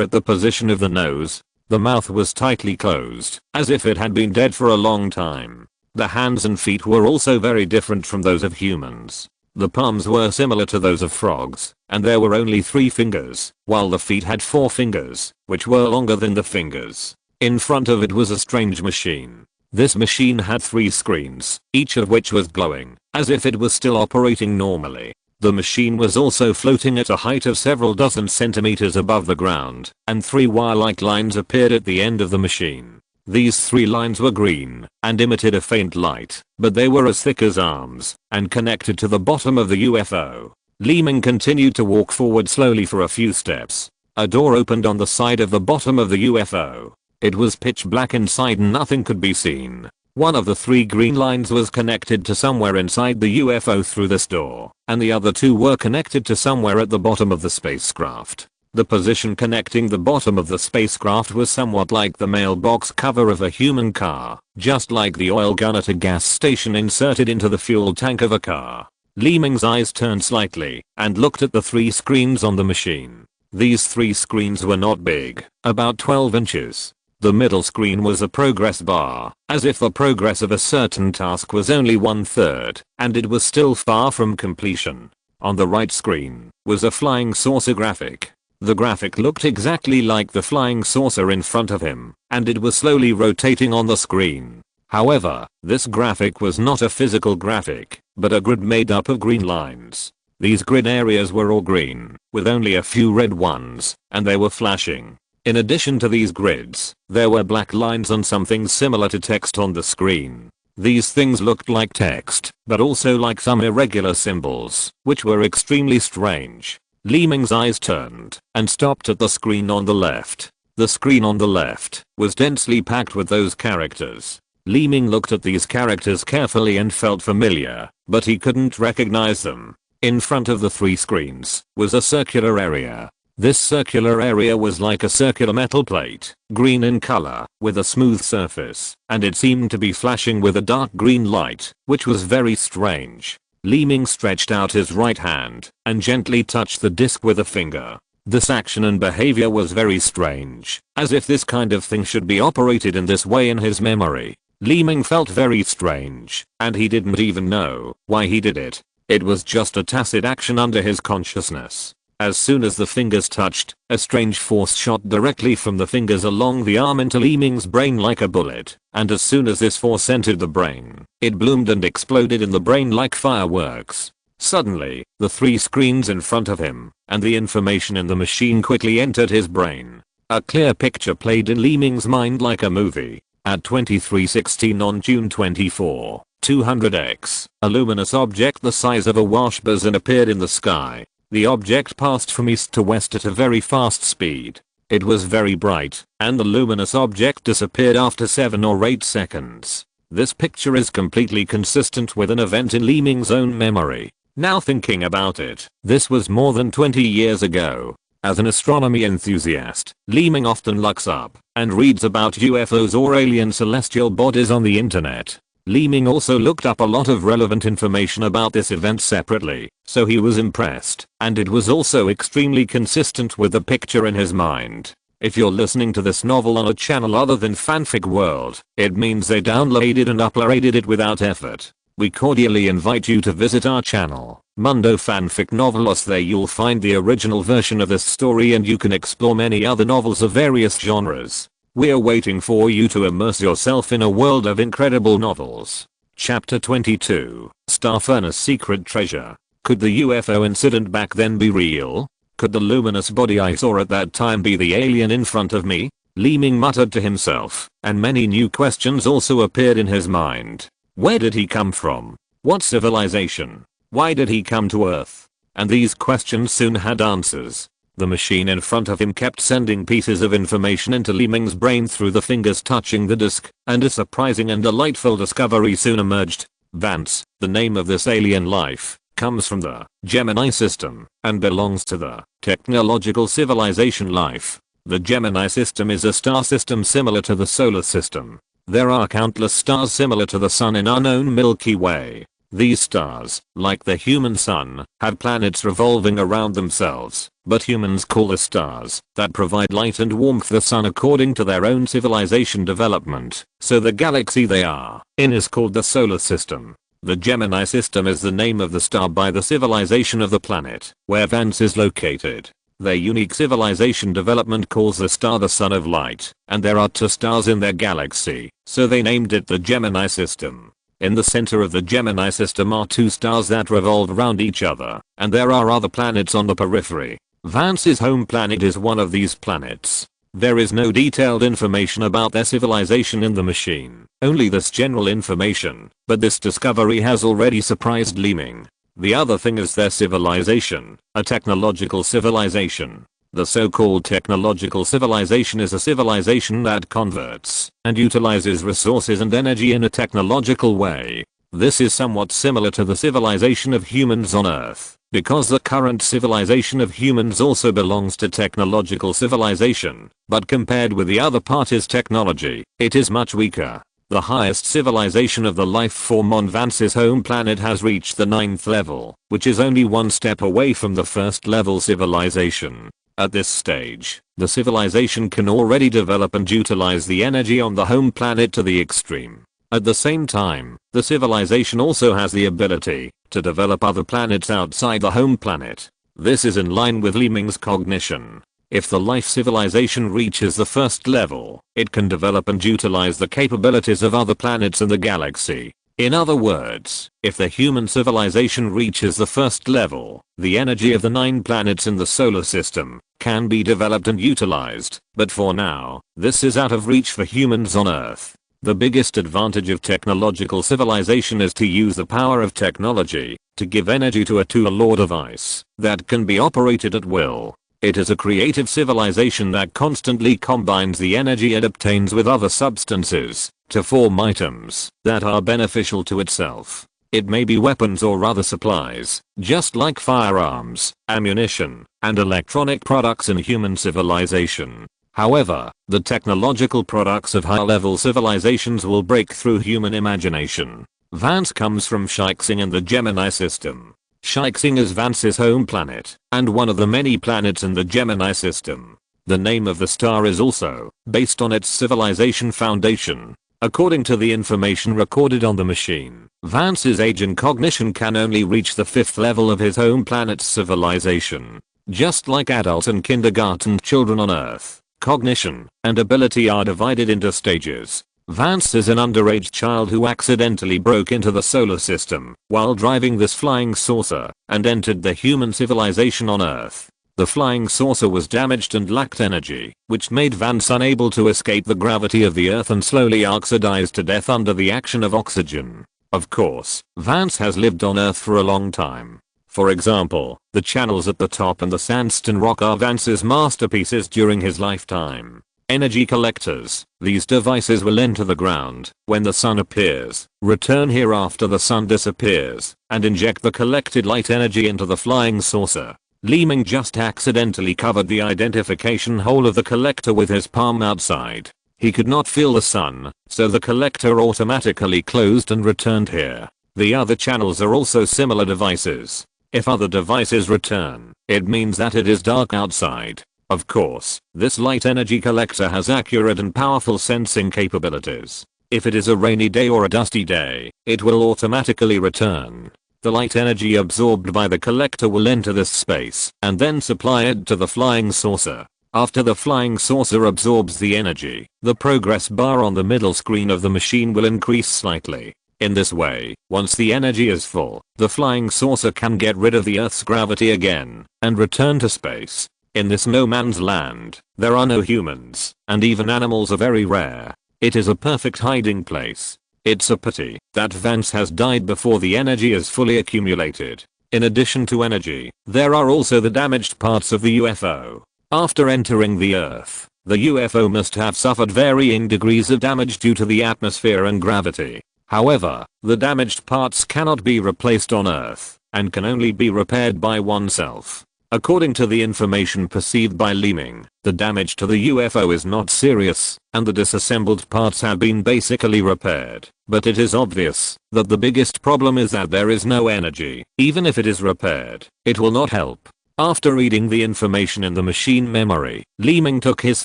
at the position of the nose. The mouth was tightly closed, as if it had been dead for a long time. The hands and feet were also very different from those of humans. The palms were similar to those of frogs, and there were only 3 fingers, while the feet had 4 fingers, which were longer than the fingers. In front of it was a strange machine. This machine had 3 screens, each of which was glowing, as if it was still operating normally. The machine was also floating at a height of several dozen centimeters above the ground, and 3 wire-like lines appeared at the end of the machine. These 3 lines were green, and emitted a faint light, but they were as thick as arms, and connected to the bottom of the UFO. Li Ming continued to walk forward slowly for a few steps. A door opened on the side of the bottom of the UFO. It was pitch black inside and nothing could be seen. One of the 3 green lines was connected to somewhere inside the UFO through this door, and the other 2 were connected to somewhere at the bottom of the spacecraft. The position connecting the bottom of the spacecraft was somewhat like the mailbox cover of a human car, just like the oil gun at a gas station inserted into the fuel tank of a car. Li Ming's eyes turned slightly and looked at the 3 screens on the machine. These 3 screens were not big, about 12 inches. The middle screen was a progress bar, as if the progress of a certain task was only 1/3, and it was still far from completion. On the right screen was a flying saucer graphic. The graphic looked exactly like the flying saucer in front of him, and it was slowly rotating on the screen. However, this graphic was not a physical graphic, but a grid made up of green lines. These grid areas were all green, with only a few red ones, and they were flashing. In addition to these grids, there were black lines and something similar to text on the screen. These things looked like text, but also like some irregular symbols, which were extremely strange. Li Ming's eyes turned and stopped at the screen on the left. The screen on the left was densely packed with those characters. Li Ming looked at these characters carefully and felt familiar, but he couldn't recognize them. In front of the 3 screens was a circular area. This circular area was like a circular metal plate, green in color, with a smooth surface, and it seemed to be flashing with a dark green light, which was very strange. Li Ming stretched out his right hand and gently touched the disc with a finger. This action and behavior was very strange, as if this kind of thing should be operated in this way in his memory. Li Ming felt very strange, and he didn't even know why he did it. It was just a tacit action under his consciousness. As soon as the fingers touched, a strange force shot directly from the fingers along the arm into Li Ming's brain like a bullet, and as soon as this force entered the brain, it bloomed and exploded in the brain like fireworks. Suddenly, the 3 screens in front of him, and the information in the machine quickly entered his brain. A clear picture played in Li Ming's mind like a movie. At 23:16 on June 24, 200x, a luminous object the size of a wash basin appeared in the sky. The object passed from east to west at a very fast speed. It was very bright, and the luminous object disappeared after 7 or 8 seconds. This picture is completely consistent with an event in Li Ming's own memory. Now thinking about it, this was more than 20 years ago. As an astronomy enthusiast, Li Ming often looks up and reads about UFOs or alien celestial bodies on the internet. Li Ming also looked up a lot of relevant information about this event separately, so he was impressed, and it was also extremely consistent with the picture in his mind. If you're listening to this novel on a channel other than Fanfic World, it means they downloaded and uploaded it without effort. We cordially invite you to visit our channel, Mundo Fanfic Novelos. There you'll find the original version of this story and you can explore many other novels of various genres. We're waiting for you to immerse yourself in a world of incredible novels. Chapter 22, Star Furnace Secret Treasure. Could the UFO incident back then be real? Could the luminous body I saw at that time be the alien in front of me? Li Ming muttered to himself, and many new questions also appeared in his mind. Where did he come from? What civilization? Why did he come to Earth? And these questions soon had answers. The machine in front of him kept sending pieces of information into Li Ming's brain through the fingers touching the disc, and a surprising and delightful discovery soon emerged. Vance, the name of this alien life, comes from the Gemini system and belongs to the technological civilization life. The Gemini system is a star system similar to the solar system. There are countless stars similar to the sun in our known Milky Way. These stars, like the human sun, have planets revolving around themselves, but humans call the stars that provide light and warmth the sun according to their own civilization development, so the galaxy they are in is called the solar system. The Gemini system is the name of the star by the civilization of the planet where Vance is located. Their unique civilization development calls the star the Son of Light, and there are 2 stars in their galaxy, so they named it the Gemini system. In the center of the Gemini system are 2 stars that revolve around each other, and there are other planets on the periphery. Vance's home planet is one of these planets. There is no detailed information about their civilization in the machine, only this general information, but this discovery has already surprised Li Ming. The other thing is their civilization, a technological civilization. The so-called technological civilization is a civilization that converts and utilizes resources and energy in a technological way. This is somewhat similar to the civilization of humans on Earth, because the current civilization of humans also belongs to technological civilization, but compared with the other party's technology, it is much weaker. The highest civilization of the life form on Vance's home planet has reached the 9th level, which is only 1 step away from the 1st level civilization. At this stage, the civilization can already develop and utilize the energy on the home planet to the extreme. At the same time, the civilization also has the ability to develop other planets outside the home planet. This is in line with Li Ming's cognition. If the life civilization reaches the 1st level, it can develop and utilize the capabilities of other planets in the galaxy. In other words, if the human civilization reaches the 1st level, the energy of the 9 planets in the solar system can be developed and utilized, but for now, this is out of reach for humans on Earth. The biggest advantage of technological civilization is to use the power of technology to give energy to a tool or device that can be operated at will. It is a creative civilization that constantly combines the energy it obtains with other substances to form items that are beneficial to itself. It may be weapons or other supplies, just like firearms, ammunition, and electronic products in human civilization. However, the technological products of high-level civilizations will break through human imagination. Vance comes from Shixing in the Gemini system. Shixing is Vance's home planet, and one of the many planets in the Gemini system. The name of the star is also based on its civilization foundation. According to the information recorded on the machine, Vance's age and cognition can only reach the 5th level of his home planet's civilization. Just like adults and kindergarten children on Earth, cognition and ability are divided into stages. Vance is an underage child who accidentally broke into the solar system while driving this flying saucer and entered the human civilization on Earth. The flying saucer was damaged and lacked energy, which made Vance unable to escape the gravity of the Earth and slowly oxidized to death under the action of oxygen. Of course, Vance has lived on Earth for a long time. For example, the channels at the top and the sandstone rock are Vance's masterpieces during his lifetime. Energy collectors. These devices will enter the ground when the sun appears, return here after the sun disappears, and inject the collected light energy into the flying saucer. Li Ming just accidentally covered the identification hole of the collector with his palm outside. He could not feel the sun, so the collector automatically closed and returned here. The other channels are also similar devices. If other devices return, it means that it is dark outside. Of course, this light energy collector has accurate and powerful sensing capabilities. If it is a rainy day or a dusty day, it will automatically return. The light energy absorbed by the collector will enter this space and then supply it to the flying saucer. After the flying saucer absorbs the energy, the progress bar on the middle screen of the machine will increase slightly. In this way, once the energy is full, the flying saucer can get rid of the Earth's gravity again and return to space. In this no man's land, there are no humans, and even animals are very rare. It is a perfect hiding place. It's a pity that Vance has died before the energy is fully accumulated. In addition to energy, there are also the damaged parts of the UFO. After entering the Earth, the UFO must have suffered varying degrees of damage due to the atmosphere and gravity. However, the damaged parts cannot be replaced on Earth, and can only be repaired by oneself. According to the information perceived by Li Ming, the damage to the UFO is not serious, and the disassembled parts have been basically repaired. But it is obvious that the biggest problem is that there is no energy. Even if it is repaired, it will not help. After reading the information in the machine memory, Li Ming took his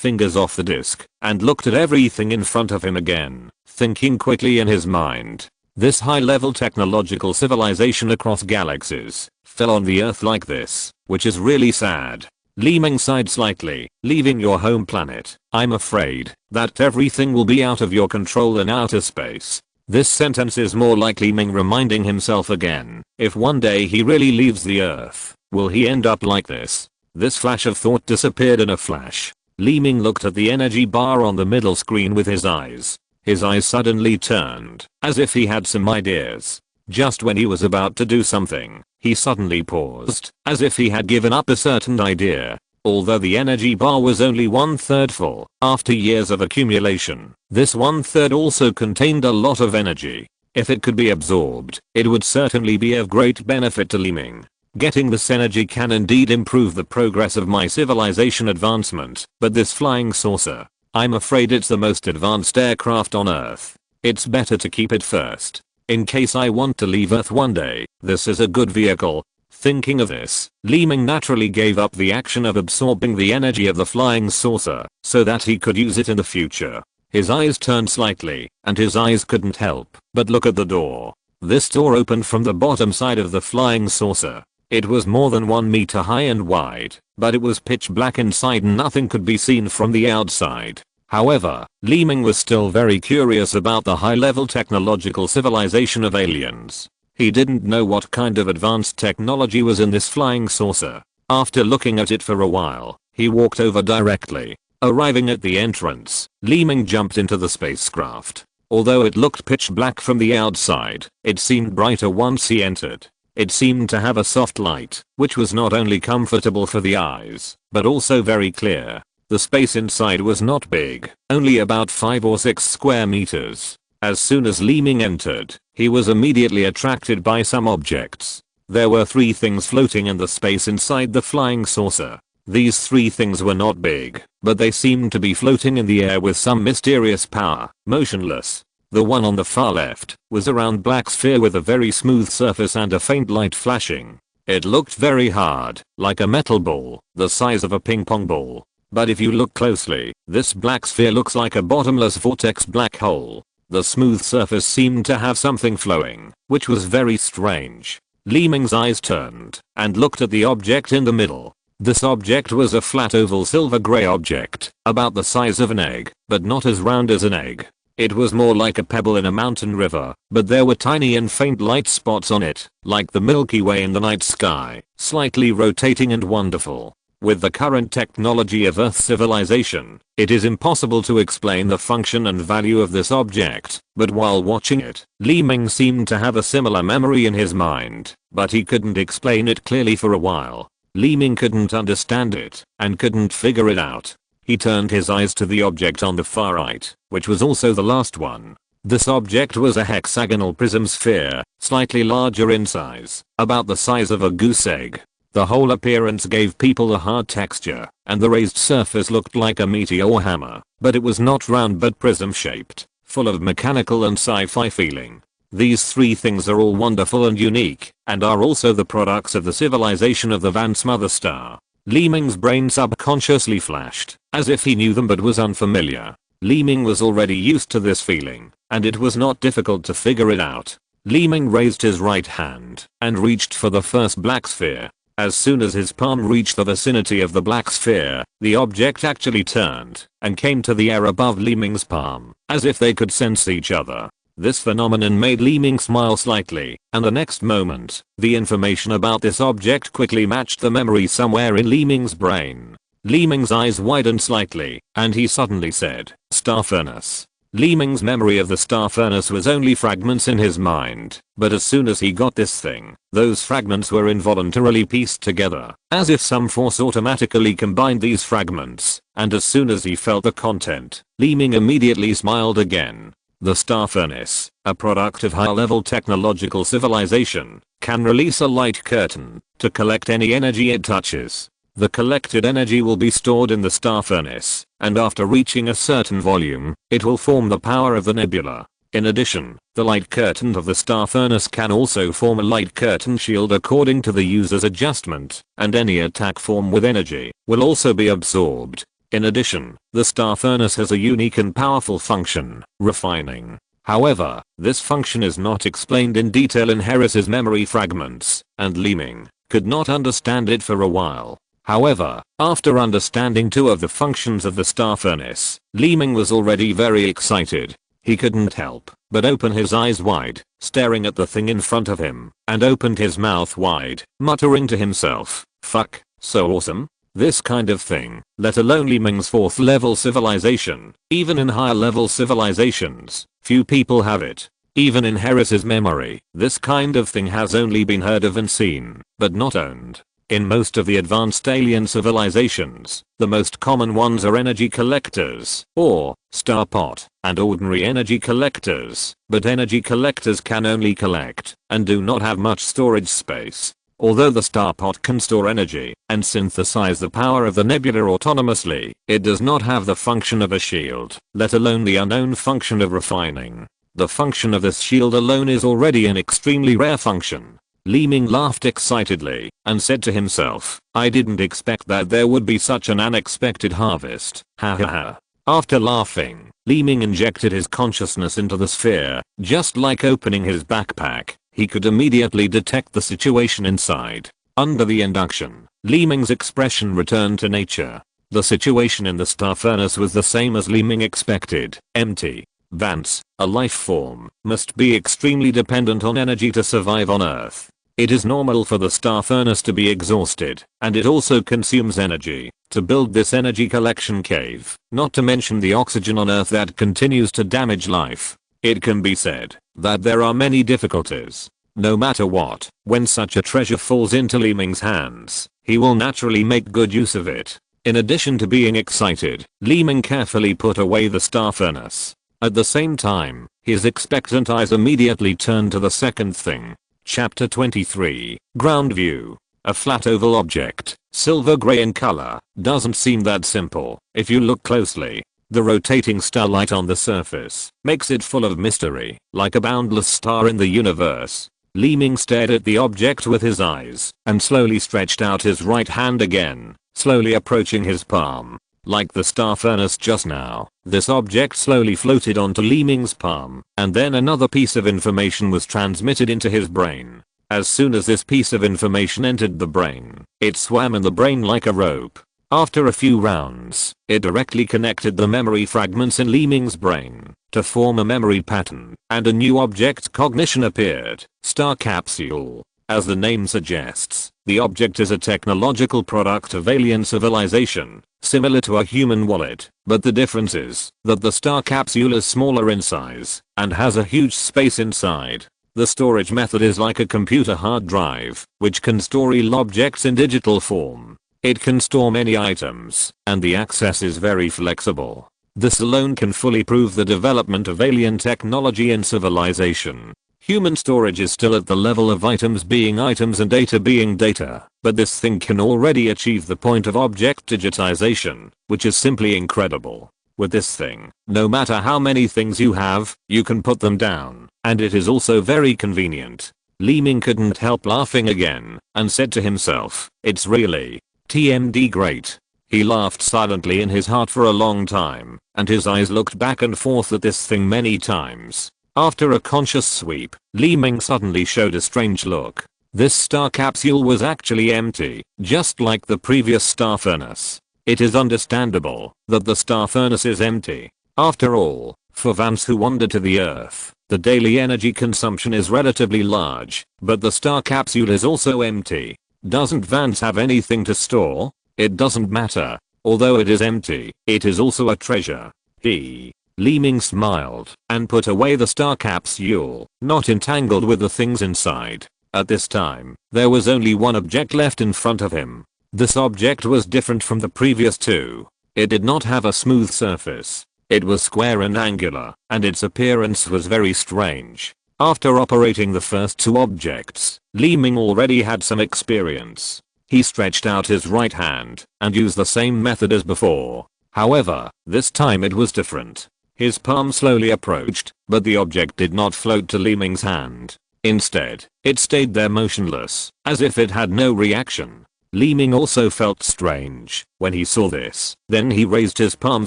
fingers off the disk and looked at everything in front of him again, thinking quickly in his mind. This high-level technological civilization across galaxies fell on the Earth like this, which is really sad. Li Ming sighed slightly. Leaving your home planet, I'm afraid that everything will be out of your control in outer space. This sentence is more like Li Ming reminding himself again, if one day he really leaves the Earth, will he end up like this? This flash of thought disappeared in a flash. Li Ming looked at the energy bar on the middle screen with his eyes. His eyes suddenly turned, as if he had some ideas. Just when he was about to do something, he suddenly paused, as if he had given up a certain idea. Although the energy bar was only 1/3 full, after years of accumulation, this 1/3 also contained a lot of energy. If it could be absorbed, it would certainly be of great benefit to Li Ming. Getting this energy can indeed improve the progress of my civilization advancement, but this flying saucer, I'm afraid it's the most advanced aircraft on Earth. It's better to keep it first. In case I want to leave Earth one day, this is a good vehicle. Thinking of this, Li Ming naturally gave up the action of absorbing the energy of the flying saucer, so that he could use it in the future. His eyes turned slightly, and his eyes couldn't help but look at the door. This door opened from the bottom side of the flying saucer. It was more than 1 meter high and wide, but it was pitch black inside and nothing could be seen from the outside. However, Li Ming was still very curious about the high-level technological civilization of aliens. He didn't know what kind of advanced technology was in this flying saucer. After looking at it for a while, he walked over directly. Arriving at the entrance, Li Ming jumped into the spacecraft. Although it looked pitch black from the outside, it seemed brighter once he entered. It seemed to have a soft light, which was not only comfortable for the eyes, but also very clear. The space inside was not big, only about 5 or 6 square meters. As soon as Li Ming entered, he was immediately attracted by some objects. There were 3 things floating in the space inside the flying saucer. These 3 things were not big, but they seemed to be floating in the air with some mysterious power, motionless. The one on the far left was a round black sphere with a very smooth surface and a faint light flashing. It looked very hard, like a metal ball, the size of a ping pong ball. But if you look closely, this black sphere looks like a bottomless vortex black hole. The smooth surface seemed to have something flowing, which was very strange. Li Ming's eyes turned and looked at the object in the middle. This object was a flat oval silver gray object, about the size of an egg, but not as round as an egg. It was more like a pebble in a mountain river, but there were tiny and faint light spots on it, like the Milky Way in the night sky, slightly rotating and wonderful. With the current technology of Earth civilization, it is impossible to explain the function and value of this object, but while watching it, Li Ming seemed to have a similar memory in his mind, but he couldn't explain it clearly for a while. Li Ming couldn't understand it, and couldn't figure it out. He turned his eyes to the object on the far right, which was also the last one. This object was a hexagonal prism sphere, slightly larger in size, about the size of a goose egg. The whole appearance gave people a hard texture, and the raised surface looked like a meteor hammer, but it was not round but prism shaped, full of mechanical and sci-fi feeling. These 3 things are all wonderful and unique, and are also the products of the civilization of the Vance Mother Star. Li Ming's brain subconsciously flashed, as if he knew them but was unfamiliar. Li Ming was already used to this feeling, and it was not difficult to figure it out. Li Ming raised his right hand, and reached for the first black sphere. As soon as his palm reached the vicinity of the black sphere, the object actually turned, and came to the air above Li Ming's palm, as if they could sense each other. This phenomenon made Li Ming smile slightly, and the next moment, the information about this object quickly matched the memory somewhere in Li Ming's brain. Li Ming's eyes widened slightly, and he suddenly said, "Star furnace." Li Ming's memory of the star furnace was only fragments in his mind, but as soon as he got this thing, those fragments were involuntarily pieced together, as if some force automatically combined these fragments, and as soon as he felt the content, Li Ming immediately smiled again. The star furnace, a product of high-level technological civilization, can release a light curtain to collect any energy it touches. The collected energy will be stored in the star furnace, and after reaching a certain volume, it will form the power of the nebula. In addition, the light curtain of the star furnace can also form a light curtain shield according to the user's adjustment, and any attack form with energy will also be absorbed. In addition, the star furnace has a unique and powerful function, refining. However, this function is not explained in detail in Harris's memory fragments, and Li Ming could not understand it for a while. However, after understanding 2 of the functions of the star furnace, Li Ming was already very excited. He couldn't help but open his eyes wide, staring at the thing in front of him, and opened his mouth wide, muttering to himself, "Fuck, so awesome. This kind of thing, let alone Li Ming's 4th level civilization, even in higher level civilizations, few people have it. Even in Harris's memory, this kind of thing has only been heard of and seen, but not owned. In most of the advanced alien civilizations, the most common ones are energy collectors, or starpot, and ordinary energy collectors, but energy collectors can only collect, and do not have much storage space. Although the starpot can store energy, and synthesize the power of the nebula autonomously, it does not have the function of a shield, let alone the unknown function of refining. The function of this shield alone is already an extremely rare function. Li Ming laughed excitedly, and said to himself, "I didn't expect that there would be such an unexpected harvest, ha ha ha." After laughing, Li Ming injected his consciousness into the sphere, just like opening his backpack. He could immediately detect the situation inside. Under the induction, Li Ming's expression returned to nature. The situation in the star furnace was the same as Li Ming expected, empty. Vance, a life form, must be extremely dependent on energy to survive on Earth. It is normal for the star furnace to be exhausted, and it also consumes energy to build this energy collection cave, not to mention the oxygen on Earth that continues to damage life. It can be said that there are many difficulties. No matter what, when such a treasure falls into Li Ming's hands, he will naturally make good use of it. In addition to being excited, Li Ming carefully put away the star furnace. At the same time, his expectant eyes immediately turned to the second thing. Chapter 23, Ground View. A flat oval object, silver gray in color, doesn't seem that simple if you look closely. The rotating starlight on the surface makes it full of mystery, like a boundless star in the universe. Li Ming stared at the object with his eyes, and slowly stretched out his right hand again, slowly approaching his palm. Like the star furnace just now, this object slowly floated onto Li Ming's palm, and then another piece of information was transmitted into his brain. As soon as this piece of information entered the brain, it swam in the brain like a rope. After a few rounds, it directly connected the memory fragments in Li Ming's brain to form a memory pattern, and a new object cognition appeared, Star Capsule. As the name suggests, the object is a technological product of alien civilization, similar to a human wallet, but the difference is that the star capsule is smaller in size and has a huge space inside. The storage method is like a computer hard drive, which can store real objects in digital form. It can store many items, and the access is very flexible. This alone can fully prove the development of alien technology and civilization. Human storage is still at the level of items being items and data being data, but this thing can already achieve the point of object digitization, which is simply incredible. With this thing, no matter how many things you have, you can put them down, and it is also very convenient. Li Ming couldn't help laughing again, and said to himself, "It's really TMD great." He laughed silently in his heart for a long time, and his eyes looked back and forth at this thing many times. After a conscious sweep, Li Ming suddenly showed a strange look. This star capsule was actually empty, just like the previous star furnace. It is understandable that the star furnace is empty. After all, for Vance who wandered to the Earth, the daily energy consumption is relatively large, but the star capsule is also empty. Doesn't Vance have anything to store? It doesn't matter. Although it is empty, it is also a treasure. Li Ming smiled and put away the star capsule, not entangled with the things inside. At this time, there was only one object left in front of him. This object was different from the previous two. It did not have a smooth surface. It was square and angular, and its appearance was very strange. After operating the first two objects, Li Ming already had some experience. He stretched out his right hand and used the same method as before. However, this time it was different. His palm slowly approached, but the object did not float to Li Ming's hand. Instead, it stayed there motionless, as if it had no reaction. Li Ming also felt strange when he saw this. Then he raised his palm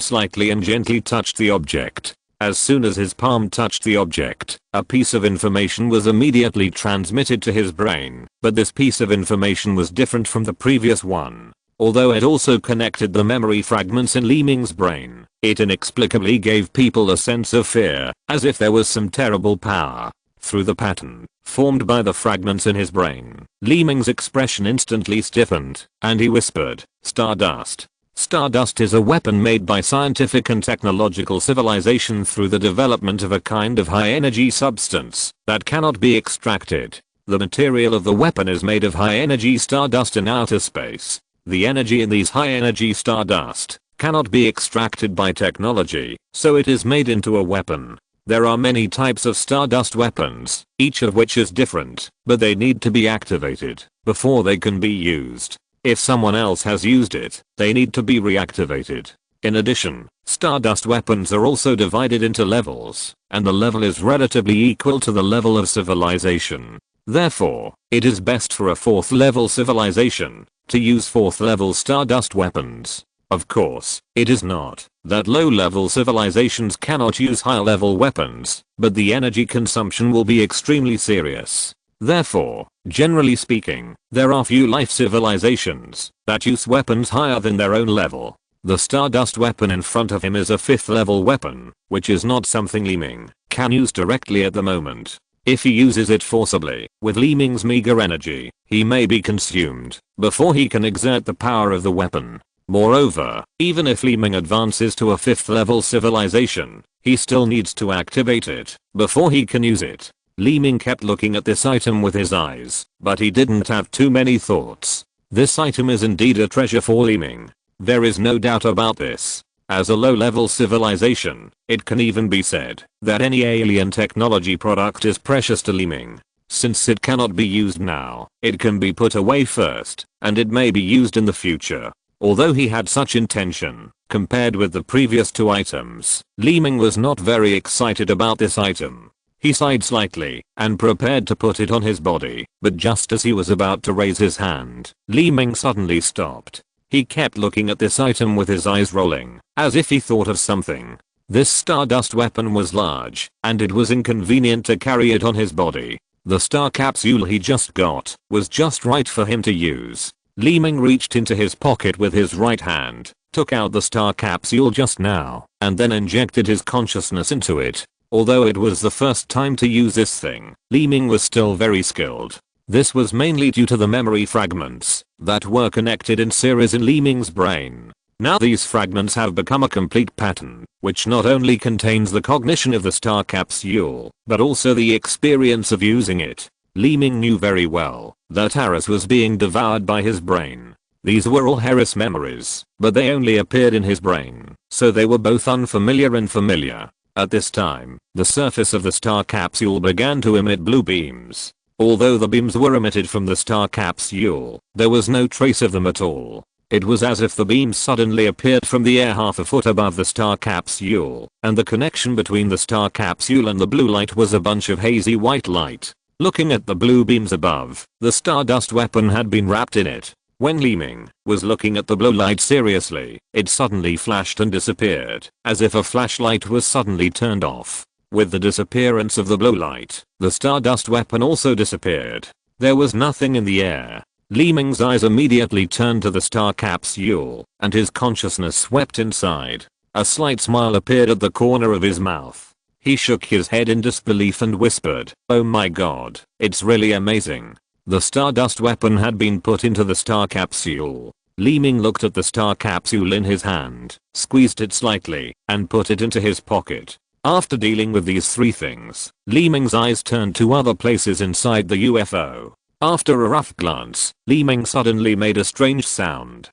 slightly and gently touched the object. As soon as his palm touched the object, a piece of information was immediately transmitted to his brain, but this piece of information was different from the previous one. Although it also connected the memory fragments in Li Ming's brain, it inexplicably gave people a sense of fear, as if there was some terrible power. Through the pattern formed by the fragments in his brain, Li Ming's expression instantly stiffened, and he whispered, "Stardust." Stardust is a weapon made by scientific and technological civilization through the development of a kind of high-energy substance that cannot be extracted. The material of the weapon is made of high-energy stardust in outer space. The energy in these high-energy stardust cannot be extracted by technology, so it is made into a weapon. There are many types of stardust weapons, each of which is different, but they need to be activated before they can be used. If someone else has used it, they need to be reactivated. In addition, stardust weapons are also divided into levels, and the level is relatively equal to the level of civilization. Therefore, it is best for a 4th level civilization to use 4th level stardust weapons. Of course, it is not that low level civilizations cannot use high level weapons, but the energy consumption will be extremely serious. Therefore, generally speaking, there are few life civilizations that use weapons higher than their own level. The stardust weapon in front of him is a 5th level weapon, which is not something Li Ming can use directly at the moment. If he uses it forcibly, with Li Ming's meager energy, he may be consumed before he can exert the power of the weapon. Moreover, even if Li Ming advances to a 5th level civilization, he still needs to activate it before he can use it. Li Ming kept looking at this item with his eyes, but he didn't have too many thoughts. This item is indeed a treasure for Li Ming. There is no doubt about this. As a low-level civilization, it can even be said that any alien technology product is precious to Li Ming. Since it cannot be used now, it can be put away first, and it may be used in the future. Although he had such intention, compared with the previous 2 items, Li Ming was not very excited about this item. He sighed slightly and prepared to put it on his body, but just as he was about to raise his hand, Li Ming suddenly stopped. He kept looking at this item with his eyes rolling, as if he thought of something. This stardust weapon was large, and it was inconvenient to carry it on his body. The star capsule he just got was just right for him to use. Li Ming reached into his pocket with his right hand, took out the star capsule just now, and then injected his consciousness into it. Although it was the first time to use this thing, Li Ming was still very skilled. This was mainly due to the memory fragments that were connected in series in Li Ming's brain. Now these fragments have become a complete pattern, which not only contains the cognition of the star capsule, but also the experience of using it. Li Ming knew very well that Harris was being devoured by his brain. These were all Harris memories, but they only appeared in his brain, so they were both unfamiliar and familiar. At this time, the surface of the star capsule began to emit blue beams. Although the beams were emitted from the star capsule, there was no trace of them at all. It was as if the beams suddenly appeared from the air half a foot above the star capsule, and the connection between the star capsule and the blue light was a bunch of hazy white light. Looking at the blue beams above, the stardust weapon had been wrapped in it. When Li Ming was looking at the blue light seriously, it suddenly flashed and disappeared, as if a flashlight was suddenly turned off. With the disappearance of the blue light, the stardust weapon also disappeared. There was nothing in the air. Li Ming's eyes immediately turned to the star capsule, and his consciousness swept inside. A slight smile appeared at the corner of his mouth. He shook his head in disbelief and whispered, "Oh my god, it's really amazing." The stardust weapon had been put into the star capsule. Li Ming looked at the star capsule in his hand, squeezed it slightly, and put it into his pocket. After dealing with these 3 things, Li Ming's eyes turned to other places inside the UFO. After a rough glance, Li Ming suddenly made a strange sound.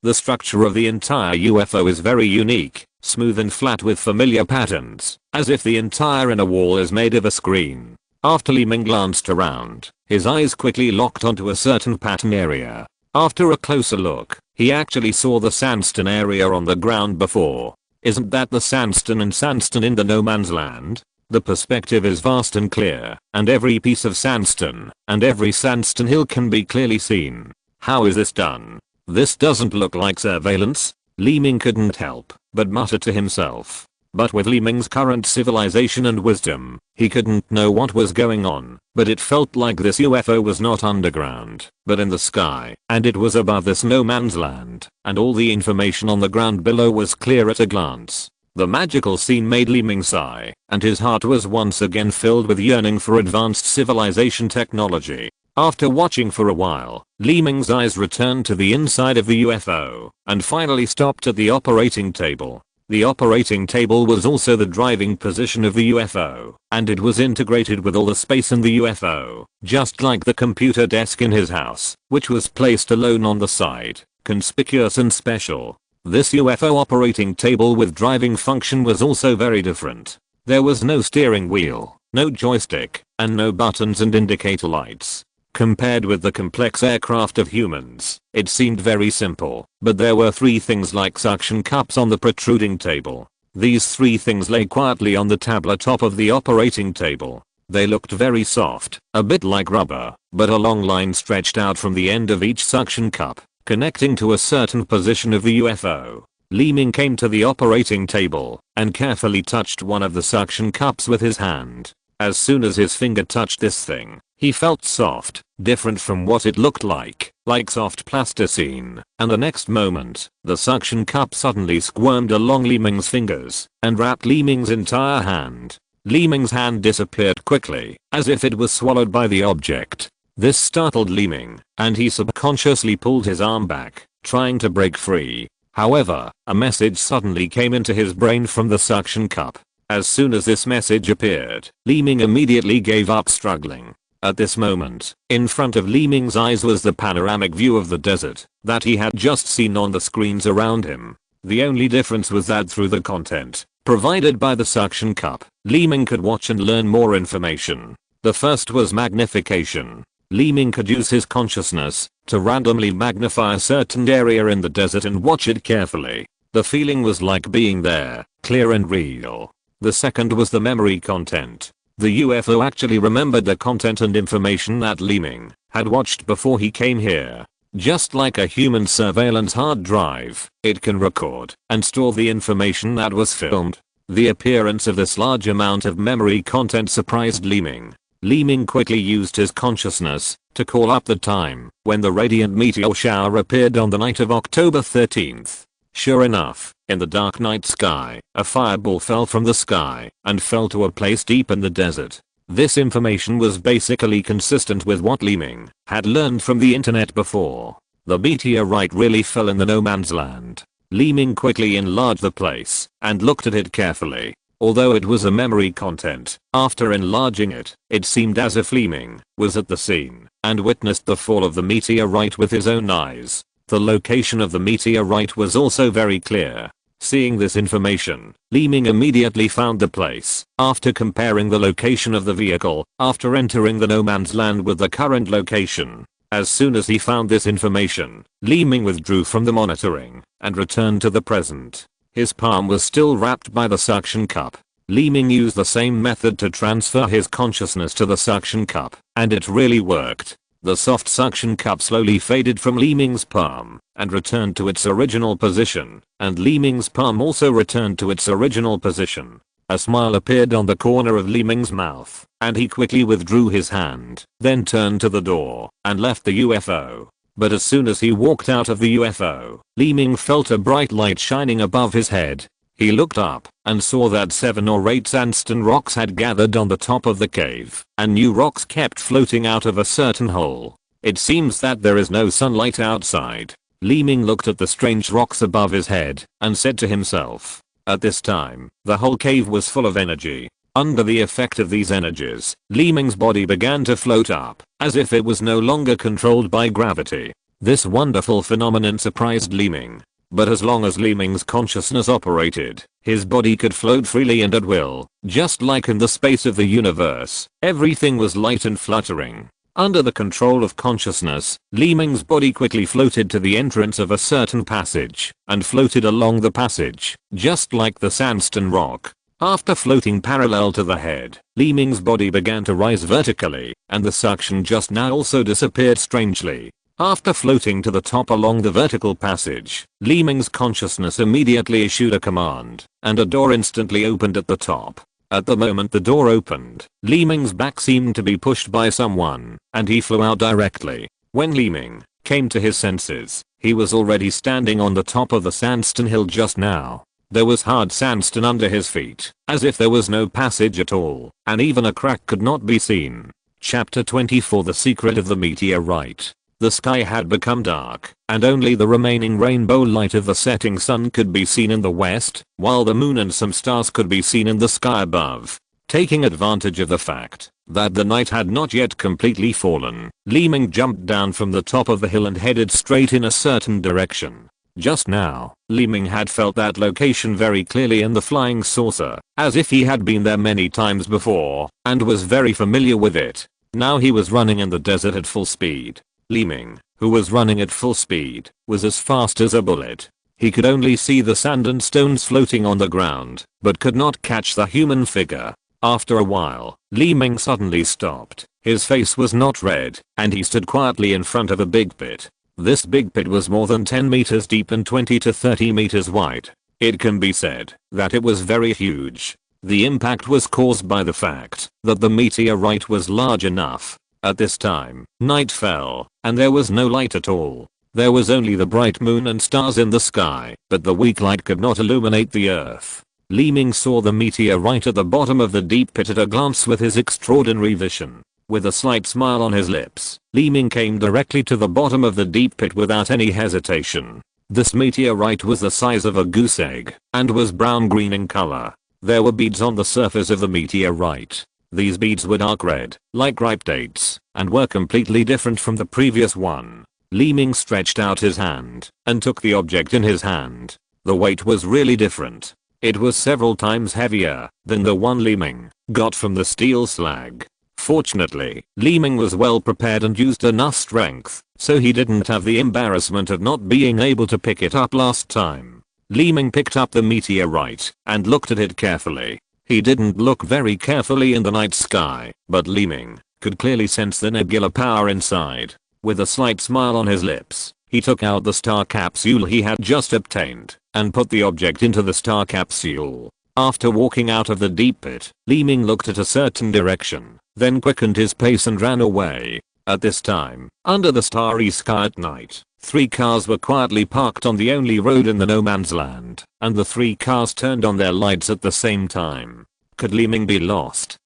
The structure of the entire UFO is very unique, smooth and flat with familiar patterns, as if the entire inner wall is made of a screen. After Li Ming glanced around, his eyes quickly locked onto a certain pattern area. After a closer look, he actually saw the sandstone area on the ground before. Isn't that the sandstone and sandstone in the no man's land? The perspective is vast and clear, and every piece of sandstone and every sandstone hill can be clearly seen. How is this done? This doesn't look like surveillance. Li Ming couldn't help but mutter to himself. But with Li Ming's current civilization and wisdom, he couldn't know what was going on, but it felt like this UFO was not underground, but in the sky, and it was above this no man's land, and all the information on the ground below was clear at a glance. The magical scene made Li Ming sigh, and his heart was once again filled with yearning for advanced civilization technology. After watching for a while, Li Ming's eyes returned to the inside of the UFO, and finally stopped at the operating table. The operating table was also the driving position of the UFO, and it was integrated with all the space in the UFO, just like the computer desk in his house, which was placed alone on the side, conspicuous and special. This UFO operating table with driving function was also very different. There was no steering wheel, no joystick, and no buttons and indicator lights. Compared with the complex aircraft of humans, it seemed very simple, but there were 3 things like suction cups on the protruding table. These 3 things lay quietly on the tabletop of the operating table. They looked very soft, a bit like rubber, but a long line stretched out from the end of each suction cup, connecting to a certain position of the UFO. Li Ming came to the operating table and carefully touched one of the suction cups with his hand. As soon as his finger touched this thing, he felt soft, different from what it looked like soft plasticine, and the next moment, the suction cup suddenly squirmed along Li Ming's fingers and wrapped Li Ming's entire hand. Li Ming's hand disappeared quickly, as if it was swallowed by the object. This startled Li Ming, and he subconsciously pulled his arm back, trying to break free. However, a message suddenly came into his brain from the suction cup. As soon as this message appeared, Li Ming immediately gave up struggling. At this moment, in front of Li Ming's eyes was the panoramic view of the desert that he had just seen on the screens around him. The only difference was that through the content provided by the suction cup, Li Ming could watch and learn more information. The first was magnification. Li Ming could use his consciousness to randomly magnify a certain area in the desert and watch it carefully. The feeling was like being there, clear and real. The second was the memory content. The UFO actually remembered the content and information that Li Ming had watched before he came here. Just like a human surveillance hard drive, it can record and store the information that was filmed. The appearance of this large amount of memory content surprised Li Ming. Li Ming quickly used his consciousness to call up the time when the radiant meteor shower appeared on the night of October 13th. Sure enough, in the dark night sky, a fireball fell from the sky and fell to a place deep in the desert. This information was basically consistent with what Li Ming had learned from the internet before. The meteorite really fell in the no man's land. Li Ming quickly enlarged the place and looked at it carefully. Although it was a memory content, after enlarging it, it seemed as if Li Ming was at the scene and witnessed the fall of the meteorite with his own eyes. The location of the meteorite was also very clear. Seeing this information, Li Ming immediately found the place. After comparing the location of the vehicle after entering the no man's land with the current location, as soon as he found this information, Li Ming withdrew from the monitoring and returned to the present. His palm was still wrapped by the suction cup. Li Ming used the same method to transfer his consciousness to the suction cup, and it really worked. The soft suction cup slowly faded from Li Ming's palm and returned to its original position, and Li Ming's palm also returned to its original position. A smile appeared on the corner of Li Ming's mouth, and he quickly withdrew his hand, then turned to the door and left the UFO. But as soon as he walked out of the UFO, Li Ming felt a bright light shining above his head. He looked up and saw that 7 or 8 sandstone rocks had gathered on the top of the cave, and new rocks kept floating out of a certain hole. It seems that there is no sunlight outside. Li Ming looked at the strange rocks above his head and said to himself. At this time, the whole cave was full of energy. Under the effect of these energies, Li Ming's body began to float up, as if it was no longer controlled by gravity. This wonderful phenomenon surprised Li Ming. But as long as Li Ming's consciousness operated, his body could float freely and at will, just like in the space of the universe. Everything was light and fluttering. Under the control of consciousness, Li Ming's body quickly floated to the entrance of a certain passage, and floated along the passage, just like the sandstone rock. After floating parallel to the head, Li Ming's body began to rise vertically, and the suction just now also disappeared strangely. After floating to the top along the vertical passage, Li Ming's consciousness immediately issued a command, and a door instantly opened at the top. At the moment the door opened, Li Ming's back seemed to be pushed by someone, and he flew out directly. When Li Ming came to his senses, he was already standing on the top of the sandstone hill just now. There was hard sandstone under his feet, as if there was no passage at all, and even a crack could not be seen. Chapter 24 The Secret of the Meteorite. The sky had become dark, and only the remaining rainbow light of the setting sun could be seen in the west, while the moon and some stars could be seen in the sky above. Taking advantage of the fact that the night had not yet completely fallen, Li Ming jumped down from the top of the hill and headed straight in a certain direction. Just now, Li Ming had felt that location very clearly in the flying saucer, as if he had been there many times before, and was very familiar with it. Now he was running in the desert at full speed. Li Ming, who was running at full speed, was as fast as a bullet. He could only see the sand and stones floating on the ground, but could not catch the human figure. After a while, Li Ming suddenly stopped. His face was not red, and he stood quietly in front of a big pit. This big pit was more than 10 meters deep and 20 to 30 meters wide. It can be said that it was very huge. The impact was caused by the fact that the meteorite was large enough. At this time, night fell, and there was no light at all. There was only the bright moon and stars in the sky, but the weak light could not illuminate the earth. Li Ming saw the meteorite at the bottom of the deep pit at a glance with his extraordinary vision. With a slight smile on his lips, Li Ming came directly to the bottom of the deep pit without any hesitation. This meteorite was the size of a goose egg, and was brown-green in color. There were beads on the surface of the meteorite. These beads were dark red, like ripe dates, and were completely different from the previous one. Li Ming stretched out his hand, and took the object in his hand. The weight was really different. It was several times heavier than the one Li Ming got from the steel slag. Fortunately, Li Ming was well prepared and used enough strength, so he didn't have the embarrassment of not being able to pick it up last time. Li Ming picked up the meteorite, and looked at it carefully. He didn't look very carefully in the night sky, but Li Ming could clearly sense the nebula power inside. With a slight smile on his lips, he took out the star capsule he had just obtained, and put the object into the star capsule. After walking out of the deep pit, Li Ming looked at a certain direction, then quickened his pace and ran away. At this time, under the starry sky at night, 3 cars were quietly parked on the only road in the no man's land, and the 3 cars turned on their lights at the same time. Could Li Ming be lost?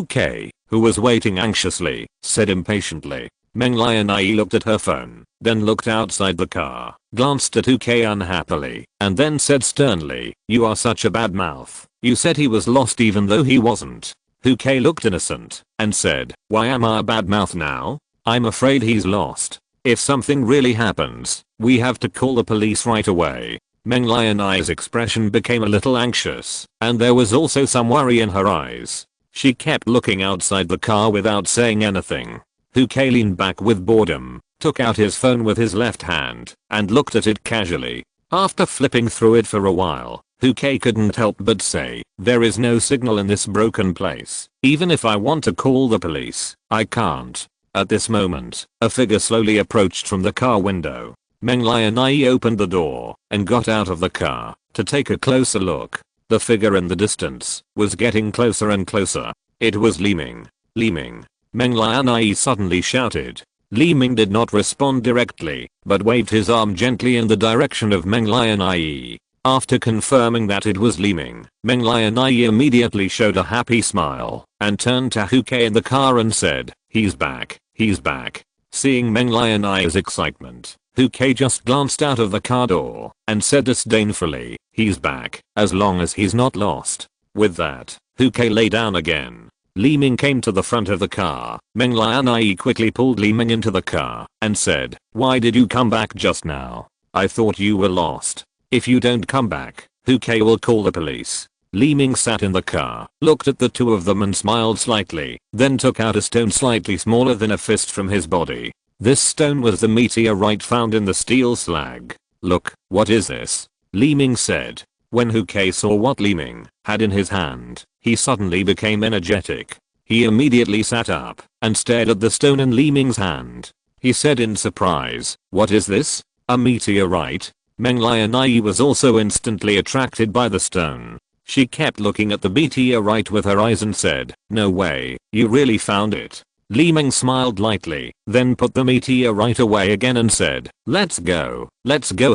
K, who was waiting anxiously, said impatiently. Meng Lianai looked at her phone, then looked outside the car, glanced at K unhappily, and then said sternly, "You are such a bad mouth. You said he was lost even though he wasn't." K looked innocent, and said, "Why am I a bad mouth now? I'm afraid he's lost. If something really happens, we have to call the police right away." Meng Lianai's expression became a little anxious, and there was also some worry in her eyes. She kept looking outside the car without saying anything. K leaned back with boredom, took out his phone with his left hand, and looked at it casually. After flipping through it for a while, K couldn't help but say, "There is no signal in this broken place. Even if I want to call the police, I can't." At this moment, a figure slowly approached from the car window. Meng Lianai opened the door, and got out of the car, to take a closer look. The figure in the distance was getting closer and closer. It was Li Ming. "Li Ming!" Meng Lianai suddenly shouted. Li Ming did not respond directly, but waved his arm gently in the direction of Meng Lianai. After confirming that it was Li Ming, Meng Lianai immediately showed a happy smile, and turned to K in the car and said, "He's back, he's back." Seeing Meng Lianai's excitement, K just glanced out of the car door, and said disdainfully, "He's back, as long as he's not lost." With that, K lay down again. Li Ming came to the front of the car. Meng Lianai quickly pulled Li Ming into the car, and said, "Why did you come back just now? I thought you were lost. If you don't come back, K will call the police." Li Ming sat in the car, looked at the two of them and smiled slightly, then took out a stone slightly smaller than a fist from his body. This stone was the meteorite found in the steel slag. "Look, what is this?" Li Ming said. When K saw what Li Ming had in his hand, he suddenly became energetic. He immediately sat up, and stared at the stone in Li Ming's hand. he said in surprise. What is this? A meteorite? Meng Lianai was also instantly attracted by the stone. She kept looking at the meteorite with her eyes and said, no way, you really found it. Li Ming smiled lightly, then put the meteorite away again and said, let's go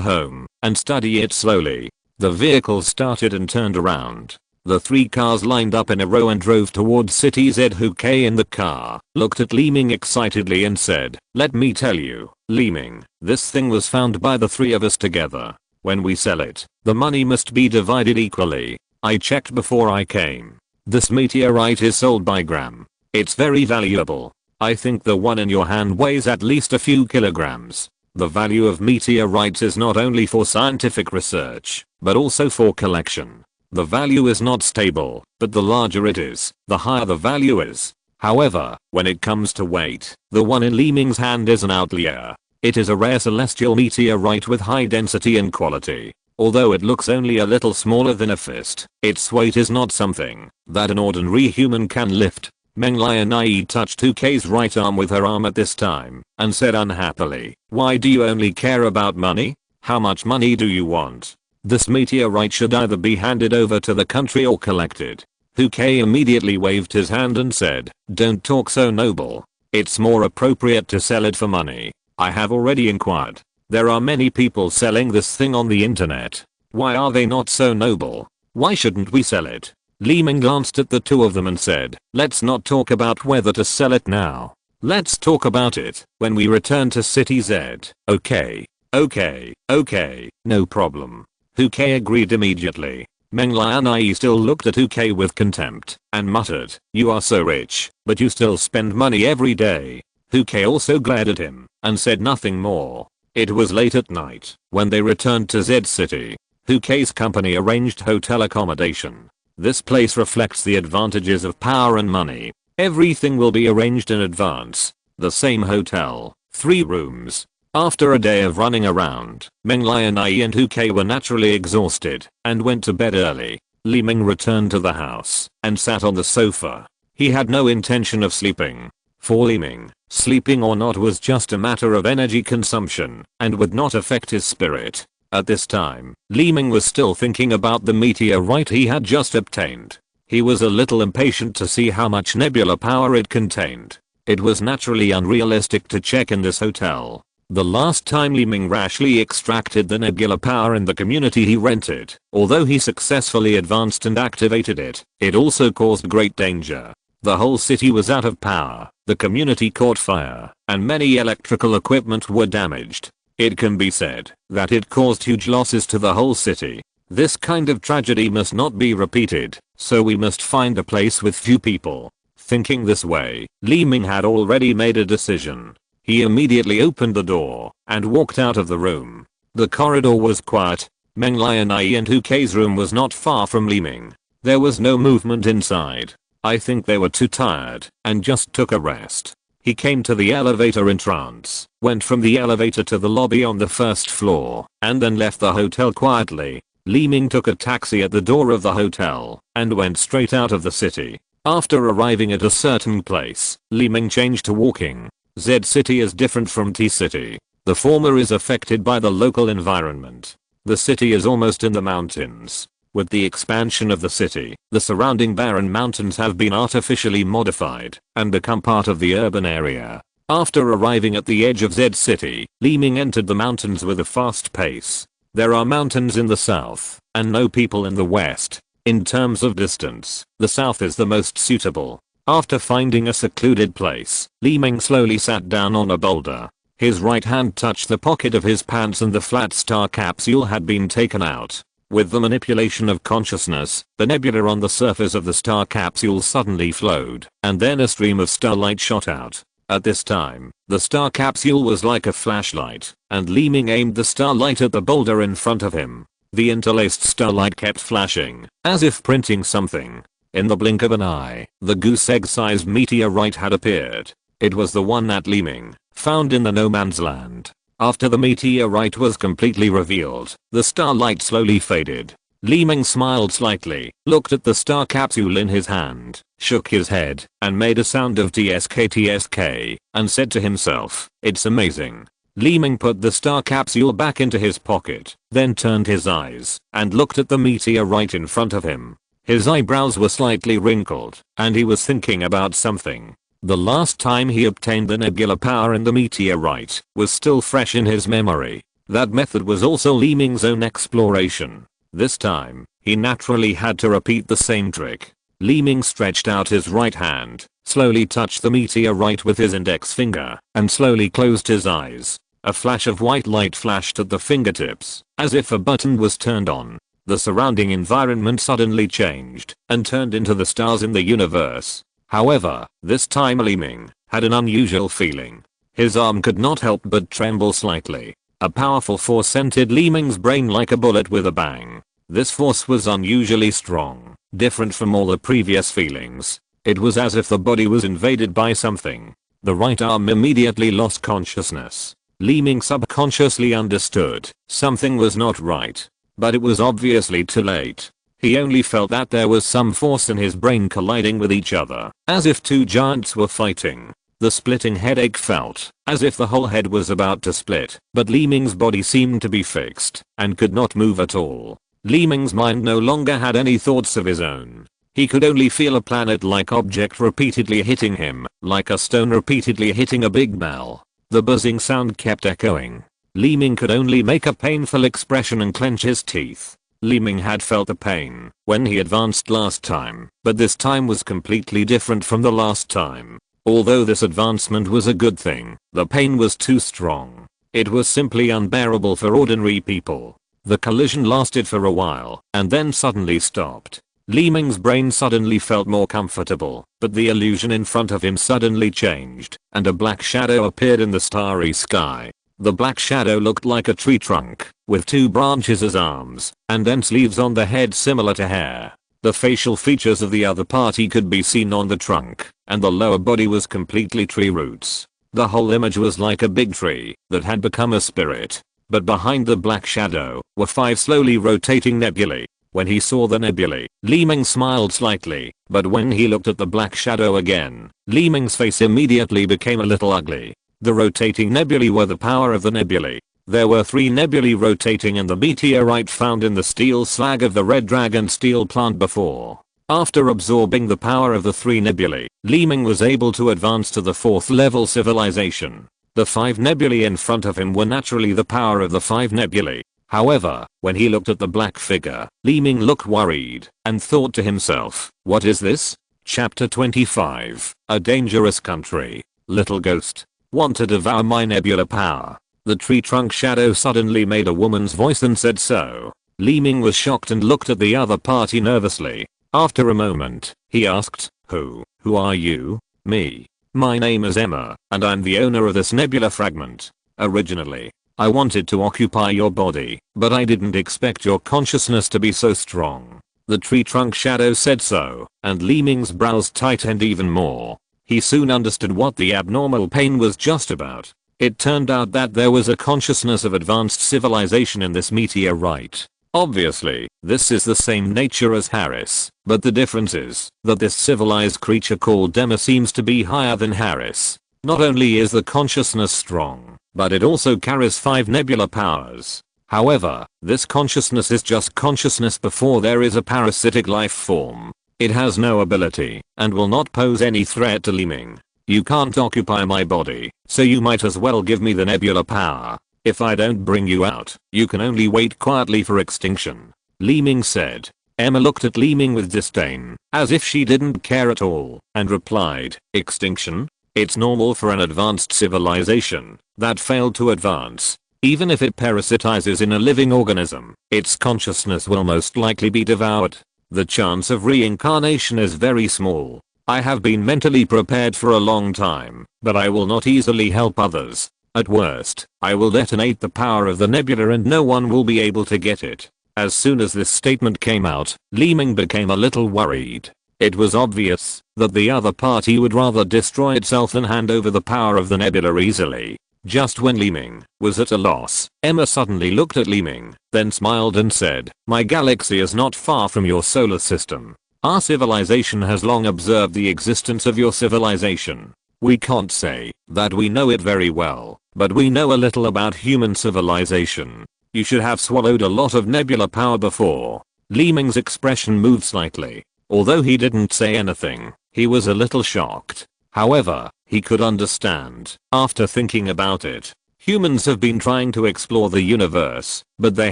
home, and study it slowly. The vehicle started and turned around. The 3 cars lined up in a row and drove towards City Z. Huke in the car looked at Li Ming excitedly and said, let me tell you, Li Ming, this thing was found by the 3 of us together. When we sell it, the money must be divided equally. I checked before I came. This meteorite is sold by gram. It's very valuable. I think the one in your hand weighs at least a few kilograms. The value of meteorites is not only for scientific research, but also for collection. The value is not stable, but the larger it is, the higher the value is. However, when it comes to weight, the one in Li Ming's hand is an outlier. It is a rare celestial meteorite with high density and quality. Although it looks only a little smaller than a fist, its weight is not something that an ordinary human can lift. Meng Lianai touched Huke's right arm with her arm at this time and said unhappily, why do you only care about money? How much money do you want? This meteorite should either be handed over to the country or collected. Huke immediately waved his hand and said, don't talk so noble. It's more appropriate to sell it for money. I have already inquired. There are many people selling this thing on the internet. Why are they not so noble? Why shouldn't we sell it? Li Ming glanced at the 2 of them and said, let's not talk about whether to sell it now. Let's talk about it when we return to City Z. Okay, no problem. Huke agreed immediately. Meng Lianai still looked at Huke with contempt and muttered, you are so rich, but you still spend money every day. Huke also glared at him and said nothing more. It was late at night when they returned to Z City. Huke's company arranged hotel accommodation. This place reflects the advantages of power and money. Everything will be arranged in advance. The same hotel, 3 rooms. After a day of running around, Meng Lianai and Huke were naturally exhausted and went to bed early. Li Ming returned to the house and sat on the sofa. He had no intention of sleeping. For Li Ming, sleeping or not was just a matter of energy consumption and would not affect his spirit. At this time, Li Ming was still thinking about the meteorite he had just obtained. He was a little impatient to see how much nebula power it contained. It was naturally unrealistic to check in this hotel. The last time Li Ming rashly extracted the nebula power in the community he rented, although he successfully advanced and activated it, it also caused great danger. The whole city was out of power, the community caught fire, and many electrical equipment were damaged. It can be said that it caused huge losses to the whole city. This kind of tragedy must not be repeated, so we must find a place with few people. Thinking this way, Li Ming had already made a decision. He immediately opened the door and walked out of the room. The corridor was quiet. Meng Lianai and Huke's room was not far from Li Ming. There was no movement inside. I think they were too tired and just took a rest. He came to the elevator in trance, went from the elevator to the lobby on the 1st floor, and then left the hotel quietly. Li Ming took a taxi at the door of the hotel and went straight out of the city. After arriving at a certain place, Li Ming changed to walking. Z City is different from T City. The former is affected by the local environment. The city is almost in the mountains. With the expansion of the city, the surrounding barren mountains have been artificially modified and become part of the urban area. After arriving at the edge of Z City, Li Ming entered the mountains with a fast pace. There are mountains in the south and no people in the west. In terms of distance, the south is the most suitable. After finding a secluded place, Li Ming slowly sat down on a boulder. His right hand touched the pocket of his pants and the flat star capsule had been taken out. With the manipulation of consciousness, the nebula on the surface of the star capsule suddenly flowed, and then a stream of starlight shot out. At this time, the star capsule was like a flashlight, and Li Ming aimed the starlight at the boulder in front of him. The interlaced starlight kept flashing, as if printing something. In the blink of an eye, the goose egg-sized meteorite had appeared. It was the one that Li Ming found in the no man's land. After the meteorite was completely revealed, the starlight slowly faded. Li Ming smiled slightly, looked at the star capsule in his hand, shook his head, and made a sound of tsk, and said to himself, "It's amazing." Li Ming put the star capsule back into his pocket, then turned his eyes, and looked at the meteorite in front of him. His eyebrows were slightly wrinkled, and he was thinking about something. The last time he obtained the nebula power in the meteorite was still fresh in his memory. That method was also Li Ming's own exploration. This time, he naturally had to repeat the same trick. Li Ming stretched out his right hand, slowly touched the meteorite with his index finger, and slowly closed his eyes. A flash of white light flashed at the fingertips, as if a button was turned on. The surrounding environment suddenly changed, and turned into the stars in the universe. However, this time Li Ming had an unusual feeling. His arm could not help but tremble slightly. A powerful force entered Li Ming's brain like a bullet with a bang. This force was unusually strong, different from all the previous feelings. It was as if the body was invaded by something. The right arm immediately lost consciousness. Li Ming subconsciously understood something was not right, but it was obviously too late. He only felt that there was some force in his brain colliding with each other, as if two giants were fighting. The splitting headache felt as if the whole head was about to split, but Li Ming's body seemed to be fixed and could not move at all. Li Ming's mind no longer had any thoughts of his own. He could only feel a planet-like object repeatedly hitting him, like a stone repeatedly hitting a big bell. The buzzing sound kept echoing. Li Ming could only make a painful expression and clench his teeth. Li Ming had felt the pain when he advanced last time, but this time was completely different from the last time. Although this advancement was a good thing, the pain was too strong. It was simply unbearable for ordinary people. The collision lasted for a while, and then suddenly stopped. Li Ming's brain suddenly felt more comfortable, but the illusion in front of him suddenly changed, and a black shadow appeared in the starry sky. The black shadow looked like a tree trunk, with two branches as arms, and dense leaves on the head similar to hair. The facial features of the other party could be seen on the trunk, and the lower body was completely tree roots. The whole image was like a big tree that had become a spirit. But behind the black shadow were 5 slowly rotating nebulae. When he saw the nebulae, Li Ming smiled slightly, but when he looked at the black shadow again, Li Ming's face immediately became a little ugly. The rotating nebulae were the power of the nebulae. There were 3 nebulae rotating in the meteorite found in the steel slag of the red dragon steel plant before. After absorbing the power of the 3 nebulae, Li Ming was able to advance to the 4th level civilization. The 5 nebulae in front of him were naturally the power of the 5 nebulae. However, when he looked at the black figure, Li Ming looked worried and thought to himself, "What is this?" Chapter 25. A dangerous country. Little ghost. Want to devour my nebula power? The tree trunk shadow suddenly made a woman's voice and said so. Li Ming was shocked and looked at the other party nervously. After a moment, he asked, Who are you?" "Me. My name is Emma, and I'm the owner of this nebula fragment. Originally, I wanted to occupy your body, but I didn't expect your consciousness to be so strong." The tree trunk shadow said so, and Li Ming's brows tightened even more. He soon understood what the abnormal pain was just about. It turned out that there was a consciousness of advanced civilization in this meteorite. Obviously, this is the same nature as Harris, but the difference is that this civilized creature called Emma seems to be higher than Harris. Not only is the consciousness strong, but it also carries 5 nebula powers. However, this consciousness is just consciousness before there is a parasitic life form. It has no ability, and will not pose any threat to Li Ming. "You can't occupy my body, so you might as well give me the nebula power. If I don't bring you out, you can only wait quietly for extinction," Li Ming said. Emma looked at Li Ming with disdain, as if she didn't care at all, and replied, "Extinction? It's normal for an advanced civilization that failed to advance. Even if it parasitizes in a living organism, its consciousness will most likely be devoured. The chance of reincarnation is very small. I have been mentally prepared for a long time, but I will not easily help others. At worst, I will detonate the power of the nebula and no one will be able to get it." As soon as this statement came out, Li Ming became a little worried. It was obvious that the other party would rather destroy itself than hand over the power of the nebula easily. Just when Li Ming was at a loss, Emma suddenly looked at Li Ming, then smiled and said, "My galaxy is not far from your solar system. Our civilization has long observed the existence of your civilization. We can't say that we know it very well, but we know a little about human civilization. You should have swallowed a lot of nebula power before." Li Ming's expression moved slightly. Although he didn't say anything, he was a little shocked. However, he could understand, after thinking about it. Humans have been trying to explore the universe, but they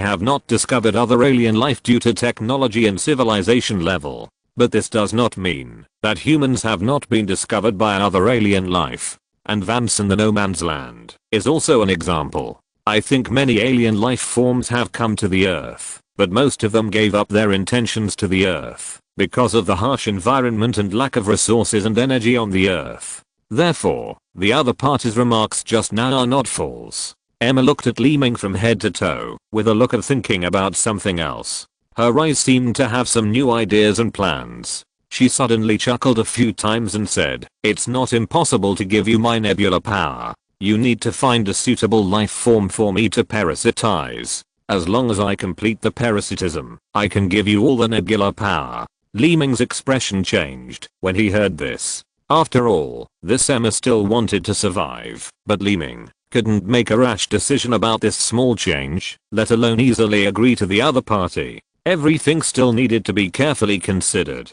have not discovered other alien life due to technology and civilization level. But this does not mean that humans have not been discovered by other alien life. And Vance in the No Man's Land is also an example. I think many alien life forms have come to the Earth, but most of them gave up their intentions to the Earth because of the harsh environment and lack of resources and energy on the Earth. Therefore, the other party's remarks just now are not false. Emma looked at Li Ming from head to toe, with a look of thinking about something else. Her eyes seemed to have some new ideas and plans. She suddenly chuckled a few times and said, "It's not impossible to give you my nebula power. You need to find a suitable life form for me to parasitize. As long as I complete the parasitism, I can give you all the nebula power." Li Ming's expression changed when he heard this. After all, this Emma still wanted to survive, but Li Ming couldn't make a rash decision about this small change, let alone easily agree to the other party. Everything still needed to be carefully considered.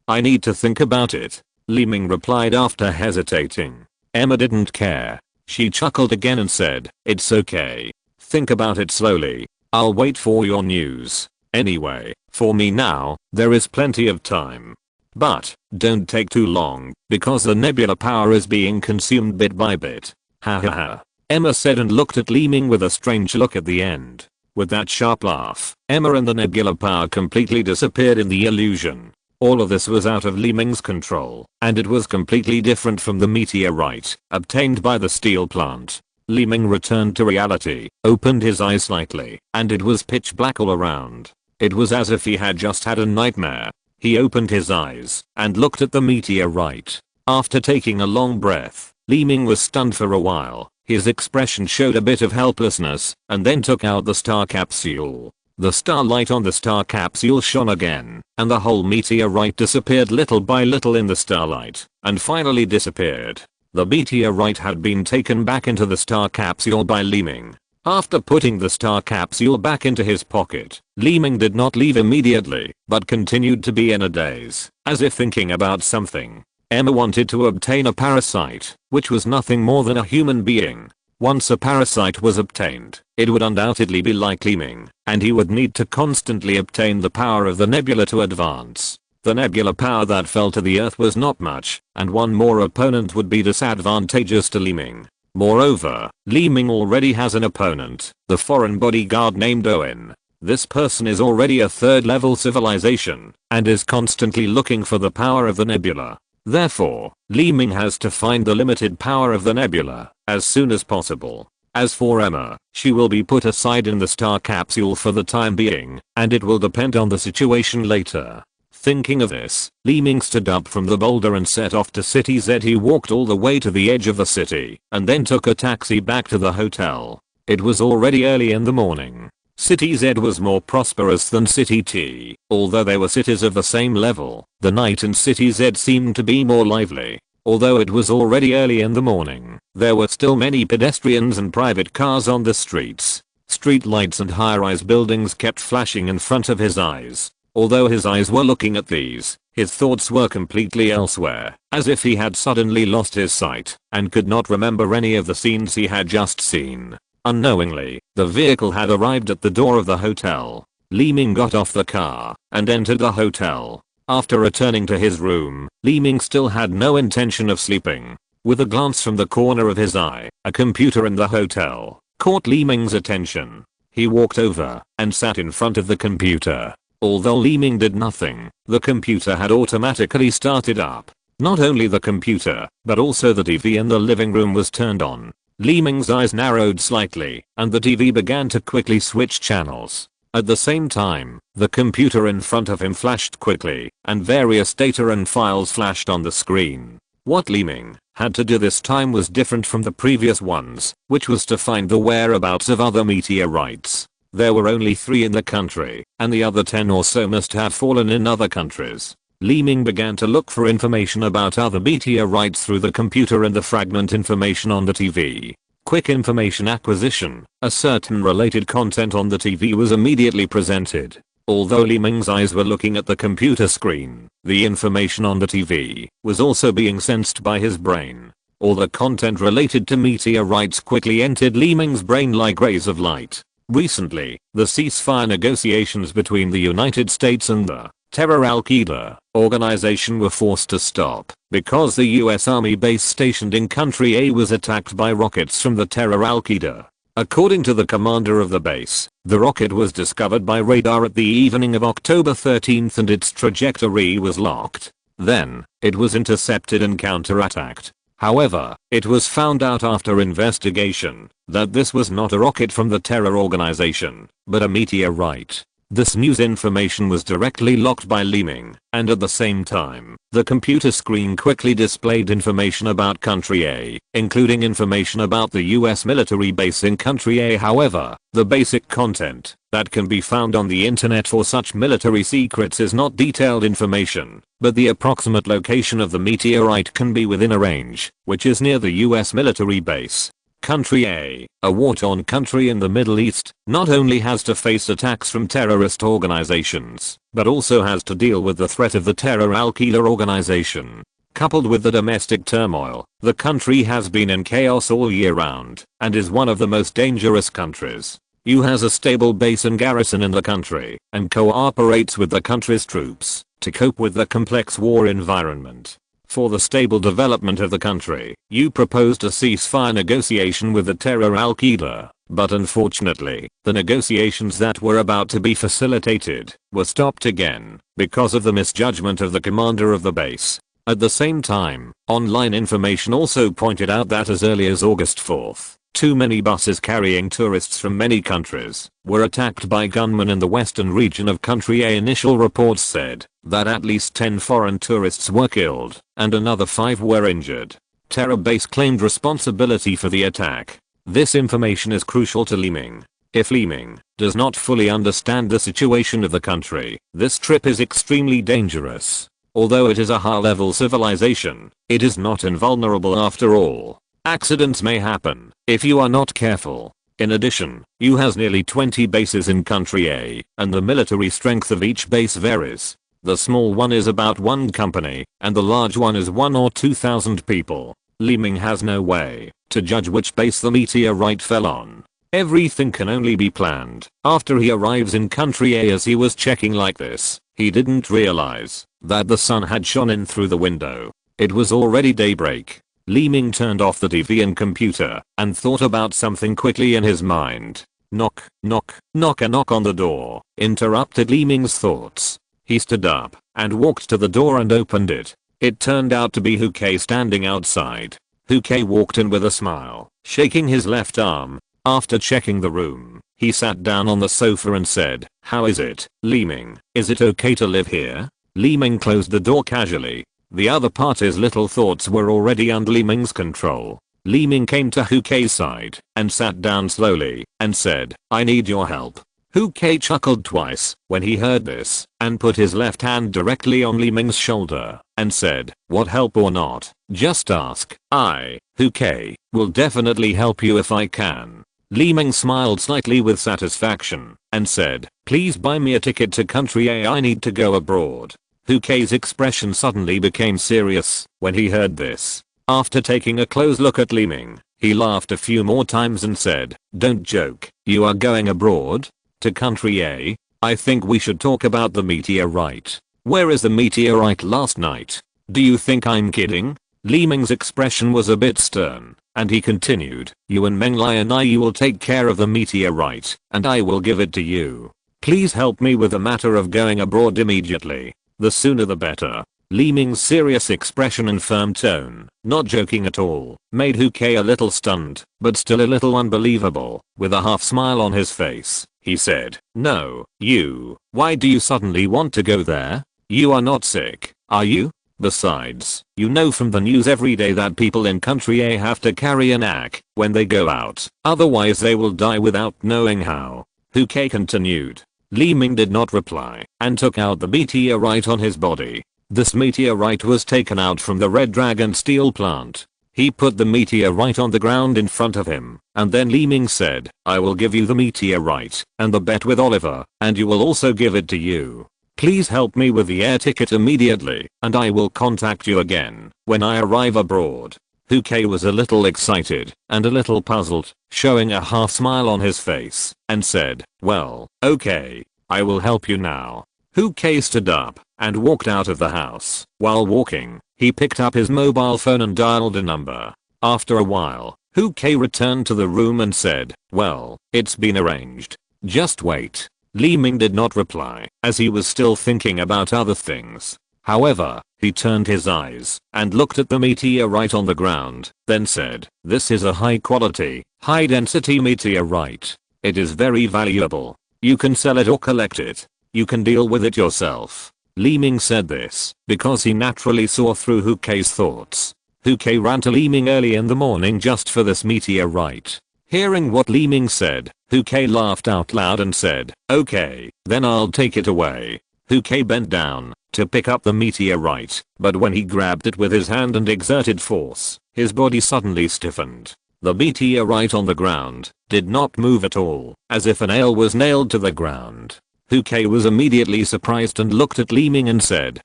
I need to think about it," Li Ming replied after hesitating. Emma didn't care. She chuckled again and said, "It's okay. Think about it slowly. I'll wait for your news. Anyway, for me now, there is plenty of time. But, don't take too long, because the nebula power is being consumed bit by bit." "Ha ha ha," Emma said and looked at Li Ming with a strange look at the end. With that sharp laugh, Emma and the nebula power completely disappeared in the illusion. All of this was out of Li Ming's control, and it was completely different from the meteorite obtained by the steel plant. Li Ming returned to reality, opened his eyes slightly, and it was pitch black all around. It was as if he had just had a nightmare. He opened his eyes and looked at the meteorite. After taking a long breath, Li Ming was stunned for a while. His expression showed a bit of helplessness, and then took out the star capsule. The starlight on the star capsule shone again, and the whole meteorite disappeared little by little in the starlight, and finally disappeared. The meteorite had been taken back into the star capsule by Li Ming. After putting the star capsule back into his pocket, Li Ming did not leave immediately, but continued to be in a daze, as if thinking about something. Emma wanted to obtain a parasite, which was nothing more than a human being. Once a parasite was obtained, it would undoubtedly be like Li Ming, and he would need to constantly obtain the power of the nebula to advance. The nebula power that fell to the earth was not much, and one more opponent would be disadvantageous to Li Ming. Moreover, Li Ming already has an opponent, the foreign bodyguard named Owen. This person is already a third-level civilization, and is constantly looking for the power of the nebula. Therefore, Li Ming has to find the limited power of the nebula as soon as possible. As for Emma, she will be put aside in the star capsule for the time being, and it will depend on the situation later. Thinking of this, Li Ming stood up from the boulder and set off to City Z. He walked all the way to the edge of the city, and then took a taxi back to the hotel. It was already early in the morning. City Z was more prosperous than City T. Although they were cities of the same level, the night in City Z seemed to be more lively. Although it was already early in the morning, there were still many pedestrians and private cars on the streets. Street lights and high-rise buildings kept flashing in front of his eyes. Although his eyes were looking at these, his thoughts were completely elsewhere, as if he had suddenly lost his sight and could not remember any of the scenes he had just seen. Unknowingly, the vehicle had arrived at the door of the hotel. Li Ming got off the car and entered the hotel. After returning to his room, Li Ming still had no intention of sleeping. With a glance from the corner of his eye, a computer in the hotel caught Li Ming's attention. He walked over and sat in front of the computer. Although Li Ming did nothing, the computer had automatically started up. Not only the computer, but also the TV in the living room was turned on. Li Ming's eyes narrowed slightly, and the TV began to quickly switch channels. At the same time, the computer in front of him flashed quickly, and various data and files flashed on the screen. What Li Ming had to do this time was different from the previous ones, which was to find the whereabouts of other meteorites. There were only 3 in the country, and the other 10 or so must have fallen in other countries. Li Ming began to look for information about other meteorites through the computer and the fragment information on the TV. Quick information acquisition. A certain related content on the TV was immediately presented. Although Li Ming's eyes were looking at the computer screen, the information on the TV was also being sensed by his brain. All the content related to meteorites quickly entered Li Ming's brain like rays of light. Recently, the ceasefire negotiations between the United States and the Terror Al-Qaeda organization were forced to stop because the US Army base stationed in Country A was attacked by rockets from the Terror Al-Qaeda. According to the commander of the base, the rocket was discovered by radar at the evening of October 13th and its trajectory was locked. Then, it was intercepted and counterattacked. However, it was found out after investigation that this was not a rocket from the terror organization, but a meteorite. This news information was directly locked by Li Ming, and at the same time, the computer screen quickly displayed information about Country A, including information about the US military base in Country A. However, the basic content that can be found on the internet for such military secrets is not detailed information, but the approximate location of the meteorite can be within a range, which is near the US military base. Country A, a war-torn country in the Middle East, not only has to face attacks from terrorist organizations, but also has to deal with the threat of the Terror Al-Qaeda organization. Coupled with the domestic turmoil, the country has been in chaos all year round, and is one of the most dangerous countries. U has a stable base and garrison in the country, and cooperates with the country's troops to cope with the complex war environment. For the stable development of the country, U proposed a ceasefire negotiation with the Terror Al-Qaeda, but unfortunately, the negotiations that were about to be facilitated were stopped again because of the misjudgment of the commander of the base. At the same time, online information also pointed out that as early as August 4th, too many buses carrying tourists from many countries were attacked by gunmen in the western region of Country A. Initial reports said that at least 10 foreign tourists were killed and another 5 were injured. Terror base claimed responsibility for the attack. This information is crucial to Li Ming. If Li Ming does not fully understand the situation of the country, this trip is extremely dangerous. Although it is a high-level civilization, it is not invulnerable after all. Accidents may happen if you are not careful. In addition, U has nearly 20 bases in Country A, and the military strength of each base varies. The small one is about 1 company, and the large one is 1 or 2,000 people. Li Ming has no way to judge which base the meteorite fell on. Everything can only be planned. After he arrives in Country A, as he was checking like this, he didn't realize that the sun had shone in through the window. It was already daybreak. Li Ming turned off the TV and computer and thought about something quickly in his mind. Knock, knock, knock. A knock on the door interrupted Li Ming's thoughts. He stood up and walked to the door and opened it. It turned out to be Hu Kei standing outside. Hu Kei walked in with a smile, shaking his left arm. After checking the room, he sat down on the sofa and said, "How is it, Li Ming? Is it okay to live here?" Li Ming closed the door casually. The other party's little thoughts were already under Li Ming's control. Li Ming came to Hu Kei's side and sat down slowly and said, "I need your help." Hu Kei chuckled twice when he heard this and put his left hand directly on Li Ming's shoulder and said, "What help or not, just ask. I, Hu Kei, will definitely help you if I can." Li Ming smiled slightly with satisfaction and said, "Please buy me a ticket to Country A. I need to go abroad." Hu Kei's expression suddenly became serious when he heard this. After taking a close look at Li Ming, he laughed a few more times and said, "Don't joke, you are going abroad? To Country A? I think we should talk about the meteorite. Where is the meteorite last night? Do you think I'm kidding?" Li Ming's expression was a bit stern, and he continued, "You and Meng Lai and I will take care of the meteorite, and I will give it to you. Please help me with the matter of going abroad immediately. The sooner the better." Li Ming's serious expression and firm tone, not joking at all, made Hu Kei a little stunned, but still a little unbelievable. With a half smile on his face, he said, "No, you, why do you suddenly want to go there? You are not sick, are you?" Besides, you know from the news every day that people in country A have to carry an axe when they go out, otherwise they will die without knowing how. Huke continued. Li Ming did not reply and took out the meteorite on his body. This meteorite was taken out from the red dragon steel plant. He put the meteorite on the ground in front of him, and then Li Ming said, I will give you the meteorite and the bet with Oliver, and you will also give it to you. Please help me with the air ticket immediately, and I will contact you again when I arrive abroad. Huke was a little excited and a little puzzled, showing a half smile on his face, and said, well, okay, I will help you now. Huke stood up and walked out of the house. While walking, he picked up his mobile phone and dialed a number. After a while, Huke returned to the room and said, well, it's been arranged. Just wait. Li Ming did not reply, as he was still thinking about other things. However, he turned his eyes and looked at the meteorite on the ground, then said, this is a high quality, high density meteorite. It is very valuable. You can sell it or collect it. You can deal with it yourself. Li Ming said this because he naturally saw through Huke's thoughts. Huke ran to Li Ming early in the morning just for this meteorite. Hearing what Li Ming said, Huke laughed out loud and said, okay, then I'll take it away. Huke bent down to pick up the meteorite, but when he grabbed it with his hand and exerted force, his body suddenly stiffened. The meteorite on the ground did not move at all, as if a nail was nailed to the ground. Huke was immediately surprised and looked at Li Ming and said,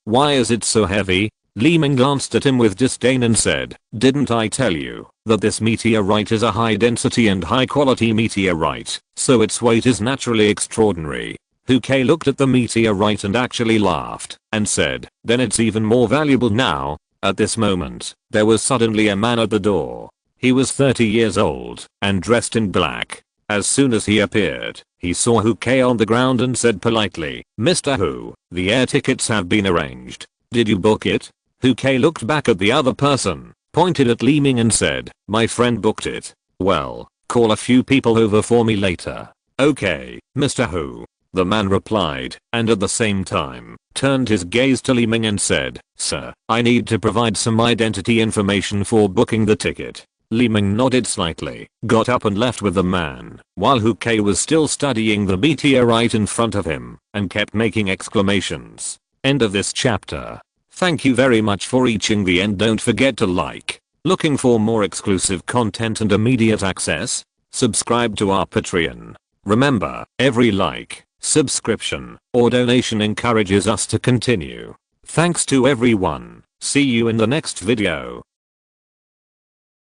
why is it so heavy? Li Ming glanced at him with disdain and said, didn't I tell you that this meteorite is a high density and high quality meteorite, so its weight is naturally extraordinary. Huke looked at the meteorite and actually laughed and said, then it's even more valuable now. At this moment, there was suddenly a man at the door. He was 30 years old and dressed in black. As soon as he appeared, he saw Huke on the ground and said politely, Mr. Hu, the air tickets have been arranged. Did you book it? Huke looked back at the other person, pointed at Li Ming and said, my friend booked it. Well, call a few people over for me later. Okay, Mr. Hu. The man replied, and at the same time, turned his gaze to Li Ming and said, sir, I need to provide some identity information for booking the ticket. Li Ming nodded slightly, got up and left with the man, while Huke was still studying the meteorite in front of him, and kept making exclamations. End of this chapter. Thank you very much for reaching the end. Don't forget to like. Looking for more exclusive content and immediate access? Subscribe to our Patreon. Remember, every like, subscription, or donation encourages us to continue. Thanks to everyone. See you in the next video.